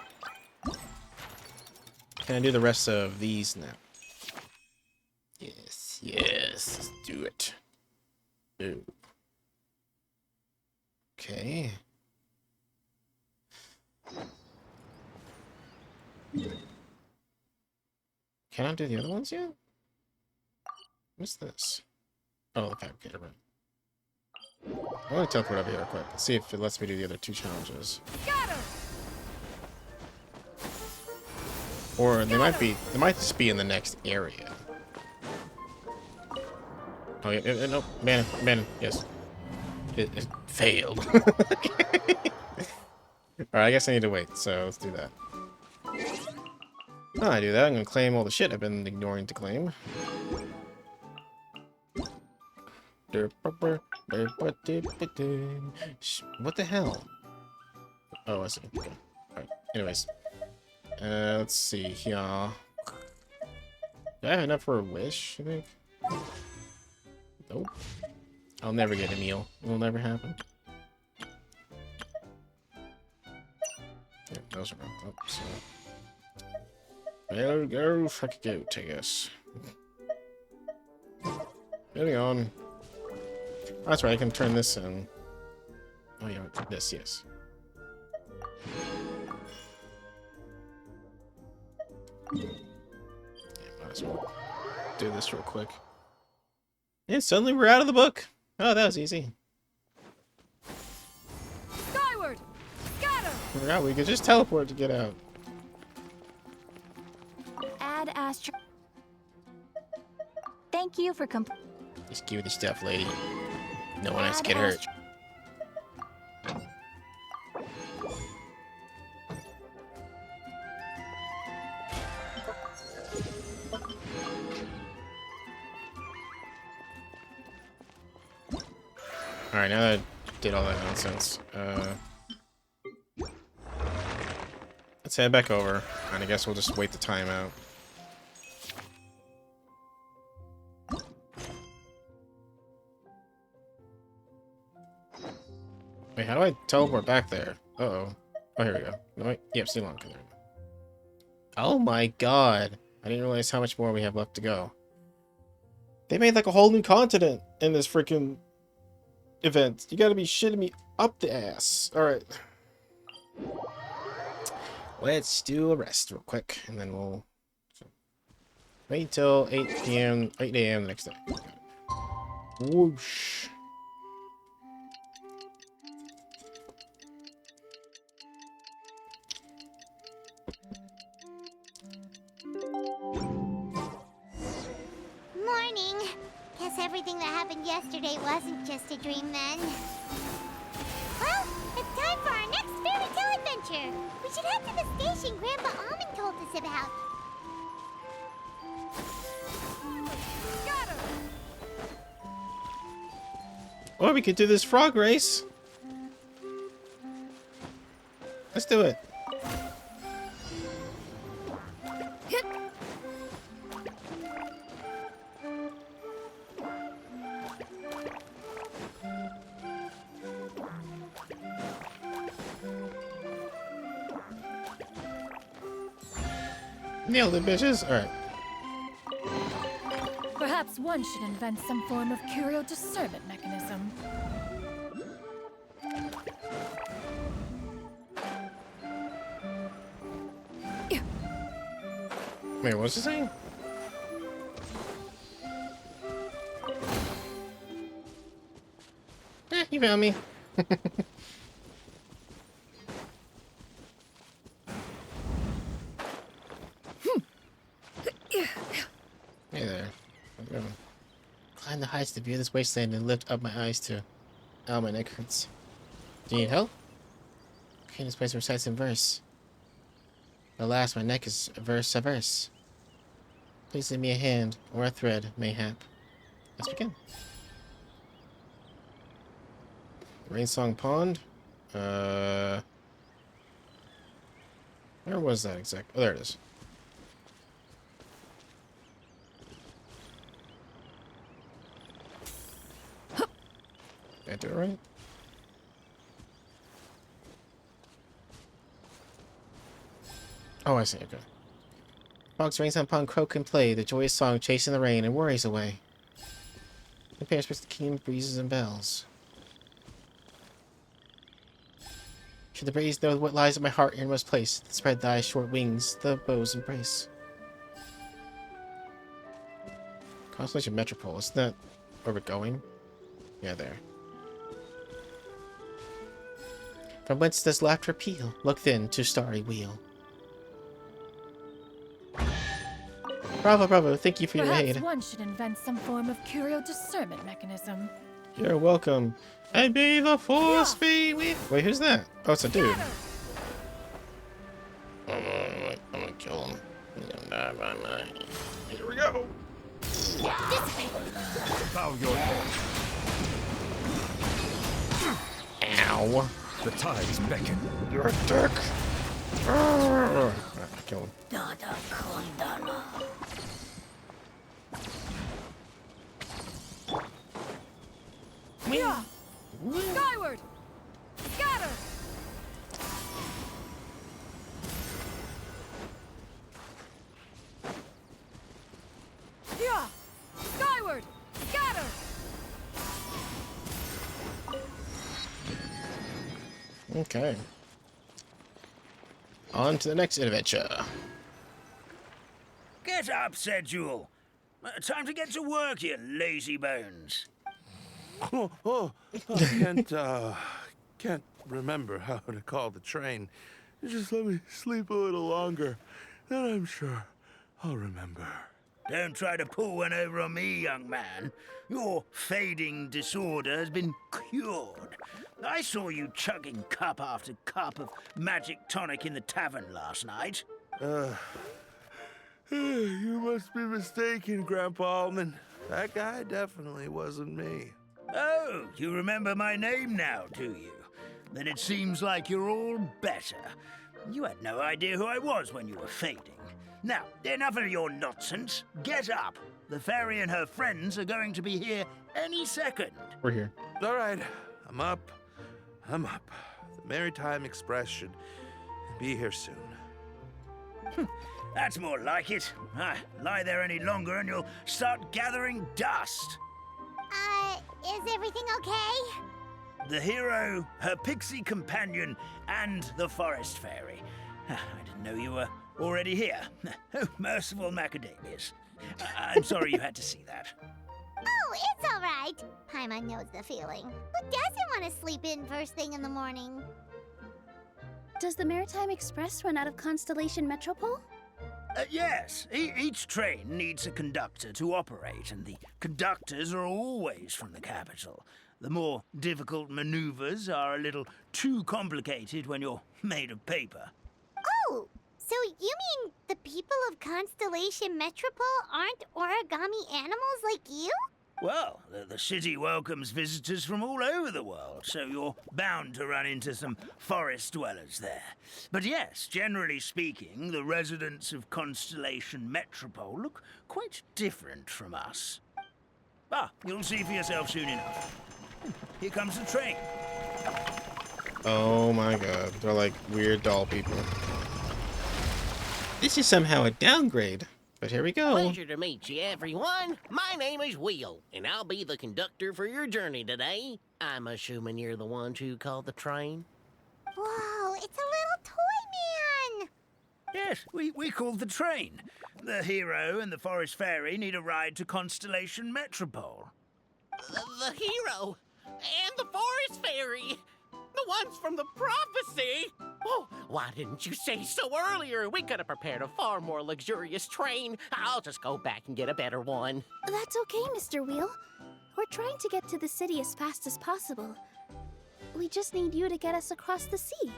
Speaker 1: Can I do the rest of these now? Yes, yes, let's do it. Ooh. Okay. Can I do the other ones yet? What's this? Oh, the fabricator room. I want to teleport over here real quick. Let's see if it lets me do the other 2 challenges.
Speaker 5: Got her!
Speaker 1: Or they might just be in the next area. Oh yeah, no, man, yes. It failed. Okay. Alright, I guess I need to wait, so let's do that. Oh, I do that, I'm gonna claim all the shit I've been ignoring to claim. What the hell? Oh, I see. Okay. Alright, anyways. Let's see here. Do I have enough for a wish, you think? Nope. I'll never get a meal. It will never happen. Yeah, those are up, so. There we go, fuck a goat, I guess. Moving on. Oh, that's right, I can turn this in. Oh yeah, this, yes. Yeah, might as well do this real quick. And suddenly we're out of the book. Oh, that was easy.
Speaker 7: Skyward! Scatter!
Speaker 1: I forgot we could just teleport to get out.
Speaker 9: Add astro. Thank you for
Speaker 1: Just give me the stuff, lady. No one has to get hurt. Alright, now that I did all that nonsense, let's head back over, and I guess we'll just wait the time out. Wait, how do I teleport back there? Uh-oh. Oh, here we go. No, wait. Yep, Sri Lanka. There we go. Oh my god. I didn't realize how much more we have left to go. They made like a whole new continent in this freaking event. You gotta be shitting me up the ass. Alright. Let's do a rest real quick, and then we'll wait till 8 p.m. 8 a.m. the next day. Whoosh.
Speaker 2: Morning. Guess everything that happened yesterday wasn't just a dream then. Well, it's time for our next Fairytale adventure. We should head to the station Grandpa Almond told us about.
Speaker 1: Or we could do this frog race. Let's do it. Nailed it, bitches. Alright.
Speaker 7: Perhaps one should invent some form of curio discernment mechanism.
Speaker 1: Wait, what's he saying? You found me. Hey there. How's it going? Climb the heights to view this wasteland and lift up my eyes to... Oh, my neck hurts. Do you need help? Okay, this place recites in verse. Alas, my neck is verse. Please lend me a hand, or a thread, mayhap. Let's begin. Rainsong Pond? Where was that exact? Oh, there it is. Did I do it right? Oh, I see, okay. Frogs rains upon croak and play, the joyous song chasing the rain and worries away. The pair speaks the keen breezes and bells. Should the breeze know what lies in my heart inmost place, spread thy short wings, the bow's embrace. Constellation Metropole, isn't that where we're going? Yeah, there. From whence does laughter peal? Look then to starry wheel. Bravo, bravo, thank you for your aid.
Speaker 7: Perhaps one should invent some form of curio discernment mechanism.
Speaker 1: You're welcome. And be the force be with... Wait, who's that? Oh, it's a dude. I'm gonna kill him. He's gonna die by mine. Here we go.
Speaker 3: Bow your head.
Speaker 1: Ow.
Speaker 3: The tides beckon.
Speaker 1: You're a dick. Kill him.
Speaker 7: Yeah. Skyward! Scatter! Yeah! Skyward! Scatter!
Speaker 1: Okay. On to the next adventure.
Speaker 6: Get up, said Jewel. Time to get to work, you lazy bones.
Speaker 14: Can't remember how to call the train. Just let me sleep a little longer, then I'm sure I'll remember.
Speaker 6: Don't try to pull one over on me, young man. Your fading disorder has been cured. I saw you chugging cup after cup of magic tonic in the tavern last night.
Speaker 14: You must be mistaken, Grandpa Almond. That guy definitely wasn't me.
Speaker 6: Oh, you remember my name now, do you? Then it seems like you're all better. You had no idea who I was when you were fading. Now, enough of your nonsense. Get up. The fairy and her friends are going to be here any second.
Speaker 1: We're here.
Speaker 14: All right, I'm up. The Maritime Express should be here soon.
Speaker 6: That's more like it. Lie there any longer and you'll start gathering dust.
Speaker 2: Is everything okay?
Speaker 6: The hero, her pixie companion, and the forest fairy. I didn't know you were already here. Oh, merciful macadamias. I'm sorry you had to see that.
Speaker 2: Oh, it's all right. Paimon knows the feeling. Who doesn't want to sleep in first thing in the morning?
Speaker 9: Does the Maritime Express run out of Constellation Metropole?
Speaker 6: Yes, each train needs a conductor to operate, and the conductors are always from the capital. The more difficult maneuvers are a little too complicated when you're made of paper.
Speaker 2: Oh, so you mean the people of Constellation Metropole aren't origami animals like you?
Speaker 6: Well, the city welcomes visitors from all over the world, so you're bound to run into some forest dwellers there. But yes, generally speaking, the residents of Constellation Metropole look quite different from us. You'll see for yourself soon enough. Here comes the train.
Speaker 1: Oh my god, they're like weird doll people. This is somehow a downgrade, but here we go.
Speaker 15: Pleasure to meet you, everyone. My name is Will, and I'll be the conductor for your journey today. I'm assuming you're the ones who called the train.
Speaker 2: Whoa, it's a little toy man!
Speaker 6: Yes, we called the train. The hero and the forest fairy need a ride to Constellation Metropole.
Speaker 15: The hero and the forest fairy. The ones from the prophecy. Oh, why didn't you say so earlier? We could have prepared a far more luxurious train. I'll just go back and get a better one.
Speaker 9: That's okay, Mr. Wheel. We're trying to get to the city as fast as possible. We just need you to get us across the sea.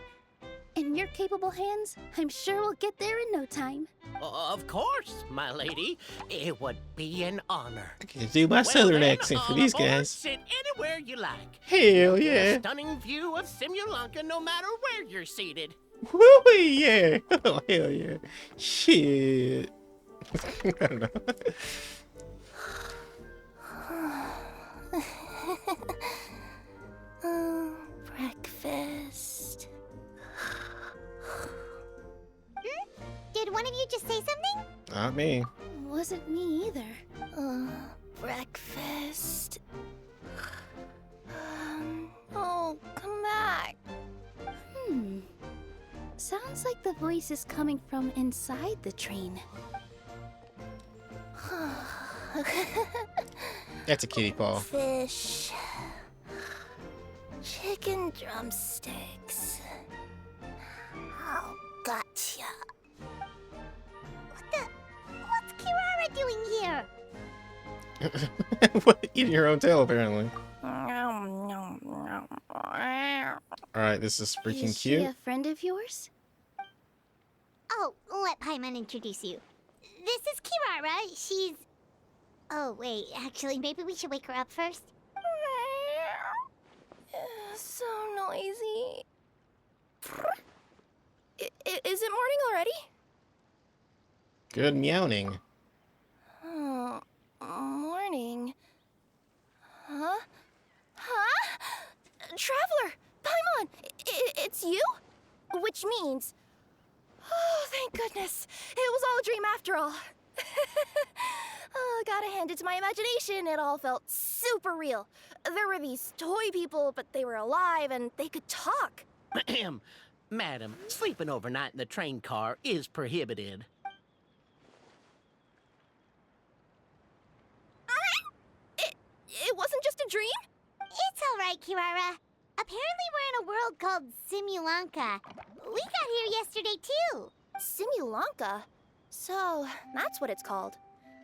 Speaker 9: In your capable hands, I'm sure we'll get there in no time.
Speaker 15: Of course, my lady. It would be an honor.
Speaker 1: I can do my southern accent for these guys.
Speaker 15: Sit anywhere you like.
Speaker 1: Hell yeah.
Speaker 15: A stunning view of Simulanka no matter where you're seated.
Speaker 1: Woo-wee, yeah. Oh, hell yeah. Shit. I don't know.
Speaker 9: Breakfast.
Speaker 2: Did one of you just say something?
Speaker 1: Not me.
Speaker 9: Wasn't me either. Breakfast. Oh, come back. Sounds like the voice is coming from inside the train.
Speaker 1: That's a kitty paw.
Speaker 9: Fish. Chicken drumsticks. Oh, gotcha.
Speaker 2: What's Kirara doing here?
Speaker 1: What? Eating her own tail, apparently. Alright, this is freaking
Speaker 9: Is
Speaker 1: cute.
Speaker 9: she a friend of yours?
Speaker 2: Oh, let Paimon introduce you. This is Kirara. She's... Oh, wait. Actually, maybe we should wake her up first.
Speaker 9: So noisy. Is it morning already?
Speaker 1: Good meowing.
Speaker 9: Oh, morning. Huh? Huh? Traveler! Paimon! It's you? Which means... Oh, thank goodness. It was all a dream after all. Oh, gotta hand it to my imagination. It all felt super real. There were these toy people, but they were alive and they could talk.
Speaker 15: Madam, sleeping overnight in the train car is prohibited.
Speaker 9: It wasn't just a dream?
Speaker 2: It's all right, Kirara. Apparently we're in a world called Simulanka. We got here yesterday, too.
Speaker 9: Simulanka? So, that's what it's called.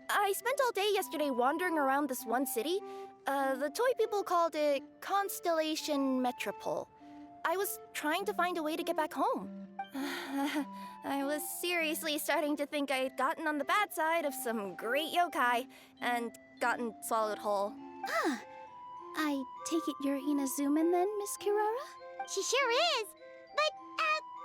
Speaker 9: I spent all day yesterday wandering around this one city. The toy people called it Constellation Metropole. I was trying to find a way to get back home. I was seriously starting to think I had gotten on the bad side of some great yokai and gotten swallowed whole. Ah, I take it you're Inazuman then, Miss Kirara?
Speaker 2: She sure is. But,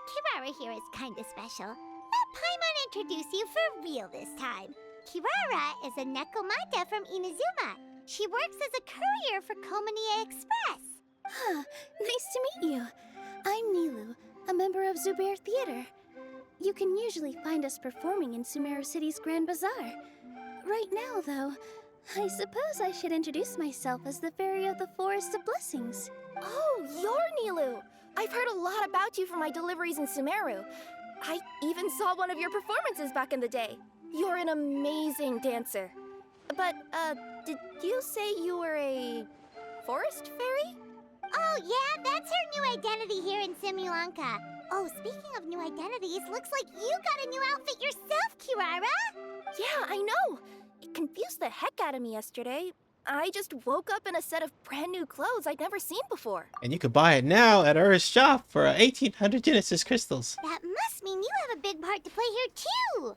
Speaker 2: Kirara here is kinda special. Let Paimon introduce you for real this time. Kirara is a Nekomata from Inazuma. She works as a courier for Komania Express.
Speaker 9: Huh, nice to meet you. I'm Nilu, a member of Zubair Theater. You can usually find us performing in Sumeru City's Grand Bazaar. Right now, though, I suppose I should introduce myself as the Fairy of the Forest of Blessings.
Speaker 16: Oh, you're Nilu! I've heard a lot about you from my deliveries in Sumeru. I even saw one of your performances back in the day. You're an amazing dancer. But, did you say you were a forest fairy?
Speaker 2: Oh, yeah, that's her new identity here in Simulanka. Oh, speaking of new identities, looks like you got a new outfit yourself, Kirara!
Speaker 16: Yeah, I know! It confused the heck out of me yesterday. I just woke up in a set of brand new clothes I'd never seen before.
Speaker 1: And you can buy it now at Ura's shop for 1,800 Genesis crystals.
Speaker 2: That must mean you have a big part to play here, too!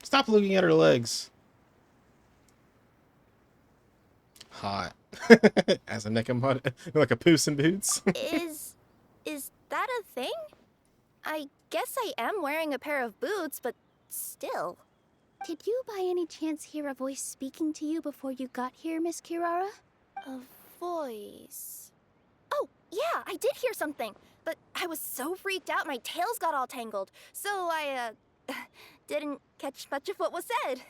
Speaker 1: Stop looking at her legs. Hot. As a Nekomata, like a Puss in Boots.
Speaker 16: Is that a thing? I guess I am wearing a pair of boots, but still.
Speaker 9: Did you by any chance hear a voice speaking to you before you got here, Miss Kirara?
Speaker 16: A voice... Oh, yeah, I did hear something. But I was so freaked out my tails got all tangled. So I, didn't catch much of what was said.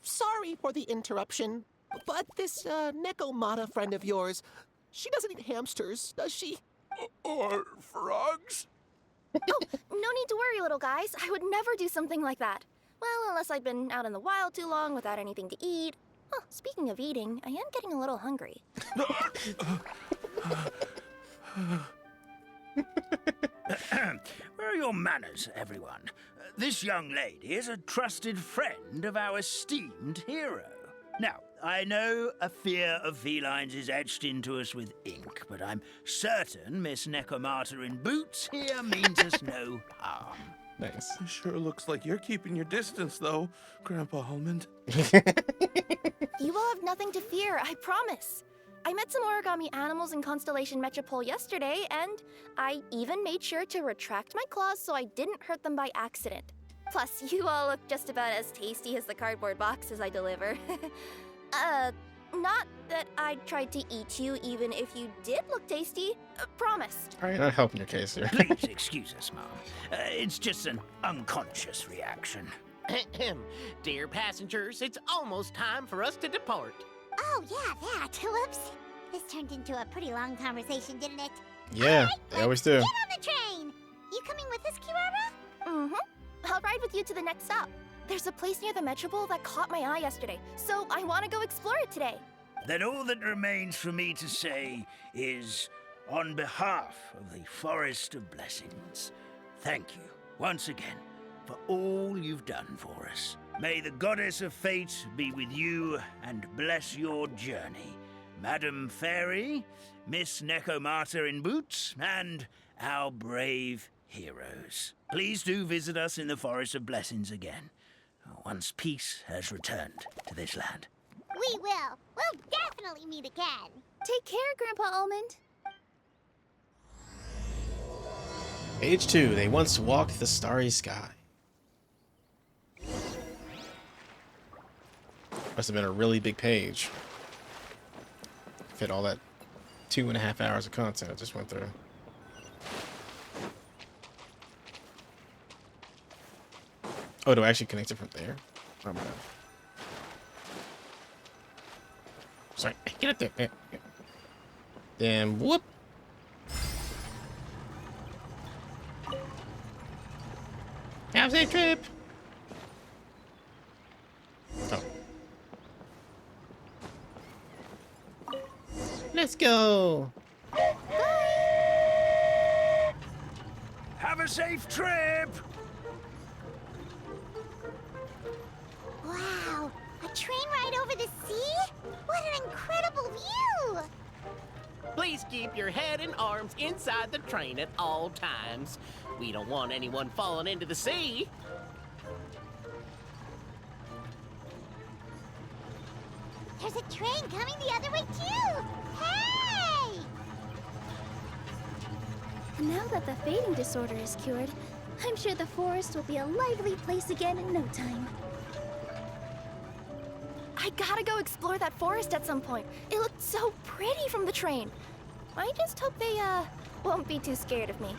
Speaker 12: Sorry for the interruption, but this Nekomata friend of yours, she doesn't eat hamsters, does she?
Speaker 3: Or frogs?
Speaker 16: Oh, no need to worry, little guys. I would never do something like that. Well, unless I'd been out in the wild too long without anything to eat. Oh, speaking of eating, I am getting a little hungry.
Speaker 6: Where are your manners, everyone? This young lady is a trusted friend of our esteemed hero. Now, I know a fear of felines is etched into us with ink, but I'm certain Miss Nekomata in boots here means us no harm.
Speaker 1: Nice.
Speaker 14: It sure looks like you're keeping your distance, though, Grandpa Almond.
Speaker 16: You will have nothing to fear, I promise. I met some origami animals in Constellation Metropole yesterday, and I even made sure to retract my claws so I didn't hurt them by accident. Plus, you all look just about as tasty as the cardboard boxes I deliver. Not that I tried to eat you even if you did look tasty. Promised.
Speaker 1: Alright, not helping your case here.
Speaker 6: Please excuse us, Mom. It's just an unconscious reaction.
Speaker 15: Dear passengers, it's almost time for us to depart.
Speaker 2: Oh, yeah, that. Whoops. This turned into a pretty long conversation, didn't it?
Speaker 1: Yeah, they always do.
Speaker 2: Get on the train! You coming with us, Kirara?
Speaker 16: Mm-hmm. I'll ride with you to the next stop. There's a place near the Metropole that caught my eye yesterday, so I want to go explore it today.
Speaker 6: Then all that remains for me to say is, on behalf of the Forest of Blessings, thank you once again for all you've done for us. May the Goddess of Fate be with you and bless your journey. Madam Fairy, Miss Nekomata in boots, and our brave heroes. Please do visit us in the Forest of Blessings again, once peace has returned to this land.
Speaker 2: We will. We'll definitely meet again.
Speaker 9: Take care, Grandpa Almond.
Speaker 1: Page 2. They once walked the starry sky. Must have been a really big page. fit all that 2.5 hours of content I just went through. Oh, do I actually connect it from there? Oh my god. Sorry, get up there. Yeah. Then whoop. Have a safe trip. Oh. Let's go.
Speaker 6: Have a safe trip!
Speaker 2: Wow, a train ride over the sea? What an incredible view!
Speaker 15: Please keep your head and arms inside the train at all times. We don't want anyone falling into the sea.
Speaker 2: There's a train coming the other way too! Hey!
Speaker 9: Now that the fading disorder is cured, I'm sure the forest will be a lively place again in no time.
Speaker 16: I gotta go explore that forest at some point. It looked so pretty from the train. I just hope they, won't be too scared of me.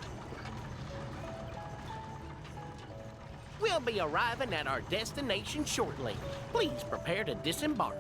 Speaker 15: We'll be arriving at our destination shortly. Please prepare to disembark.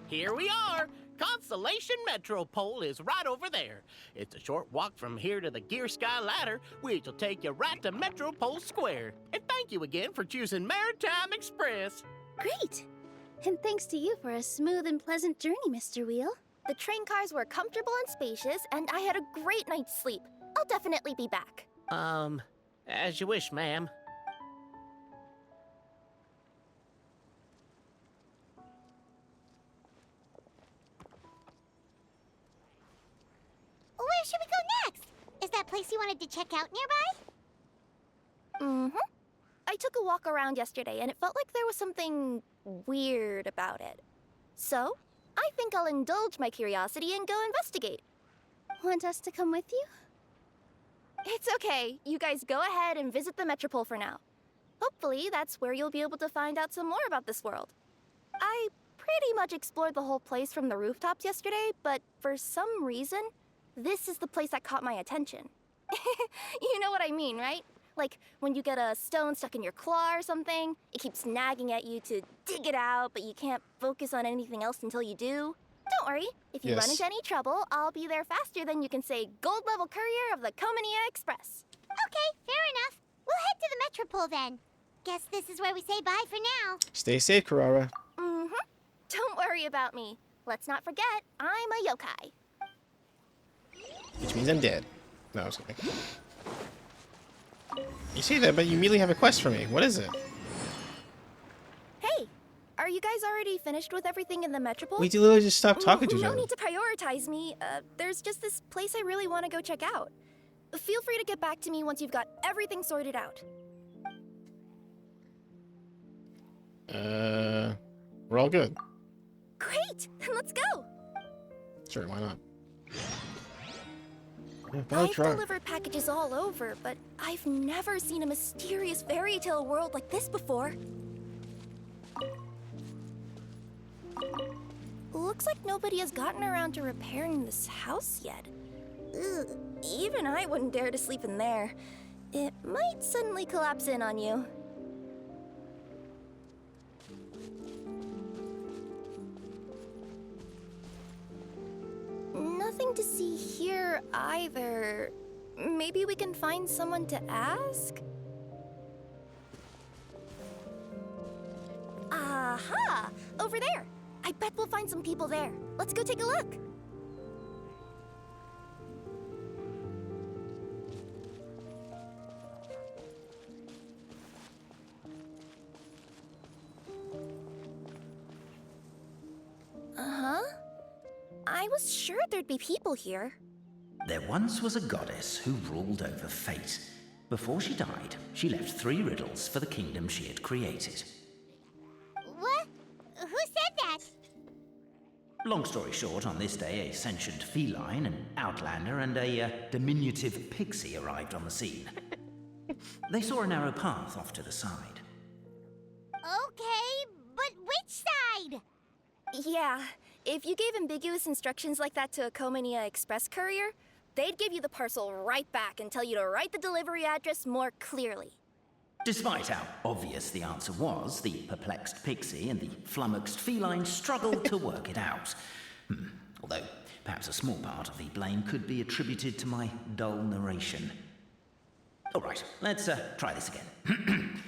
Speaker 15: Here we are. Constellation Metropole is right over there. It's a short walk from here to the Gear Sky Ladder, which will take you right to Metropole Square. And thank you again for choosing Maritime Express.
Speaker 9: Great! And thanks to you for a smooth and pleasant journey, Mr. Wheel.
Speaker 16: The train cars were comfortable and spacious, and I had a great night's sleep. I'll definitely be back.
Speaker 15: As you wish, ma'am.
Speaker 2: Where should we go next? Is that place you wanted to check out nearby?
Speaker 16: Mm-hmm. I took a walk around yesterday, and it felt like there was something weird about it. So, I think I'll indulge my curiosity and go investigate.
Speaker 9: Want us to come with you?
Speaker 16: It's okay. You guys go ahead and visit the Metropole for now. Hopefully, that's where you'll be able to find out some more about this world. I pretty much explored the whole place from the rooftops yesterday, but for some reason, this is the place that caught my attention. You know what I mean, right? Like, when you get a stone stuck in your claw or something, it keeps nagging at you to dig it out, but you can't focus on anything else until you do. Don't worry, if you run into any trouble, I'll be there faster than you can say gold-level courier of the Comania Express.
Speaker 2: Okay, fair enough. We'll head to the Metropole then. Guess this is where we say bye for now.
Speaker 1: Stay safe, Karara.
Speaker 16: Mm-hmm. Don't worry about me. Let's not forget, I'm a yokai.
Speaker 1: Which means I'm dead. No, I was kidding. You say that, but you immediately have a quest for me. What is it?
Speaker 16: Hey, are you guys already finished with everything in the Metropole?
Speaker 1: We literally just stopped talking to each
Speaker 16: No
Speaker 1: other.
Speaker 16: need to prioritize me. There's just this place I really want to go check out. Feel free to get back to me once you've got everything sorted out.
Speaker 1: We're all good.
Speaker 16: Great! Then let's go!
Speaker 1: Sure, why not?
Speaker 16: I've delivered packages all over, but I've never seen a mysterious fairy tale world like this before. Looks like nobody has gotten around to repairing this house yet. Ugh, even I wouldn't dare to sleep in there. It might suddenly collapse in on you. Nothing to see here either. Maybe we can find someone to ask? Aha! Over there! I bet we'll find some people there. Let's go take a look. Uh-huh. I was sure there'd be people here.
Speaker 6: There once was a goddess who ruled over fate. Before she died, she left 3 riddles for the kingdom she had created.
Speaker 2: What? Who said that?
Speaker 6: Long story short, on this day, a sentient feline, an outlander, and a diminutive pixie arrived on the scene. They saw a narrow path off to the side.
Speaker 2: Okay, but which side?
Speaker 16: Yeah, if you gave ambiguous instructions like that to a Comania Express courier, they'd give you the parcel right back and tell you to write the delivery address more clearly.
Speaker 6: Despite how obvious the answer was, the perplexed pixie and the flummoxed feline struggled to work it out. Although, perhaps a small part of the blame could be attributed to my dull narration. Alright, let's try this again.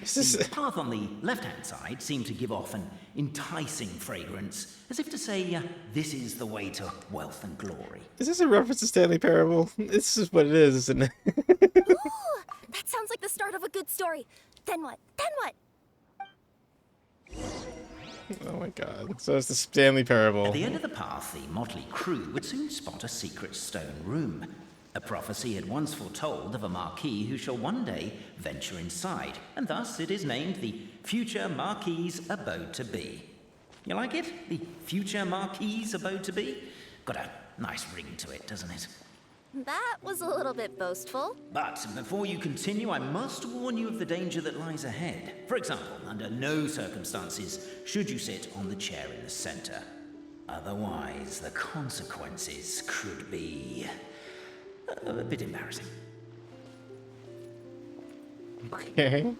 Speaker 6: The path on the left-hand side seemed to give off an enticing fragrance, as if to say, this is the way to wealth and glory.
Speaker 1: Is this a reference to Stanley Parable? This is what it is, isn't it?
Speaker 16: Ooh, that sounds like the start of a good story. Then what? Then what?
Speaker 1: Oh my god. So it's the Stanley Parable.
Speaker 6: At the end of the path, the motley crew would soon spot a secret stone room. A prophecy had once foretold of a Marquis who shall one day venture inside, and thus it is named the Future Marquis's Abode to Be. You like it? The Future Marquis's Abode to Be? Got a nice ring to it, doesn't it?
Speaker 16: That was a little bit boastful.
Speaker 6: But before you continue, I must warn you of the danger that lies ahead. For example, under no circumstances should you sit on the chair in the center. Otherwise, the consequences could be a bit embarrassing.
Speaker 1: Okay.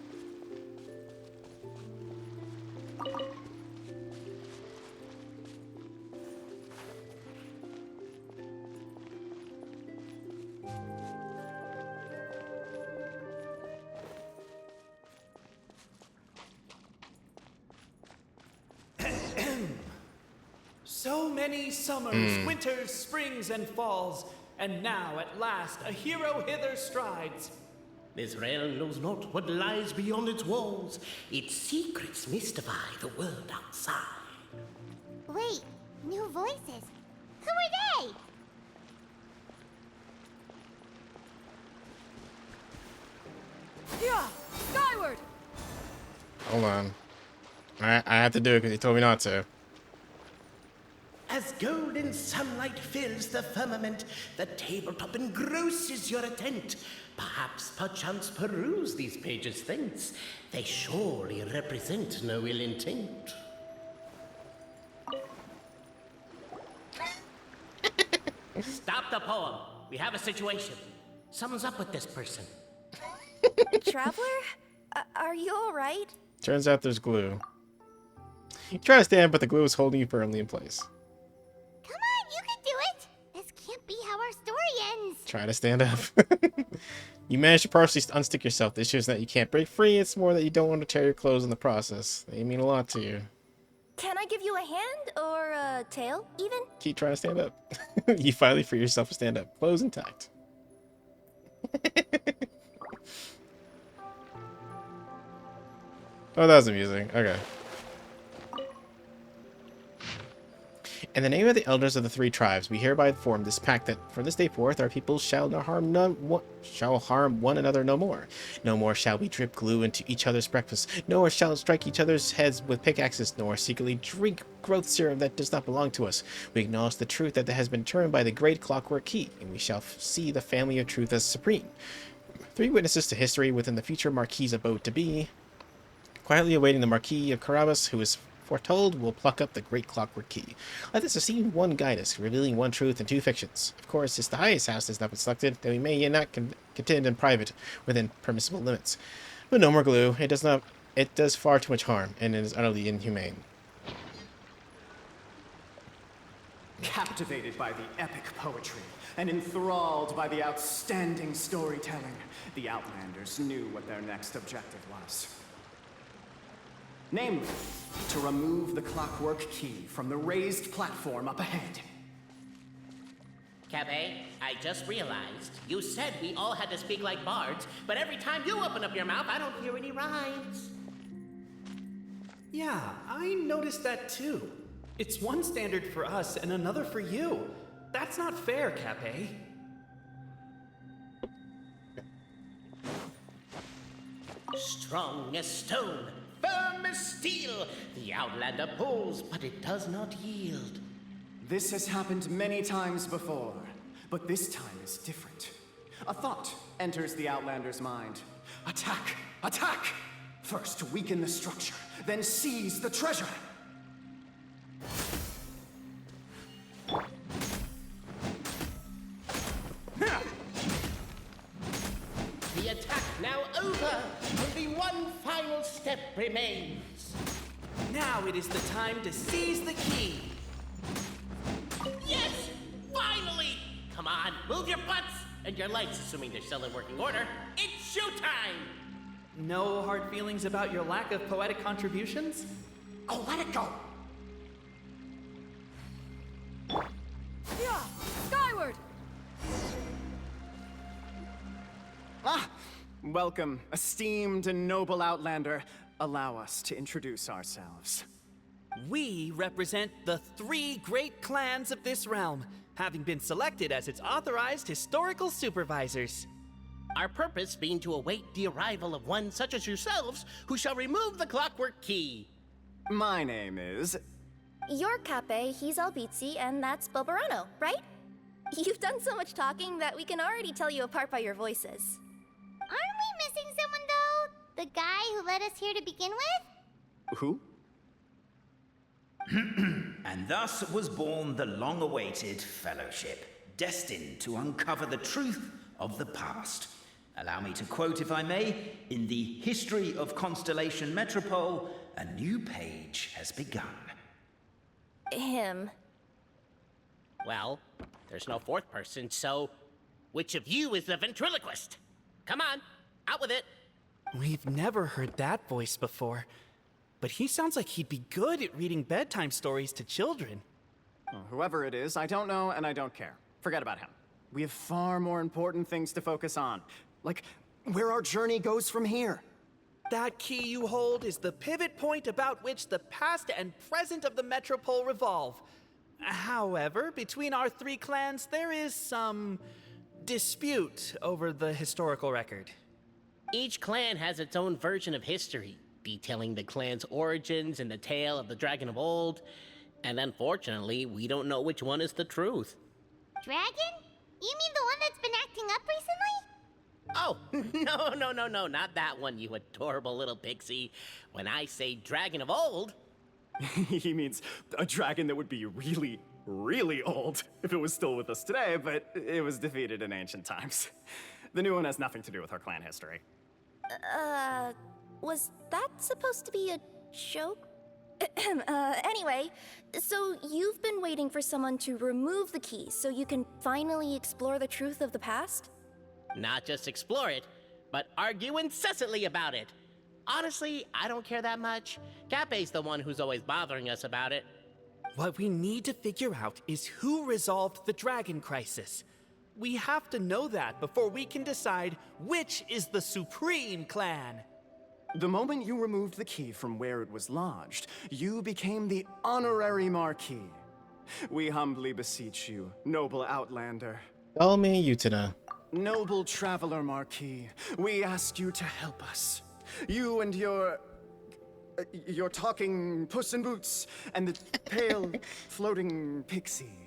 Speaker 17: So many summers, winters, springs, and falls, and now at last a hero hither strides.
Speaker 15: This realm knows not what lies beyond its walls. Its secrets mystify the world outside.
Speaker 2: Wait, new voices. Who are they?
Speaker 17: Yeah, skyward!
Speaker 1: Hold on. I have to do it because he told me not to.
Speaker 15: As golden sunlight fills the firmament, the tabletop engrosses your attent. Perchance peruse these pages thence. They surely represent no ill intent. Stop the poem. We have a situation. Something's up with this person.
Speaker 16: Traveler? Are you alright?
Speaker 1: Turns out there's glue. You try to stand, but the glue is holding you firmly in place.
Speaker 2: Come on, you can do it. This can't be how our story ends.
Speaker 1: Try to stand up. You manage to partially unstick yourself. The issue is that you can't break free. It's more that you don't want to tear your clothes in the process. They mean a lot to you.
Speaker 16: Can I give you a hand or a tail, even?
Speaker 1: Keep trying to stand up. You finally free yourself to stand up. Clothes intact. Oh, that was amusing. Okay. In the name of the elders of the three tribes, we hereby form this pact that from this day forth our people shall harm one another no more. No more shall we drip glue into each other's breakfast, nor shall strike each other's heads with pickaxes, nor secretly drink growth serum that does not belong to us. We acknowledge the truth that has been determined by the great clockwork key, and we shall see the family of truth as supreme. Three witnesses to history within the future Marquis's abode to be, quietly awaiting the Marquis of Carabas, who is foretold will pluck up the great clockwork key. Let this esteemed one guide us, revealing one truth and two fictions. Of course, since the highest house has not been selected, then we may yet not contend in private within permissible limits. But no more glue. It does far too much harm, and it is utterly inhumane.
Speaker 18: Captivated by the epic poetry and enthralled by the outstanding storytelling, the Outlanders knew what their next objective was. Namely, to remove the clockwork key from the raised platform up ahead.
Speaker 15: Cabe, I just realized you said we all had to speak like bards, but every time you open up your mouth, I don't hear any rhymes.
Speaker 17: Yeah, I noticed that too. It's one standard for us and another for you. That's not fair, Cape.
Speaker 15: Strong as stone, firm as steel, the Outlander pulls, but it does not yield.
Speaker 18: This has happened many times before, but this time is different. A thought enters the Outlander's mind. Attack! Attack! First, weaken the structure, then seize the treasure!
Speaker 15: The attack now over. Only one final step remains.
Speaker 17: Now it is the time to seize the key.
Speaker 15: Yes! Finally! Come on, move your butts and your legs, assuming they're still in working order. It's showtime!
Speaker 17: No hard feelings about your lack of poetic contributions?
Speaker 18: Oh, let it go!
Speaker 7: Yeah! Skyward!
Speaker 18: Ah! Welcome, esteemed and noble Outlander. Allow us to introduce ourselves.
Speaker 17: We represent the 3 great clans of this realm, having been selected as its authorized historical supervisors.
Speaker 15: Our purpose being to await the arrival of one such as yourselves who shall remove the clockwork key.
Speaker 18: My name is...
Speaker 16: You're Cape, he's Albizzi, and that's Bobarano, right? You've done so much talking that we can already tell you apart by your voices.
Speaker 2: Aren't we missing someone, though? The guy who led us here to begin with?
Speaker 18: Who?
Speaker 6: And thus was born the long-awaited Fellowship, destined to uncover the truth of the past. Allow me to quote, if I may, in the history of Constellation Metropole, a new page has begun.
Speaker 16: Him.
Speaker 15: Well, there's no 4th person, so which of you is the ventriloquist? Come on, out with it.
Speaker 17: We've never heard that voice before, but he sounds like he'd be good at reading bedtime stories to children.
Speaker 18: Well, whoever it is, I don't know and I don't care. Forget about him. We have far more important things to focus on, like where our journey goes from here.
Speaker 17: That key you hold is the pivot point about which the past and present of the Metropole revolve. However, between our 3 clans, there is some dispute over the historical record.
Speaker 15: Each clan has its own version of history, detailing the clan's origins and the tale of the dragon of old, and unfortunately, we don't know which one is the truth.
Speaker 2: Dragon? You mean the one that's been acting up recently?
Speaker 15: Oh, no, not that one, you adorable little pixie. When I say dragon of old...
Speaker 18: He means a dragon that would be really, really old if it was still with us today, but it was defeated in ancient times. The new one has nothing to do with our clan history.
Speaker 16: Was that supposed to be a joke? Anyway, so you've been waiting for someone to remove the key so you can finally explore the truth of the past?
Speaker 15: Not just explore it, but argue incessantly about it. Honestly, I don't care that much. Cape's the one who's always bothering us about it.
Speaker 17: What we need to figure out is who resolved the dragon crisis. We have to know that before we can decide which is the supreme clan.
Speaker 18: The moment you removed the key from where it was lodged, you became the honorary Marquis. We humbly beseech you, noble Outlander.
Speaker 1: Call me Utana.
Speaker 18: Noble Traveler Marquis, we ask you to help us. You and your talking Puss in Boots and the pale floating pixie.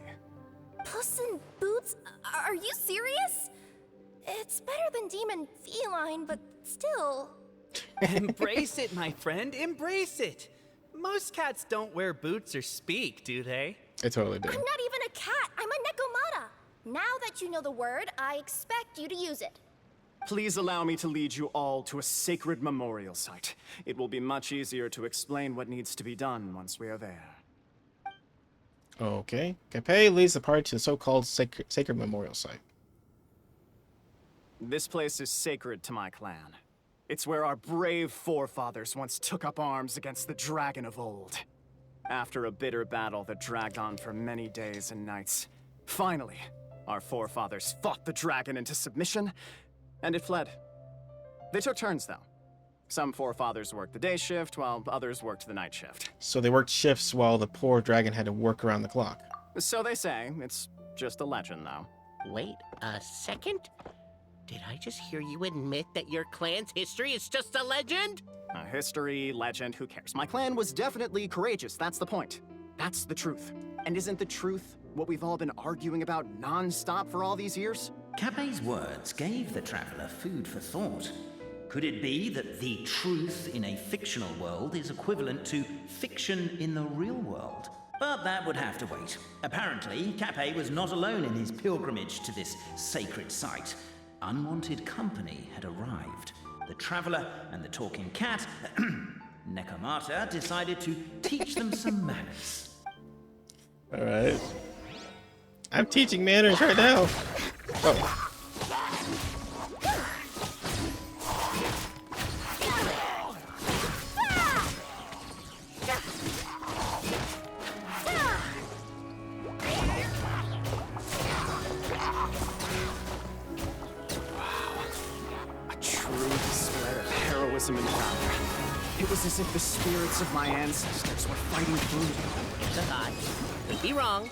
Speaker 16: Puss in Boots? Are you serious? It's better than demon feline, but still.
Speaker 17: Embrace it, my friend, embrace it. Most cats don't wear boots or speak, do they?
Speaker 1: I totally do.
Speaker 16: I'm not even a cat, I'm a Nekomata. Now that you know the word, I expect you to use it.
Speaker 18: Please allow me to lead you all to a sacred memorial site. It will be much easier to explain what needs to be done once we are there.
Speaker 1: Okay. Cape leads the party to the so-called sacred memorial site.
Speaker 18: This place is sacred to my clan. It's where our brave forefathers once took up arms against the dragon of old. After a bitter battle that dragged on for many days and nights, finally, our forefathers fought the dragon into submission, and it fled. They took turns, though. Some forefathers worked the day shift, while others worked the night shift.
Speaker 1: So they worked shifts while the poor dragon had to work around the clock.
Speaker 18: So they say. It's just a legend, though.
Speaker 15: Wait a second? Did I just hear you admit that your clan's history is just a legend?
Speaker 18: History, legend, who cares? My clan was definitely courageous, that's the point. That's the truth. And isn't the truth what we've all been arguing about non-stop for all these years?
Speaker 6: Cape's words gave the traveler food for thought. Could it be that the truth in a fictional world is equivalent to fiction in the real world? But that would have to wait. Apparently, Capet was not alone in his pilgrimage to this sacred site. Unwanted company had arrived. The traveler and the talking cat, Necomata, decided to teach them some manners.
Speaker 1: Alright. I'm teaching manners right now. Oh.
Speaker 18: And valor. It was as if the spirits of my ancestors were fighting through me.
Speaker 15: The thought. Could be wrong,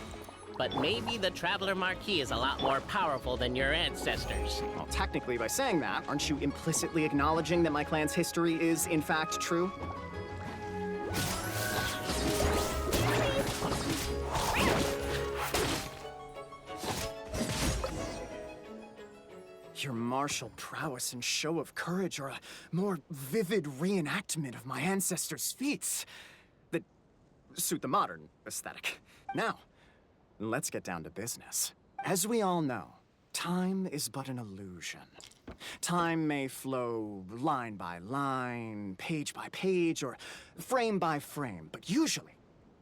Speaker 15: but maybe the Traveler Marquis is a lot more powerful than your ancestors.
Speaker 18: Well, technically, by saying that, aren't you implicitly acknowledging that my clan's history is, in fact, true? Your martial prowess and show of courage are a more vivid reenactment of my ancestors' feats that suit the modern aesthetic. Now, let's get down to business. As we all know, time is but an illusion. Time may flow line by line, page by page, or frame by frame, but usually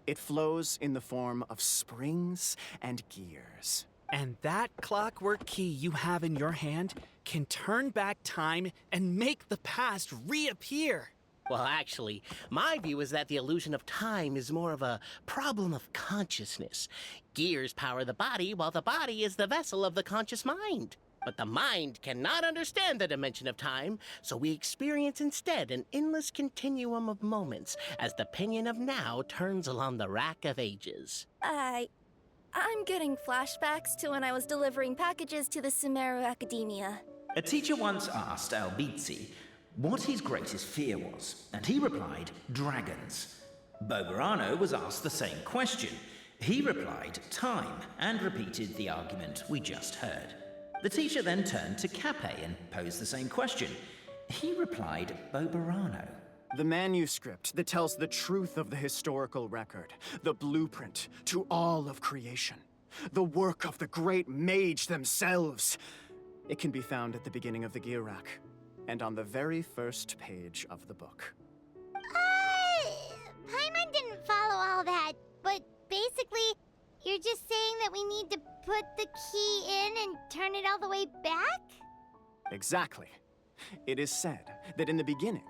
Speaker 18: it flows in the form of springs and gears.
Speaker 17: And that clockwork key you have in your hand can turn back time and make the past reappear.
Speaker 15: Well, actually, my view is that the illusion of time is more of a problem of consciousness. Gears power the body, while the body is the vessel of the conscious mind. But the mind cannot understand the dimension of time, so we experience instead an endless continuum of moments as the pinion of now turns along the rack of ages.
Speaker 16: I'm getting flashbacks to when I was delivering packages to the Sumeru Academia.
Speaker 6: A teacher once asked Albizzi what his greatest fear was, and he replied, dragons. Boberano was asked the same question. He replied, time, and repeated the argument we just heard. The teacher then turned to Capet and posed the same question. He replied, Boberano.
Speaker 18: The manuscript that tells the truth of the historical record, the blueprint to all of creation, the work of the great mage themselves. It can be found at the beginning of the Girak, and on the very first page of the book.
Speaker 2: Paimon didn't follow all that, but basically, you're just saying that we need to put the key in and turn it all the way back?
Speaker 18: Exactly. It is said that in the beginning,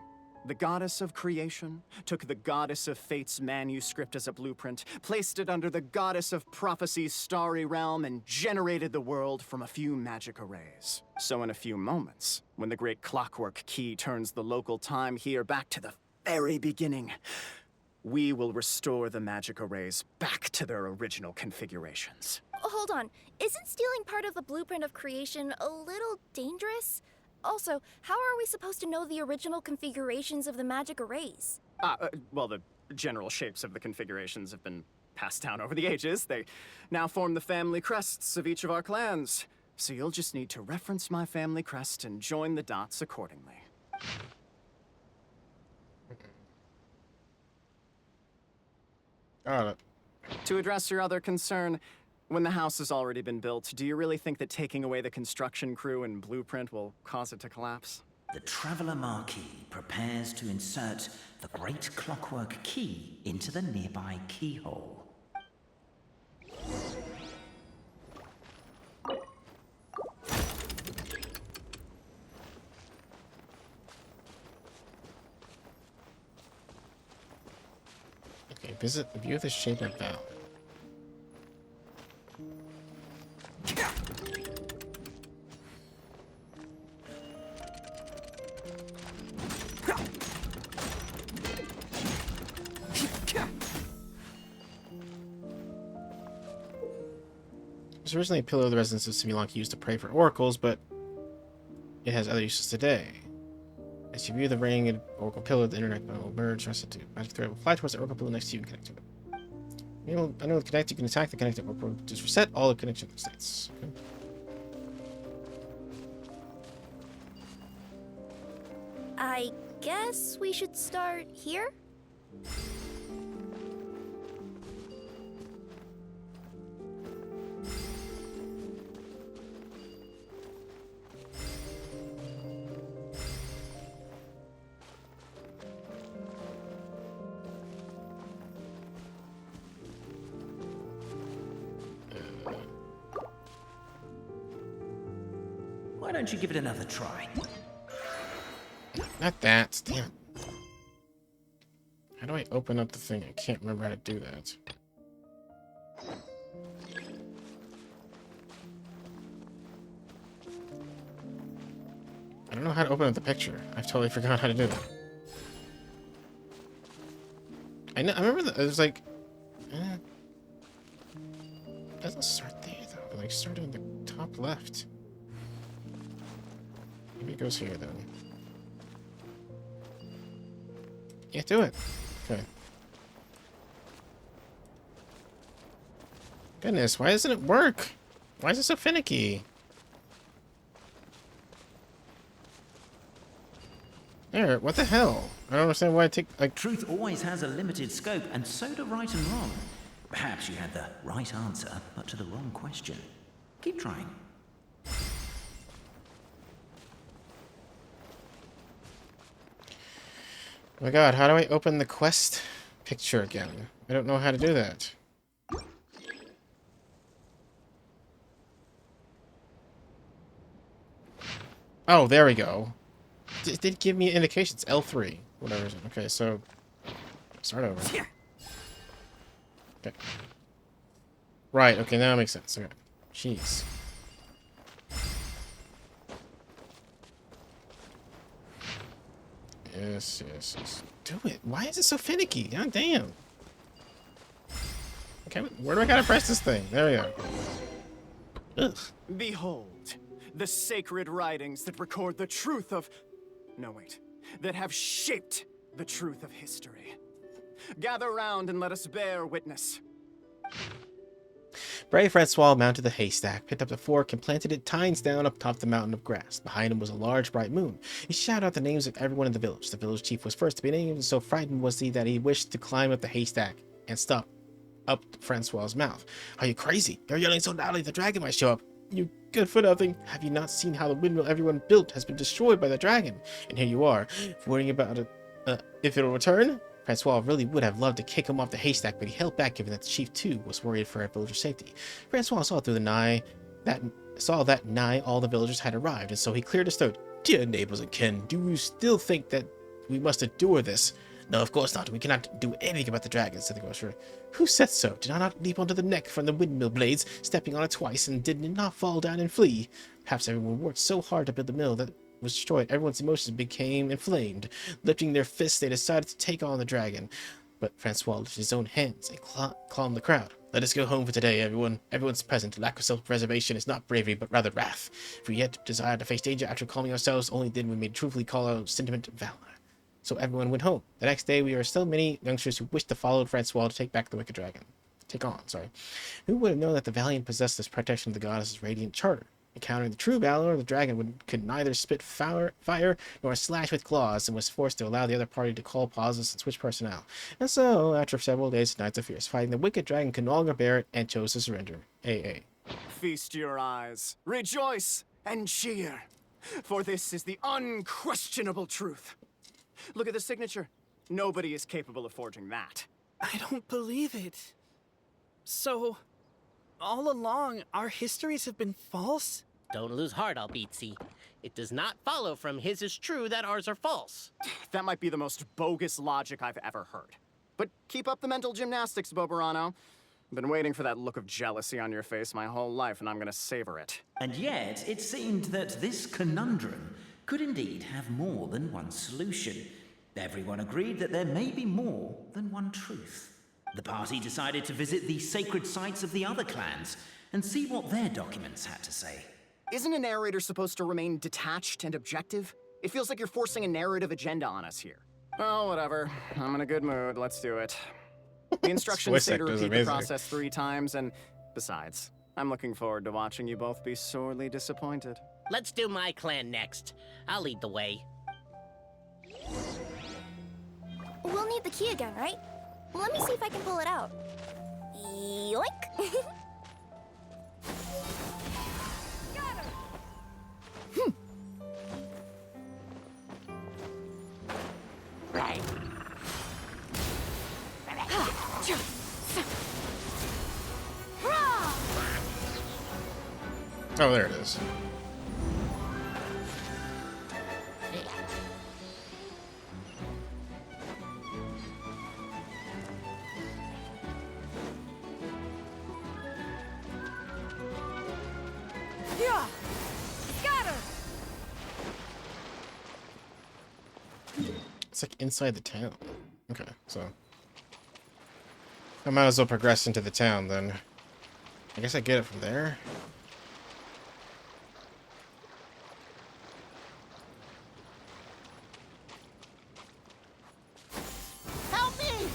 Speaker 18: the goddess of creation took the goddess of fate's manuscript as a blueprint, placed it under the goddess of prophecy's starry realm, and generated the world from a few magic arrays. So in a few moments, when the great clockwork key turns the local time here back to the very beginning, we will restore the magic arrays back to their original configurations.
Speaker 16: Hold on, isn't stealing part of the blueprint of creation a little dangerous? Also, how are we supposed to know the original configurations of the magic arrays?
Speaker 18: Well, the general shapes of the configurations have been passed down over the ages. They now form the family crests of each of our clans. So you'll just need to reference my family crest and join the dots accordingly.
Speaker 1: Got it.
Speaker 18: To address your other concern, when the house has already been built, do you really think that taking away the construction crew and blueprint will cause it to collapse?
Speaker 6: The Traveler Marquis prepares to insert the great clockwork key into the nearby keyhole.
Speaker 1: Okay, visit the view of the shape of Val. It was originally a pillar of the residence of Simulanki used to pray for oracles, but it has other uses today. As you view the ring oracle pillar, the internet will merge, rest into magic thread will fly towards the oracle pillar next to you and connect to it. Unable to connect, you can attack the connected oracle. Just reset all the connection states. Okay.
Speaker 9: I guess we should start here?
Speaker 6: Why don't you give it another try?
Speaker 1: Not that. Damn. How do I open up the thing? I can't remember how to do that. I don't know how to open up the picture. I've totally forgot how to do that. I know. I remember that. It was like. It doesn't start there though. It like started in the top left. Maybe it goes here then. Yeah, do it. Okay. Goodness, why doesn't it work? Why is it so finicky? There, what the hell? I don't understand why I take, like...
Speaker 6: Truth always has a limited scope, and so do right and wrong. Perhaps you had the right answer, but to the wrong question. Keep trying.
Speaker 1: Oh my god, how do I open the quest picture again? I don't know how to do that. Oh, there we go. It did give me indications. L3. Whatever. Okay, so... Start over. Okay. Right, okay, now it makes sense. Okay. Jeez. Yes, yes, yes. Do it. Why is it so finicky? God damn. Okay, where do I gotta press this thing? There we go. Ugh.
Speaker 18: Behold, the sacred writings that record the truth of... No, wait. That have shaped the truth of history. Gather round and let us bear witness.
Speaker 1: Brave Francois mounted the haystack, picked up the fork, and planted it tines down up top the mountain of grass. Behind him was a large, bright moon. He shouted out the names of everyone in the village. The village chief was first to be named, and so frightened was he that he wished to climb up the haystack and stop up Francois's mouth. Are you crazy? You're yelling so loudly the dragon might show up. You good for nothing. Have you not seen how the windmill everyone built has been destroyed by the dragon? And here you are, worrying about it, if it'll return? Francois really would have loved to kick him off the haystack, but he held back given that the chief too was worried for our villagers' safety. Francois saw through that nigh all the villagers had arrived, and so he cleared his throat. Dear neighbors and kin, do you still think that we must endure this? No, of course not. We cannot do anything about the dragon, said the grocer. Who said so? Did I not leap onto the neck from the windmill blades, stepping on it twice, and did it not fall down and flee? Perhaps everyone worked so hard to build the mill that was destroyed. Everyone's emotions became inflamed. Lifting their fists, they decided to take on the dragon. But Francois lifted his own hands and calmed the crowd. Let us go home for today, everyone. Everyone's present. Lack of self-preservation is not bravery, but rather wrath. If we yet desired to face danger after calming ourselves, only then we may truthfully call our sentiment valor. So everyone went home. The next day, we were still many youngsters who wished to follow Francois to take back the wicked dragon. Who would have known that the valiant possessed this protection of the goddess's radiant charter? Encountering the true valor, the dragon could neither spit fire nor slash with claws, and was forced to allow the other party to call pauses and switch personnel. And so, after several days and nights of fierce fighting, the wicked dragon could no longer bear it and chose to surrender. AA.
Speaker 18: Feast your eyes, rejoice, and cheer, for this is the unquestionable truth. Look at the signature. Nobody is capable of forging that.
Speaker 17: I don't believe it. So, all along, our histories have been false?
Speaker 15: Don't lose heart, Albizzi. It does not follow from his is true that ours are false.
Speaker 18: That might be the most bogus logic I've ever heard. But keep up the mental gymnastics, Boberano. I've been waiting for that look of jealousy on your face my whole life, and I'm gonna savor it.
Speaker 6: And yet, it seemed that this conundrum could indeed have more than one solution. Everyone agreed that there may be more than one truth. The party decided to visit the sacred sites of the other clans and see what their documents had to say.
Speaker 18: Isn't a narrator supposed to remain detached and objective? It feels like you're forcing a narrative agenda on us here. Oh, whatever. I'm in a good mood. Let's do it. The instructions say to repeat the process 3 times, and besides, I'm looking forward to watching you both be sorely disappointed.
Speaker 15: Let's do my clan next. I'll lead the way.
Speaker 16: We'll need the key again, right? Let me see if I can pull it out. Yoink!
Speaker 1: Oh, there it is.
Speaker 9: Yeah! Scatter!
Speaker 1: It's like inside the town. Okay, so I might as well progress into the town then. I guess I get it from there.
Speaker 12: Help me!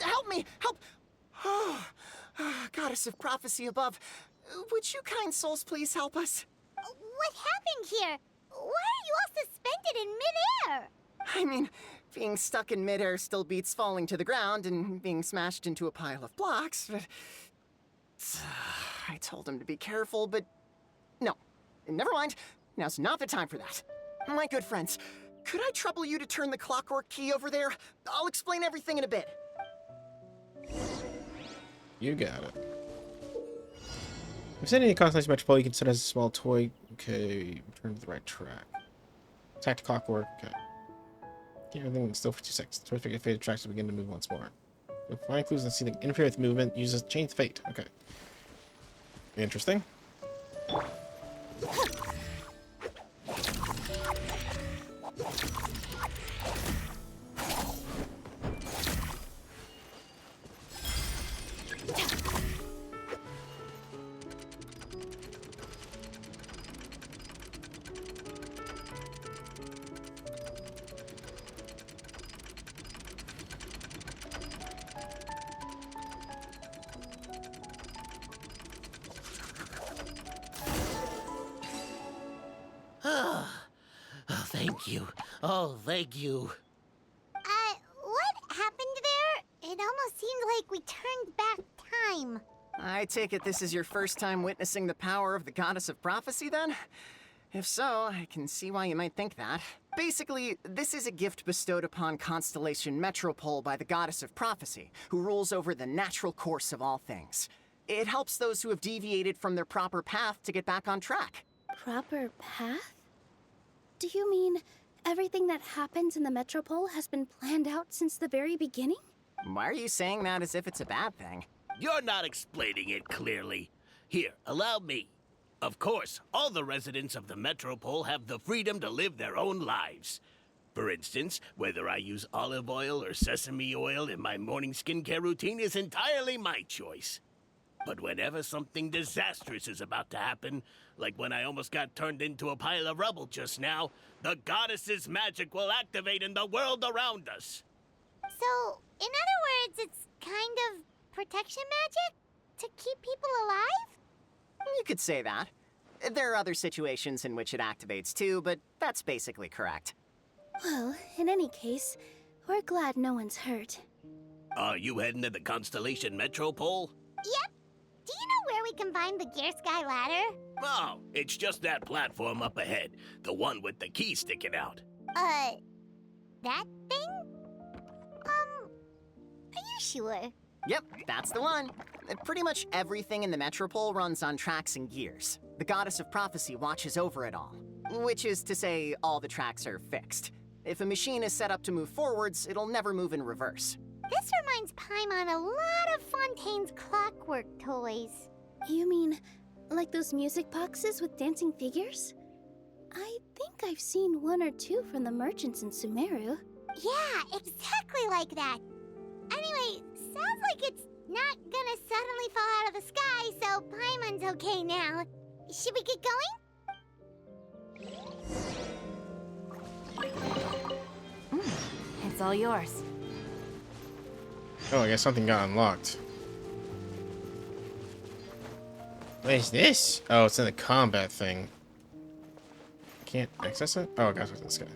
Speaker 12: Help me! Help! Oh, Goddess of Prophecy above, would you kind souls please help us?
Speaker 2: What happened here? Why are you all suspended in midair?
Speaker 12: I mean, being stuck in midair still beats falling to the ground and being smashed into a pile of blocks, but... I told him to be careful, but... No. Never mind. Now's not the time for that. My good friends, could I trouble you to turn the clockwork key over there? I'll explain everything in a bit.
Speaker 1: You got it. If sending any Constellation Metropole, you can set as a small toy. Okay, return to the right track. Attack to clockwork. Okay. Keep everything still for 2 seconds. Terrific faded tracks will begin to move once more. You'll find clues and see the interfere with movement. Uses Chain's Fate. Okay. Interesting.
Speaker 15: Thank you. Oh, thank you.
Speaker 2: What happened there? It almost seemed like we turned back time.
Speaker 12: I take it this is your first time witnessing the power of the Goddess of Prophecy, then? If so, I can see why you might think that. Basically, this is a gift bestowed upon Constellation Metropole by the Goddess of Prophecy, who rules over the natural course of all things. It helps those who have deviated from their proper path to get back on track.
Speaker 9: Proper path? Do you mean everything that happens in the Metropole has been planned out since the very beginning?
Speaker 12: Why are you saying that as if it's a bad thing?
Speaker 15: You're not explaining it clearly. Here, allow me. Of course, all the residents of the Metropole have the freedom to live their own lives. For instance, whether I use olive oil or sesame oil in my morning skincare routine is entirely my choice. But whenever something disastrous is about to happen, like when I almost got turned into a pile of rubble just now, the goddess's magic will activate in the world around us.
Speaker 2: So, in other words, it's kind of protection magic? To keep people alive?
Speaker 12: You could say that. There are other situations in which it activates too, but that's basically correct.
Speaker 9: Well, in any case, we're glad no one's hurt.
Speaker 15: Are you heading to the Constellation Metropole?
Speaker 2: Yep. Do you know where we can find the Gear Sky ladder?
Speaker 15: Oh, it's just that platform up ahead. The one with the key sticking out.
Speaker 2: That thing? Are you sure?
Speaker 12: Yep, that's the one. Pretty much everything in the Metropole runs on tracks and gears. The Goddess of Prophecy watches over it all. Which is to say, all the tracks are fixed. If a machine is set up to move forwards, it'll never move in reverse.
Speaker 2: This reminds Paimon a lot of Fontaine's clockwork toys.
Speaker 9: You mean, like those music boxes with dancing figures? I think I've seen one or two from the merchants in Sumeru.
Speaker 2: Yeah, exactly like that. Anyway, sounds like it's not gonna suddenly fall out of the sky, so Paimon's okay now. Should we get going?
Speaker 19: It's all yours.
Speaker 1: Oh, I guess something got unlocked. What is this? Oh, it's in the combat thing. can't access it? Oh, gosh, this guy.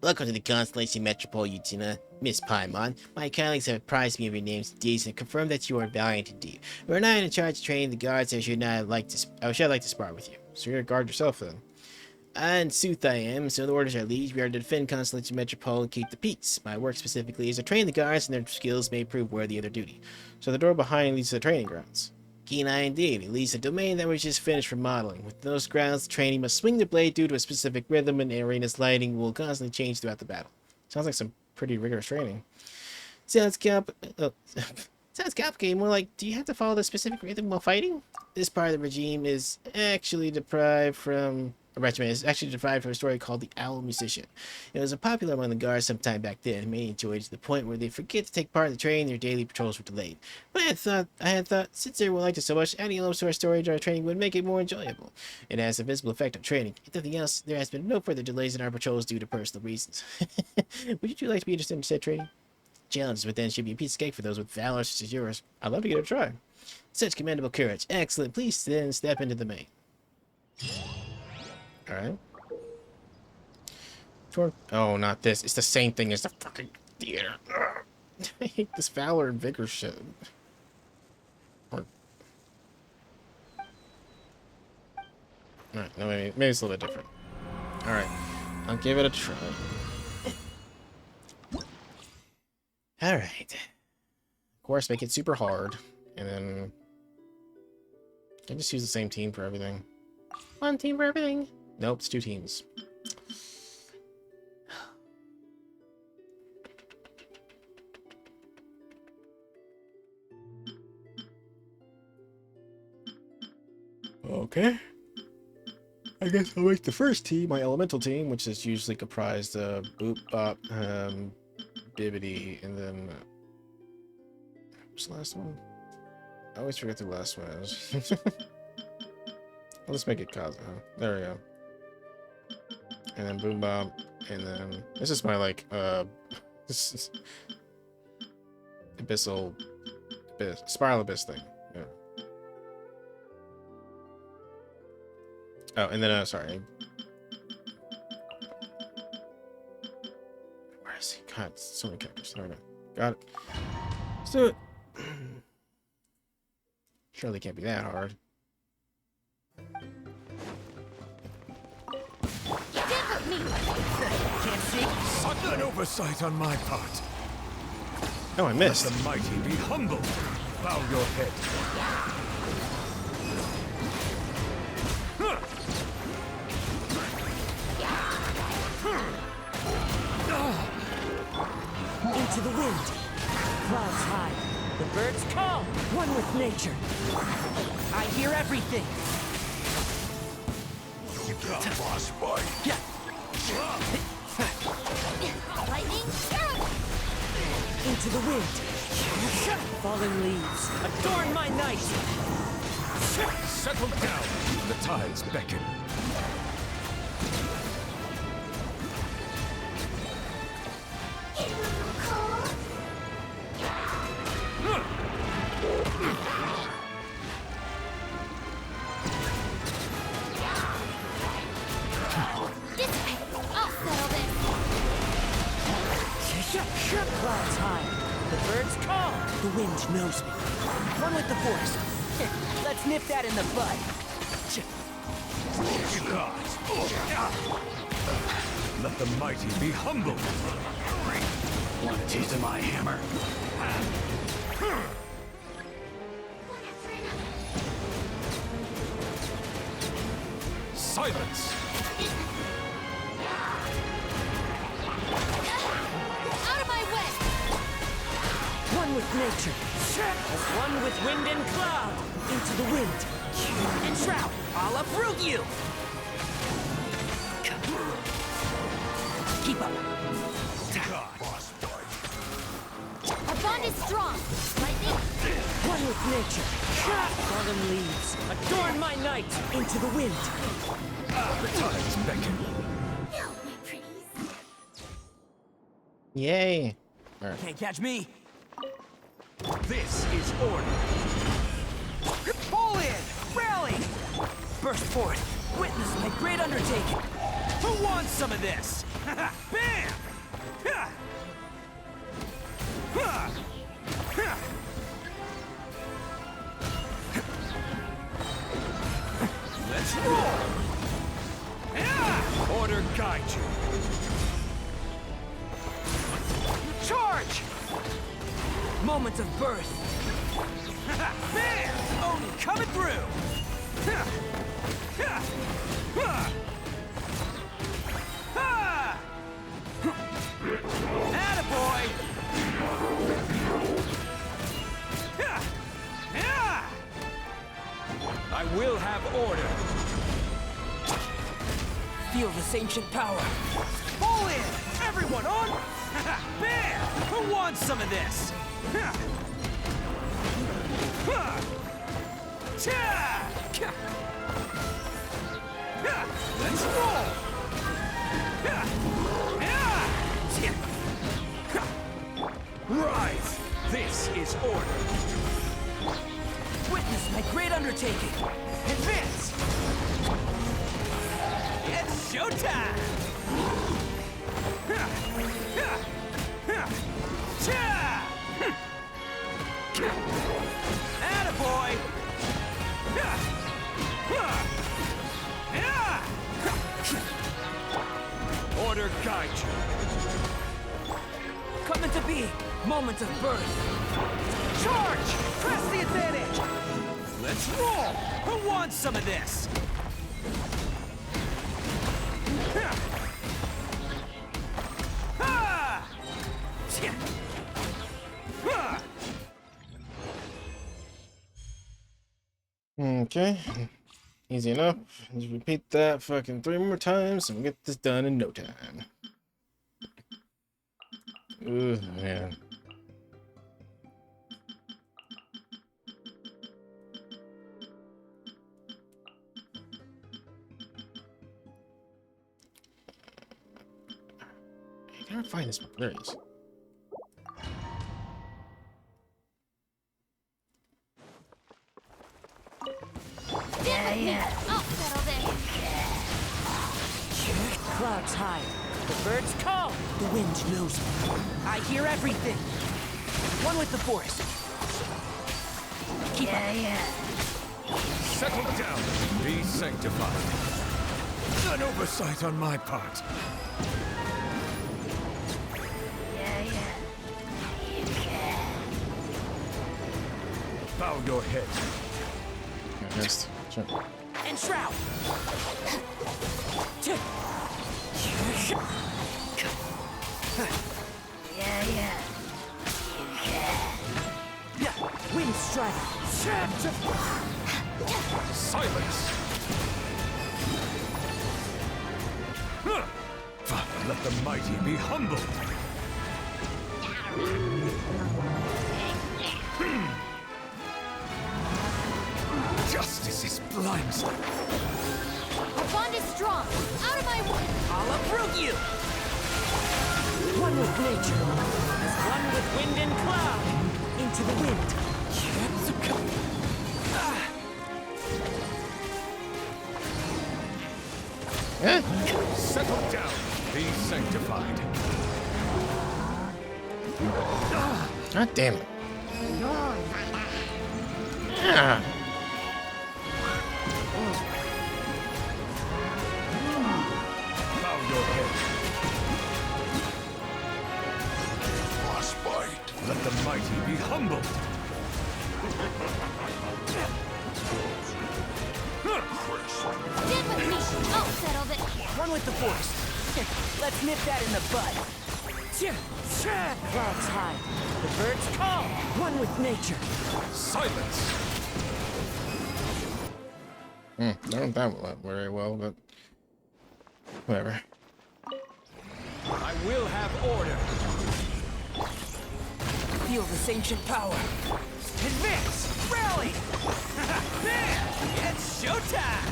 Speaker 8: Welcome to the Constellation Metropole, Utena. Miss Paimon, my colleagues have apprised me of your name's deeds and confirmed that you are valiant indeed. We are not in charge of training the guards, I should like to spar with you.
Speaker 1: So you're gonna guard yourself then.
Speaker 8: And sooth I am, so the orders are liege, we are to defend Constellation Metropole and keep the peace. My work specifically is to train the guards, and their skills may prove worthy of their duty.
Speaker 1: So the door behind leads to the training grounds.
Speaker 8: Keen eye indeed. It leads to a domain that was just finished remodeling. With those grounds, the training must swing the blade due to a specific rhythm, and arena's lighting will constantly change throughout the battle.
Speaker 1: Sounds like some pretty rigorous training.
Speaker 8: Sounds complicated. More like, do you have to follow the specific rhythm while fighting? This part of the regime is actually derived from a story called The Owl Musician. It was popular among the guards sometime back then, and many enjoyed it to the point where they forget to take part in the training, their daily patrols were delayed. But I had thought, since everyone liked it so much, adding elements to our story during our training would make it more enjoyable. It has a visible effect on training. If nothing else, there has been no further delays in our patrols due to personal reasons. Would you like to be interested in said training? Challenges within should be a piece of cake for those with valor such as yours.
Speaker 1: I'd love to get a try.
Speaker 8: Such commendable courage. Excellent. Please then step into the main.
Speaker 1: Alright. Oh, not this. It's the same thing as the fucking theater. Ugh. I hate this valor and vigor shit. Alright, no, maybe it's a little bit different. Alright. I'll give it a try. Alright. Of course, make it super hard. And then... I just use the same team for everything.
Speaker 8: One team for everything.
Speaker 1: Nope, it's 2 teams. Okay. I guess I'll make the first team my elemental team, which is usually comprised of Boop, Bop, Bibbidi, and then... what's the last one? I always forget the last one is. Let's make it Kazuha. There we go. And then Boom Bop, and then... this is my, like, this is... Abyssal... Spiral Abyss thing. Yeah. Oh, and then, sorry. Where is he? God, so many characters. There we go. Got it. Let's do it. Surely can't be that hard.
Speaker 5: Can't see.
Speaker 3: Sudden oversight on my part.
Speaker 1: Oh, I missed.
Speaker 3: Let the mighty be humble. Bow your head.
Speaker 19: Into the wind. Clouds high. The birds call. One with nature. I hear everything.
Speaker 3: Boss boy.
Speaker 19: Yeah.
Speaker 2: Lightning strike!
Speaker 19: Into the wind. Fallen leaves. Adorn my night.
Speaker 3: Settle down. The tides beckon.
Speaker 19: Clouds high. The birds call. The wind knows me. One with the force. Let's nip that in the bud.
Speaker 3: Let the mighty be humble.
Speaker 5: Want a taste of my hammer?
Speaker 3: Silence.
Speaker 19: One with nature, as one with wind and cloud, into the wind. And shroud, I'll uproot you! Keep up.
Speaker 2: Our bond is strong. Lightning.
Speaker 19: One with nature. Autumn leaves, adorn my night, into the wind.
Speaker 3: The tides beckon.
Speaker 1: Yay. Right.
Speaker 5: Can't catch me.
Speaker 3: This is order.
Speaker 5: Pull in! Rally!
Speaker 19: Burst forth. Witness my great undertaking. Who wants some of this? Bam! Ha! Ha! Ha! Let's roll! Yeah! Order guide you. Charge! Moment of birth. Bam! Odin coming through! Attaboy! I will have order. Feel this ancient power. Pull in! Everyone on! Bam! Who wants some of this? Let's roll! Rise! This is order. Witness my great undertaking. Advance! It's showtime! Attaboy! Order guide you. Coming to be. Moment of birth. Charge! Press the advantage! Let's roll! Who wants some of this?
Speaker 1: Okay. Easy enough. Just repeat that fucking 3 more times and we'll get this done in no time. Ooh, man. I can't find this one. There it is.
Speaker 2: Yeah. I'll settle this.
Speaker 19: Clouds high. The birds call. The wind knows me. I hear everything. One with the forest. Keep up.
Speaker 3: Settle down. Be sanctified. An oversight on my part. Bow your head.
Speaker 1: I missed. Sure.
Speaker 19: And shroud. Wind strike.
Speaker 3: Silence. Let the mighty be humbled. Justice is blindsided.
Speaker 2: Our bond is strong. Out of my way.
Speaker 19: I'll uproot you. One with nature, as one with wind and cloud. Into the wind.
Speaker 3: Settle down. Be sanctified.
Speaker 1: God damn it. Yeah.
Speaker 3: Bow your head. Frostbite. Let the mighty be humbled.
Speaker 2: Stand with me. I'll settle this.
Speaker 19: One with the forest. Let's nip that in the bud. Clouds high. The birds call. One with nature.
Speaker 3: Silence.
Speaker 1: I don't know that very well, but whatever.
Speaker 19: I will have order. Feel this ancient power. Advance! Rally! There! It's showtime!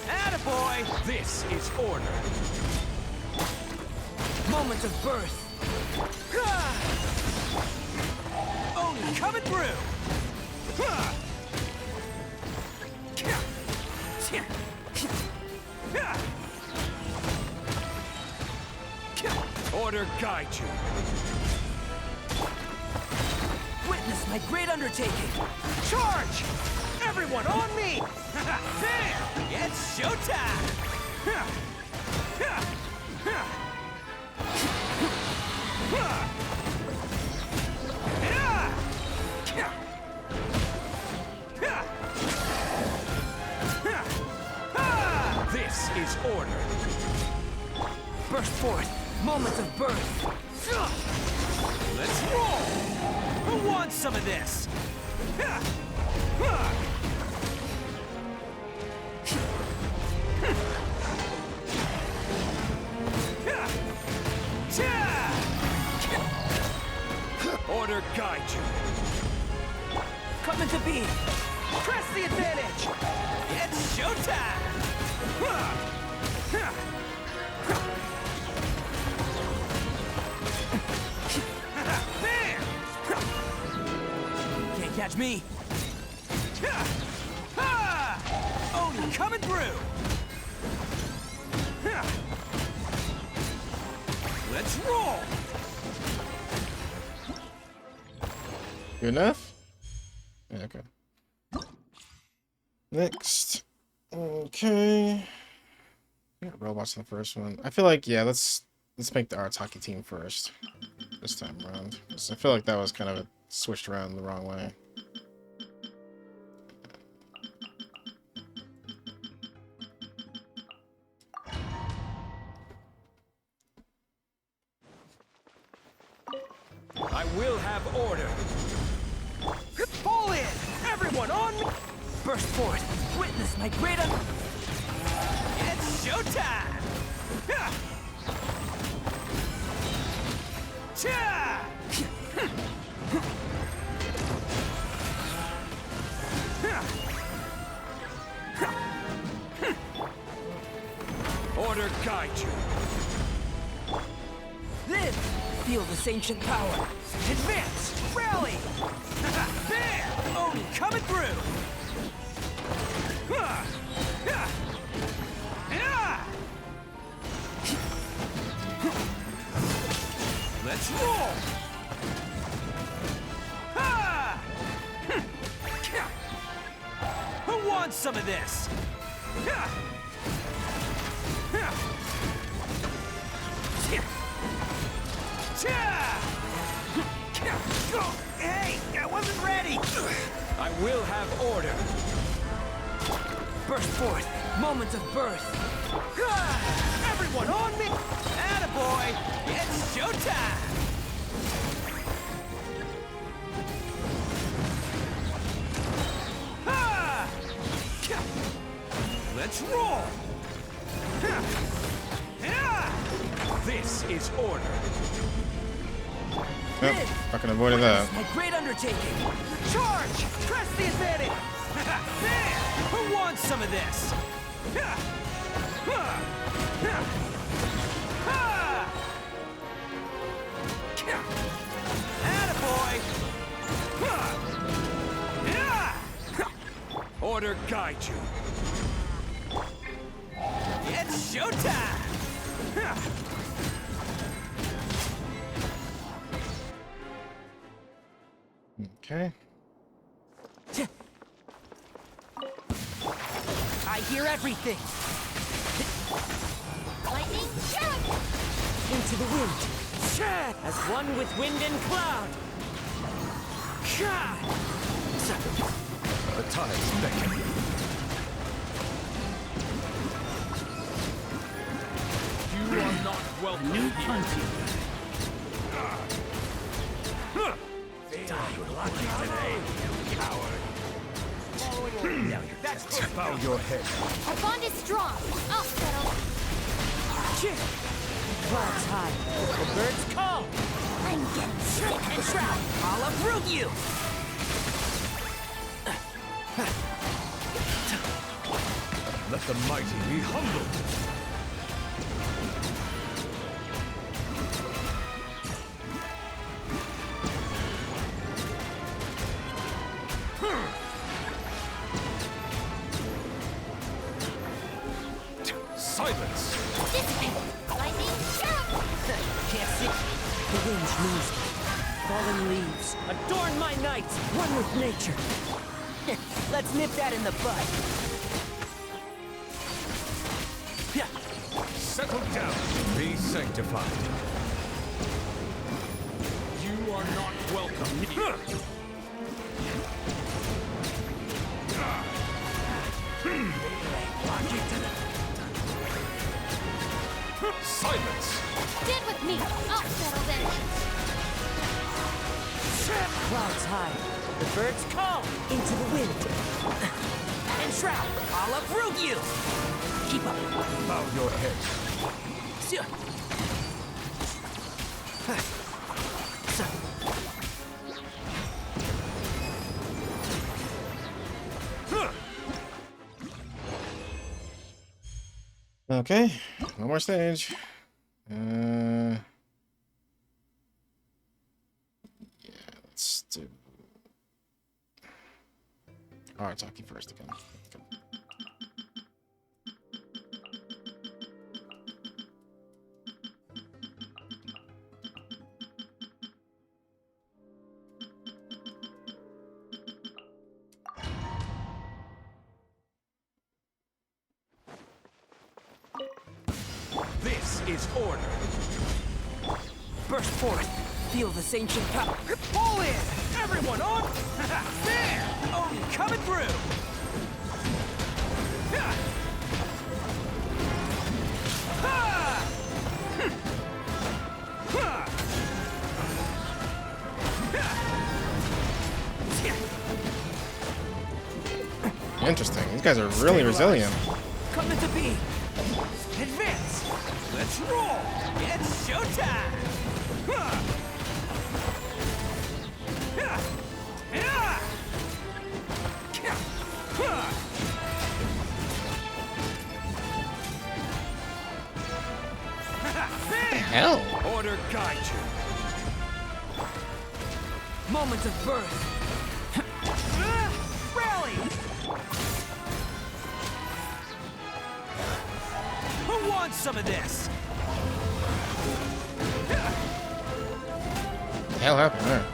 Speaker 19: Attaboy! This is order. moment of birth. Oni coming through. Order guide you. Witness my great undertaking. Charge! Everyone on me! There! It's showtime! This is order. Burst forth, moment of birth. Let's roll! Who wants some of this? Order guide you. Coming to be. Press the advantage. It's showtime. There. Can't catch me. Oni coming through. Let's roll.
Speaker 1: Good enough? Yeah, okay. Next. Okay. Yeah, robots in the first one. I feel like, yeah, let's make the Arataki team first. This time around. 'Cause I feel like that was kind of switched around the wrong way.
Speaker 19: I will have order. Fall in! Everyone on me! Burst forth! Witness my great It's showtime! Order guide you. This! Feel this ancient power. Advance! Rally! There! Oni coming through! Let's roll! Who wants some of this? Hey, I wasn't ready! I will have order. Burst forth, moment of birth. Everyone on me! Attaboy! It's showtime! Let's roll! This is order.
Speaker 1: Yep, fucking avoided that.
Speaker 19: My great undertaking. Charge! Press the advantage! There! Who wants some of this? Attaboy! Order guide you. It's showtime!
Speaker 1: Okay.
Speaker 19: I hear everything.
Speaker 2: Lightning, shoot!
Speaker 19: Into the wind. As one with wind and cloud.
Speaker 3: The time's beckoning.
Speaker 19: You are not welcome. New hunting. Die lucky today, you coward.
Speaker 3: Bow your head.
Speaker 2: Our bond is strong. I'll settle.
Speaker 19: Clouds high. The birds call.
Speaker 2: I'm getting sick and shroud.
Speaker 19: I'll uproot you.
Speaker 3: Let the mighty be humbled.
Speaker 19: The wind knows me. Fallen leaves, adorn my nights, one with nature. Let's nip that in the bud.
Speaker 10: Settle down. Be sanctified.
Speaker 3: You are not welcome here.
Speaker 10: Silence!
Speaker 9: Stand with me. I'll settle this.
Speaker 19: Clouds high, the birds call into the wind. And Shroud, I'll uproot you. Keep up.
Speaker 10: Bow your head.
Speaker 1: Okay, one more stage. Yeah, let's do Arataki first again.
Speaker 19: This is order. Burst forth. Feel this ancient power. Pull in! Everyone on! There! Oh, coming through!
Speaker 1: Interesting. These guys are really resilient.
Speaker 19: Coming to be. Advance! Let's roll! It's showtime!
Speaker 1: What the hell?
Speaker 19: Order guide you. Moment of birth. Rally! Who wants some of this?
Speaker 1: What the hell happened there?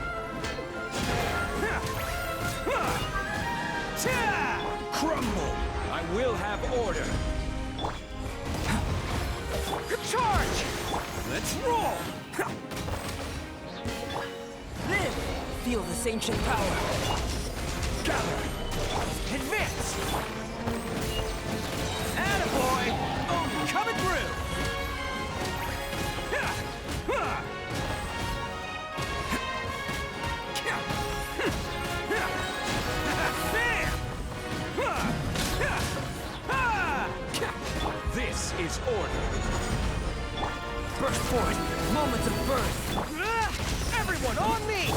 Speaker 19: Crumble! I will have order. Charge! Let's roll! Live! Feel this ancient power. Gather! Advance! Attaboy! Oh, coming through! This is order. Burst forth, moment of birth. Everyone on me!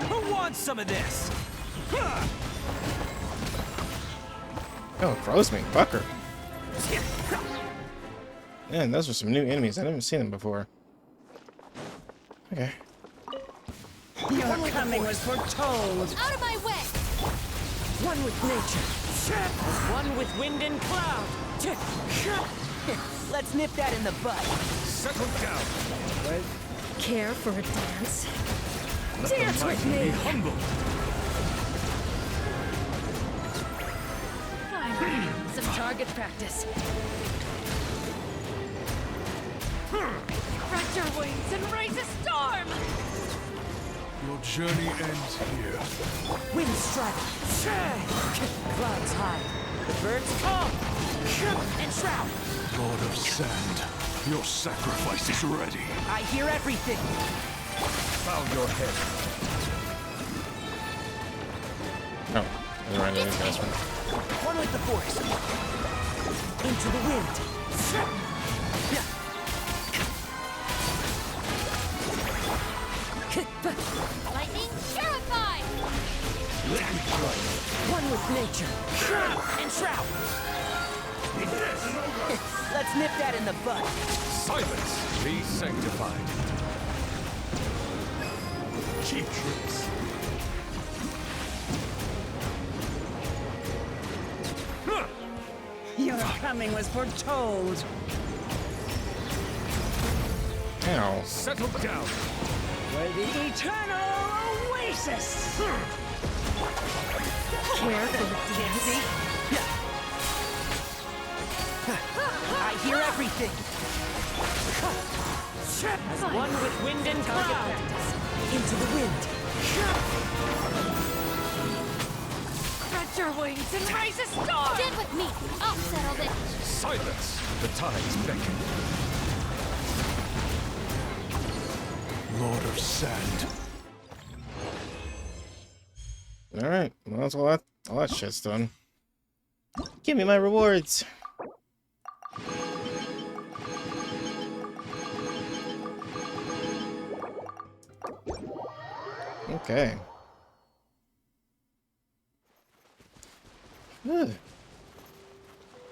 Speaker 19: Who wants some of this?
Speaker 1: Oh, it froze me. Fucker. Man, those are some new enemies. I haven't seen them before. Okay.
Speaker 19: Your coming was foretold.
Speaker 9: Out of my way!
Speaker 19: One with nature. One with wind and cloud. Let's nip that in the bud.
Speaker 10: Settle down.
Speaker 7: Care for a dance?
Speaker 19: Dance with me.
Speaker 10: Humble.
Speaker 7: Fine. Some target practice. Spread your wings and raise a storm!
Speaker 3: Your journey ends here.
Speaker 19: Wind strike. Clouds high. The birds come. And shroud.
Speaker 3: Lord of Sand, your sacrifice is ready.
Speaker 19: I hear everything.
Speaker 10: Bow your head.
Speaker 1: Oh, I ran into these guys.
Speaker 19: One with the force. Into the wind.
Speaker 9: Lightning purified!
Speaker 19: One with nature. And shroud. Let's nip that in the bud.
Speaker 10: Silence. Be sanctified.
Speaker 3: Cheap tricks.
Speaker 19: Your coming was foretold.
Speaker 1: Ow.
Speaker 19: Settle down.
Speaker 6: For the eternal oasis!
Speaker 5: Careful, Dancy. I hear everything. As one with wind and cloud. Into the wind.
Speaker 7: Spread your wings and raise a storm!
Speaker 9: Get with me! I'll settle this!
Speaker 19: Silence! The tides beckon.
Speaker 14: Lord of Sand.
Speaker 1: Alright, well, that's all that shit's done. Give me my rewards! Okay. Good.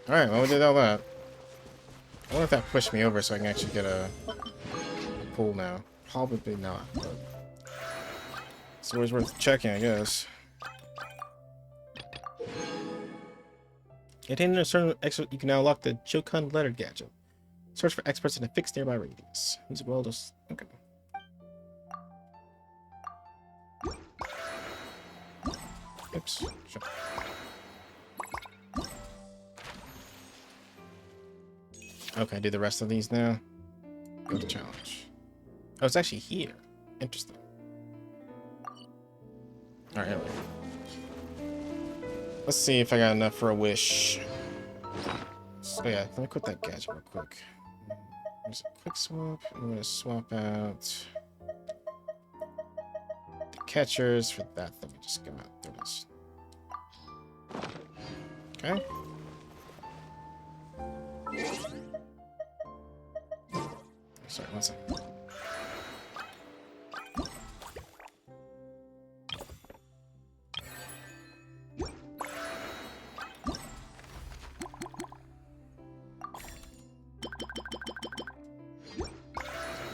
Speaker 1: Alright, well, we did all that. I wonder if that pushed me over so I can actually get a pool now. Probably not, but it's always worth checking, I guess. Attaining a certain expert, you can now unlock the Jokun letter gadget. Search for experts in a fixed nearby radius. Use well just okay. Oops. Sure. Okay, do the rest of these now. Go to challenge. Oh, it's actually here. Interesting. Alright, anyway. Let's see if I got enough for a wish. So yeah, let me quit that gadget real quick. There's a quick swap. I'm gonna swap out the catchers for that. Let me just go out. There it is. Okay. Sorry, one second.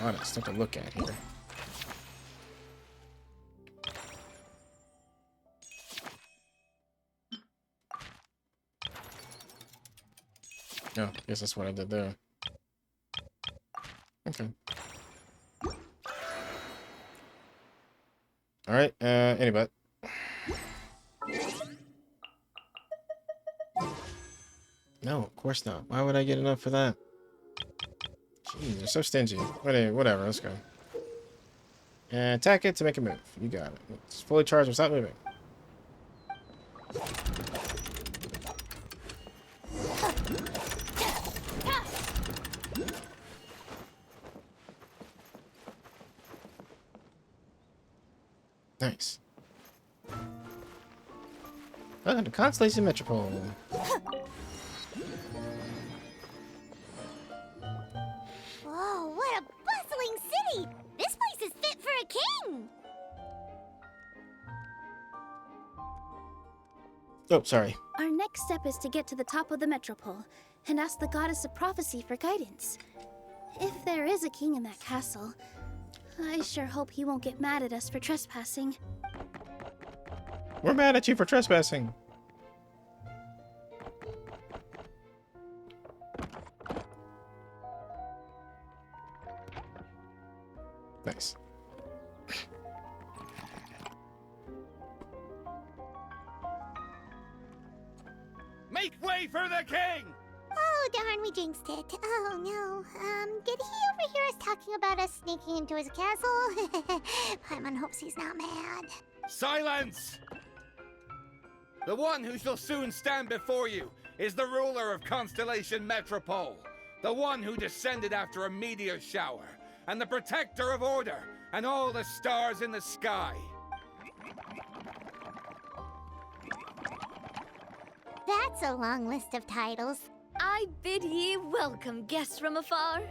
Speaker 1: A lot of stuff to look at here. No, I guess that's what I did there. Okay. Alright, anybody. No, of course not. Why would I get enough for that? Jeez, they're so stingy. Whatever, let's go. And attack it to make a move. You got it. It's fully charged without moving. Nice. Welcome to Constellation Metropole.
Speaker 2: Whoa, what a bustling city! This place is fit for a king!
Speaker 1: Oh, sorry.
Speaker 9: Our next step is to get to the top of the Metropole and ask the Goddess of Prophecy for guidance. If there is a king in that castle, I sure hope he won't get mad at us for trespassing.
Speaker 1: We're mad at you for trespassing. Nice.
Speaker 19: Make way for the king!
Speaker 2: Oh, darn, we jinxed it. Oh, no. Did he overhear us talking about us sneaking into his castle? Paimon hopes he's not mad.
Speaker 19: Silence! The one who shall soon stand before you is the ruler of Constellation Metropole, the one who descended after a meteor shower, and the protector of order and all the stars in the sky.
Speaker 2: That's a long list of titles.
Speaker 7: I bid ye welcome, guests from afar.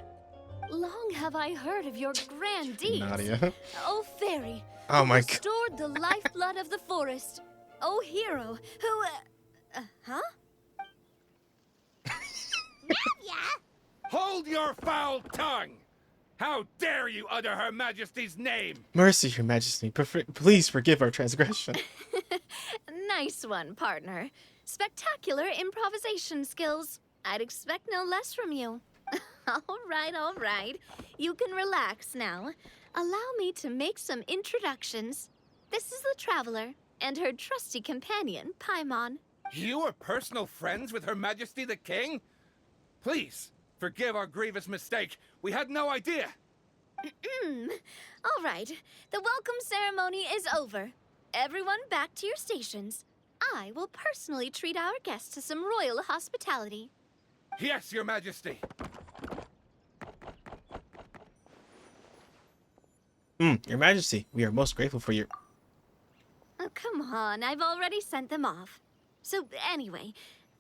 Speaker 7: Long have I heard of your grand deeds.
Speaker 1: Nadia.
Speaker 7: O fairy,
Speaker 1: Oh
Speaker 7: who
Speaker 1: my God.
Speaker 7: restored the lifeblood of the forest. O hero, who, huh?
Speaker 19: Hold your foul tongue! How dare you utter Her Majesty's name?
Speaker 1: Mercy, Your Majesty. Please forgive our transgression.
Speaker 7: Nice one, partner. Spectacular improvisation skills. I'd expect no less from you. All right. You can relax now. Allow me to make some introductions. This is the Traveler and her trusty companion, Paimon.
Speaker 19: You are personal friends with Her Majesty the King? Please, forgive our grievous mistake. We had no idea.
Speaker 7: All right, the welcome ceremony is over. Everyone back to your stations. I will personally treat our guests to some royal hospitality.
Speaker 19: Yes, Your Majesty.
Speaker 1: Your Majesty, we are most grateful for your...
Speaker 7: Oh, come on, I've already sent them off. So anyway,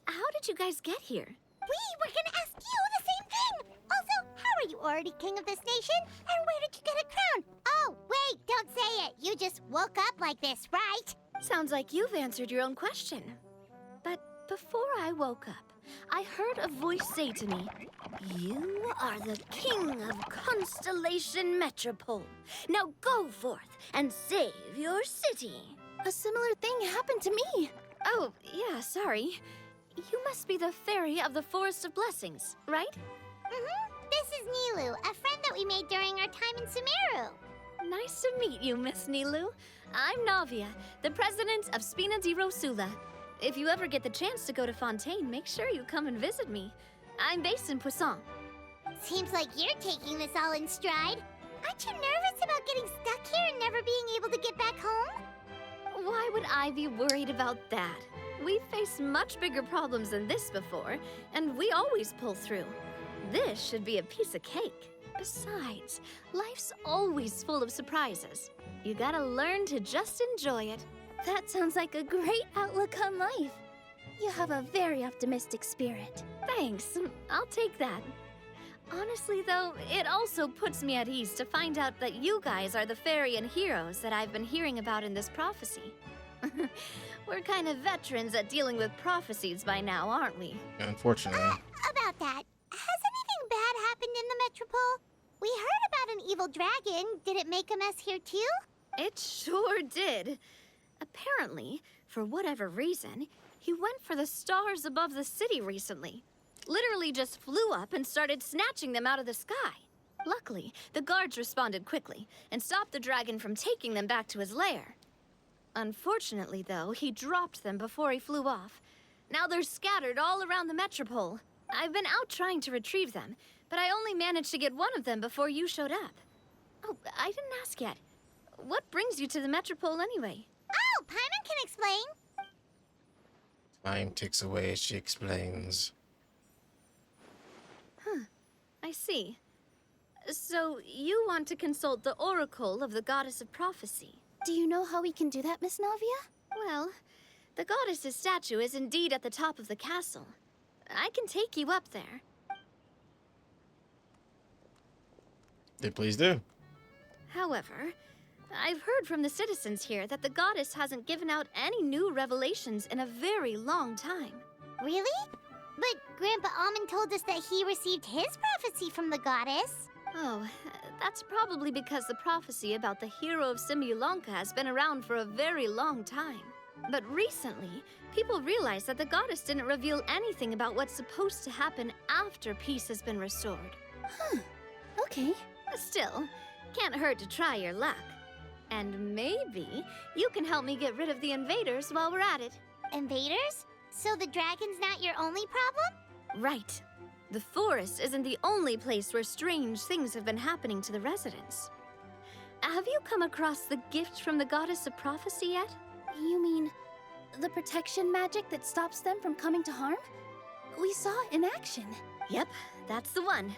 Speaker 7: how did you guys get here?
Speaker 2: We were gonna ask you the same thing! Also, how are you already king of this nation? And where did you get a crown? Oh, wait, don't say it. You just woke up like this, right?
Speaker 7: Sounds like you've answered your own question. But before I woke up, I heard a voice say to me, "You are the king of Constellation Metropole. Now go forth and save your city."
Speaker 9: A similar thing happened to me.
Speaker 7: Oh, yeah, sorry. You must be the fairy of the Forest of Blessings, right?
Speaker 2: This is Nilu, a friend that we made during our time in Sumeru.
Speaker 7: Nice to meet you, Miss Nilu. I'm Navia, the president of Spina di Rosula. If you ever get the chance to go to Fontaine, make sure you come and visit me. I'm based in Poisson.
Speaker 2: Seems like you're taking this all in stride. Aren't you nervous about getting stuck here and never being able to get back home?
Speaker 7: Why would I be worried about that? We've faced much bigger problems than this before, and we always pull through. This should be a piece of cake. Besides, life's always full of surprises. You gotta learn to just enjoy it.
Speaker 9: That sounds like a great outlook on life. You have a very optimistic spirit.
Speaker 7: Thanks, I'll take that. Honestly, though, it also puts me at ease to find out that you guys are the fairy and heroes that I've been hearing about in this prophecy. We're kind of veterans at dealing with prophecies by now, aren't we?
Speaker 1: Unfortunately.
Speaker 2: About that, has anything bad happened in the Metropole? We heard about an evil dragon. Did it make a mess here too?
Speaker 7: It sure did. Apparently, for whatever reason, he went for the stars above the city recently. Literally just flew up and started snatching them out of the sky. Luckily, the guards responded quickly and stopped the dragon from taking them back to his lair. Unfortunately, though, he dropped them before he flew off. Now they're scattered all around the Metropole. I've been out trying to retrieve them, but I only managed to get one of them before you showed up. Oh, I didn't ask yet. What brings you to the Metropole anyway?
Speaker 2: Oh, Paimon can explain.
Speaker 1: Time ticks away as she explains.
Speaker 7: I see. So, you want to consult the Oracle of the Goddess of Prophecy.
Speaker 9: Do you know how we can do that, Miss Navia?
Speaker 7: Well, the goddess's statue is indeed at the top of the castle. I can take you up there.
Speaker 1: Please do.
Speaker 7: However, I've heard from the citizens here that the goddess hasn't given out any new revelations in a very long time.
Speaker 2: Really? But Grandpa Almond told us that he received his prophecy from the goddess.
Speaker 7: Oh, that's probably because the prophecy about the hero of Simulanka has been around for a very long time. But recently, people realized that the goddess didn't reveal anything about what's supposed to happen after peace has been restored.
Speaker 9: Okay.
Speaker 7: Still, can't hurt to try your luck. And maybe you can help me get rid of the invaders while we're at it.
Speaker 2: Invaders? So the dragon's not your only problem?
Speaker 7: Right. The forest isn't the only place where strange things have been happening to the residents. Have you come across the gift from the Goddess of Prophecy yet?
Speaker 9: You mean the protection magic that stops them from coming to harm? We saw it in action.
Speaker 7: Yep, that's the one.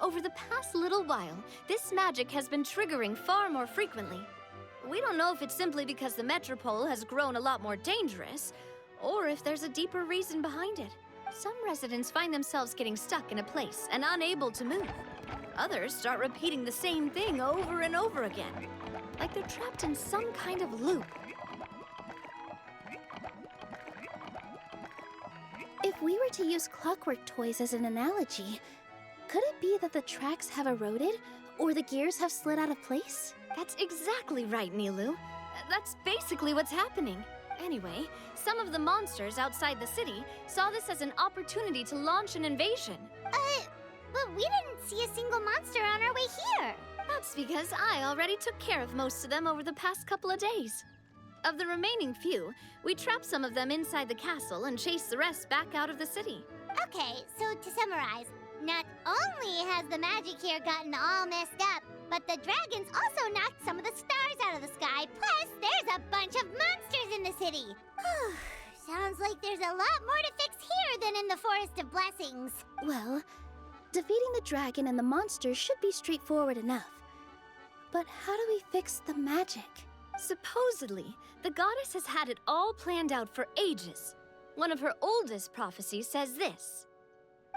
Speaker 7: Over the past little while, this magic has been triggering far more frequently. We don't know if it's simply because the Metropole has grown a lot more dangerous, or if there's a deeper reason behind it. Some residents find themselves getting stuck in a place and unable to move. Others start repeating the same thing over and over again, like they're trapped in some kind of loop.
Speaker 9: If we were to use clockwork toys as an analogy, could it be that the tracks have eroded or the gears have slid out of place?
Speaker 7: That's exactly right, Nilu. That's basically what's happening. Anyway, some of the monsters outside the city saw this as an opportunity to launch an invasion.
Speaker 2: But we didn't see a single monster on our way here.
Speaker 7: That's because I already took care of most of them over the past couple of days. Of the remaining few, we trapped some of them inside the castle and chased the rest back out of the city.
Speaker 2: Okay, so to summarize, not only has the magic here gotten all messed up, but the dragons also knocked some of the stars out of the sky, plus there's a bunch of monsters in the city. Sounds like there's a lot more to fix here than in the Forest of Blessings.
Speaker 9: Well, defeating the dragon and the monsters should be straightforward enough. But how do we fix the magic?
Speaker 7: Supposedly, the goddess has had it all planned out for ages. One of her oldest prophecies says this: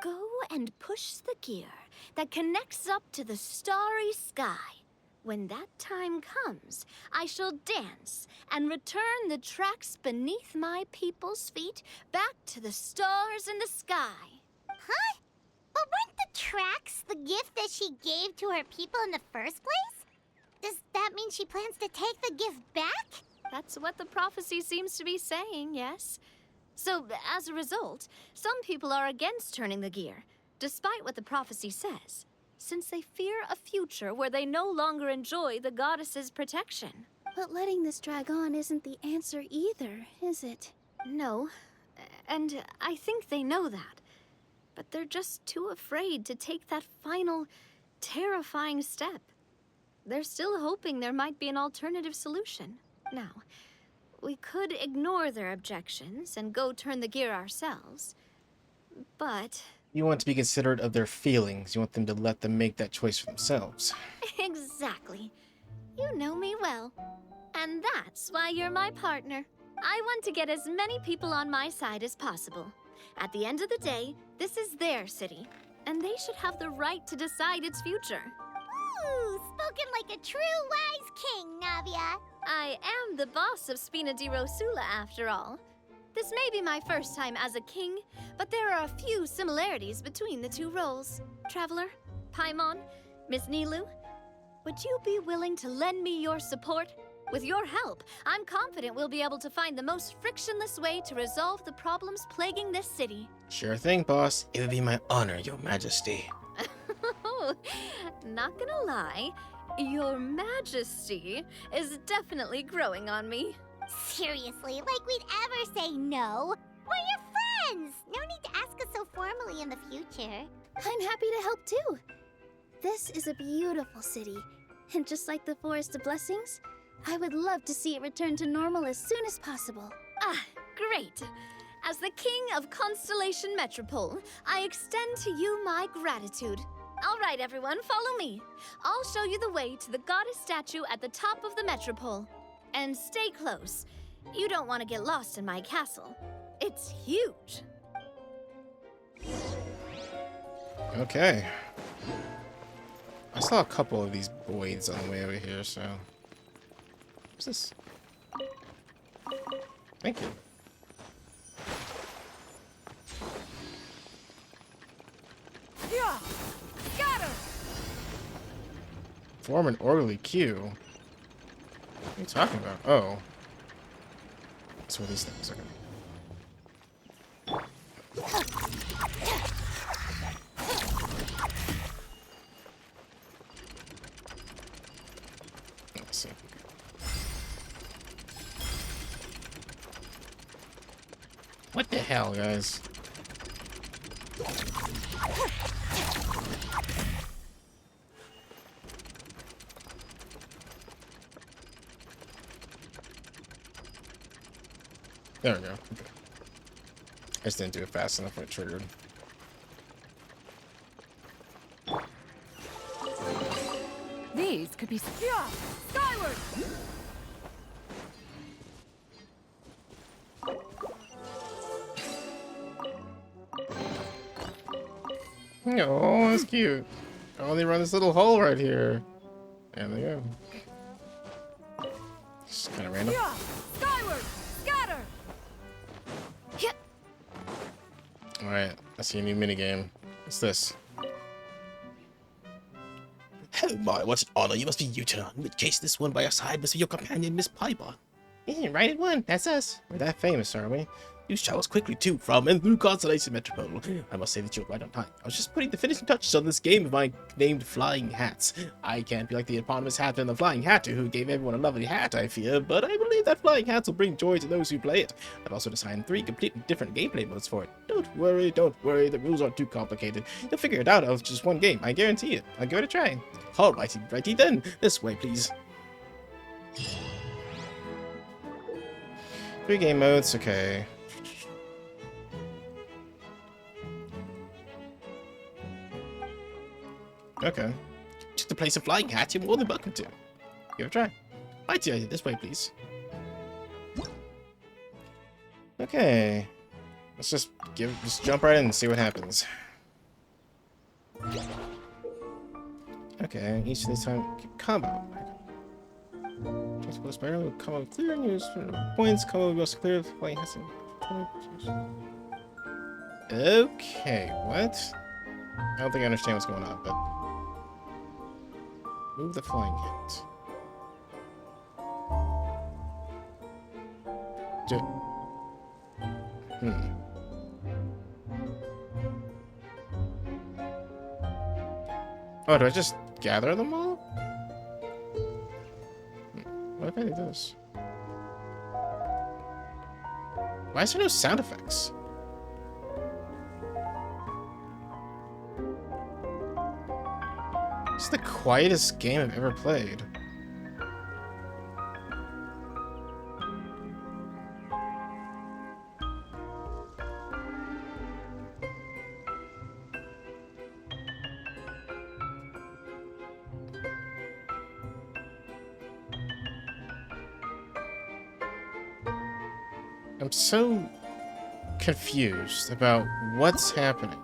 Speaker 7: "Go and push the gear that connects up to the starry sky. When that time comes, I shall dance and return the tracks beneath my people's feet back to the stars in the sky."
Speaker 2: Huh? But weren't the tracks the gift that she gave to her people in the first place? Does that mean she plans to take the gift back?
Speaker 7: That's what the prophecy seems to be saying, yes. So, as a result, some people are against turning the gear, despite what the prophecy says, since they fear a future where they no longer enjoy the goddess's protection.
Speaker 9: But letting this drag on isn't the answer either, is it?
Speaker 7: No, and I think they know that. But they're just too afraid to take that final, terrifying step. They're still hoping there might be an alternative solution. Now, we could ignore their objections and go turn the gear ourselves, but...
Speaker 1: You want to be considerate of their feelings. You want them to let them make that choice for themselves.
Speaker 7: Exactly. You know me well. And that's why you're my partner. I want to get as many people on my side as possible. At the end of the day, this is their city, and they should have the right to decide its future.
Speaker 2: Ooh, spoken like a true wise king, Navia.
Speaker 7: I am the boss of Spina di Rosula, after all. This may be my first time as a king, but there are a few similarities between the two roles. Traveler, Paimon, Miss Nilu, would you be willing to lend me your support? With your help, I'm confident we'll be able to find the most frictionless way to resolve the problems plaguing this city.
Speaker 1: Sure thing, boss. It would be my honor, Your Majesty.
Speaker 7: Not gonna lie, Your Majesty is definitely growing on me.
Speaker 2: Seriously, like we'd ever say no. We're your friends. No need to ask us so formally in the future.
Speaker 9: I'm happy to help too. This is a beautiful city, and just like the Forest of Blessings, I would love to see it return to normal as soon as possible.
Speaker 7: Ah, great. As the King of Constellation Metropole, I extend to you my gratitude. All right, everyone, follow me. I'll show you the way to the goddess statue at the top of the Metropole. And stay close. You don't want to get lost in my castle. It's huge.
Speaker 1: Okay. I saw a couple of these voids on the way over here, so... What's this? Thank you.
Speaker 11: Yeah! Got her!
Speaker 1: Form an orderly queue? What are you talking about? Oh. That's where these things are going. Let's see. What the hell, guys? There we go. Okay. I just didn't do it fast enough when it triggered.
Speaker 11: These could be... Yeah! Skyward!
Speaker 1: Oh, that's cute. I only run this little hole right here. There they go. Just kind of random.
Speaker 11: Yeah! Skyward! Scatter!
Speaker 7: Yep.
Speaker 1: Alright, I see a new minigame. What's this?
Speaker 8: Oh my, what an honor. You must be Yutan. In which case, this one by your side must be your companion, Miss Paimon.
Speaker 1: Yeah, right at one. That's us. We're that famous, are we? You travels quickly to, from, and through Constellation Metropole. I must say that you're right on time. I was just putting the finishing touches on this game of my named Flying Hats. I can't be like the eponymous hat and the Flying Hatter who gave everyone a lovely hat, I fear, but I believe that Flying Hats will bring joy to those who play it. I've also designed 3 completely different gameplay modes for it. Don't worry, the rules aren't too complicated. You'll figure it out of just one game, I guarantee it. I'll give it a try. Alrighty then, this way please. 3 game modes, okay. Okay. Took the place of Flying Hat, you're more than welcome to. Give it a try. Righty, this way please. Okay. Let's just jump right in and see what happens. Okay, each of these time combo. Explode spiral will come out clear and use points. Combo goes clear. Flying has some. Okay, what? I don't think I understand what's going on, but move the flying hit. Oh, do I just gather them all? What if I do this? Why is there no sound effects? This is the quietest game I've ever played. I'm so confused about what's happening.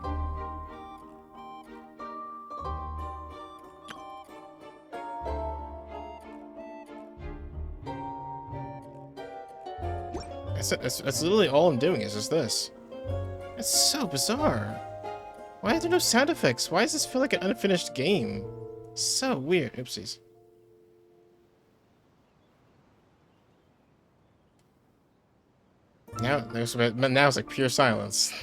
Speaker 1: That's literally all I'm doing is just this. It's so bizarre. Why are there no sound effects? Why does this feel like an unfinished game? So weird. Oopsies. Now it's like pure silence.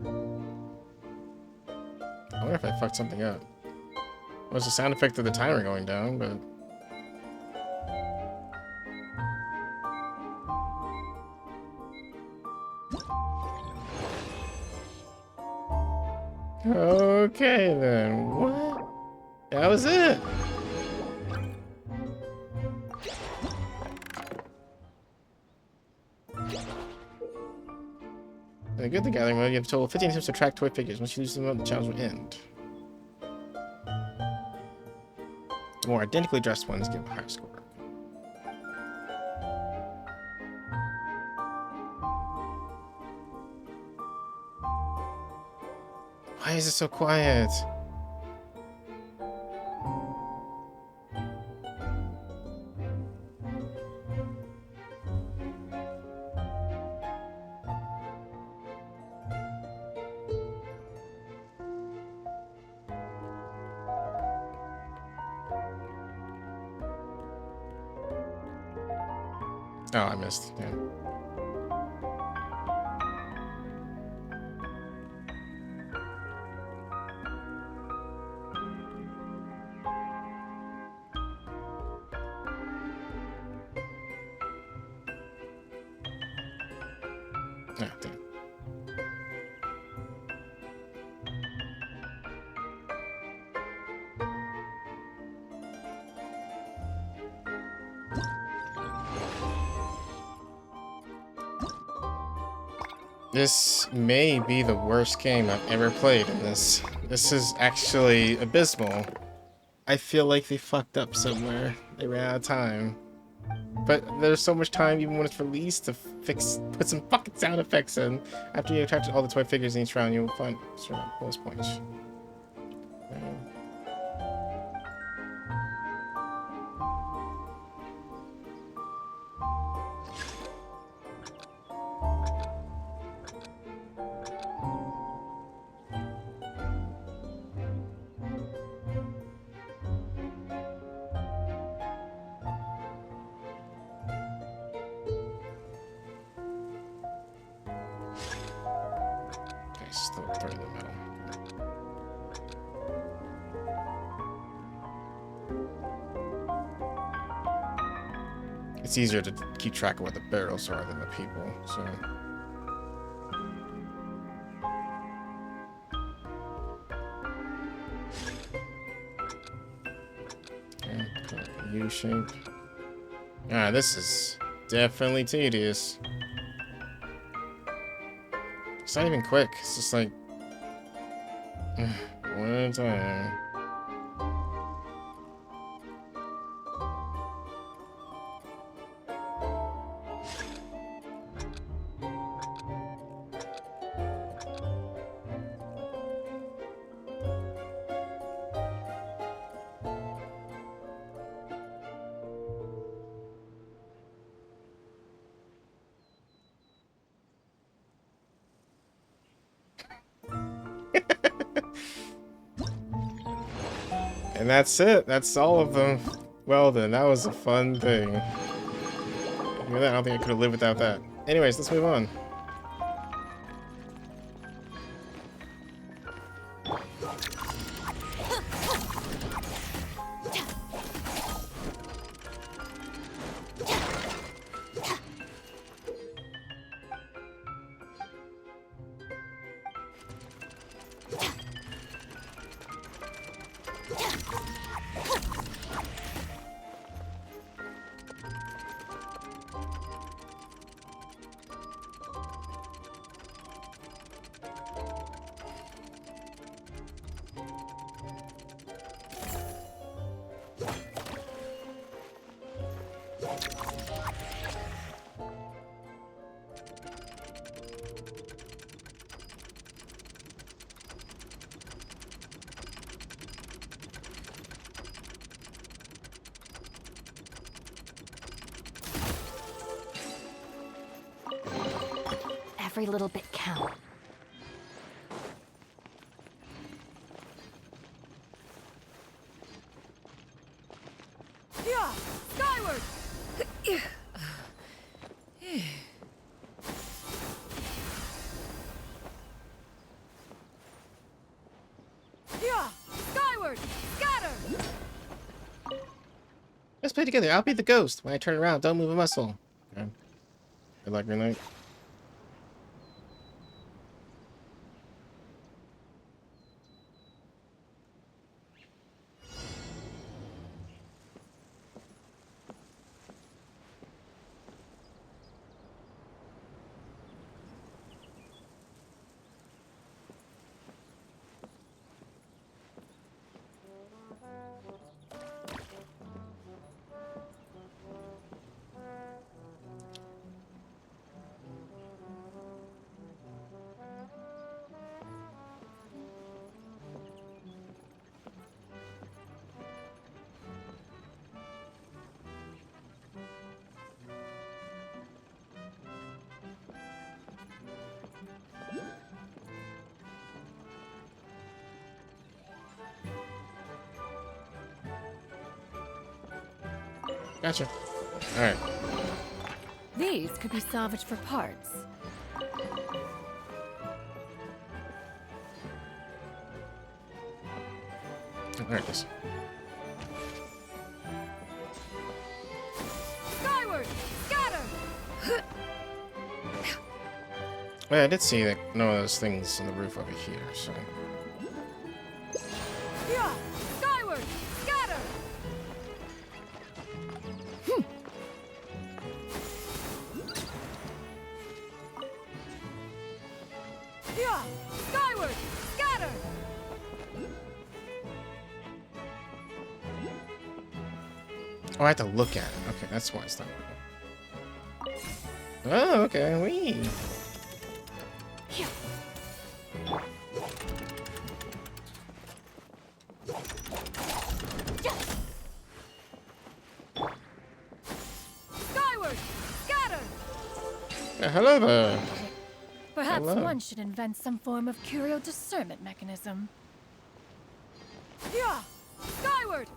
Speaker 1: I wonder if I fucked something up. It was the sound effect of the timer going down, but okay then. What? That was it. In the Good the Gathering mode, you have a total of 15 attempts to track toy figures. Once you lose them, the challenge will end. The more identically dressed ones give a higher score. Why is it so quiet? Oh, I missed. Yeah. Ah, damn. This may be the worst game I've ever played in this. This is actually abysmal. I feel like they fucked up somewhere. They ran out of time. But there's so much time even when it's released to put some fucking sound effects in. After you attract all the toy figures in each round, you'll find bonus points. throw it in the middle. It's easier to keep track of what the barrels are than the people, so. Okay, put a U shape. Ah, this is definitely tedious. It's not even quick. It's just like one at a time. And that's it. That's all of them. Well then, that was a fun thing. I don't think I could have lived without that. Anyways, let's move on.
Speaker 20: Every little bit counts.
Speaker 21: Yeah, skyward. Yeah, skyward. Scatter.
Speaker 1: Let's play together. I'll be the ghost. When I turn around, don't move a muscle. Okay. Good luck, green light. Gotcha. Alright.
Speaker 20: These could be salvaged for parts.
Speaker 1: There it is.
Speaker 21: Skyward. Scatter.
Speaker 1: Well, I did see that no of those things on the roof over here, so.
Speaker 21: Yeah, skyward. Scatter. Yeah, skyward. Scatter.
Speaker 1: Oh, I have to look at it. Okay, that's why it's not working. Oh, okay. Wee.
Speaker 21: Skyward. Scatter.
Speaker 1: Hello there.
Speaker 20: Perhaps
Speaker 1: Hello.
Speaker 20: one should invent some form of curio discernment mechanism.
Speaker 21: Yeah, skyward.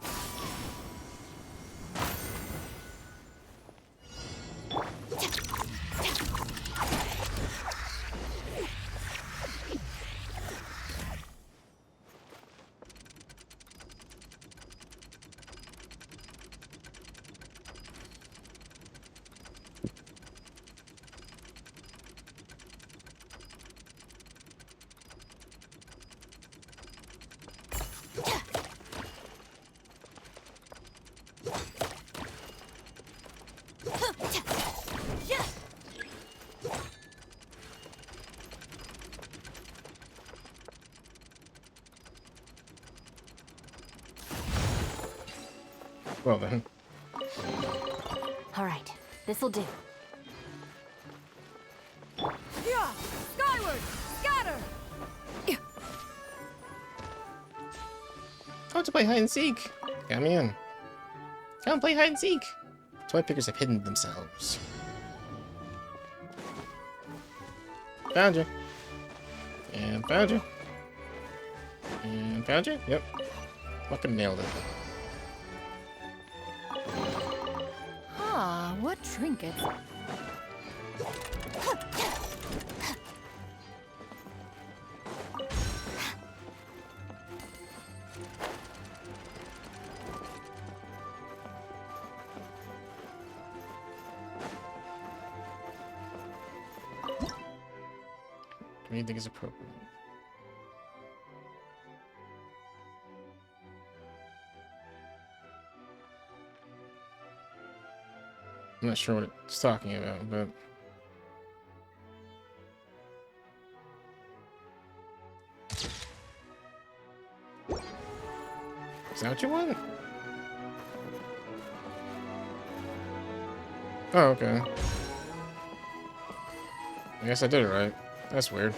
Speaker 1: Well then.
Speaker 21: All right, this'll do. Yeah! Skyward! Scatter!
Speaker 1: I want to play hide and seek. Got me in. Come play hide and seek. Toy pickers have hidden themselves. Found you. And found you. And found you? Yep. Fucking nailed it.
Speaker 21: Ah, what trinkets?
Speaker 1: What do you think is appropriate? I'm not sure what it's talking about, but... Is that what you want? Oh, okay. I guess I did it right. That's weird.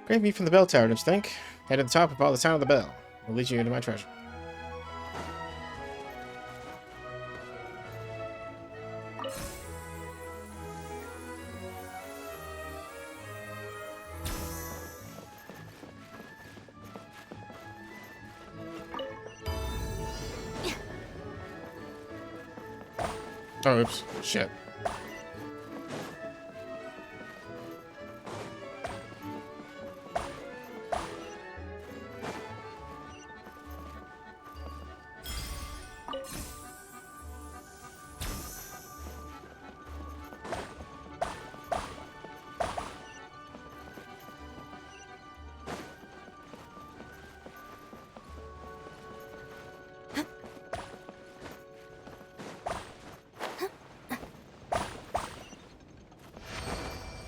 Speaker 1: Great view from the bell tower, don't you think? Head to the top and follow the sound of the bell. It'll lead you into my treasure. Oh, oops. Shit.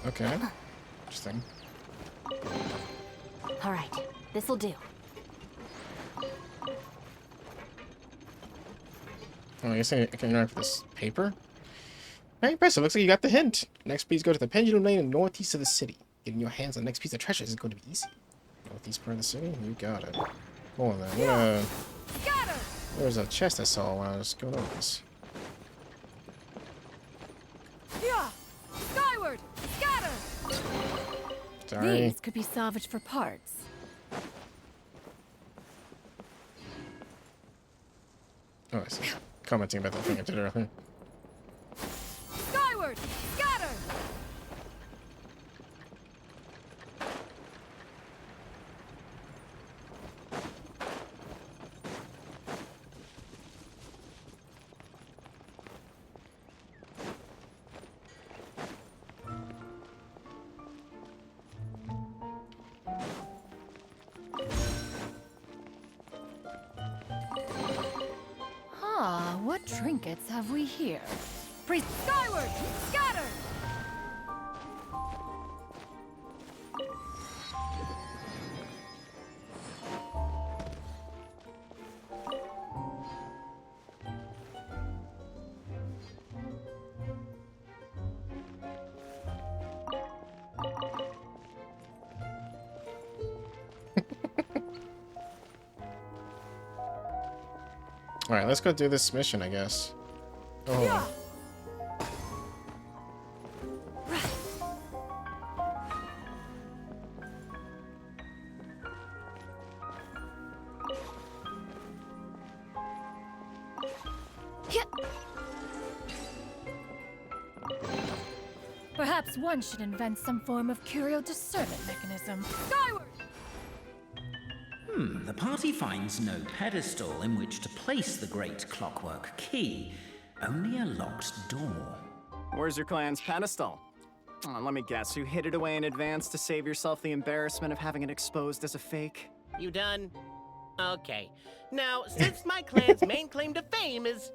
Speaker 1: Okay. Interesting.
Speaker 21: All right, this'll do.
Speaker 1: Oh, I guess I can interact with this paper. Very impressive. Looks like you got the hint. Next, please go to the pendulum lane in northeast of the city. Getting your hands on the next piece of treasure isn't going to be easy. Northeast part of the city? You got it. Hold on there. There was a chest I saw when I was going over this.
Speaker 21: Yeah! Skyward! Scatter!
Speaker 1: Sorry.
Speaker 21: These could be salvaged for parts.
Speaker 1: Oh, I see. Commenting about that thing I did earlier.
Speaker 21: Skyward! Scatter! Ah, what trinkets have we here? Priest, skyward! Scatter!
Speaker 1: Alright, let's go do this mission, I guess. Oh.
Speaker 21: Perhaps one should invent some form of curio discernment mechanism. Skyward!
Speaker 6: The party finds no pedestal in which to place the great clockwork key, only a locked door.
Speaker 18: Where's your clan's pedestal? Oh, let me guess, you hid it away in advance to save yourself the embarrassment of having it exposed as a fake?
Speaker 15: You done? Okay. Now, since my clan's main claim to fame is...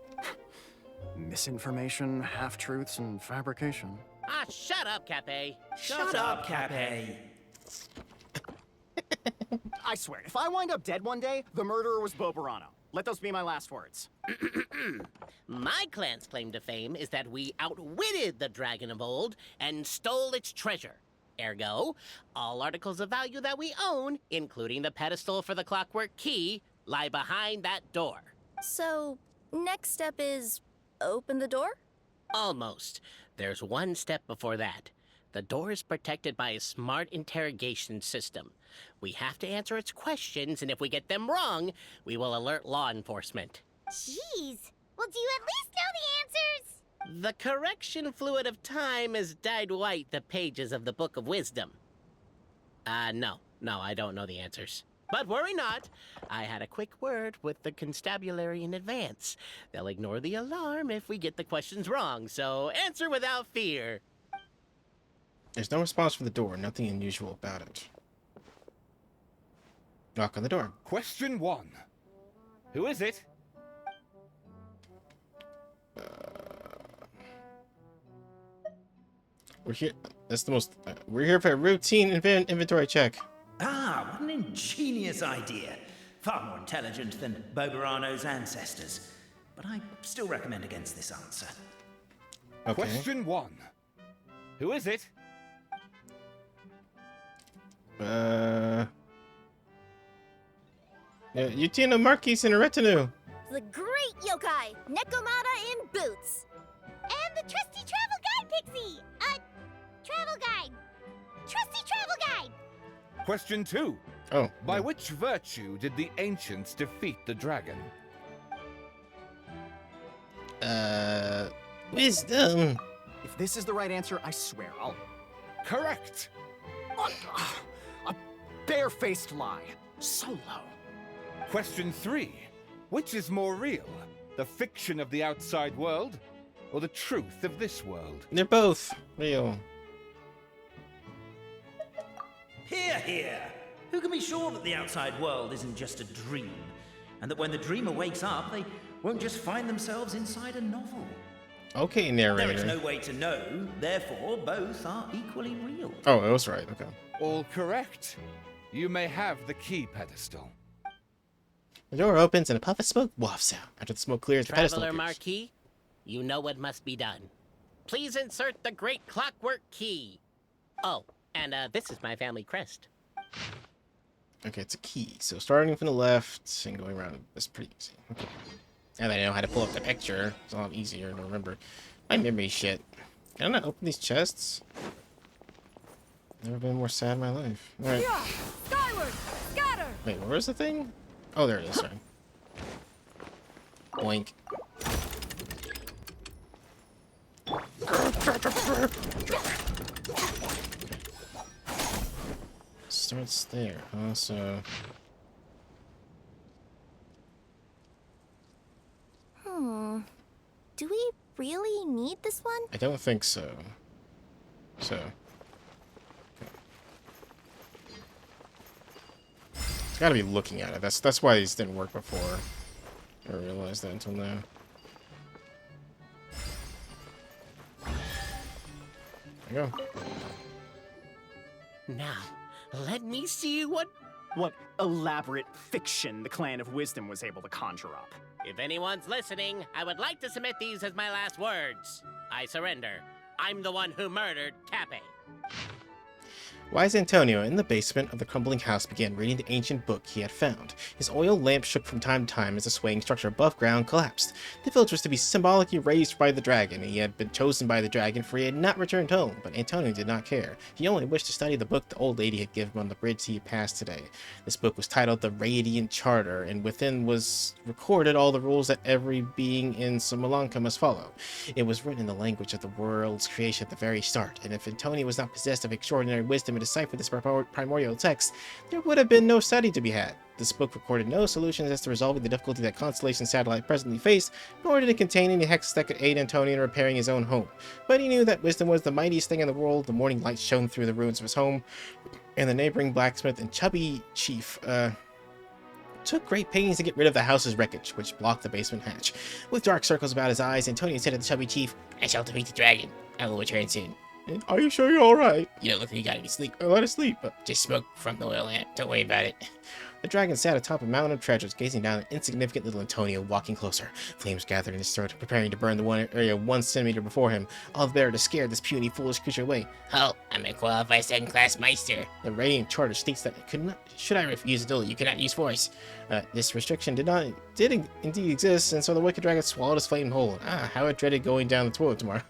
Speaker 18: Misinformation, half-truths, and fabrication.
Speaker 15: Ah, shut up, Cape.
Speaker 5: Shut up, Cape.
Speaker 18: I swear, if I wind up dead one day, the murderer was Boberano. Let those be my last words.
Speaker 15: My clan's claim to fame is that we outwitted the dragon of old and stole its treasure. Ergo, all articles of value that we own, including the pedestal for the clockwork key, lie behind that door.
Speaker 16: So, next step is open the door?
Speaker 15: Almost. There's one step before that. The door is protected by a smart interrogation system. We have to answer its questions, and if we get them wrong, we will alert law enforcement.
Speaker 2: Jeez. Well, do you at least know the answers?
Speaker 15: The correction fluid of time has dyed white the pages of the Book of Wisdom. No, I don't know the answers. But worry not. I had a quick word with the constabulary in advance. They'll ignore the alarm if we get the questions wrong, so answer without fear.
Speaker 1: There's no response from the door. Nothing unusual about it. Knock on the door.
Speaker 4: Question 1. Who is it?
Speaker 1: We're here. That's the most. We're here for a routine inventory check.
Speaker 6: Ah, what an ingenious idea. Far more intelligent than Boberano's ancestors. But I still recommend against this answer.
Speaker 1: Okay.
Speaker 4: Question 1. Who is it?
Speaker 1: Utino Marquis and a retinue.
Speaker 2: The great yokai, Nekomata in boots. And the trusty travel guide, Pixie. Travel guide. Trusty travel guide.
Speaker 4: Question 2.
Speaker 1: Oh.
Speaker 4: By which virtue did the ancients defeat the dragon?
Speaker 1: Wisdom.
Speaker 18: If this is the right answer, I swear I'll...
Speaker 4: Correct.
Speaker 18: A barefaced lie. So low.
Speaker 4: Question 3. Which is more real? The fiction of the outside world or the truth of this world?
Speaker 1: They're both real.
Speaker 6: Hear, hear! Who can be sure that the outside world isn't just a dream? And that when the dreamer wakes up, they won't just find themselves inside a novel?
Speaker 1: Okay, narrator.
Speaker 6: There is no way to know, therefore both are equally real.
Speaker 1: Oh, it was right, okay.
Speaker 4: All correct. You may have the key pedestal.
Speaker 1: The door opens and a puff of smoke wafts out. After the smoke clears, the pedestal
Speaker 15: Traveler
Speaker 1: appears.
Speaker 15: Marquis, you know what must be done. Please insert the great clockwork key. Oh, and this is my family crest.
Speaker 1: Okay, it's a key. So starting from the left and going around, that's pretty easy. Okay. Now that I know how to pull up the picture, it's a lot easier to remember. My memory shit. Can I not open these chests? Never been more sad in my life. Alright.
Speaker 21: Skyward! Scatter!
Speaker 1: Wait, where's the thing? Oh, there it is, sorry. Boink. Starts there, huh? So...
Speaker 16: Do we really need this one?
Speaker 1: I don't think so. So... Gotta be looking at it. That's why these didn't work before. I realized that until now. There you go.
Speaker 15: Now, let me see what
Speaker 18: elaborate fiction the Clan of Wisdom was able to conjure up.
Speaker 15: If anyone's listening, I would like to submit these as my last words. I surrender. I'm the one who murdered Cape.
Speaker 1: Wise Antonio, in the basement of the crumbling house, began reading the ancient book he had found. His oil lamp shook from time to time as the swaying structure above ground collapsed. The village was to be symbolically raised by the dragon. He had been chosen by the dragon, for he had not returned home, but Antonio did not care. He only wished to study the book the old lady had given him on the bridge he had passed today. This book was titled The Radiant Charter, and within was recorded all the rules that every being in Samalanka must follow. It was written in the language of the world's creation at the very start, and if Antonio was not possessed of extraordinary wisdom to decipher this primordial text, there would have been no study to be had. This book recorded no solutions as to resolving the difficulty that Constellation Satellite presently faced, nor did it contain any hexes that could aid Antonio in repairing his own home. But he knew that wisdom was the mightiest thing in the world. The morning light shone through the ruins of his home, and the neighboring blacksmith and chubby chief took great pains to get rid of the house's wreckage, which blocked the basement hatch. With dark circles about his eyes, Antonio said to the chubby chief, "I shall defeat the dragon. I will return soon." Are you sure you're alright?
Speaker 8: You don't look like you got any sleep.
Speaker 1: Let us sleep.
Speaker 8: Just smoke from the oil lamp. Don't worry about it.
Speaker 1: The dragon sat atop a mountain of treasures, gazing down at insignificant little Antonio walking closer. Flames gathered in his throat, preparing to burn the one area 1 centimeter before him, all the better to scare this puny, foolish creature away.
Speaker 8: Oh, I'm a qualified second-class Meister.
Speaker 1: The Radiant Charter states that should I refuse it, you cannot use force. This restriction did indeed exist, and so the wicked dragon swallowed his flame whole. How it dreaded going down the toilet tomorrow.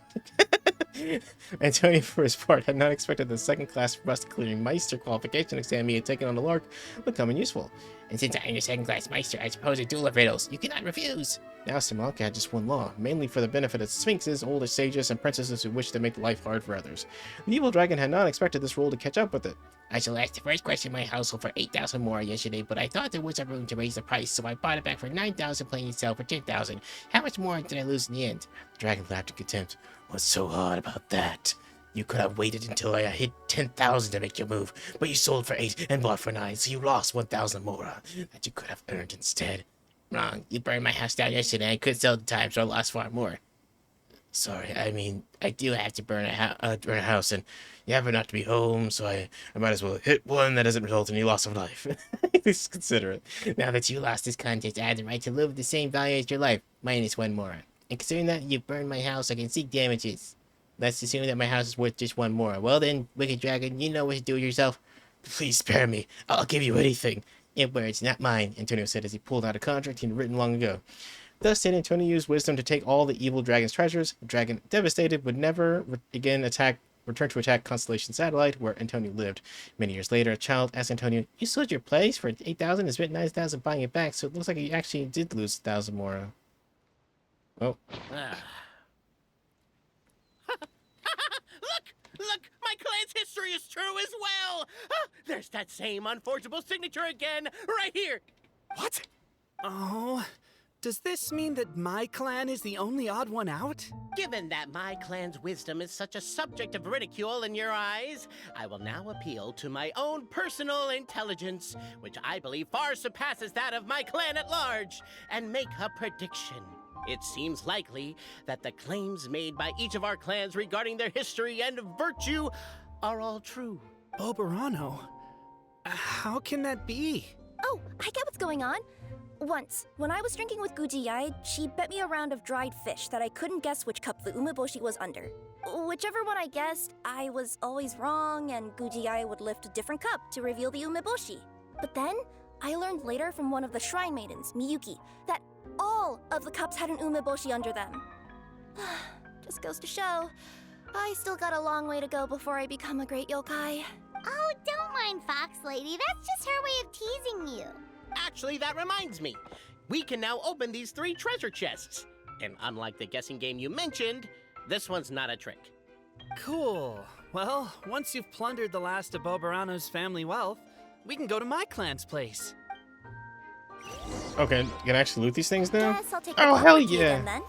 Speaker 1: Antonio, for his part, had not expected the second-class rust-clearing Meister qualification exam he had taken on the lark would come in useful.
Speaker 8: And since I am your second-class Meister, I suppose a duel of riddles you cannot refuse.
Speaker 1: Now Simalka had just one law, mainly for the benefit of sphinxes, older sages, and princesses who wished to make life hard for others. The evil dragon had not expected this rule to catch up with it.
Speaker 8: I shall ask the first question in my household for 8,000 more yesterday, but I thought there was a room to raise the price, so I bought it back for 9,000, plain and sell for 10,000. How much more did I lose in the end?
Speaker 1: The dragon laughed in contempt. What's so hard about that? You could have waited until I hit 10,000 to make your move, but you sold for 8 and bought for 9, so you lost 1,000 more that you could have earned instead.
Speaker 8: Wrong. You burned my house down yesterday. I could sell the time, so I lost far more.
Speaker 1: Sorry, I mean, I do have to burn a house, and you happen not to be home, so I might as well hit one that doesn't result in any loss of life. Please consider it.
Speaker 8: Now that you lost this contest, I have the right to live with the same value as your life, minus 1 more. And considering that you burned my house, I can seek damages. Let's assume that my house is worth just 1 more. Well then, wicked dragon, you know what to do with yourself.
Speaker 1: Please spare me. I'll give you anything.
Speaker 8: Your words, not mine, Antonio said as he pulled out a contract
Speaker 1: he'd written long ago. Thus did Antonio use wisdom to take all the evil dragon's treasures. The dragon, devastated, would never again return to attack Constellation Satellite, where Antonio lived. Many years later, a child asked Antonio, "You sold your place for 8,000 and spent 9,000 buying it back, so it looks like you actually did lose 1,000 more." Oh.
Speaker 15: Look! My clan's history is true as well! There's that same unforgeable signature again, right here!
Speaker 17: What? Oh, does this mean that my clan is the only odd one out?
Speaker 15: Given that my clan's wisdom is such a subject of ridicule in your eyes, I will now appeal to my own personal intelligence, which I believe far surpasses that of my clan at large, and make a prediction. It seems likely that the claims made by each of our clans regarding their history and virtue are all true.
Speaker 17: Boberano? How can that be?
Speaker 9: Oh, I get what's going on. Once, when I was drinking with Gujiyai, she bet me a round of dried fish that I couldn't guess which cup the umeboshi was under. Whichever one I guessed, I was always wrong, and Gujiyai would lift a different cup to reveal the umeboshi. But then, I learned later from one of the shrine maidens, Miyuki, that all of the cups had an umeboshi under them. Just goes to show, I still got a long way to go before I become a great yokai.
Speaker 2: Oh, don't mind Fox Lady. That's just her way of teasing you.
Speaker 15: Actually, that reminds me. We can now open these 3 treasure chests. And unlike the guessing game you mentioned, this one's not a trick.
Speaker 17: Cool. Well, once you've plundered the last of Boberano's family wealth, we can go to my clan's place.
Speaker 1: Okay, you can actually loot these things now?
Speaker 9: Guess I'll take
Speaker 1: Oh,
Speaker 9: a
Speaker 1: hell
Speaker 9: look at you
Speaker 1: yeah.
Speaker 9: again, then.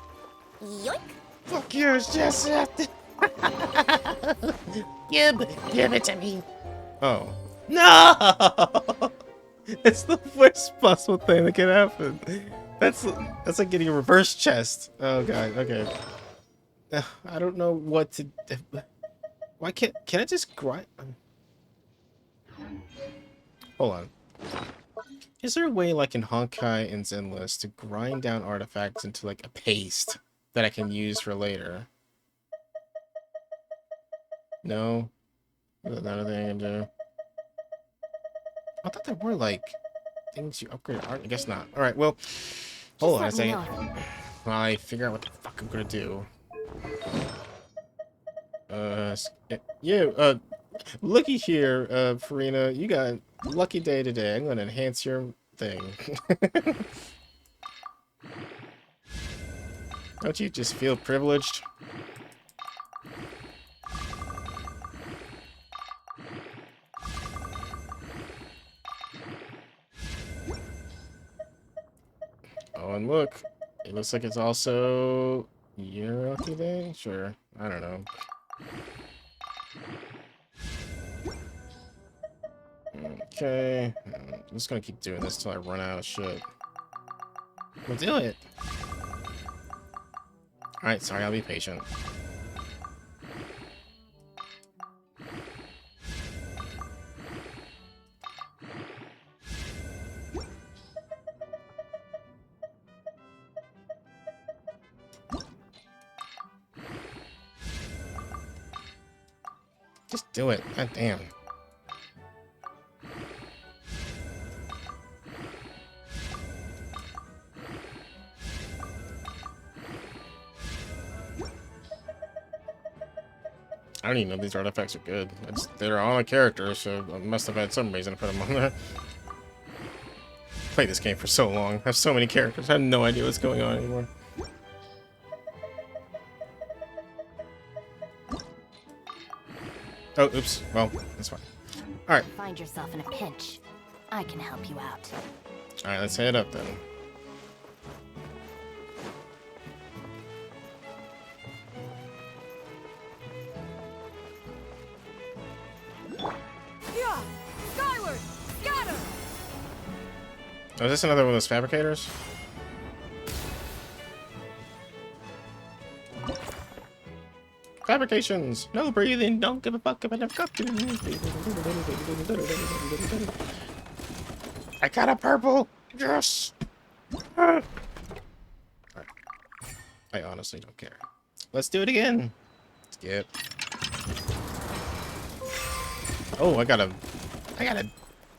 Speaker 9: Yoink!
Speaker 1: Fuck yours, Jessup!
Speaker 8: Give it to me.
Speaker 1: Oh. No! It's the worst possible thing that could happen. That's like getting a reverse chest. Oh god, okay. I don't know what to do. Why can I just grind? Hold on. Is there a way, like in Honkai and Zenless, to grind down artifacts into like a paste that I can use for later? No? Is that another thing I can do? I thought there were like things you upgrade art. I guess not. All right. Well, hold on a second. While I figure out what the fuck I'm gonna do. Looky here, Farina. You got a lucky day today. I'm gonna enhance your thing. Don't you just feel privileged? Oh, and look, it looks like it's also your lucky day? Sure, I don't know. Okay, I'm just gonna keep doing this till I run out of shit. We'll do it! Alright, sorry, I'll be patient. Just do it. God damn. I don't even know if these artifacts are good. They're on a character, so I must have had some reason to put them on there. Played this game for so long. I have so many characters. I have no idea what's going on anymore. Oh, oops. Well, that's fine. Alright.
Speaker 13: Find yourself in a pinch. I can help you out.
Speaker 1: Alright, let's head up then.
Speaker 13: Yeah! Skyward! Scatter!
Speaker 1: Oh, is this another one of those fabricators? Fabrications! No breathing, don't give a fuck about the I got a purple! Yes! I honestly don't care. Let's do it again! Skip. Oh, I got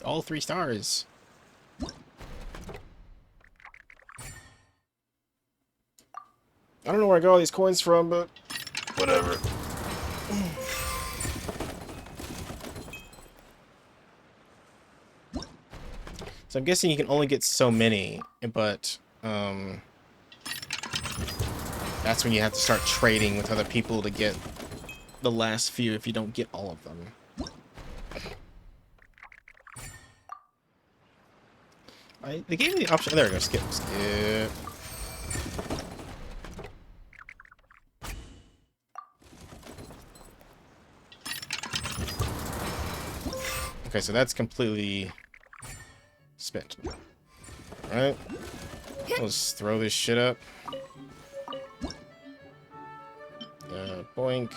Speaker 1: all 3 stars. I don't know where I got all these coins from, but whatever. So I'm guessing you can only get so many, but that's when you have to start trading with other people to get the last few if you don't get all of them. They gave me the option. There we go. Skip. Skip. Okay, so that's completely spent. Alright. Let's throw this shit up. Boink.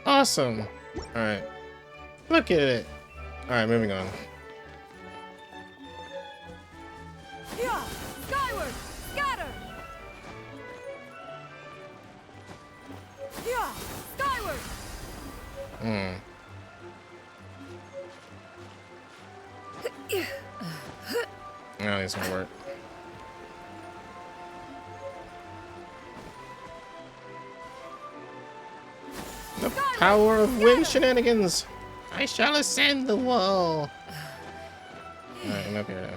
Speaker 1: Awesome. Alright. Look at it. Alright, moving on.
Speaker 13: Yeah! Skyward! Scatter! Yeah! Skyward!
Speaker 1: No, it's gonna work. The power of wind shenanigans! I shall ascend the wall! Alright, I'm up here now.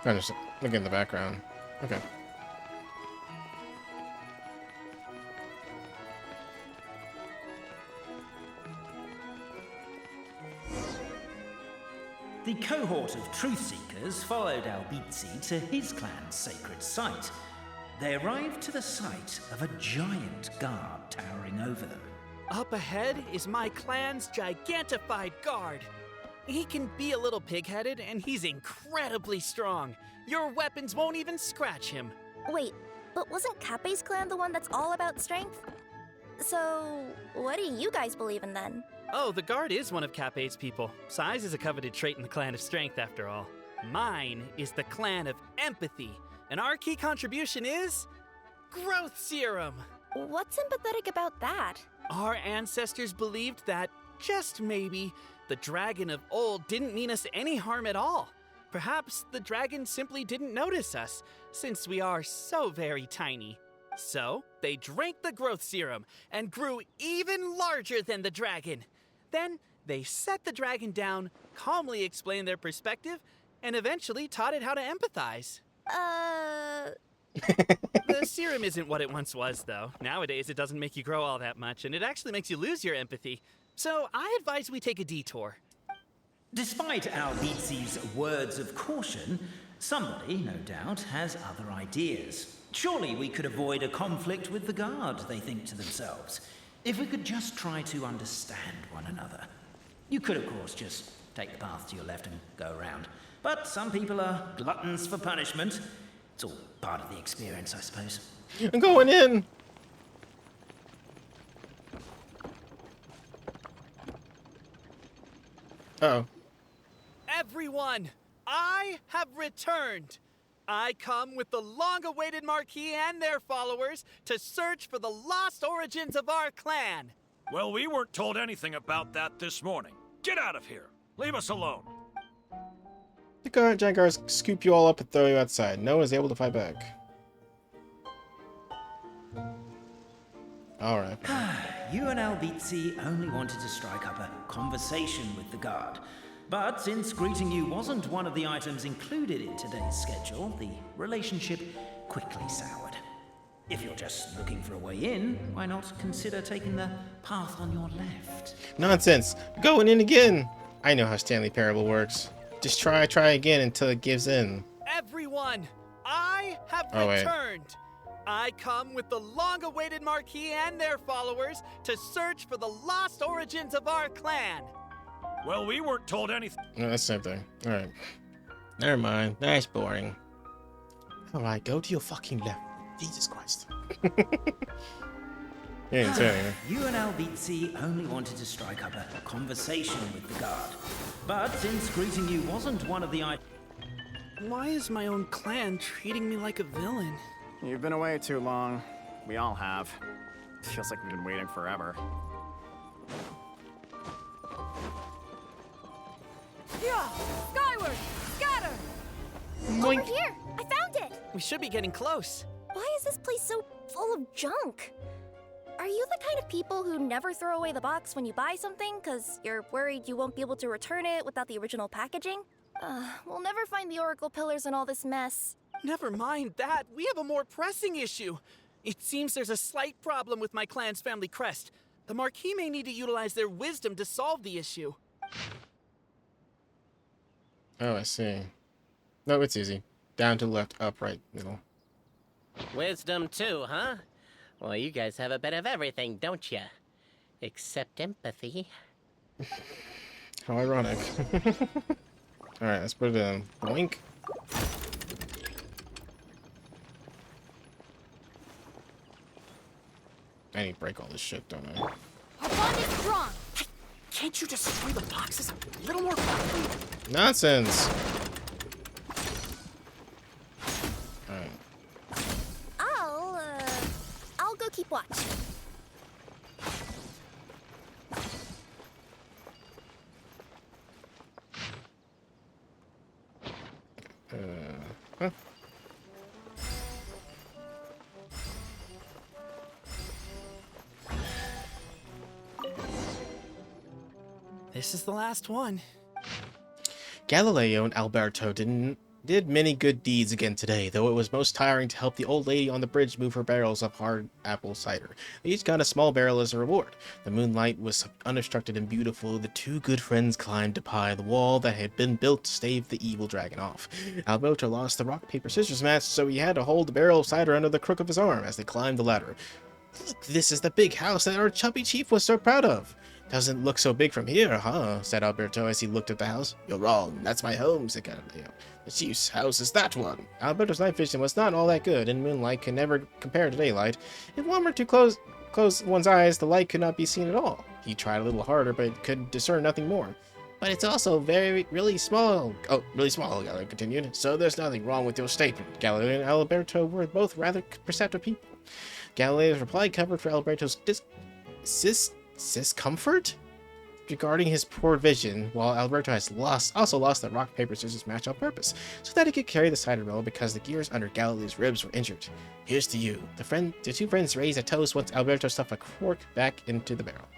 Speaker 1: I'm just looking in the background. Okay.
Speaker 6: The cohort of truth seekers followed Albizzi to his clan's sacred site. They arrived to the site of a giant guard towering over them.
Speaker 17: Up ahead is my clan's gigantified guard. He can be a little pig-headed, and he's incredibly strong. Your weapons won't even scratch him.
Speaker 9: Wait, but wasn't Kappei's clan the one that's all about strength? So, what do you guys believe in then?
Speaker 17: Oh, the guard is one of Kappei's people. Size is a coveted trait in the clan of strength, after all. Mine is the clan of empathy, and our key contribution is growth serum.
Speaker 9: What's empathetic about that?
Speaker 17: Our ancestors believed that, just maybe, the dragon of old didn't mean us any harm at all. Perhaps the dragon simply didn't notice us, since we are so very tiny. So, they drank the growth serum and grew even larger than the dragon. Then, they set the dragon down, calmly explained their perspective, and eventually taught it how to empathize. The serum isn't what it once was, though. Nowadays, it doesn't make you grow all that much, and it actually makes you lose your empathy. So, I advise we take a detour.
Speaker 6: Despite Albizzi's words of caution, somebody, no doubt, has other ideas. Surely we could avoid a conflict with the guard, they think to themselves, if we could just try to understand one another. You could, of course, just take the path to your left and go around. But some people are gluttons for punishment. It's all part of the experience, I suppose.
Speaker 1: I'm going in! Uh-oh.
Speaker 17: Everyone, I have returned. I come with the long-awaited Marquis and their followers to search for the lost origins of our clan.
Speaker 12: Well, we weren't told anything about that this morning. Get out of here. Leave us alone.
Speaker 1: The giant guards scoop you all up and throw you outside. No one is able to fight back. Alright.
Speaker 6: You and Albizzi only wanted to strike up a conversation with the guard. But since greeting you wasn't one of the items included in today's schedule, the relationship quickly soured. If you're just looking for a way in, why not consider taking the path on your left?
Speaker 1: Nonsense! Going in again! I know how Stanley Parable works. Just try again until it gives in.
Speaker 17: Everyone, I have returned. I come with the long-awaited Marquis and their followers to search for the lost origins of our clan.
Speaker 12: Well, we weren't told anything.
Speaker 1: No, that's the same thing. Alright. Never mind. That's boring. Alright, go to your fucking left. Jesus Christ. You didn't say anything.
Speaker 6: You and Albizzi only wanted to strike up a conversation with the guard. But since greeting you wasn't one of the items...
Speaker 17: Why is my own clan treating me like a villain?
Speaker 18: You've been away too long. We all have. Feels like we've been waiting forever.
Speaker 13: Yeah! Skyward! Scatter!
Speaker 16: Over here! I found it!
Speaker 17: We should be getting close.
Speaker 16: Why is this place so full of junk? Are you the kind of people who never throw away the box when you buy something because you're worried you won't be able to return it without the original packaging? We'll never find the Oracle Pillars in all this mess.
Speaker 17: Never mind that. We have a more pressing issue. It seems there's a slight problem with my clan's family crest. The Marquis may need to utilize their wisdom to solve the issue.
Speaker 1: Oh, I see. No, it's easy. Down to the left, up, right, middle.
Speaker 15: Wisdom too, huh? Well, you guys have a bit of everything, don't you? Except empathy.
Speaker 1: How ironic. Alright, let's put it in. Boink. I need to break all this shit, don't I?
Speaker 13: Our bond is strong.
Speaker 17: Can't you destroy the boxes a little more quickly?
Speaker 1: Nonsense! Alright.
Speaker 16: I'll go keep watch.
Speaker 1: Huh?
Speaker 17: This is the last one.
Speaker 1: Galileo and Alberto did many good deeds again today, though it was most tiring to help the old lady on the bridge move her barrels of hard apple cider. They each got a small barrel as a reward. The moonlight was unobstructed and beautiful. The two good friends climbed up high the wall that had been built to stave the evil dragon off. Alberto lost the rock, paper, scissors match, so he had to hold the barrel of cider under the crook of his arm as they climbed the ladder. Look, this is the big house that our chubby chief was so proud of. Doesn't look so big from here, huh? Said Alberto as he looked at the house. You're wrong. That's my home, said Galileo. The chief's house is that one. Alberto's night vision was not all that good, and moonlight could never compare to daylight. If one were to close one's eyes, the light could not be seen at all. He tried a little harder, but could discern nothing more. But it's also really small. Oh, really small, Galileo continued. So there's nothing wrong with your statement. Galileo and Alberto were both rather perceptive people. Galileo's reply covered for Alberto's discomfort regarding his poor vision, while Alberto has also lost the rock, paper, scissors match on purpose, so that he could carry the cider barrel because the gears under Galileo's ribs were injured. Here's to you. The two friends raised a toast once Alberto stuffed a cork back into the barrel.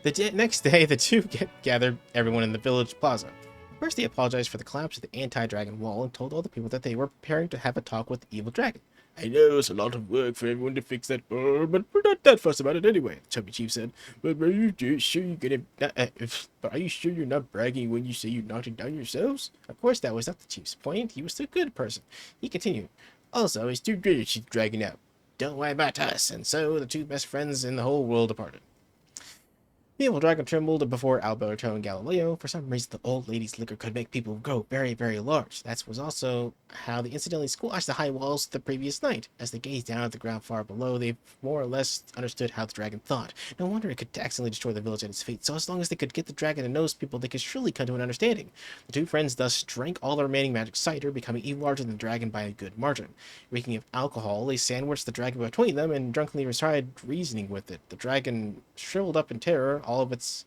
Speaker 1: The next day, the two gathered everyone in the village plaza. First, they apologized for the collapse of the anti-dragon wall and told all the people that they were preparing to have a talk with the evil dragon. I know it's a lot of work for everyone to fix that bar, but we're not that fussed about it anyway, the chubby chief said. But are you sure you're not bragging when you say you knocked it down yourselves? Of course that was not the chief's point. He was still a good person. He continued. Also, it's too good she's dragging out. Don't worry about us. And so the two best friends in the whole world departed. The evil dragon trembled before Alberto and Galileo. For some reason, the old lady's liquor could make people grow very, very large. That was also how they incidentally squashed the high walls the previous night. As they gazed down at the ground far below, they more or less understood how the dragon thought. No wonder it could accidentally destroy the village at its feet. So as long as they could get the dragon to nose people, they could surely come to an understanding. The two friends thus drank all the remaining magic cider, becoming even larger than the dragon by a good margin. Reeking of alcohol, they sandwiched the dragon between them and drunkenly tried reasoning with it. The dragon shriveled up in terror, all of its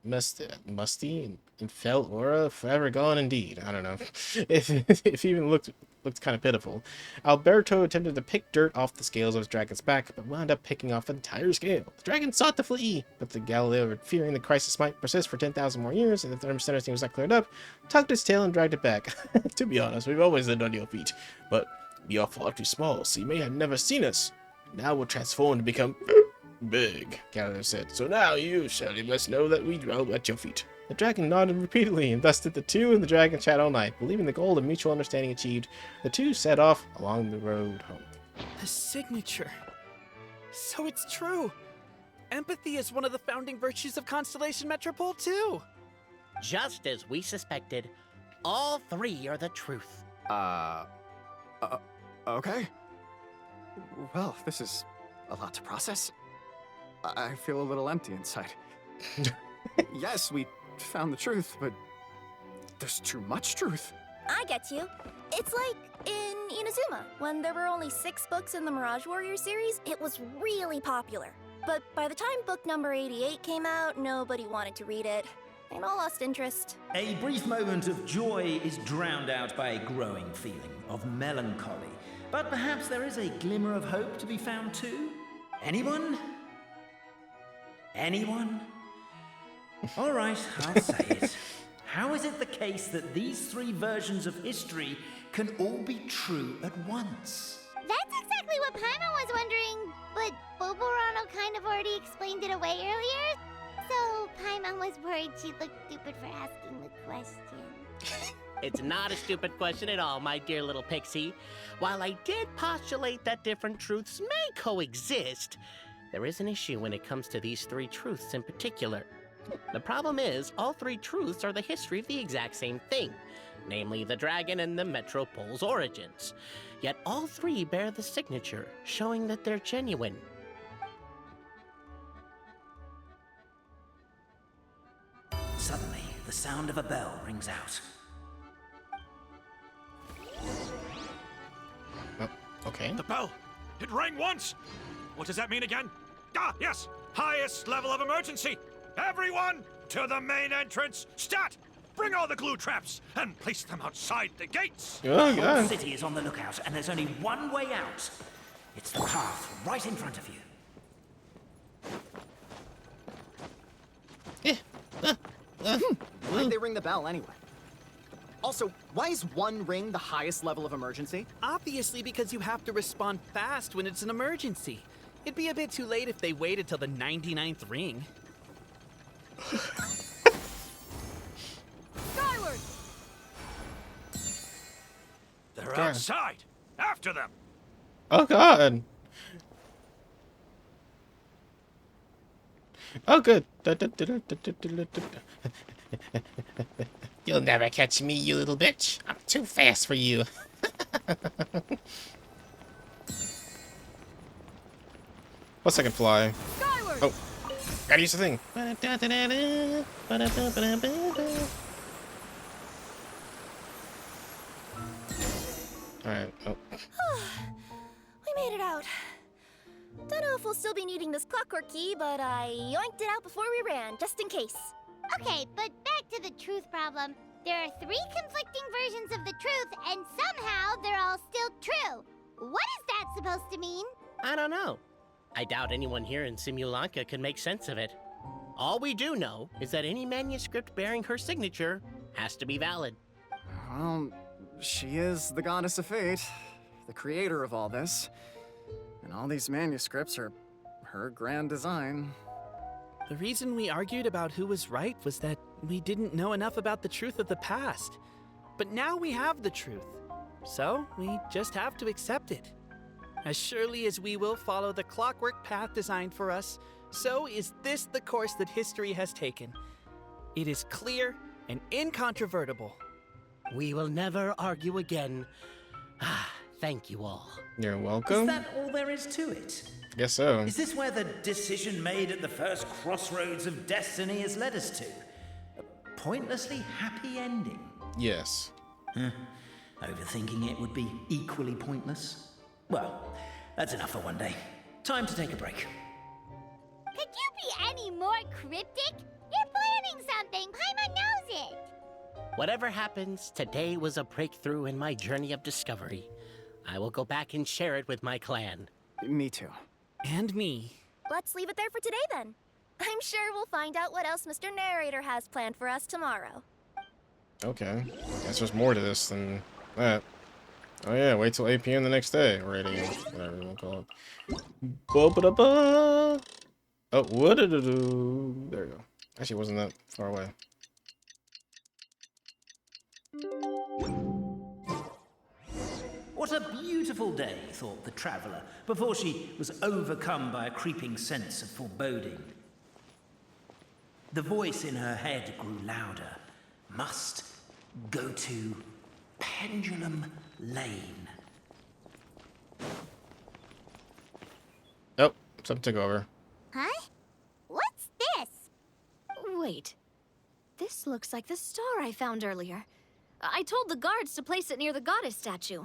Speaker 1: musty and fell aura forever gone indeed. I don't know. if even looked kind of pitiful. Alberto attempted to pick dirt off the scales of his dragon's back, but wound up picking off an entire scale. The dragon sought to flee, but the Galileo, fearing the crisis might persist for 10,000 more years, and if the understanding was not cleared up, tugged its tail and dragged it back. To be honest, we've always lived on your feet, but we are far too small, so you may have never seen us. Now we're transformed to become big, Galileo said. So now you surely must know that we dwell at your feet. The dragon nodded repeatedly, and thus did the two and the dragon chat all night. Believing the goal of mutual understanding achieved, the two set off along the road home.
Speaker 17: The signature. So it's true. Empathy is one of the founding virtues of Constellation Metropole, too.
Speaker 15: Just as we suspected, all three are the truth.
Speaker 18: Okay. Well, this is a lot to process. I feel a little empty inside. Yes, we found the truth, but there's too much truth.
Speaker 16: I get you. It's like in Inazuma, when there were only 6 books in the Mirage Warrior series, it was really popular. But by the time book number 88 came out, nobody wanted to read it. They all lost interest.
Speaker 6: A brief moment of joy is drowned out by a growing feeling of melancholy. But perhaps there is a glimmer of hope to be found too? Anyone? Anyone? All right, I'll say it. How is it the case that these 3 versions of history can all be true at once?
Speaker 2: That's exactly what Paimon was wondering, but Boborano kind of already explained it away earlier. So Paimon was worried she'd look stupid for asking the question.
Speaker 15: It's not a stupid question at all, my dear little pixie. While I did postulate that different truths may coexist, there is an issue when it comes to these 3 truths in particular. The problem is, all 3 truths are the history of the exact same thing, namely the dragon and the Metropole's origins. Yet all 3 bear the signature, showing that they're genuine.
Speaker 6: Suddenly, the sound of a bell rings out.
Speaker 1: Okay.
Speaker 12: The bell! It rang once! What does that mean again? Ah, yes! Highest level of emergency! Everyone, to the main entrance! Stat! Bring all the glue traps and place them outside the gates!
Speaker 6: The whole city is on the lookout, and there's only one way out. It's the path right in front of you.
Speaker 18: Why'd they ring the bell anyway? Also, why is 1 ring the highest level of emergency?
Speaker 17: Obviously because you have to respond fast when it's an emergency. It'd be a bit too late if they waited till the 99th ring.
Speaker 13: Skyward!
Speaker 12: They're outside! After them!
Speaker 1: Oh god! Oh good. You'll never catch me, you little bitch. I'm too fast for you. Plus I can fly.
Speaker 13: Skyward!
Speaker 1: Oh, gotta use the thing. Alright, oh.
Speaker 16: We made it out. Don't know if we'll still be needing this clockwork key, but I yoinked it out before we ran, just in case.
Speaker 2: Okay, but back to the truth problem. There are 3 conflicting versions of the truth, and somehow they're all still true. What is that supposed to mean?
Speaker 15: I don't know. I doubt anyone here in Simulanka could make sense of it. All we do know is that any manuscript bearing her signature has to be valid.
Speaker 18: Well, She is the goddess of fate, the creator of all this. And all these manuscripts are her grand design.
Speaker 17: The reason we argued about who was right was that we didn't know enough about the truth of the past. But now we have the truth, so we just have to accept it. As surely as we will follow the clockwork path designed for us, so is this the course that history has taken. It is clear and incontrovertible.
Speaker 15: We will never argue again. Thank you all.
Speaker 1: You're welcome.
Speaker 6: Is that all there is to it?
Speaker 1: Guess so.
Speaker 6: Is this where the decision made at the first crossroads of destiny has led us to? A pointlessly happy ending?
Speaker 1: Yes.
Speaker 6: Overthinking it would be equally pointless. Well, that's enough for one day. Time to take a break.
Speaker 2: Could you be any more cryptic? You're planning something. Paimon knows it.
Speaker 15: Whatever happens, today was a breakthrough in my journey of discovery. I will go back and share it with my clan.
Speaker 18: Me too.
Speaker 17: And me.
Speaker 16: Let's leave it there for today then. I'm sure we'll find out what else Mr. Narrator has planned for us tomorrow.
Speaker 1: Okay. Guess there's more to this than that. Oh yeah, wait till 8 p.m. the next day. Or 8 a.m. Whatever you want to call it. Ba-ba-da-ba. Oh, what-a-do-do. There you go. Actually, it wasn't that far away.
Speaker 6: What a beautiful day, thought the traveller, before she was overcome by a creeping sense of foreboding. The voice in her head grew louder. Must go to Pendulum Lane.
Speaker 1: Oh, something took over.
Speaker 2: Huh? What's this?
Speaker 7: Wait. This looks like the star I found earlier. I told the guards to place it near the goddess statue.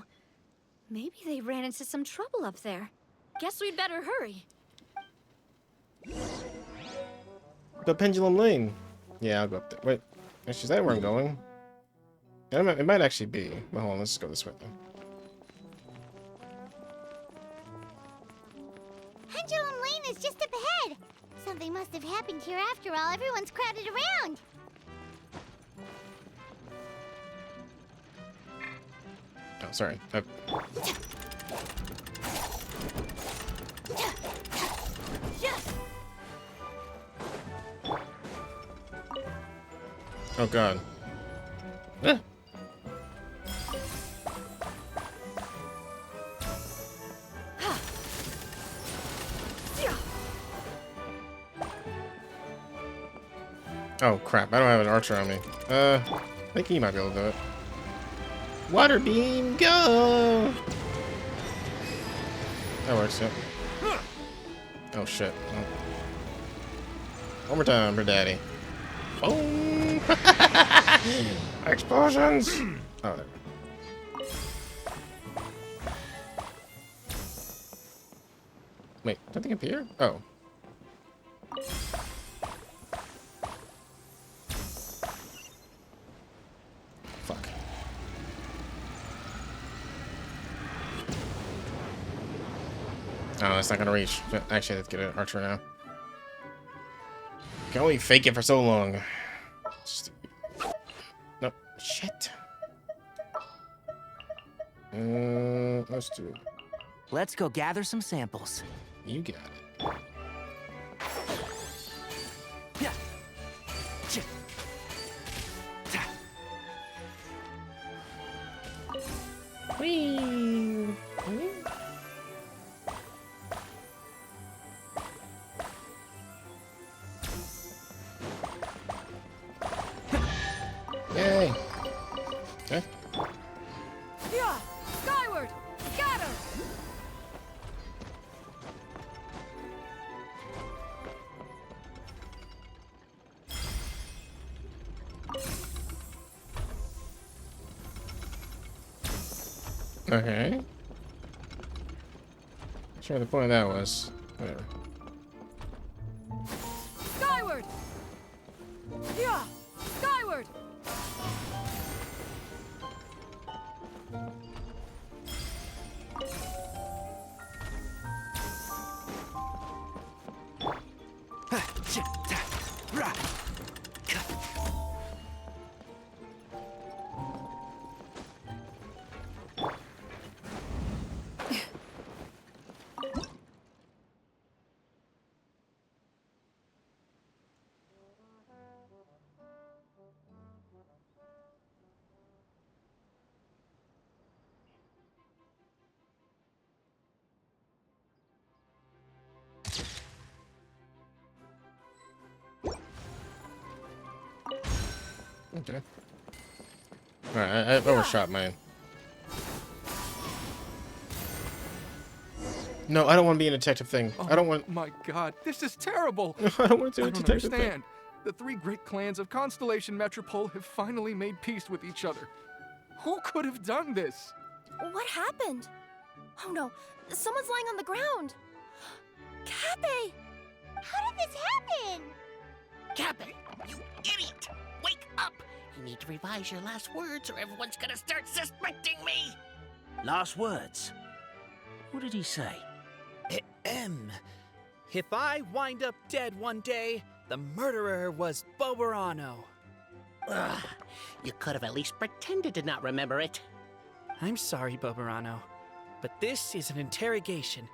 Speaker 7: Maybe they ran into some trouble up there. Guess we'd better hurry.
Speaker 1: The Pendulum Lane. Yeah, I'll go up there. Wait, actually, is that where I'm going? Yeah, it might actually be. Well, hold on, let's go this way then.
Speaker 2: Pendulum Lane is just up ahead. Something must have happened here after all. Everyone's crowded around.
Speaker 1: Oh, sorry. Oh god. Ah. Oh crap, I don't have an archer on me. I think he might be able to do it. Water beam, go! That works, yep. Oh shit. Oh. One more time for daddy. Boom! Explosions! Oh, there. Wait, don't think appear? Oh. Fuck. Oh, it's not gonna reach. Actually, let's get an archer now. Can only fake it for so long. No, shit. Let's do it.
Speaker 5: Let's go gather some samples.
Speaker 1: You got it. Whee! Yay! Okay.
Speaker 13: Yeah! Skyward! Scatter!
Speaker 1: Okay. Sure, the point of that was whatever.
Speaker 13: Skyward! Yeah! Skyward!
Speaker 1: Okay. Alright, I overshot mine. No, I don't want to be in a detective thing. I don't want.
Speaker 10: Oh my god, this is terrible!
Speaker 1: I don't want to do
Speaker 10: I
Speaker 1: a
Speaker 10: don't
Speaker 1: detective thing.
Speaker 10: understand. The three great clans of Constellation Metropole have finally made peace with each other. Who could have done this?
Speaker 16: What happened? Oh no, someone's lying on the ground. Cappy!
Speaker 2: How did this happen?
Speaker 15: Cappy, you idiot! Wake up! You need to revise your last words or everyone's gonna start suspecting me!
Speaker 6: Last words? What did he say?
Speaker 17: If I wind up dead one day, the murderer was Boberano.
Speaker 15: Ugh, you could have at least pretended to not remember it.
Speaker 17: I'm sorry, Boberano, but this is an interrogation.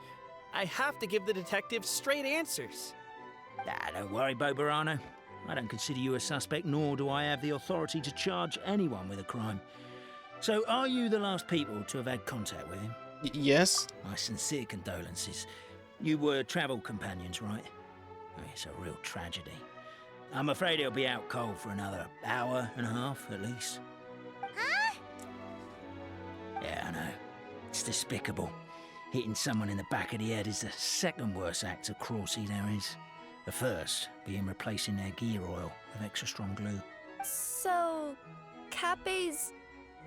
Speaker 17: I have to give the detective straight answers.
Speaker 6: Don't worry, Boberano. I don't consider you a suspect, nor do I have the authority to charge anyone with a crime. So, are you the last people to have had contact with him?
Speaker 1: Yes.
Speaker 6: My sincere condolences. You were travel companions, right? Oh, it's a real tragedy. I'm afraid he'll be out cold for another hour and a half, at least.
Speaker 2: Huh?
Speaker 6: Yeah, I know. It's despicable. Hitting someone in the back of the head is the second worst act of cruelty there is. The first being replacing their gear oil with extra strong glue.
Speaker 16: So, Cappy's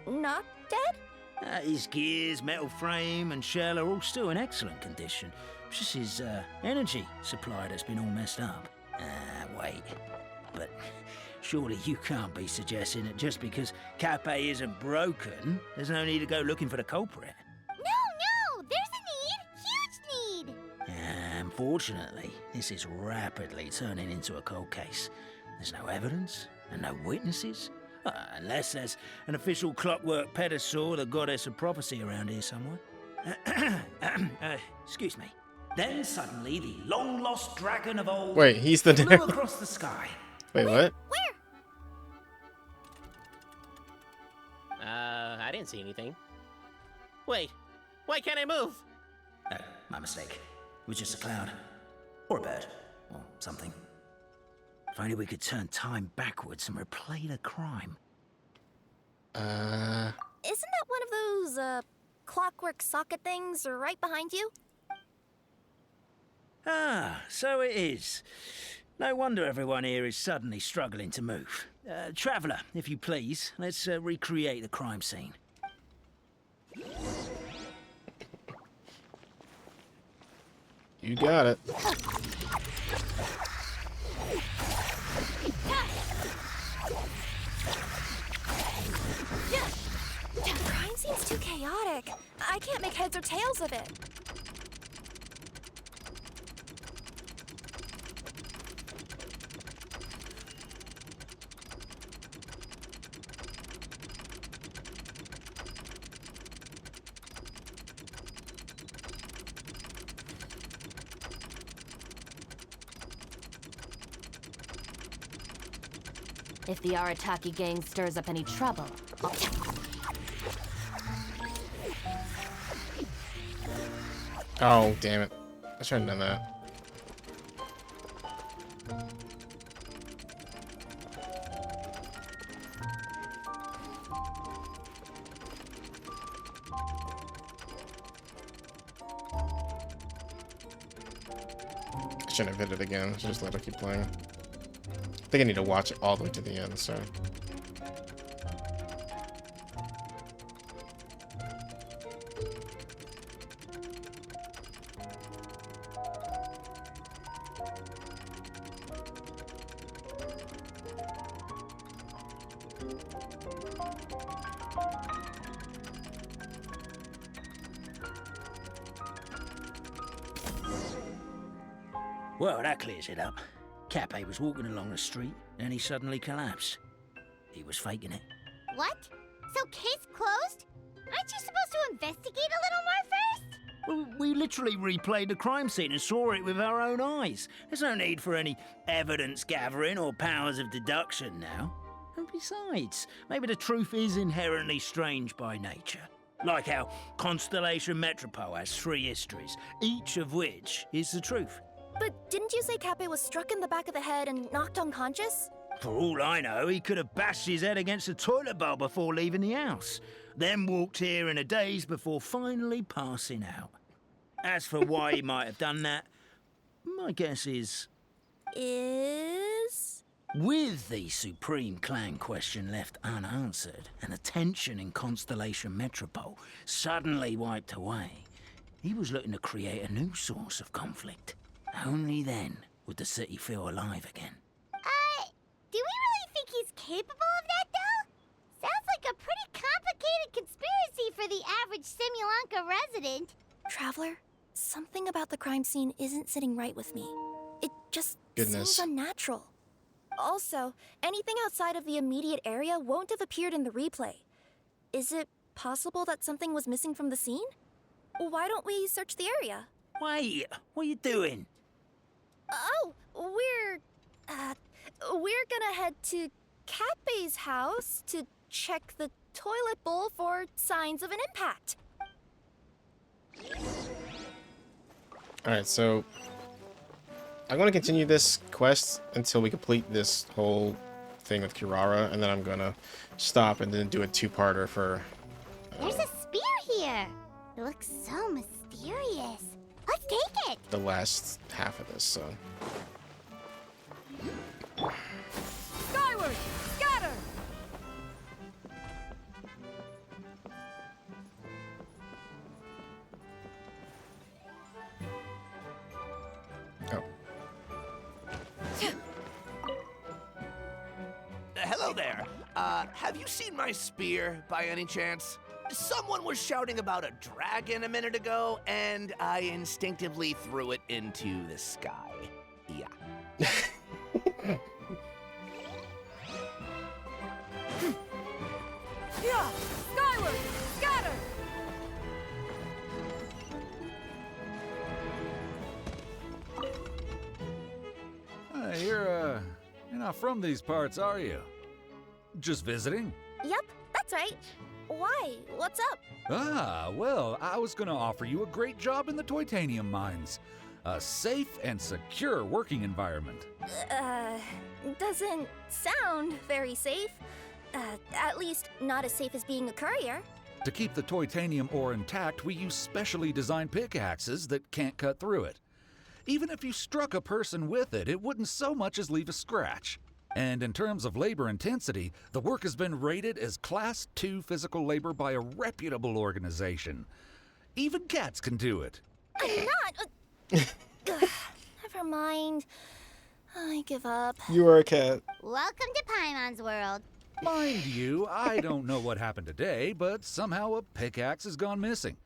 Speaker 16: not dead?
Speaker 6: His gears, metal frame, and shell are all still in excellent condition. It's just his energy supply that's been all messed up. Wait. But surely you can't be suggesting that just because Cappy isn't broken, there's no need to go looking for the culprit.
Speaker 2: No, there's a need. Huge need.
Speaker 6: Unfortunately, this is rapidly turning into a cold case. There's no evidence and no witnesses. Unless there's an official clockwork pedestal, the goddess of prophecy around here somewhere. Excuse me. Then suddenly the long-lost dragon of old
Speaker 1: Wait, he's the
Speaker 6: flew across the sky.
Speaker 1: Wait, what?
Speaker 15: I didn't see anything. Wait, why can't I move?
Speaker 6: Oh, my mistake. It was just a cloud. Or a bird. Or something. If only we could turn time backwards and replay the crime.
Speaker 16: Isn't that one of those, clockwork socket things right behind you?
Speaker 6: So it is. No wonder everyone here is suddenly struggling to move. Traveller, if you please, let's recreate the crime scene.
Speaker 1: You got it.
Speaker 16: The crime seems too chaotic. I can't make heads or tails of it.
Speaker 20: If the Arataki gang stirs up any trouble,
Speaker 1: Oh, damn it. I shouldn't have done that. I shouldn't have hit it again. I should just let it keep playing. I think I need to watch it all the way to the end, so.
Speaker 6: Well, that clears it up. Cappy was walking along the street, and he suddenly collapsed. He was faking it.
Speaker 2: What? So case closed? Aren't you supposed to investigate a little more first?
Speaker 6: Well, we literally replayed the crime scene and saw it with our own eyes. There's no need for any evidence gathering or powers of deduction now. And besides, maybe the truth is inherently strange by nature. Like how Constellation Metropole has 3 histories, each of which is the truth.
Speaker 16: But didn't you say Cappy was struck in the back of the head and knocked unconscious?
Speaker 6: For all I know, he could have bashed his head against a toilet bowl before leaving the house, then walked here in a daze before finally passing out. As for why he might have done that, my guess is... With the Supreme Clan question left unanswered and the tension in Constellation Metropole suddenly wiped away, he was looking to create a new source of conflict. Only then would the city feel alive again.
Speaker 2: Do we really think he's capable of that, though? Sounds like a pretty complicated conspiracy for the average Simulanka resident.
Speaker 16: Traveler, something about the crime scene isn't sitting right with me. It just
Speaker 1: Goodness.
Speaker 16: seems unnatural. Also, anything outside of the immediate area won't have appeared in the replay. Is it possible that something was missing from the scene? Why don't we search the area?
Speaker 6: Wait, what are you doing?
Speaker 16: Oh, we're gonna head to Catbay's house to check the toilet bowl for signs of an impact.
Speaker 1: Alright, so I'm going to continue this quest until we complete this whole thing with Kirara, and then I'm going to stop and then do a two-parter for...
Speaker 2: There's a spear here. It looks so mysterious. Let's take it.
Speaker 1: the last half of this, so...
Speaker 13: Skyward! Scatter!
Speaker 3: Hello there. Have you seen my spear by any chance? Someone was shouting about a dragon a minute ago, and I instinctively threw it into the sky. Yeah.
Speaker 13: Yeah! Skyward! Scatter!
Speaker 22: You're not from these parts, are you? Just visiting?
Speaker 16: Yep, that's right. Why? What's up?
Speaker 22: Ah, well, I was gonna offer you a great job in the Titanium mines. A safe and secure working environment.
Speaker 16: Doesn't sound very safe. At least not as safe as being a courier.
Speaker 22: To keep the Titanium ore intact, we use specially designed pickaxes that can't cut through it. Even if you struck a person with it, it wouldn't so much as leave a scratch. And in terms of labor intensity, the work has been rated as Class 2 physical labor by a reputable organization. Even cats can do it.
Speaker 16: I'm not. Never mind. I give up.
Speaker 1: You are a cat.
Speaker 2: Welcome to Paimon's world.
Speaker 22: Mind you, I don't know what happened today, but somehow a pickaxe has gone missing.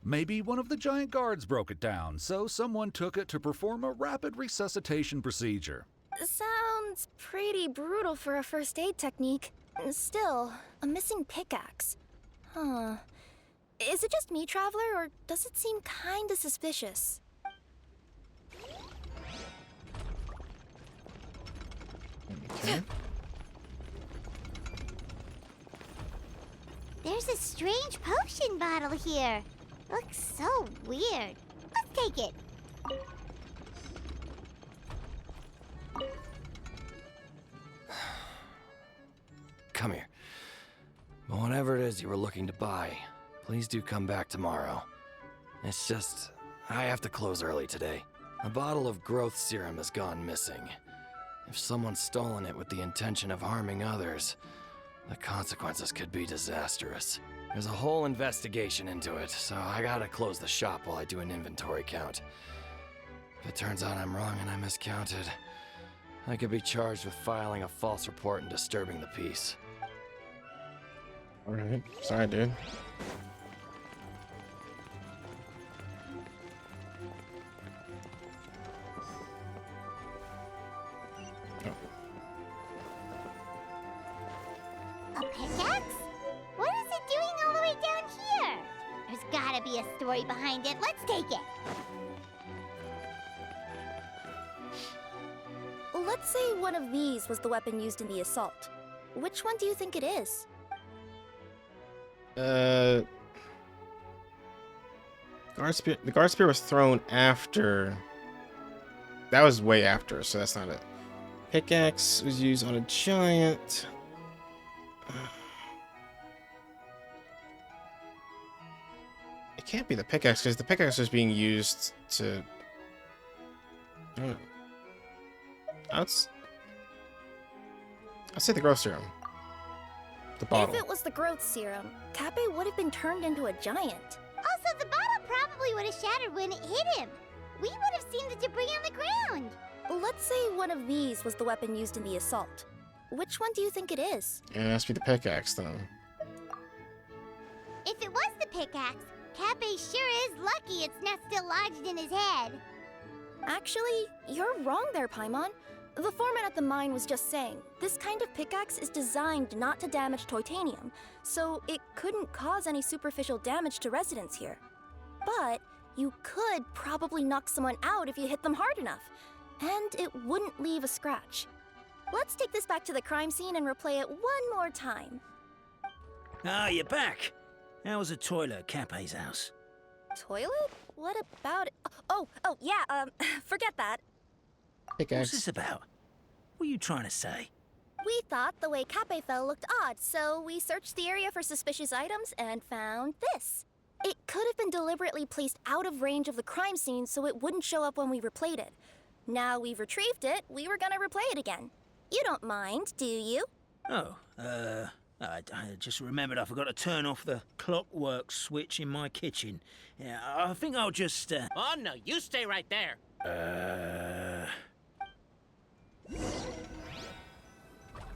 Speaker 22: Maybe one of the giant guards broke it down, so someone took it to perform a rapid resuscitation procedure.
Speaker 16: Sounds pretty brutal for a first aid technique. Still, a missing pickaxe. Huh. Is it just me, Traveler, or does it seem kinda suspicious?
Speaker 1: Okay.
Speaker 2: There's a strange potion bottle here. Looks so weird. Let's take it.
Speaker 23: Come here. But whatever it is you were looking to buy, please do come back tomorrow. It's just, I have to close early today. A bottle of growth serum has gone missing. If someone's stolen it with the intention of harming others, the consequences could be disastrous. There's a whole investigation into it, so I gotta close the shop while I do an inventory count. If it turns out I'm wrong and I miscounted, I could be charged with filing a false report and disturbing the peace.
Speaker 1: Alright. Sorry, dude.
Speaker 2: A pickaxe? What is it doing all the way down here? There's gotta be a story behind it. Let's take it.
Speaker 16: Let's say one of these was the weapon used in the assault. Which one do you think it is?
Speaker 1: The guard spear was thrown after. That was way after, so that's not it. Pickaxe was used on a giant. It can't be the pickaxe because the pickaxe was being used to. I don't know. I'd say the growth serum. The bottle.
Speaker 16: If it was the growth serum, Cape would have been turned into a giant.
Speaker 2: Also, the bottle probably would have shattered when it hit him. We would have seen the debris on the ground.
Speaker 16: Let's say one of these was the weapon used in the assault. Which one do you think it is?
Speaker 1: Yeah, it has to be the pickaxe, though.
Speaker 2: If it was the pickaxe, Cape sure is lucky it's not still lodged in his head.
Speaker 16: Actually, you're wrong there, Paimon. The foreman at the mine was just saying, this kind of pickaxe is designed not to damage titanium, so it couldn't cause any superficial damage to residents here. But you could probably knock someone out if you hit them hard enough, and it wouldn't leave a scratch. Let's take this back to the crime scene and replay it one more time.
Speaker 6: Ah, you're back. How was the toilet at Cape's house?
Speaker 16: Toilet? What about it? Oh, yeah, forget that.
Speaker 6: What's this about? What are you trying to say?
Speaker 16: We thought the way Cape fell looked odd, so we searched the area for suspicious items and found this. It could have been deliberately placed out of range of the crime scene so it wouldn't show up when we replayed it. Now we've retrieved it, we were gonna replay it again. You don't mind, do you?
Speaker 6: Oh, I just remembered I forgot to turn off the clockwork switch in my kitchen. Yeah, I think I'll just,
Speaker 15: Oh, no, you stay right there.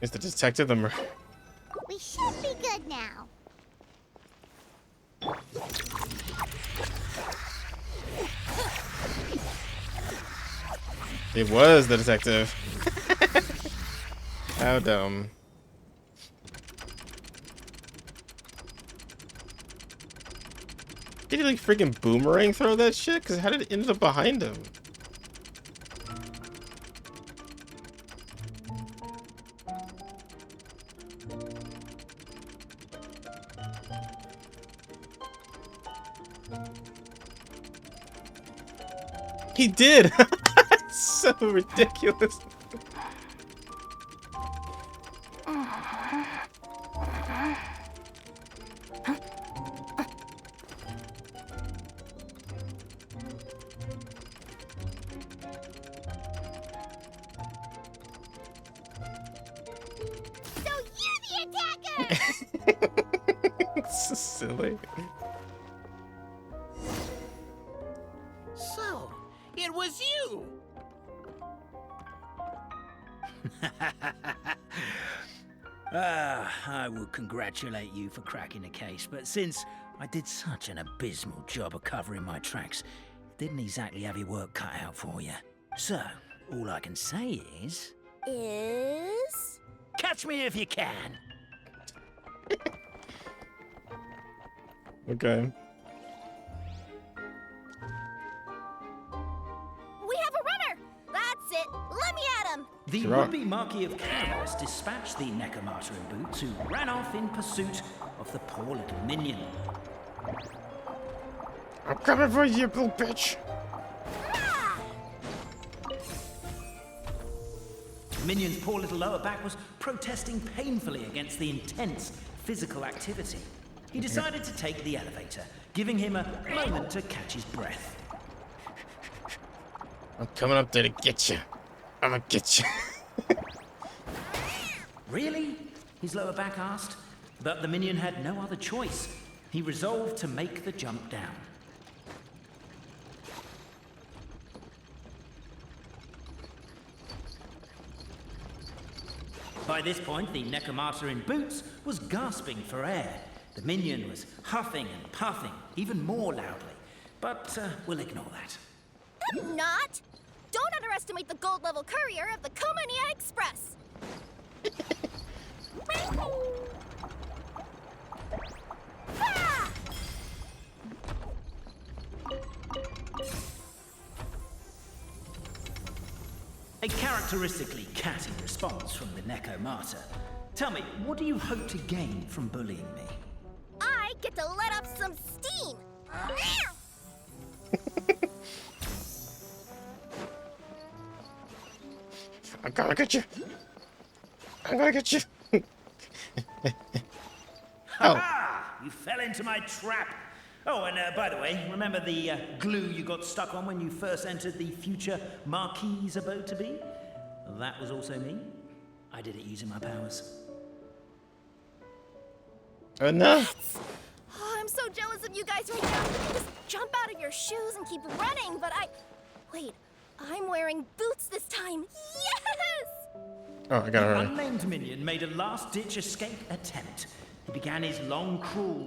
Speaker 1: Is the detective the
Speaker 2: We should be good now.
Speaker 1: It was the detective. How dumb. Did he like freaking boomerang throw that shit? Cause how did it end up behind him? He did! So ridiculous.
Speaker 2: So you're the attacker!
Speaker 1: It's so silly.
Speaker 15: So, it was you!
Speaker 6: I would congratulate you for cracking the case, but since I did such an abysmal job of covering my tracks, didn't exactly have your work cut out for you. So, all I can say is... Catch me if you can!
Speaker 1: Okay.
Speaker 16: We have a runner! That's it! Let me at him!
Speaker 6: The would-be Marquis of Caramas dispatched the Necromata in boots, who ran off in pursuit of the poor little minion.
Speaker 1: I'm coming for you, little bitch.
Speaker 6: The minion's poor little lower back was protesting painfully against the intense physical activity. He decided to take the elevator, giving him a moment to catch his breath.
Speaker 1: I'm coming up there to get you. I'm gonna get you.
Speaker 6: Really? His lower back asked. But the minion had no other choice. He resolved to make the jump down. By this point, the Necromata in boots was gasping for air. The minion was huffing and puffing, even more loudly. But we'll ignore that.
Speaker 16: I'm not! Don't underestimate the gold level courier of the Komania Express!
Speaker 6: A characteristically catty response from the Necromata. Tell me, what do you hope to gain from bullying me?
Speaker 16: I get to let off some steam!
Speaker 1: gonna get you. I'm gonna get you.
Speaker 6: Ha! You fell into my trap. Oh, and by the way, remember the glue you got stuck on when you first entered the future Marquis's abode to be? That was also me. I did it using my powers.
Speaker 1: Oh no!
Speaker 16: Oh, I'm so jealous of you guys right now. You can just jump out of your shoes and keep running, but Wait, I'm wearing boots this time. Yes!
Speaker 1: Oh, I gotta
Speaker 6: The
Speaker 1: hurry.
Speaker 6: unnamed minion made a last-ditch escape attempt. He began his long climb,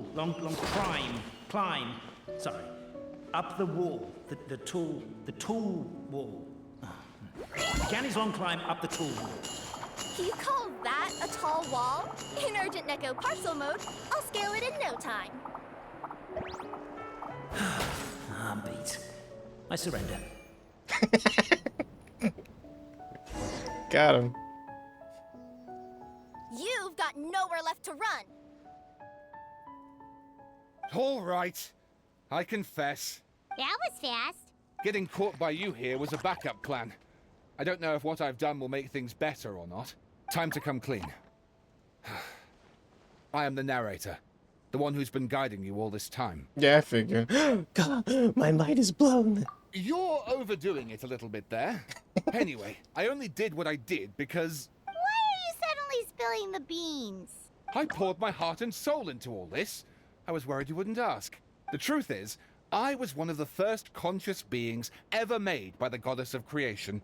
Speaker 6: up the wall, the tall wall. He began his long climb up the tall wall.
Speaker 16: You call that a tall wall? In Urgent Neko parcel mode, I'll scale it in no time.
Speaker 6: I'm beat. I surrender.
Speaker 1: Got him.
Speaker 16: You've got nowhere left to run.
Speaker 4: All right. I confess.
Speaker 2: That was fast.
Speaker 4: Getting caught by you here was a backup plan. I don't know if what I've done will make things better or not. Time to come clean. I am the narrator. The one who's been guiding you all this time.
Speaker 1: Yeah, I figured. God, my mind is blown.
Speaker 4: You're overdoing it a little bit there. Anyway, I only did what I did because...
Speaker 2: Why are you suddenly spilling the beans?
Speaker 4: I poured my heart and soul into all this. I was worried you wouldn't ask. The truth is, I was one of the first conscious beings ever made by the goddess of creation.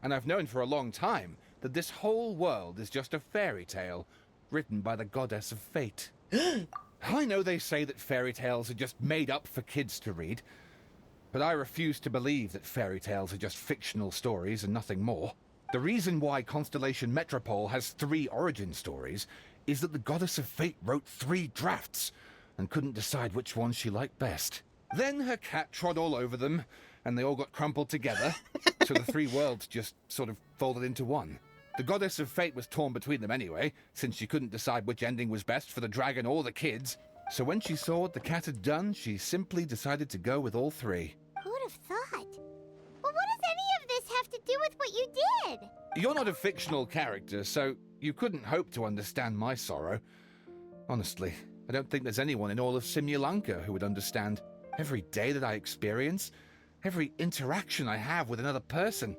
Speaker 4: And I've known for a long time that this whole world is just a fairy tale written by the goddess of fate. I know they say that fairy tales are just made up for kids to read, but I refuse to believe that fairy tales are just fictional stories and nothing more. The reason why Constellation Metropole has 3 origin stories is that the goddess of fate wrote 3 drafts and couldn't decide which one she liked best. Then her cat trod all over them, and they all got crumpled together, so the 3 worlds just sort of folded into one. The goddess of fate was torn between them anyway, since she couldn't decide which ending was best for the dragon or the kids. So when she saw what the cat had done, she simply decided to go with all 3.
Speaker 2: Who'd have thought? Well, what does any of this have to do with what you did?
Speaker 4: You're not a fictional character, so you couldn't hope to understand my sorrow. Honestly, I don't think there's anyone in all of Simulanka who would understand. Every day that I experience, every interaction I have with another person,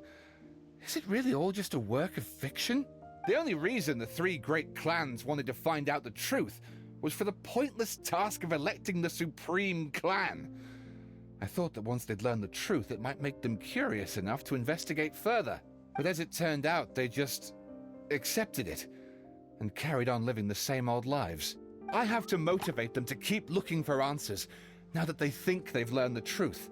Speaker 4: is it really all just a work of fiction? The only reason the 3 great clans wanted to find out the truth was for the pointless task of electing the supreme clan. I thought that once they'd learned the truth, it might make them curious enough to investigate further. But as it turned out, they just accepted it and carried on living the same old lives. I have to motivate them to keep looking for answers now that they think they've learned the truth.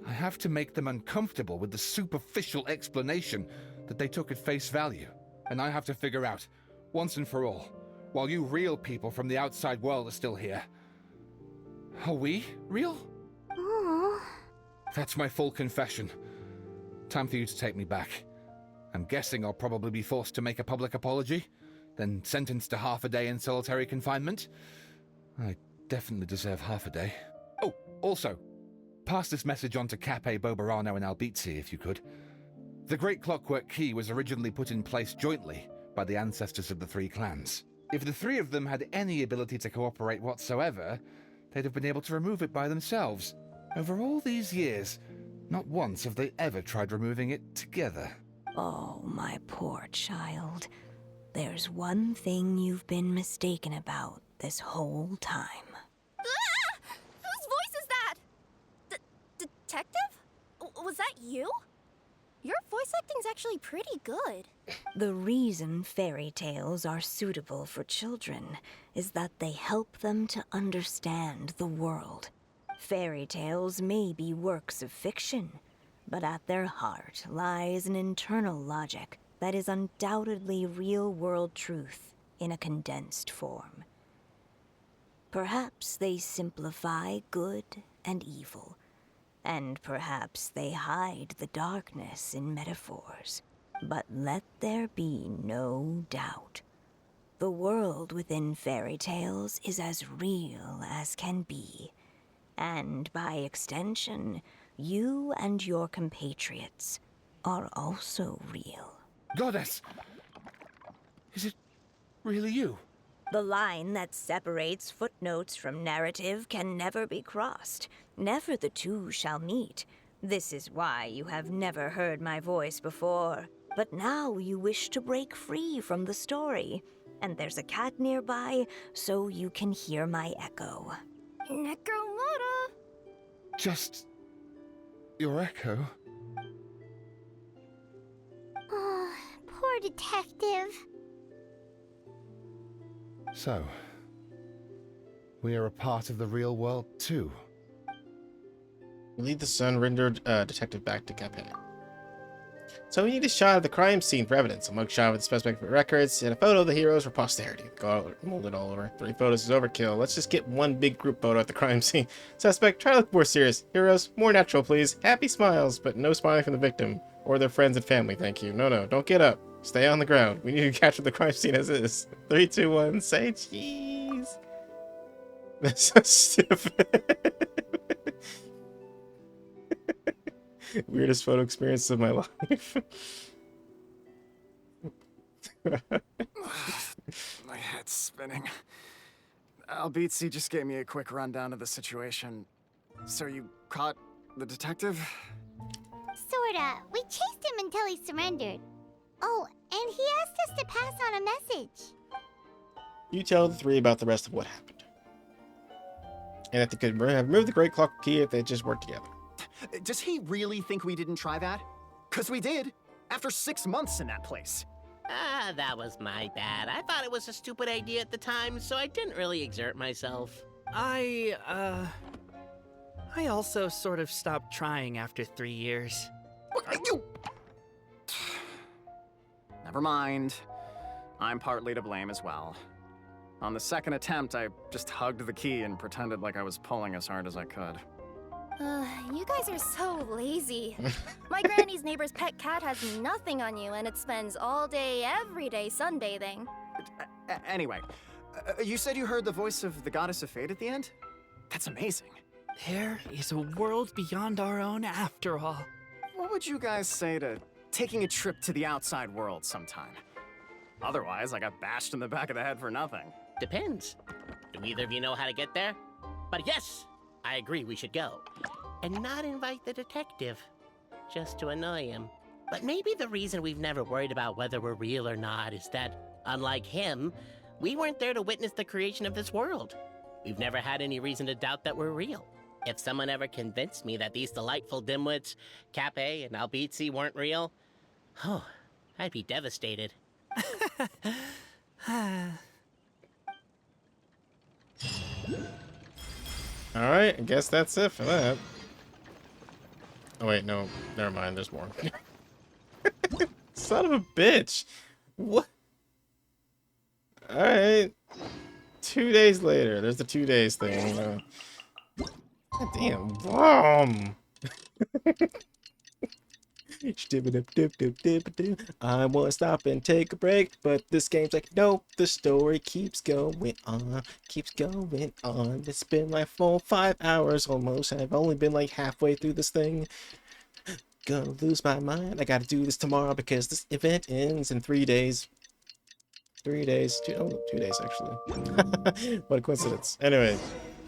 Speaker 4: I have to make them uncomfortable with the superficial explanation that they took at face value. And I have to figure out, once and for all, while you real people from the outside world are still here, are we real?
Speaker 2: Aww.
Speaker 4: That's my full confession. Time for you to take me back. I'm guessing I'll probably be forced to make a public apology, then sentenced to half a day in solitary confinement. I definitely deserve half a day. Oh, also, pass this message on to Cape, Bobarano, and Albizzi, if you could. The Great Clockwork Key was originally put in place jointly by the ancestors of the 3 clans. If the 3 of them had any ability to cooperate whatsoever, they'd have been able to remove it by themselves. Over all these years, not once have they ever tried removing it together.
Speaker 11: Oh, my poor child. There's one thing you've been mistaken about this whole time.
Speaker 16: Ah! Whose voice is that? Detective? Was that you? Your voice acting's actually pretty good.
Speaker 11: The reason fairy tales are suitable for children is that they help them to understand the world. Fairy tales may be works of fiction, but at their heart lies an internal logic that is undoubtedly real-world truth in a condensed form. Perhaps they simplify good and evil, and perhaps they hide the darkness in metaphors. But let there be no doubt. The world within fairy tales is as real as can be. And by extension, you and your compatriots are also real.
Speaker 4: Goddess! Is it really you?
Speaker 11: The line that separates footnotes from narrative can never be crossed. Never the two shall meet. This is why you have never heard my voice before. But now you wish to break free from the story. And there's a cat nearby, so you can hear my echo.
Speaker 16: Necromora!
Speaker 4: Just your echo?
Speaker 2: Oh, poor detective.
Speaker 4: So, we are a part of the real world too.
Speaker 1: Lead the sun rendered detective back to Cafe. So we need a shot of the crime scene for evidence, a mugshot with the suspect for records, and a photo of the heroes for posterity. Go out, mold it all over. 3 photos is overkill. Let's just get one big group photo at the crime scene. Suspect, try to look more serious. Heroes, more natural, please. Happy smiles, but no smiling from the victim or their friends and family, thank you. No, don't get up. Stay on the ground. We need to capture the crime scene as is. 3, 2, 1, say cheese. That's so stupid. Weirdest photo experience of my life.
Speaker 18: My head's spinning. Albizzi just gave me a quick rundown of the situation. So you caught the detective?
Speaker 2: Sorta. We chased him until he surrendered. Oh, and he asked us to pass on a message.
Speaker 1: You tell the 3 about the rest of what happened. And if they could remove the great clock key if they just worked together.
Speaker 18: Does he really think we didn't try that? 'Cause we did. After 6 months in that place.
Speaker 15: Ah, that was my bad. I thought it was a stupid idea at the time, so I didn't really exert myself.
Speaker 17: I also sort of stopped trying after 3 years.
Speaker 18: Never mind. I'm partly to blame as well. On the second attempt, I just hugged the key and pretended like I was pulling as hard as I could.
Speaker 16: You guys are so lazy. My granny's neighbor's pet cat has nothing on you, and it spends all day, every day sunbathing.
Speaker 18: Anyway, you said you heard the voice of the goddess of fate at the end? That's amazing.
Speaker 17: There is a world beyond our own after all.
Speaker 18: What would you guys say to taking a trip to the outside world sometime? Otherwise, I got bashed in the back of the head for nothing.
Speaker 15: Depends. Do either of you know how to get there? But yes, I agree we should go. And not invite the detective, just to annoy him. But maybe the reason we've never worried about whether we're real or not is that, unlike him, we weren't there to witness the creation of this world. We've never had any reason to doubt that we're real. If someone ever convinced me that these delightful dimwits, Cape and Albizzi, weren't real, oh, I'd be devastated.
Speaker 1: Alright, I guess that's it for that. Oh wait, no, never mind, there's more. Son of a bitch! What? Alright. 2 days later, there's the 2 days thing. God damn, bomb! I want to stop and take a break, but this game's like, nope, the story keeps going on, keeps going on. It's been like 5 hours almost, and I've only been like halfway through this thing. Gonna lose my mind. I gotta do this tomorrow because this event ends in 3 days. 3 days, 2 days actually. What a coincidence. Anyway,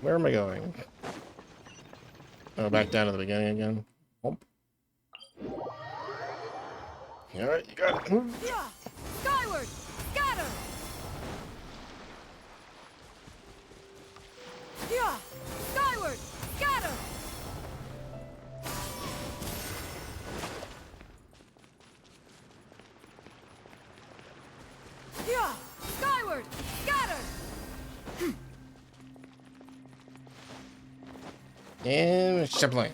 Speaker 1: where am I going? Oh, back down to the beginning again. Bump. Alright, you got it.
Speaker 13: Yeah! Skyward! Scatter! Yeah! Skyward! Scatter! Yeah! Skyward! Scatter!
Speaker 1: And Chaplain.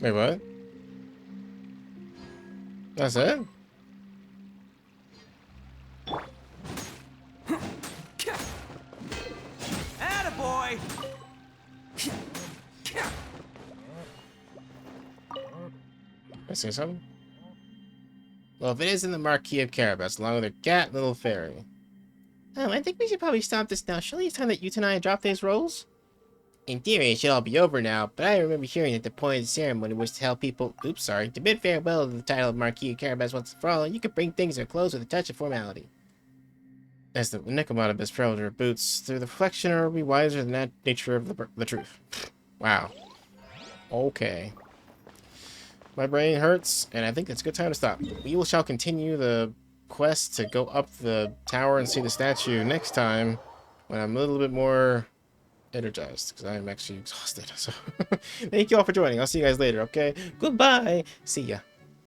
Speaker 1: Wait, what? That's it?
Speaker 5: Attaboy!
Speaker 1: I say something? Well, if it isn't the Marquis of Carabas, along with her cat, little fairy. I think we should probably stop this now. Surely it's time that you and I drop these rolls?
Speaker 8: In theory, it should all be over now, but I remember hearing that the point of the ceremony was to help people, to bid farewell to the title of Marquis of Carabas once and for all, you could bring things or clothes with a touch of formality. As the Nicomatta best traveled her boots, through the reflection or be wiser than that nature of the truth. Wow. Okay. My brain hurts, and I think it's a good time to stop. We shall continue the quest to go up the tower and see the statue next time when I'm a little bit more energized, because I'm actually exhausted. So thank you all for joining. I'll see you guys later, okay? Goodbye. See ya.